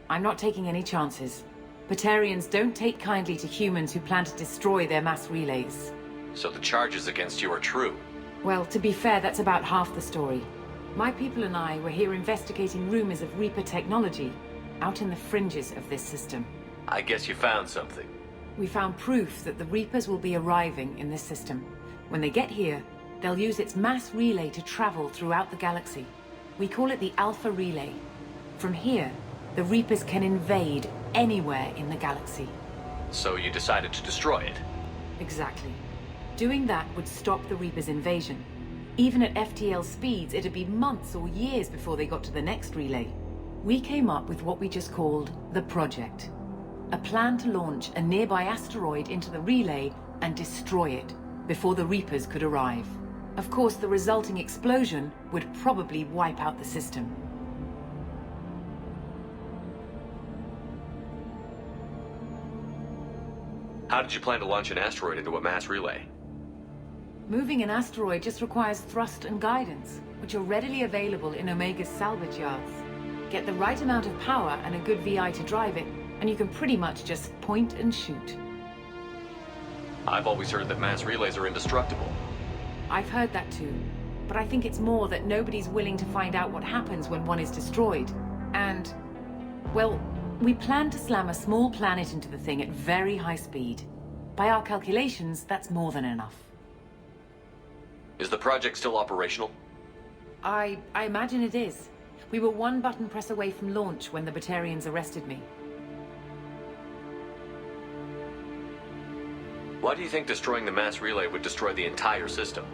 I'm not taking any chances. Batarians don't take kindly to humans who plan to destroy their mass relays. So the charges against you are true? Well, to be fair, that's about half the story. My people and I were here investigating rumors of Reaper technology out in the fringes of this system. I guess you found something. We found proof that the Reapers will be arriving in this system. When they get here, they'll use its mass relay to travel throughout the galaxy. We call it the Alpha Relay. From here, the Reapers can invade anywhere in the galaxy. So you decided to destroy it? Exactly. Doing that would stop the Reapers' invasion. Even at FTL speeds, it'd be months or years before they got to the next relay. We came up with what we just called the Project. A plan to launch a nearby asteroid into the relay and destroy it before the Reapers could arrive. Of course, the resulting explosion would probably wipe out the system. How did you plan to launch an asteroid into a mass relay? Moving an asteroid just requires thrust and guidance, which are readily available in Omega's salvage yards. Get the right amount of power and a good VI to drive it, and you can pretty much just point and shoot. I've always heard that mass relays are indestructible. I've heard that too, but I think it's more that nobody's willing to find out what happens when one is destroyed. And, well, we plan to slam a small planet into the thing at very high speed. By our calculations, that's more than enough. Is the project still operational? I imagine it is. We were one button press away from launch when the Batarians arrested me. Why do you think destroying the mass relay would destroy the entire system?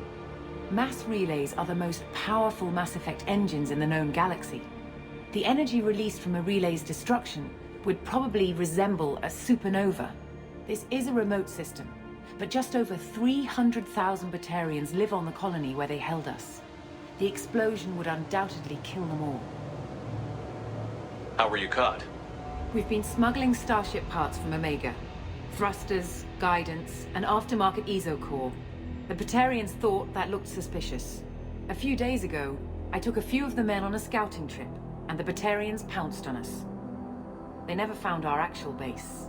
Mass relays are the most powerful Mass Effect engines in the known galaxy. The energy released from a relay's destruction would probably resemble a supernova. This is a remote system, but just over 300,000 Batarians live on the colony where they held us. The explosion would undoubtedly kill them all. How were you caught? We've been smuggling Starship parts from Omega. Thrusters, guidance, and aftermarket ESO core. The Batarians thought that looked suspicious. A few days ago, I took a few of the men on a scouting trip, and the Batarians pounced on us. They never found our actual base.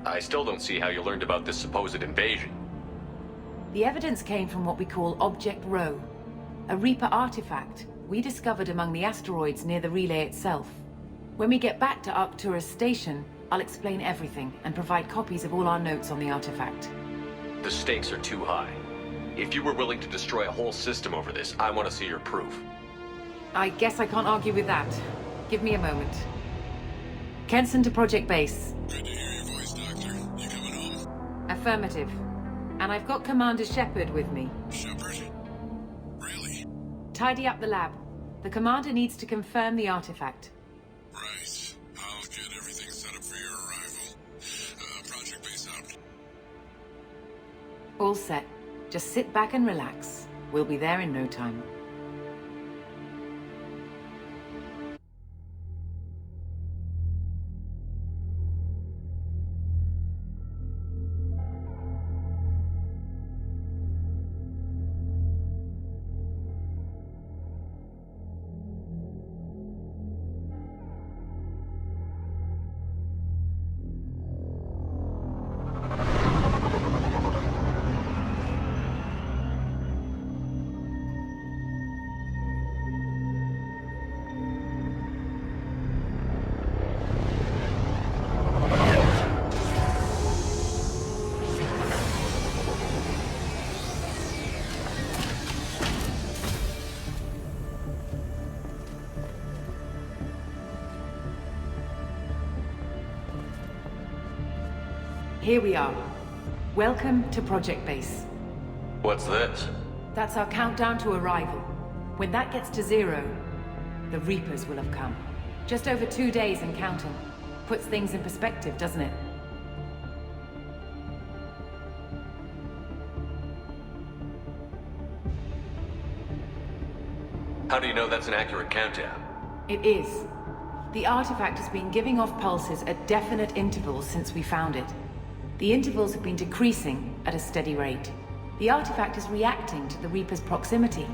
I still don't see how you learned about this supposed invasion. The evidence came from what we call Object Rho, a Reaper artifact we discovered among the asteroids near the relay itself. When we get back to Arcturus Station, I'll explain everything and provide copies of all our notes on the artifact. The stakes are too high. If you were willing to destroy a whole system over this, I want to see your proof. I guess I can't argue with that. Give me a moment. Kenson to Project Base. Good to hear your voice, Doctor. You coming home? Affirmative. And I've got Commander Shepard with me. Shepard? Really? Tidy up the lab. The Commander needs to confirm the artifact. Right. I'll get everything set up for your arrival. Project Base out. All set. Just sit back and relax. We'll be there in no time. Here we are. Welcome to Project Base. What's this? That's our countdown to arrival. When that gets to 0, the Reapers will have come. Just over 2 days and counting. Puts things in perspective, doesn't it? How do you know that's an accurate countdown? It is. The artifact has been giving off pulses at definite intervals since we found it. The intervals have been decreasing at a steady rate. The artifact is reacting to the Reaper's proximity.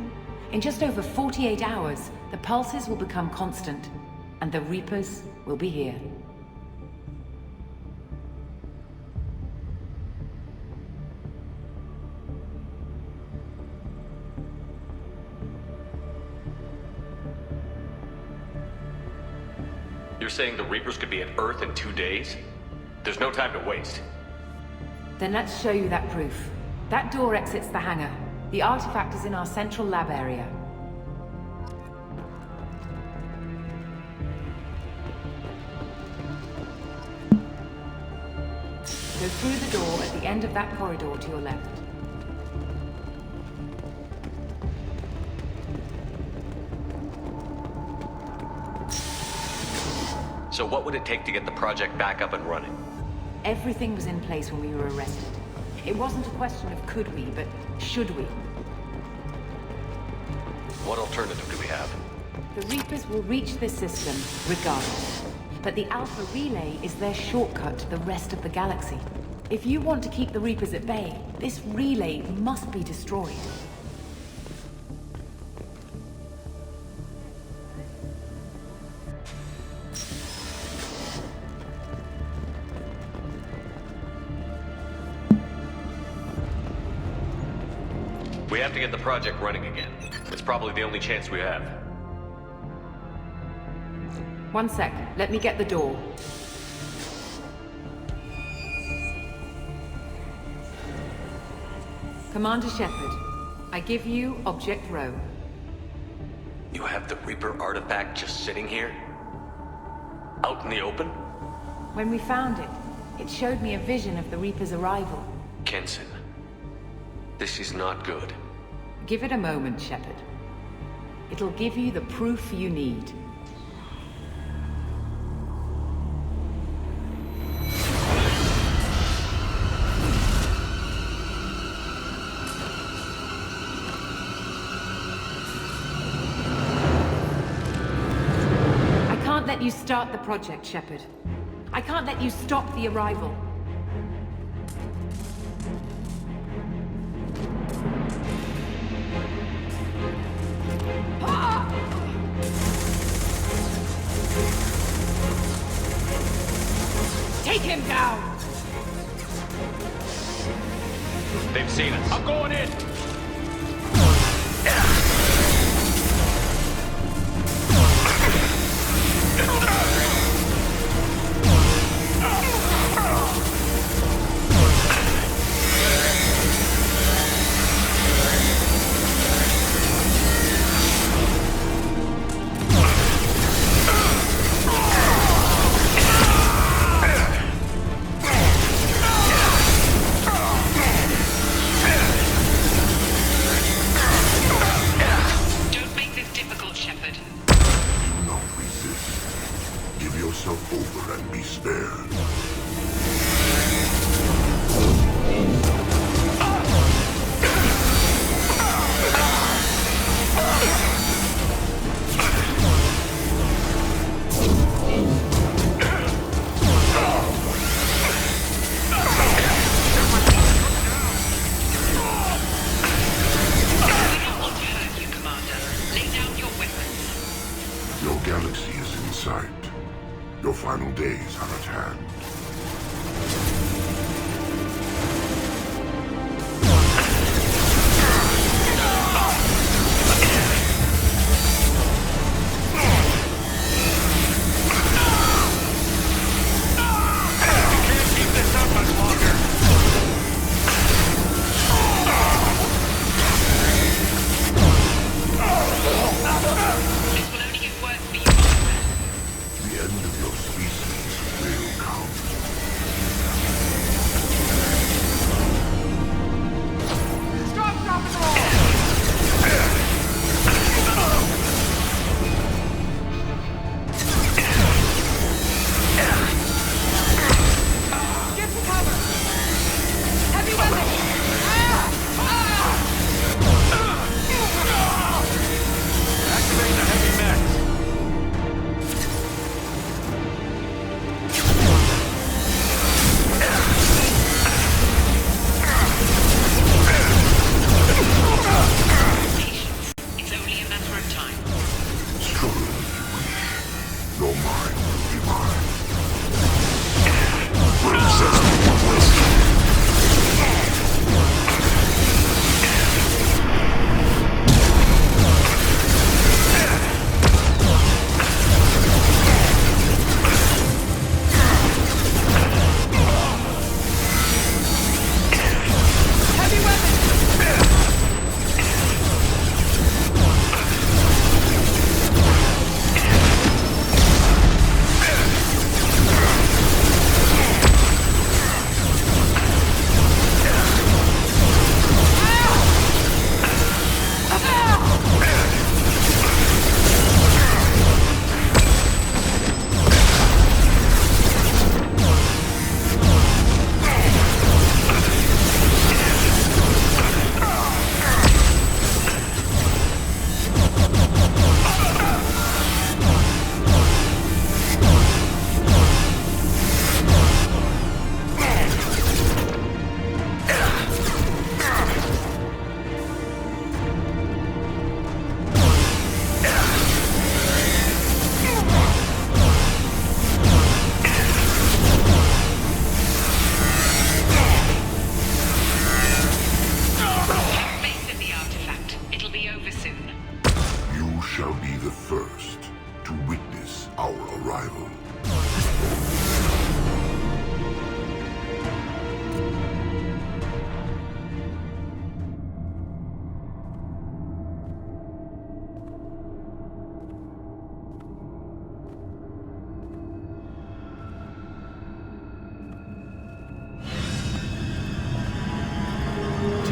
In just over 48 hours, the pulses will become constant, and the Reapers will be here. You're saying the Reapers could be at Earth in 2 days? There's no time to waste. Then let's show you that proof. That door exits the hangar. The artifact is in our central lab area. Go through the door at the end of that corridor to your left. So what would it take to get the project back up and running? Everything was in place when we were arrested. It wasn't a question of could we, but should we. What alternative do we have? The Reapers will reach this system regardless. But the Alpha Relay is their shortcut to the rest of the galaxy. If you want to keep the Reapers at bay, this relay must be destroyed. We have to get the project running again. It's probably the only chance we have. One sec. Let me get the door. Commander Shepard, I give you Object Rho. You have the Reaper artifact just sitting here? Out in the open? When we found it, it showed me a vision of the Reaper's arrival. Kenson, this is not good. Give it a moment, Shepard. It'll give you the proof you need. I can't let you start the project, Shepard. I can't let you stop the arrival. Take him down! They've seen us. I'm going in!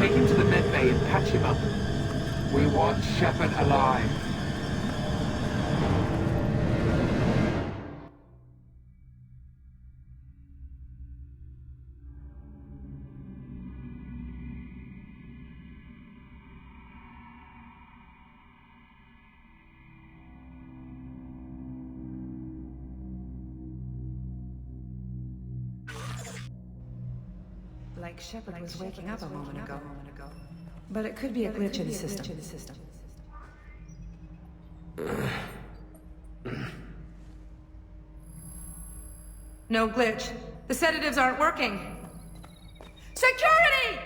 Take him to the medbay and patch him up. We want Shepard alive. Like Shepard was waking up a moment ago. But it could be a glitch in the system. No glitch. The sedatives aren't working. Security!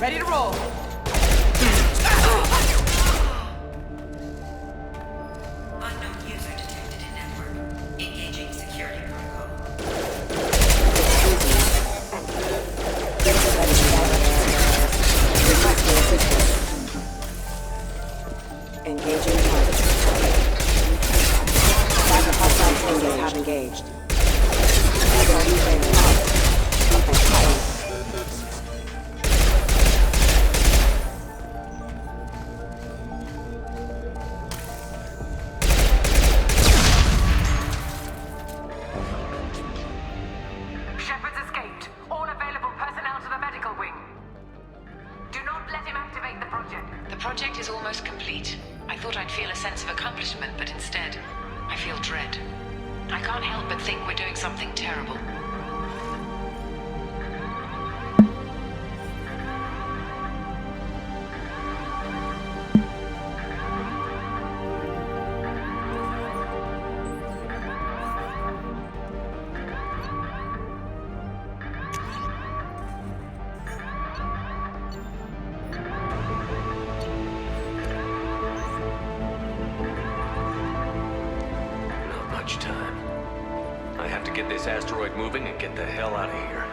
Ready to roll. Unknown user detected in network. Engaging security protocol. Engaging target. Backup hostiles have engaged. Shepard's escaped. All available personnel to the medical wing. Do not let him activate the project. The project is almost complete. I thought I'd feel a sense of accomplishment, but instead, I feel dread. I can't help but think we're doing something terrible. Not much time. I have to get this asteroid moving and get the hell out of here.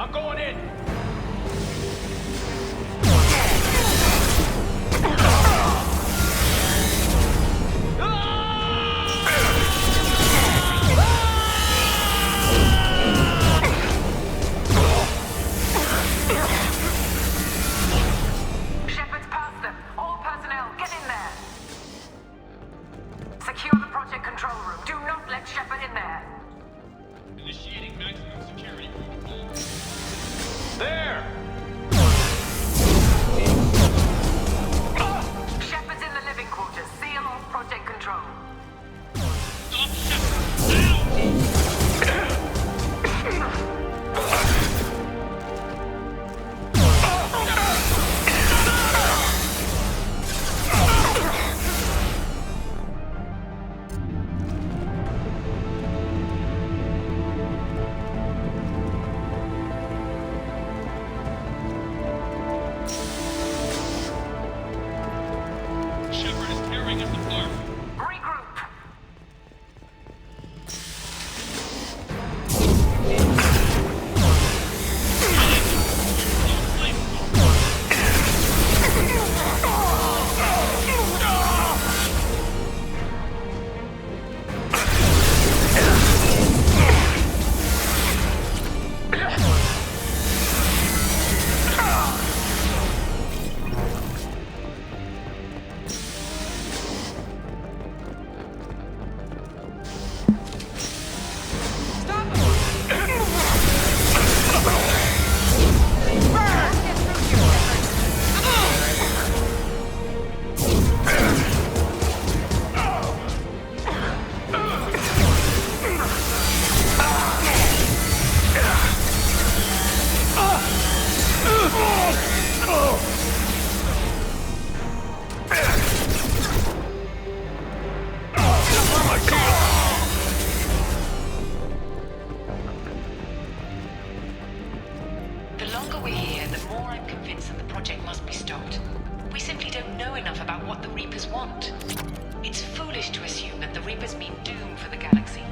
I'm going in! Shepard's past them. All personnel, get in there. Secure the project control room. Do not let Shepard in there. Initiating maximum security protocol. There! Shepard's in the living quarters. Seal off project control. Stop Shepard! Shepard is tearing us apart. Regroup. The longer we're here, the more I'm convinced that the project must be stopped. We simply don't know enough about what the Reapers want. It's foolish to assume that the Reapers mean doom for the galaxy.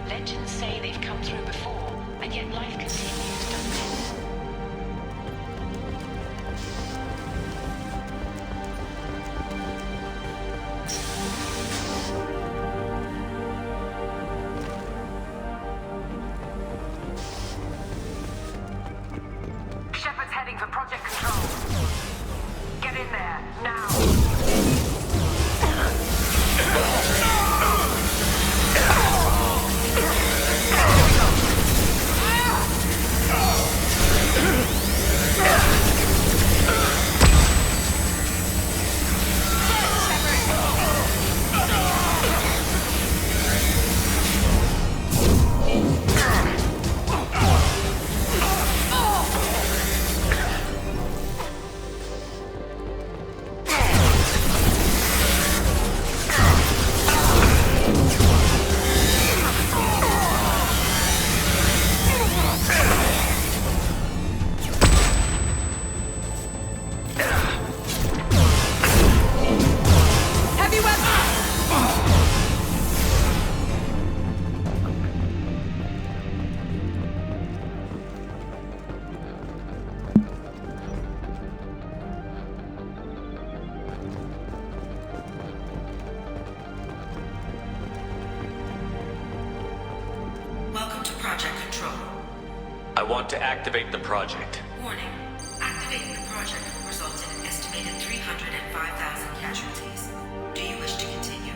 Legends say they've come through before, and yet life continues, doesn't it? Shepard's heading for project control. Get in there, now. Welcome to Project Control. I want to activate the project. Warning. Activating the project will result in an estimated 305,000 casualties. Do you wish to continue?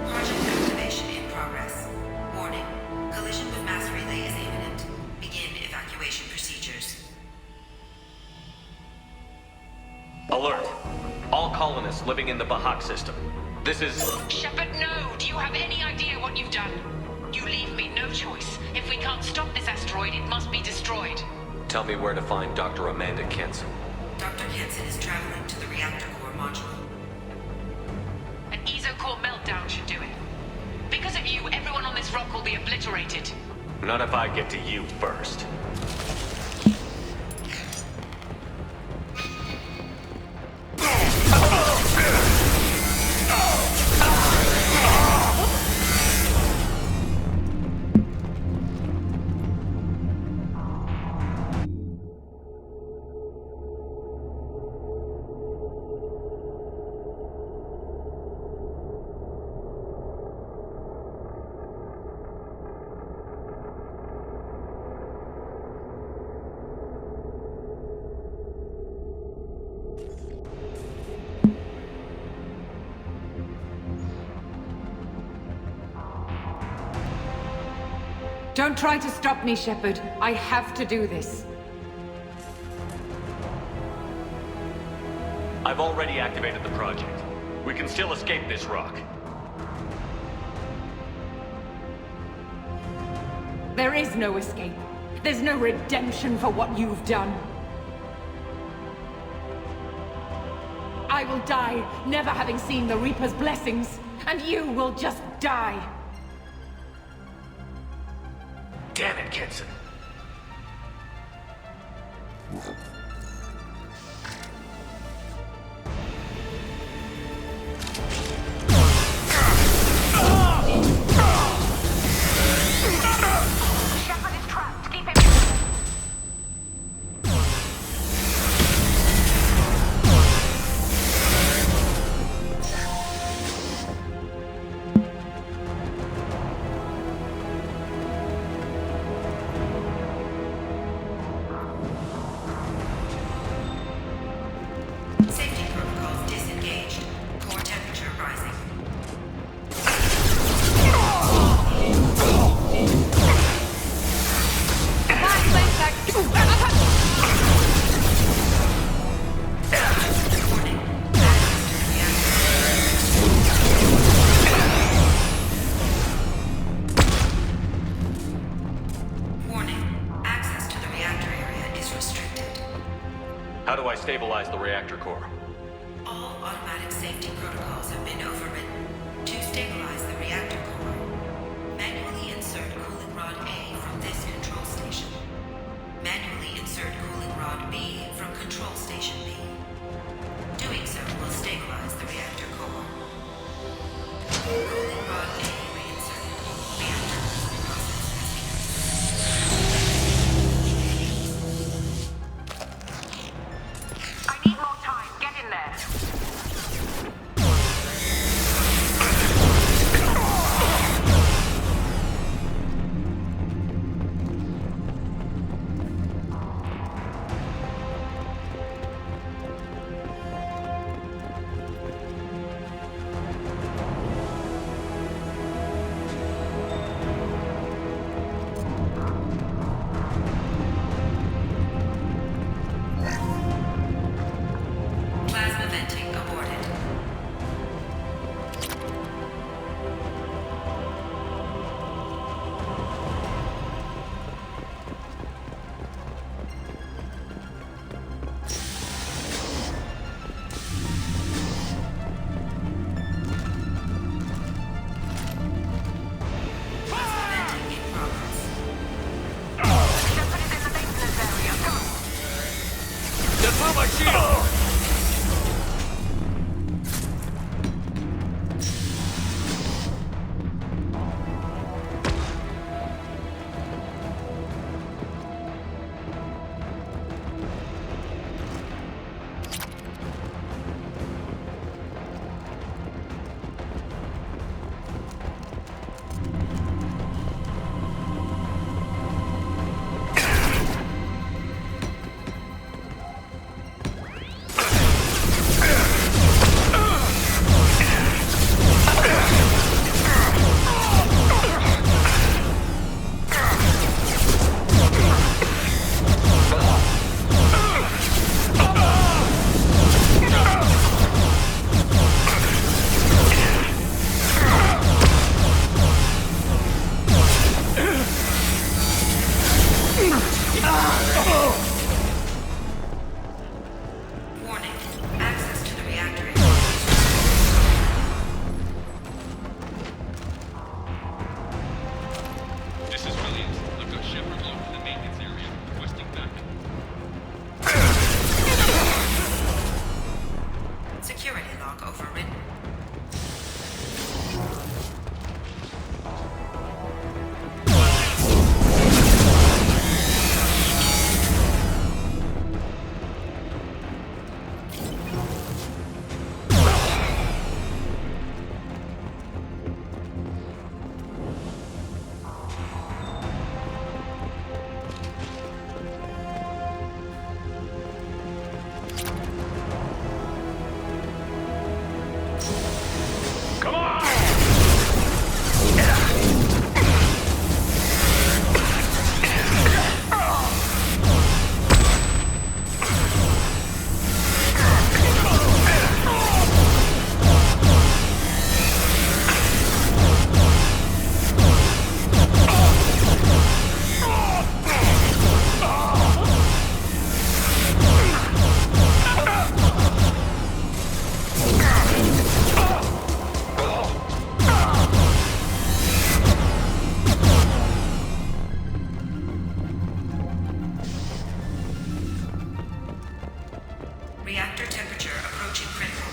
Project activation in progress. Warning. Collision with mass relay is imminent. Begin evacuation procedures. Alert! All colonists living in the Bahak system. This is... Shepard, no! Do you have any idea what you've done? You leave me no choice. If we can't stop this asteroid, it must be destroyed. Tell me where to find Dr. Amanda Kenson. Dr. Kenson is traveling to the reactor core module. An ESO core meltdown should do it. Because of you, everyone on this rock will be obliterated. Not if I get to you first. Don't try to stop me, Shepard. I have to do this. I've already activated the project. We can still escape this rock. There is no escape. There's no redemption for what you've done. I will die, never having seen the Reaper's blessings, and you will just die. Damn it, Kenson. Shepard is trapped. Keep him. Safety protocols disengaged. Core temperature rising. Warning. Access to the reactor area is restricted. How do I stabilize the reactor core? All automatic safety protocols have been overridden. To stabilize the reactor core, manually insert cooling rod A from this control station. Manually insert cooling rod B from control station B. Doing so will stabilize the reactor core. Cooling rod A reinserted. Reactor cooling process has begun. I need more time. Get in there. Plasma venting aborted. Plasma venting in progress. Shepard is in the maintenance area. Go. Deploy my shield! Warning. Access to the reactor area is restricted. This is Williams. Shepard locked in the maintenance area, requesting backup. Security log overridden. Reactor temperature approaching critical.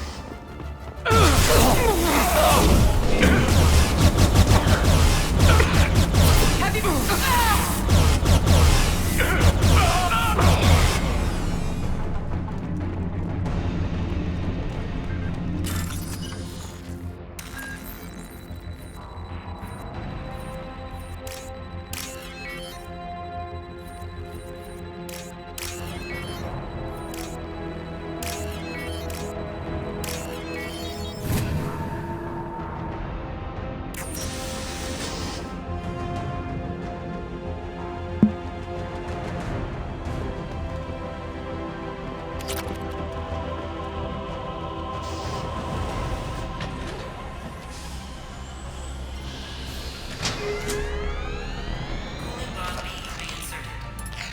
Cooling rod B reinserted.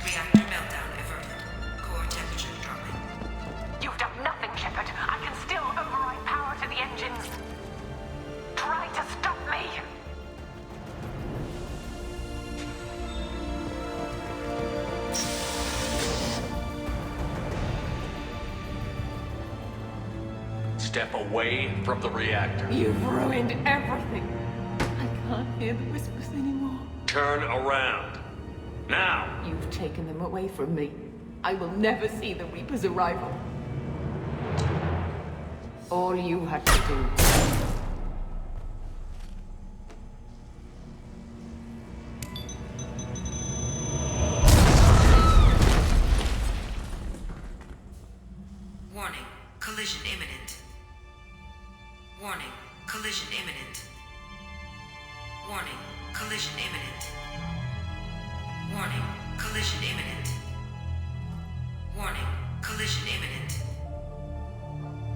Reactor meltdown averted. Core temperature dropping. You've done nothing, Shepard. I can still override power to the engines. Try to stop me. Step away from the reactor. You've ruined everything. I can't hear the whispers anymore. Turn around. Now! You've taken them away from me. I will never see the Reaper's arrival. All you had to do. Warning. Collision imminent. Warning. Collision imminent. Warning. Collision imminent. Warning. Collision imminent. Warning. Collision imminent.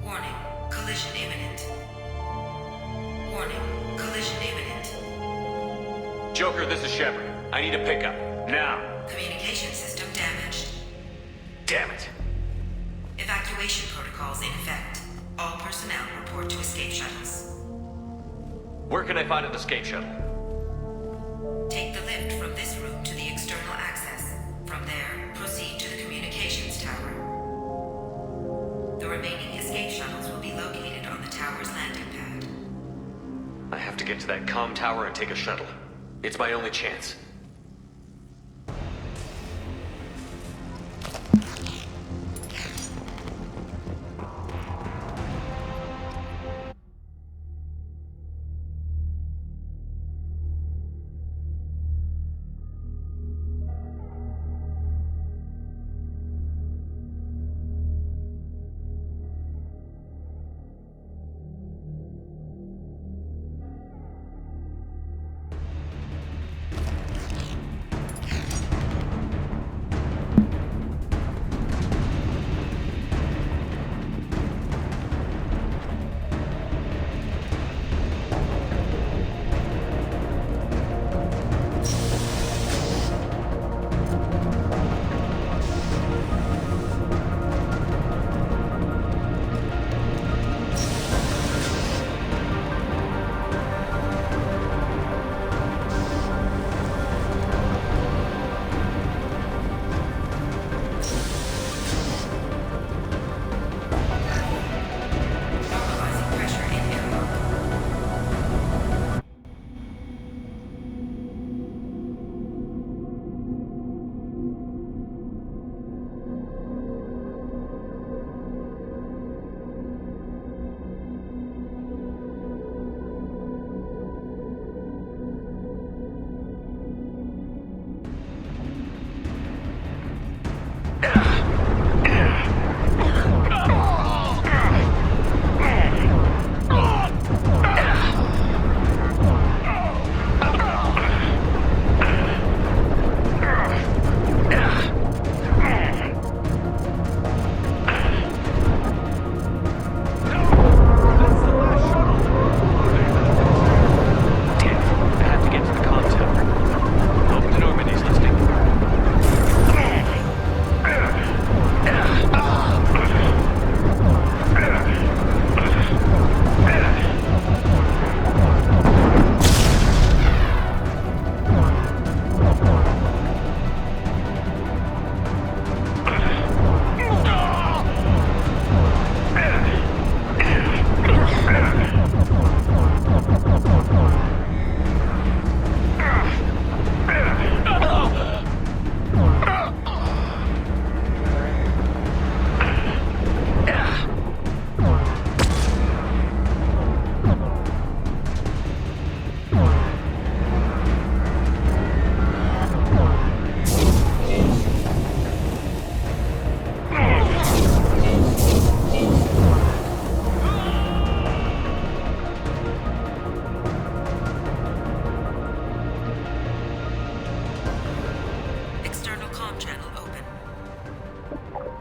Warning. Collision imminent. Warning. Collision imminent. Joker, this is Shepard. I need a pickup. Now! Communication system damaged. Damn it! Evacuation protocols in effect. All personnel report to escape shuttles. Where can I find an escape shuttle? Take the lift from this room to the external access. From there, proceed to the communications tower. The remaining escape shuttles will be located on the tower's landing pad. I have to get to that comm tower and take a shuttle. It's my only chance.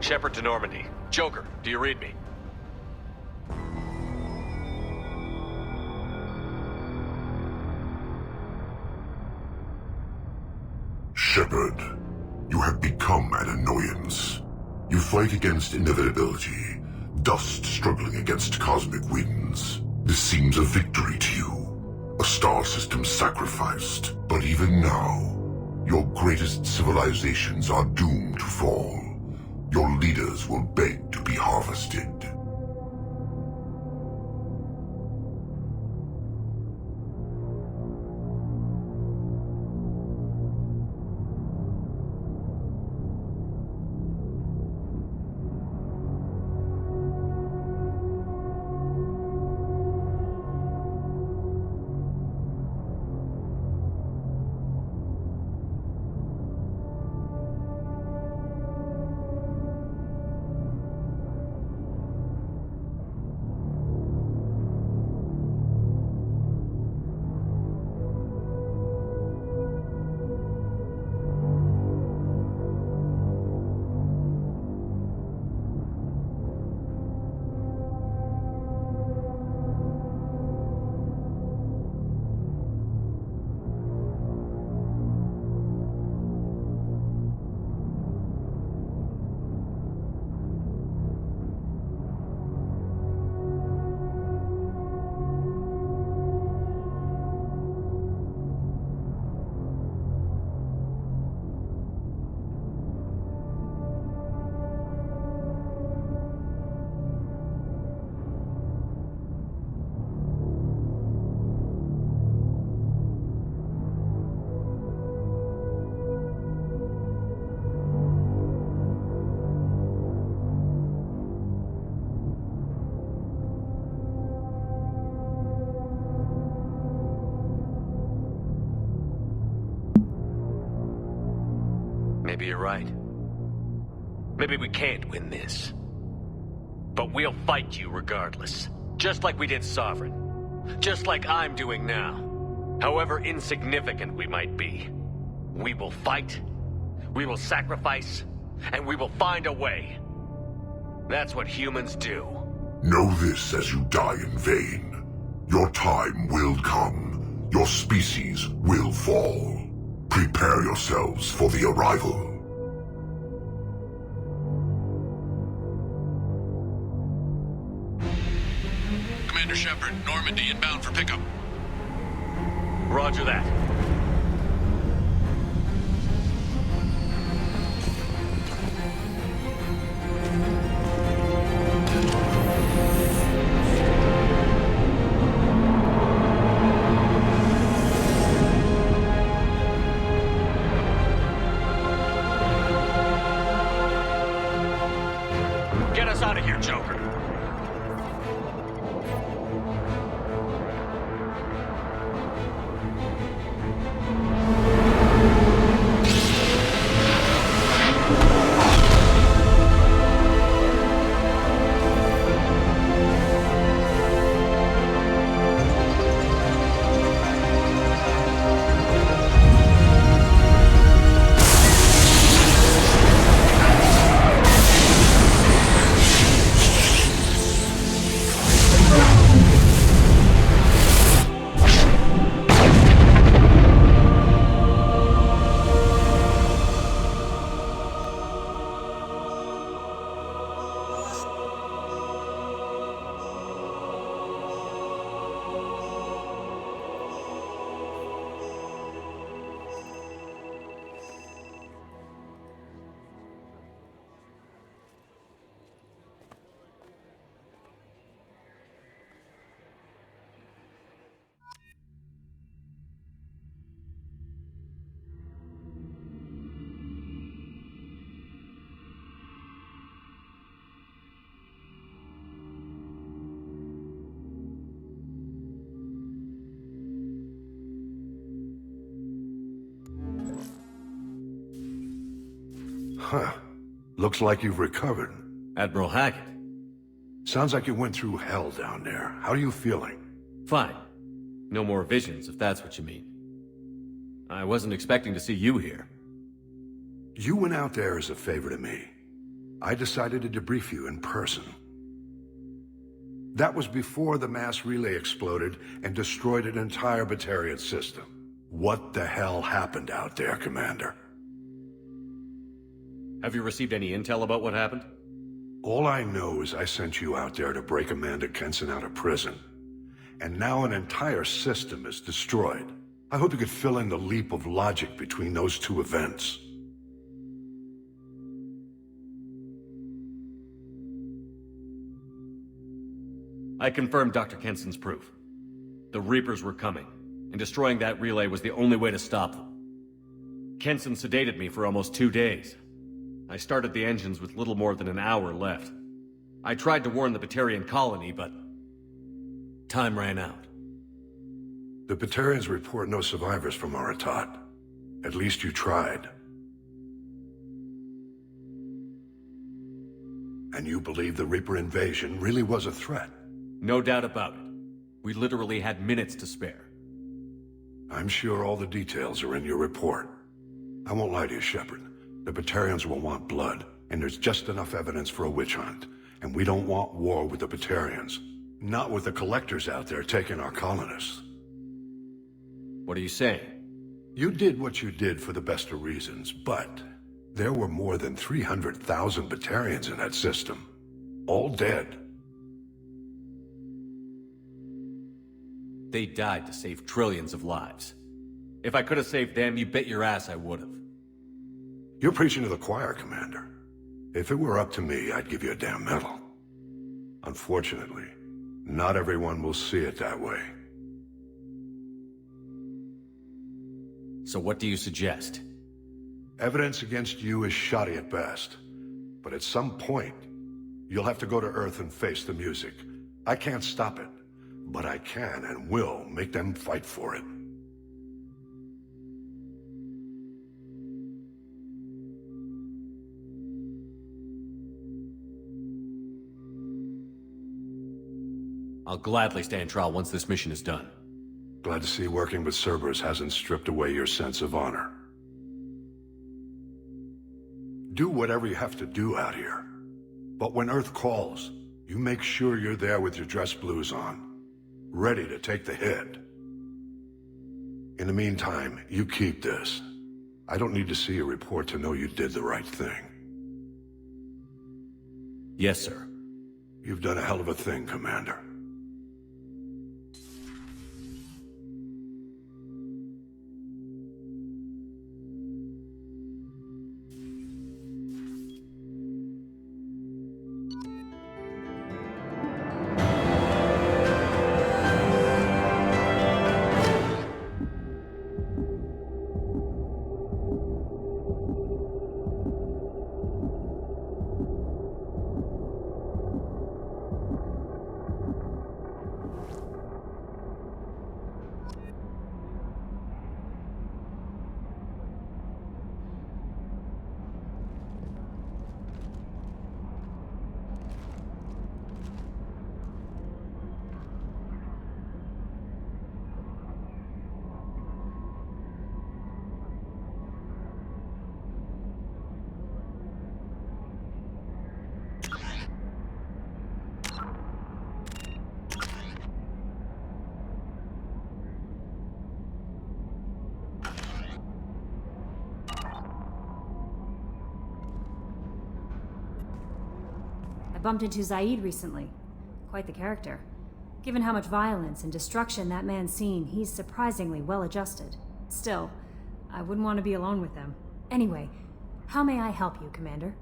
Shepard to Normandy. Joker, do you read me? Shepard, you have become an annoyance. You fight against inevitability, dust struggling against cosmic winds. This seems a victory to you, a star system sacrificed. But even now, your greatest civilizations are doomed to fall. Your leaders will beg to be harvested. Maybe you're right. Maybe we can't win this. But we'll fight you regardless. Just like we did Sovereign. Just like I'm doing now. However insignificant we might be. We will fight, we will sacrifice, and we will find a way. That's what humans do. Know this as you die in vain. Your time will come. Your species will fall. Prepare yourselves for the arrival. Commander Shepard, Normandy inbound for pickup. Roger that. Get us out of here, Joker. Huh. Looks like you've recovered. Admiral Hackett. Sounds like you went through hell down there. How are you feeling? Fine. No more visions, if that's what you mean. I wasn't expecting to see you here. You went out there as a favor to me. I decided to debrief you in person. That was before the mass relay exploded and destroyed an entire Batarian system. What the hell happened out there, Commander? Have you received any intel about what happened? All I know is I sent you out there to break Amanda Kenson out of prison. And now an entire system is destroyed. I hope you could fill in the leap of logic between those two events. I confirmed Dr. Kenson's proof. The Reapers were coming, and destroying that relay was the only way to stop them. Kenson sedated me for almost 2 days. I started the engines with little more than an hour left. I tried to warn the Batarian colony, but time ran out. The Batarians report no survivors from Aratat. At least you tried. And you believe the Reaper invasion really was a threat? No doubt about it. We literally had minutes to spare. I'm sure all the details are in your report. I won't lie to you, Shepard. The Batarians will want blood, and there's just enough evidence for a witch hunt. And we don't want war with the Batarians. Not with the collectors out there taking our colonists. What are you saying? You did what you did for the best of reasons, but there were more than 300,000 Batarians in that system. All dead. They died to save trillions of lives. If I could have saved them, you bet your ass I would have. You're preaching to the choir, Commander. If it were up to me, I'd give you a damn medal. Unfortunately, not everyone will see it that way. So what do you suggest? Evidence against you is shoddy at best. But at some point, you'll have to go to Earth and face the music. I can't stop it, but I can and will make them fight for it. I'll gladly stand trial once this mission is done. Glad to see working with Cerberus hasn't stripped away your sense of honor. Do whatever you have to do out here. But when Earth calls, you make sure you're there with your dress blues on, ready to take the hit. In the meantime, you keep this. I don't need to see a report to know you did the right thing. Yes, sir. You've done a hell of a thing, Commander. Bumped into Zaid recently. Quite the character. Given how much violence and destruction that man's seen, he's surprisingly well adjusted. Still, I wouldn't want to be alone with them. Anyway, how may I help you, Commander?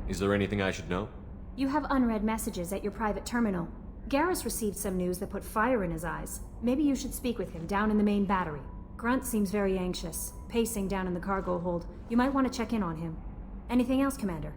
Is there anything I should know? You have unread messages at your private terminal. Garrus received some news that put fire in his eyes. Maybe you should speak with him down in the main battery. Grunt seems very anxious, pacing down in the cargo hold. You might want to check in on him. Anything else, Commander?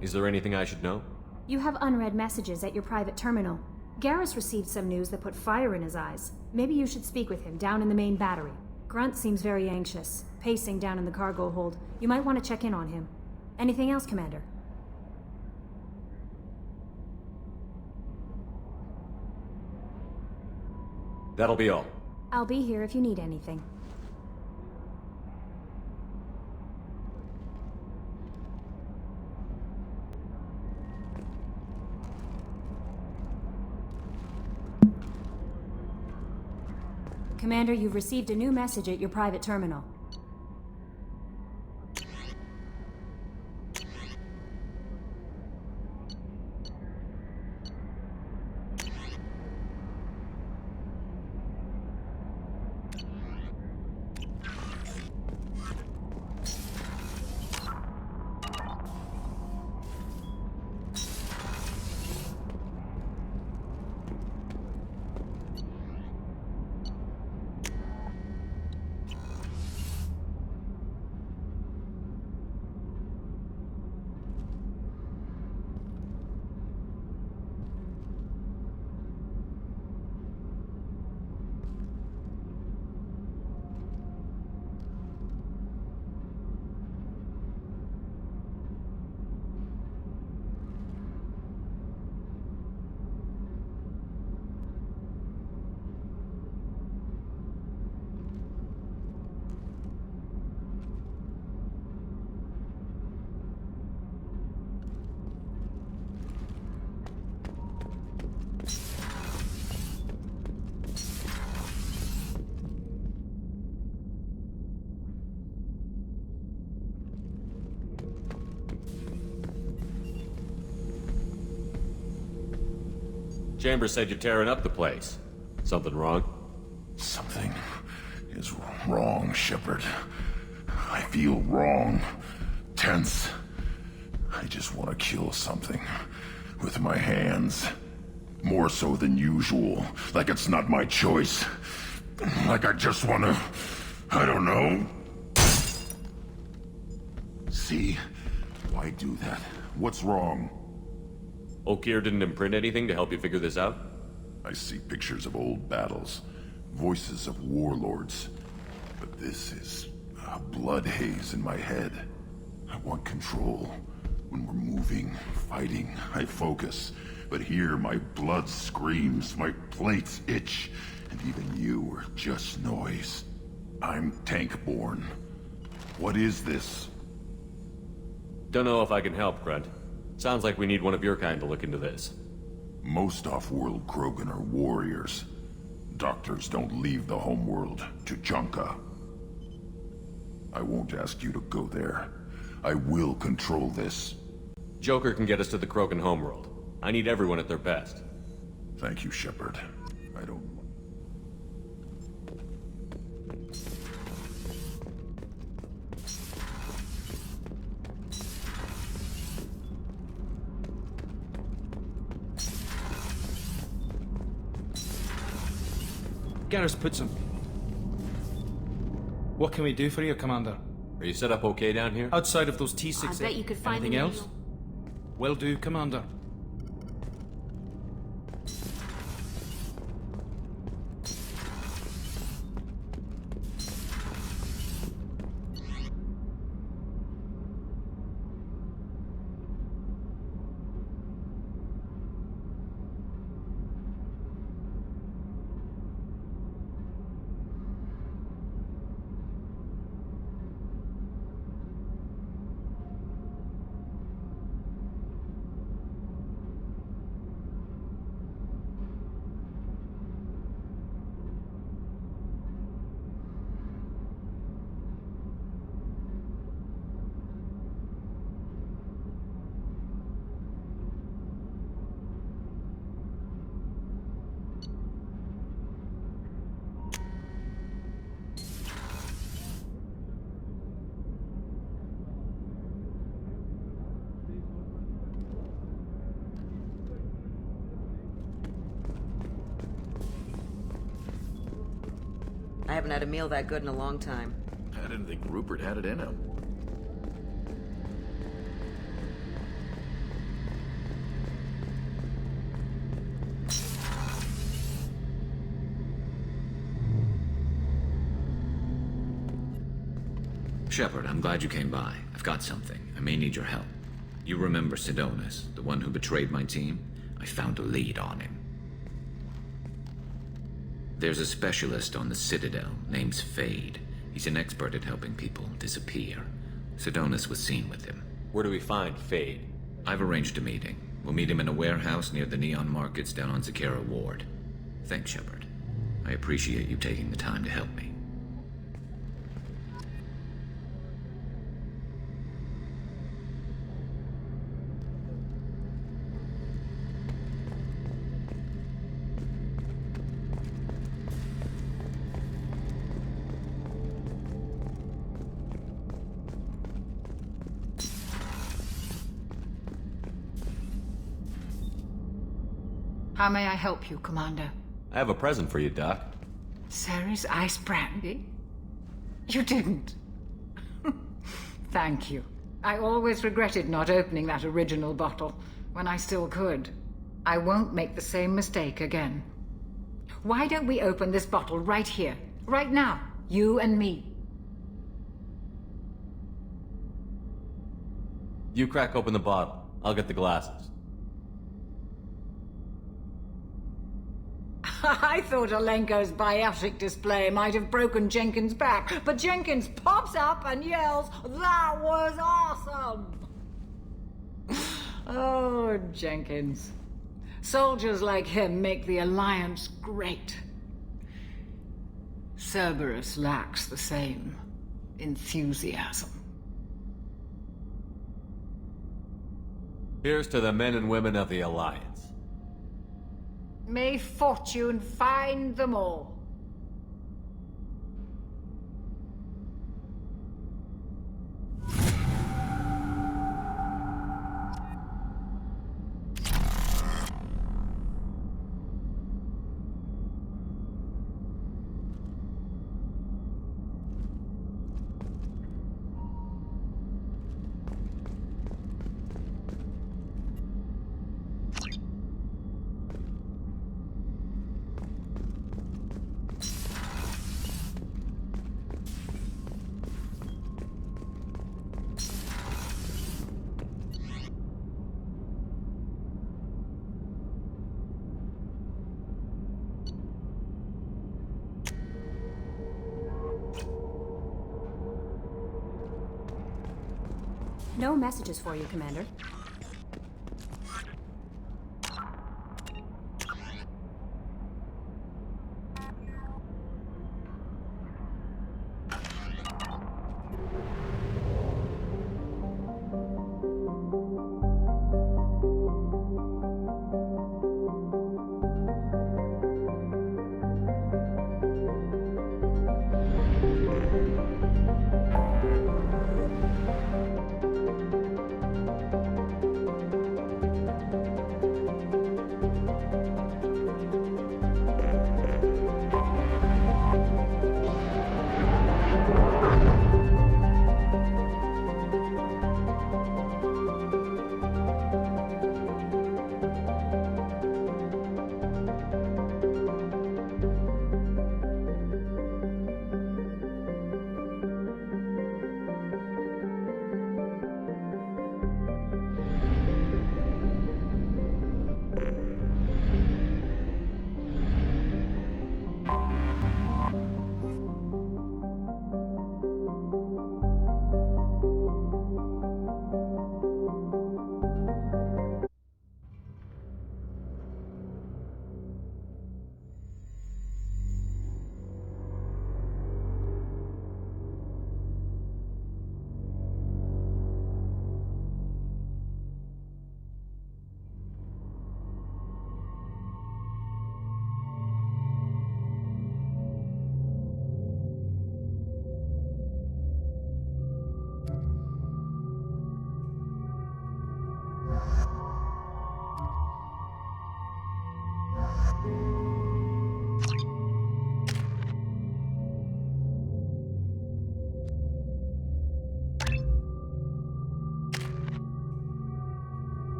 Is there anything I should know? You have unread messages at your private terminal. Garrus received some news that put fire in his eyes. Maybe you should speak with him down in the main battery. Grunt seems very anxious, pacing down in the cargo hold. You might want to check in on him. Anything else, Commander? That'll be all. I'll be here if you need anything. Commander, you've received a new message at your private terminal. Chambers said you're tearing up the place. Something wrong? Something is wrong, Shepard. I feel wrong. Tense. I just want to kill something. With my hands. More so than usual. Like it's not my choice. Like I just want to... I don't know. See? Why do that? What's wrong? Okeer didn't imprint anything to help you figure this out? I see pictures of old battles, voices of warlords, but this is a blood haze in my head. I want control. When we're moving, fighting, I focus. But here my blood screams, my plates itch, and even you are just noise. I'm tank-born. What is this? Don't know if I can help, Grunt. Sounds like we need one of your kind to look into this. Most off-world Krogan are warriors. Doctors don't leave the homeworld to Junka. I won't ask you to go there. I will control this. Joker can get us to the Krogan homeworld. I need everyone at their best. Thank you, Shepard. I don't... Garrus put some... What can we do for you, Commander? Are you set up okay down here? Outside of those T6... I bet you could find anything the else? Will do, Commander. I haven't had a meal that good in a long time. I didn't think Rupert had it in him. Shepard, I'm glad you came by. I've got something. I may need your help. You remember Sidonis, the one who betrayed my team? I found a lead on him. There's a specialist on the Citadel, named Fade. He's an expert at helping people disappear. Sidonis was seen with him. Where do we find Fade? I've arranged a meeting. We'll meet him in a warehouse near the Neon Markets down on Zakera Ward. Thanks, Shepard. I appreciate you taking the time to help me. How may I help you, Commander? I have a present for you, Doc. Ceres ice brandy? You didn't. Thank you. I always regretted not opening that original bottle when I still could. I won't make the same mistake again. Why don't we open this bottle right here, right now, you and me? You crack open the bottle. I'll get the glasses. I thought Alenko's biotic display might have broken Jenkins' back, but Jenkins pops up and yells, "That was awesome!" Oh, Jenkins. Soldiers like him make the Alliance great. Cerberus lacks the same enthusiasm. Here's to the men and women of the Alliance. May fortune find them all. No messages for you, Commander.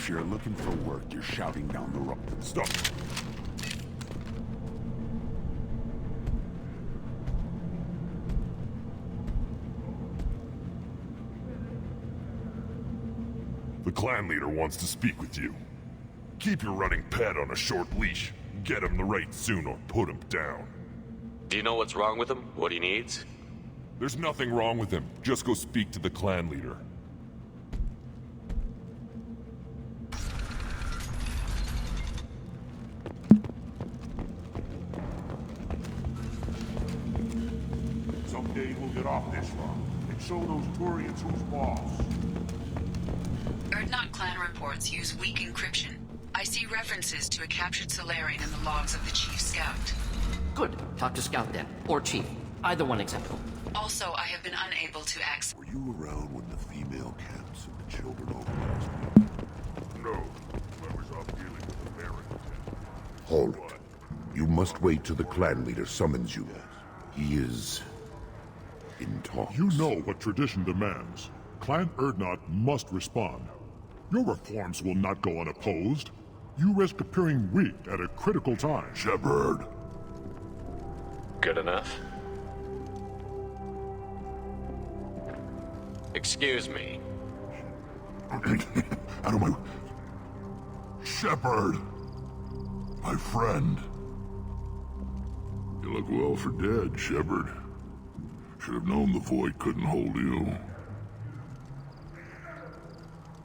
If you're looking for work, you're shouting down the road. Stop! The clan leader wants to speak with you. Keep your running pet on a short leash. Get him the right soon or put him down. Do you know what's wrong with him? What he needs? There's nothing wrong with him. Just go speak to the clan leader. Someday we'll get off this one and show those Turians who's boss. Urdnot clan reports use weak encryption. I see references to a captured Solarian in the logs of the Chief Scout. Good. Talk to Scout then. Or Chief. Either one acceptable. Also, I have been unable to access... Were you around when the female camps and the children organized me? No. I was off dealing with Americans. Halt. You must wait till the clan leader summons you. He is... in talks. You know what tradition demands. Clan Urdnot must respond. Your reforms will not go unopposed. You risk appearing weak at a critical time. Shepard. Good enough. Excuse me. Out of my... Shepard! My friend. You look well for dead, Shepard. Should have known the Void couldn't hold you.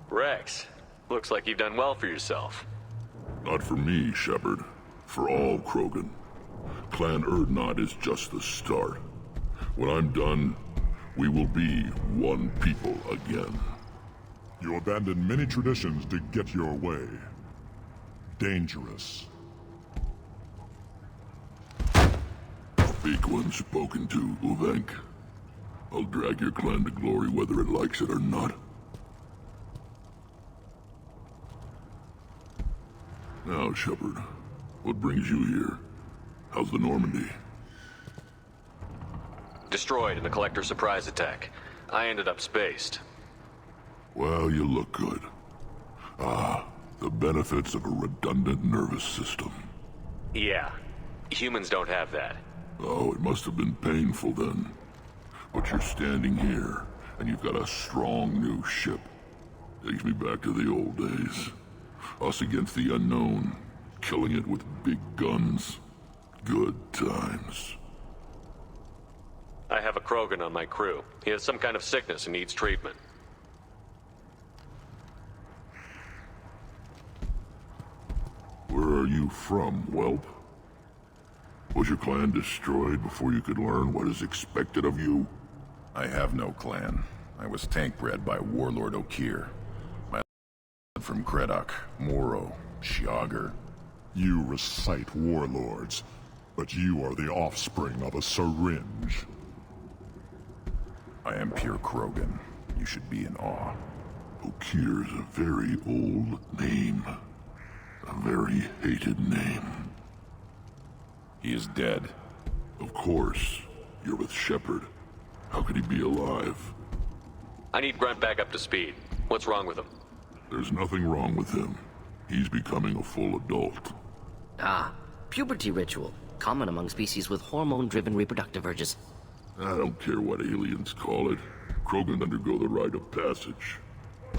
Rex, looks like you've done well for yourself. Not for me, Shepard. For all Krogan. Clan Urdnot is just the start. When I'm done, we will be one people again. You abandoned many traditions to get your way. Dangerous. Speak when spoken to, Uvenk. I'll drag your clan to glory whether it likes it or not. Now, Shepard, what brings you here? How's the Normandy? Destroyed in a Collector surprise attack. I ended up spaced. Well, you look good. Ah, the benefits of a redundant nervous system. Yeah, humans don't have that. Oh, it must have been painful then. But you're standing here, and you've got a strong new ship. Takes me back to the old days. Us against the unknown, killing it with big guns. Good times. I have a Krogan on my crew. He has some kind of sickness and needs treatment. Where are you from, whelp? Was your clan destroyed before you could learn what is expected of you? I have no clan. I was tank bred by Warlord Okeer. My from Kredok, Moro, Shiagar. You recite warlords, but you are the offspring of a syringe. I am pure Krogan. You should be in awe. Okeer is a very old name. A very hated name. He is dead. Of course. You're with Shepard. How could he be alive? I need Grunt back up to speed. What's wrong with him? There's nothing wrong with him. He's becoming a full adult. Ah, puberty ritual. Common among species with hormone-driven reproductive urges. I don't care what aliens call it. Krogan undergo the rite of passage.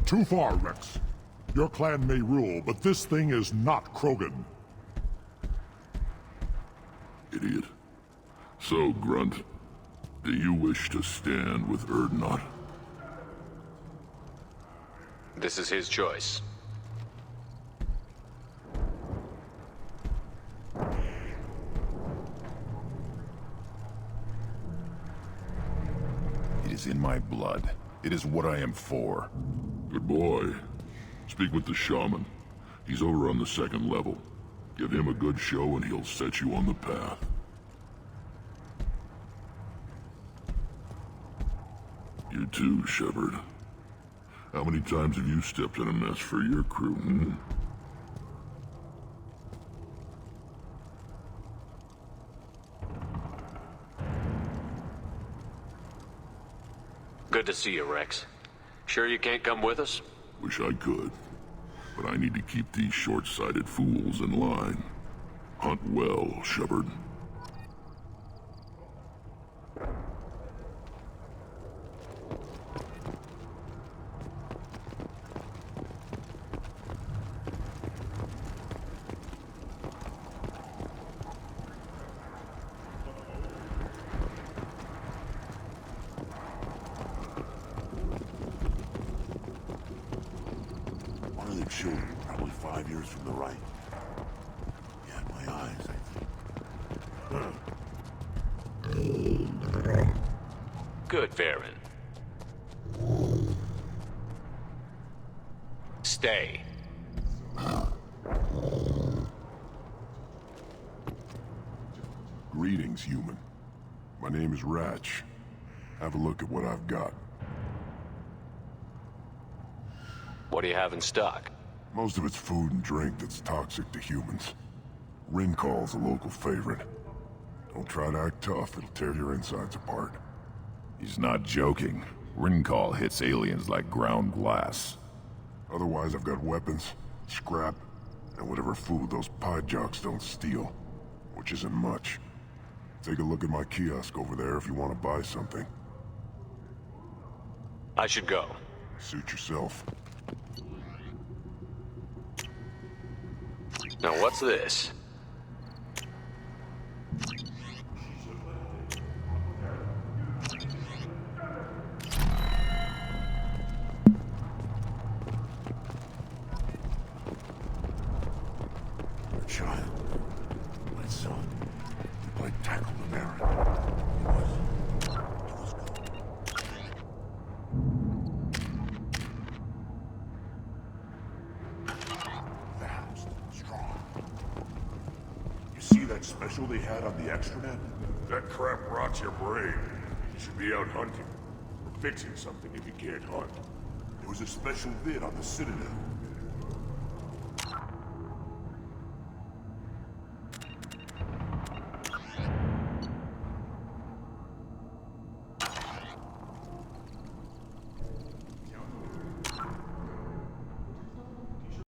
Too far, Rex. Your clan may rule, but this thing is not Krogan. Idiot. So, Grunt, do you wish to stand with Urdnot? This is his choice. It is in my blood. It is what I am for. Good boy. Speak with the shaman. He's over on the second level. Give him a good show and he'll set you on the path. You too, Shepard. How many times have you stepped in a mess for your crew, hmm? Good to see you, Rex. Sure you can't come with us? Wish I could. but I need to keep these short-sighted fools in line. Hunt well, Shepard. One of the children, probably 5 years from the right. He had my eyes, I think. Good, Varen. Stay. Greetings, human. My name is Ratch. Have a look at what I've got. What do you have in stock? Most of it's food and drink that's toxic to humans. Ringcall's a local favorite. Don't try to act tough, it'll tear your insides apart. He's not joking. Ringcall hits aliens like ground glass. Otherwise, I've got weapons, scrap, and whatever food those pie jocks don't steal. Which isn't much. Take a look at my kiosk over there if you want to buy something. I should go. Suit yourself. Now what's this? Your child. My son. He played tackle in America. The house. Strong. You see that special they had on the extranet? That crap rots your brain. You should be out hunting. Or fixing something if you can't hunt. There was a special vid on the Citadel.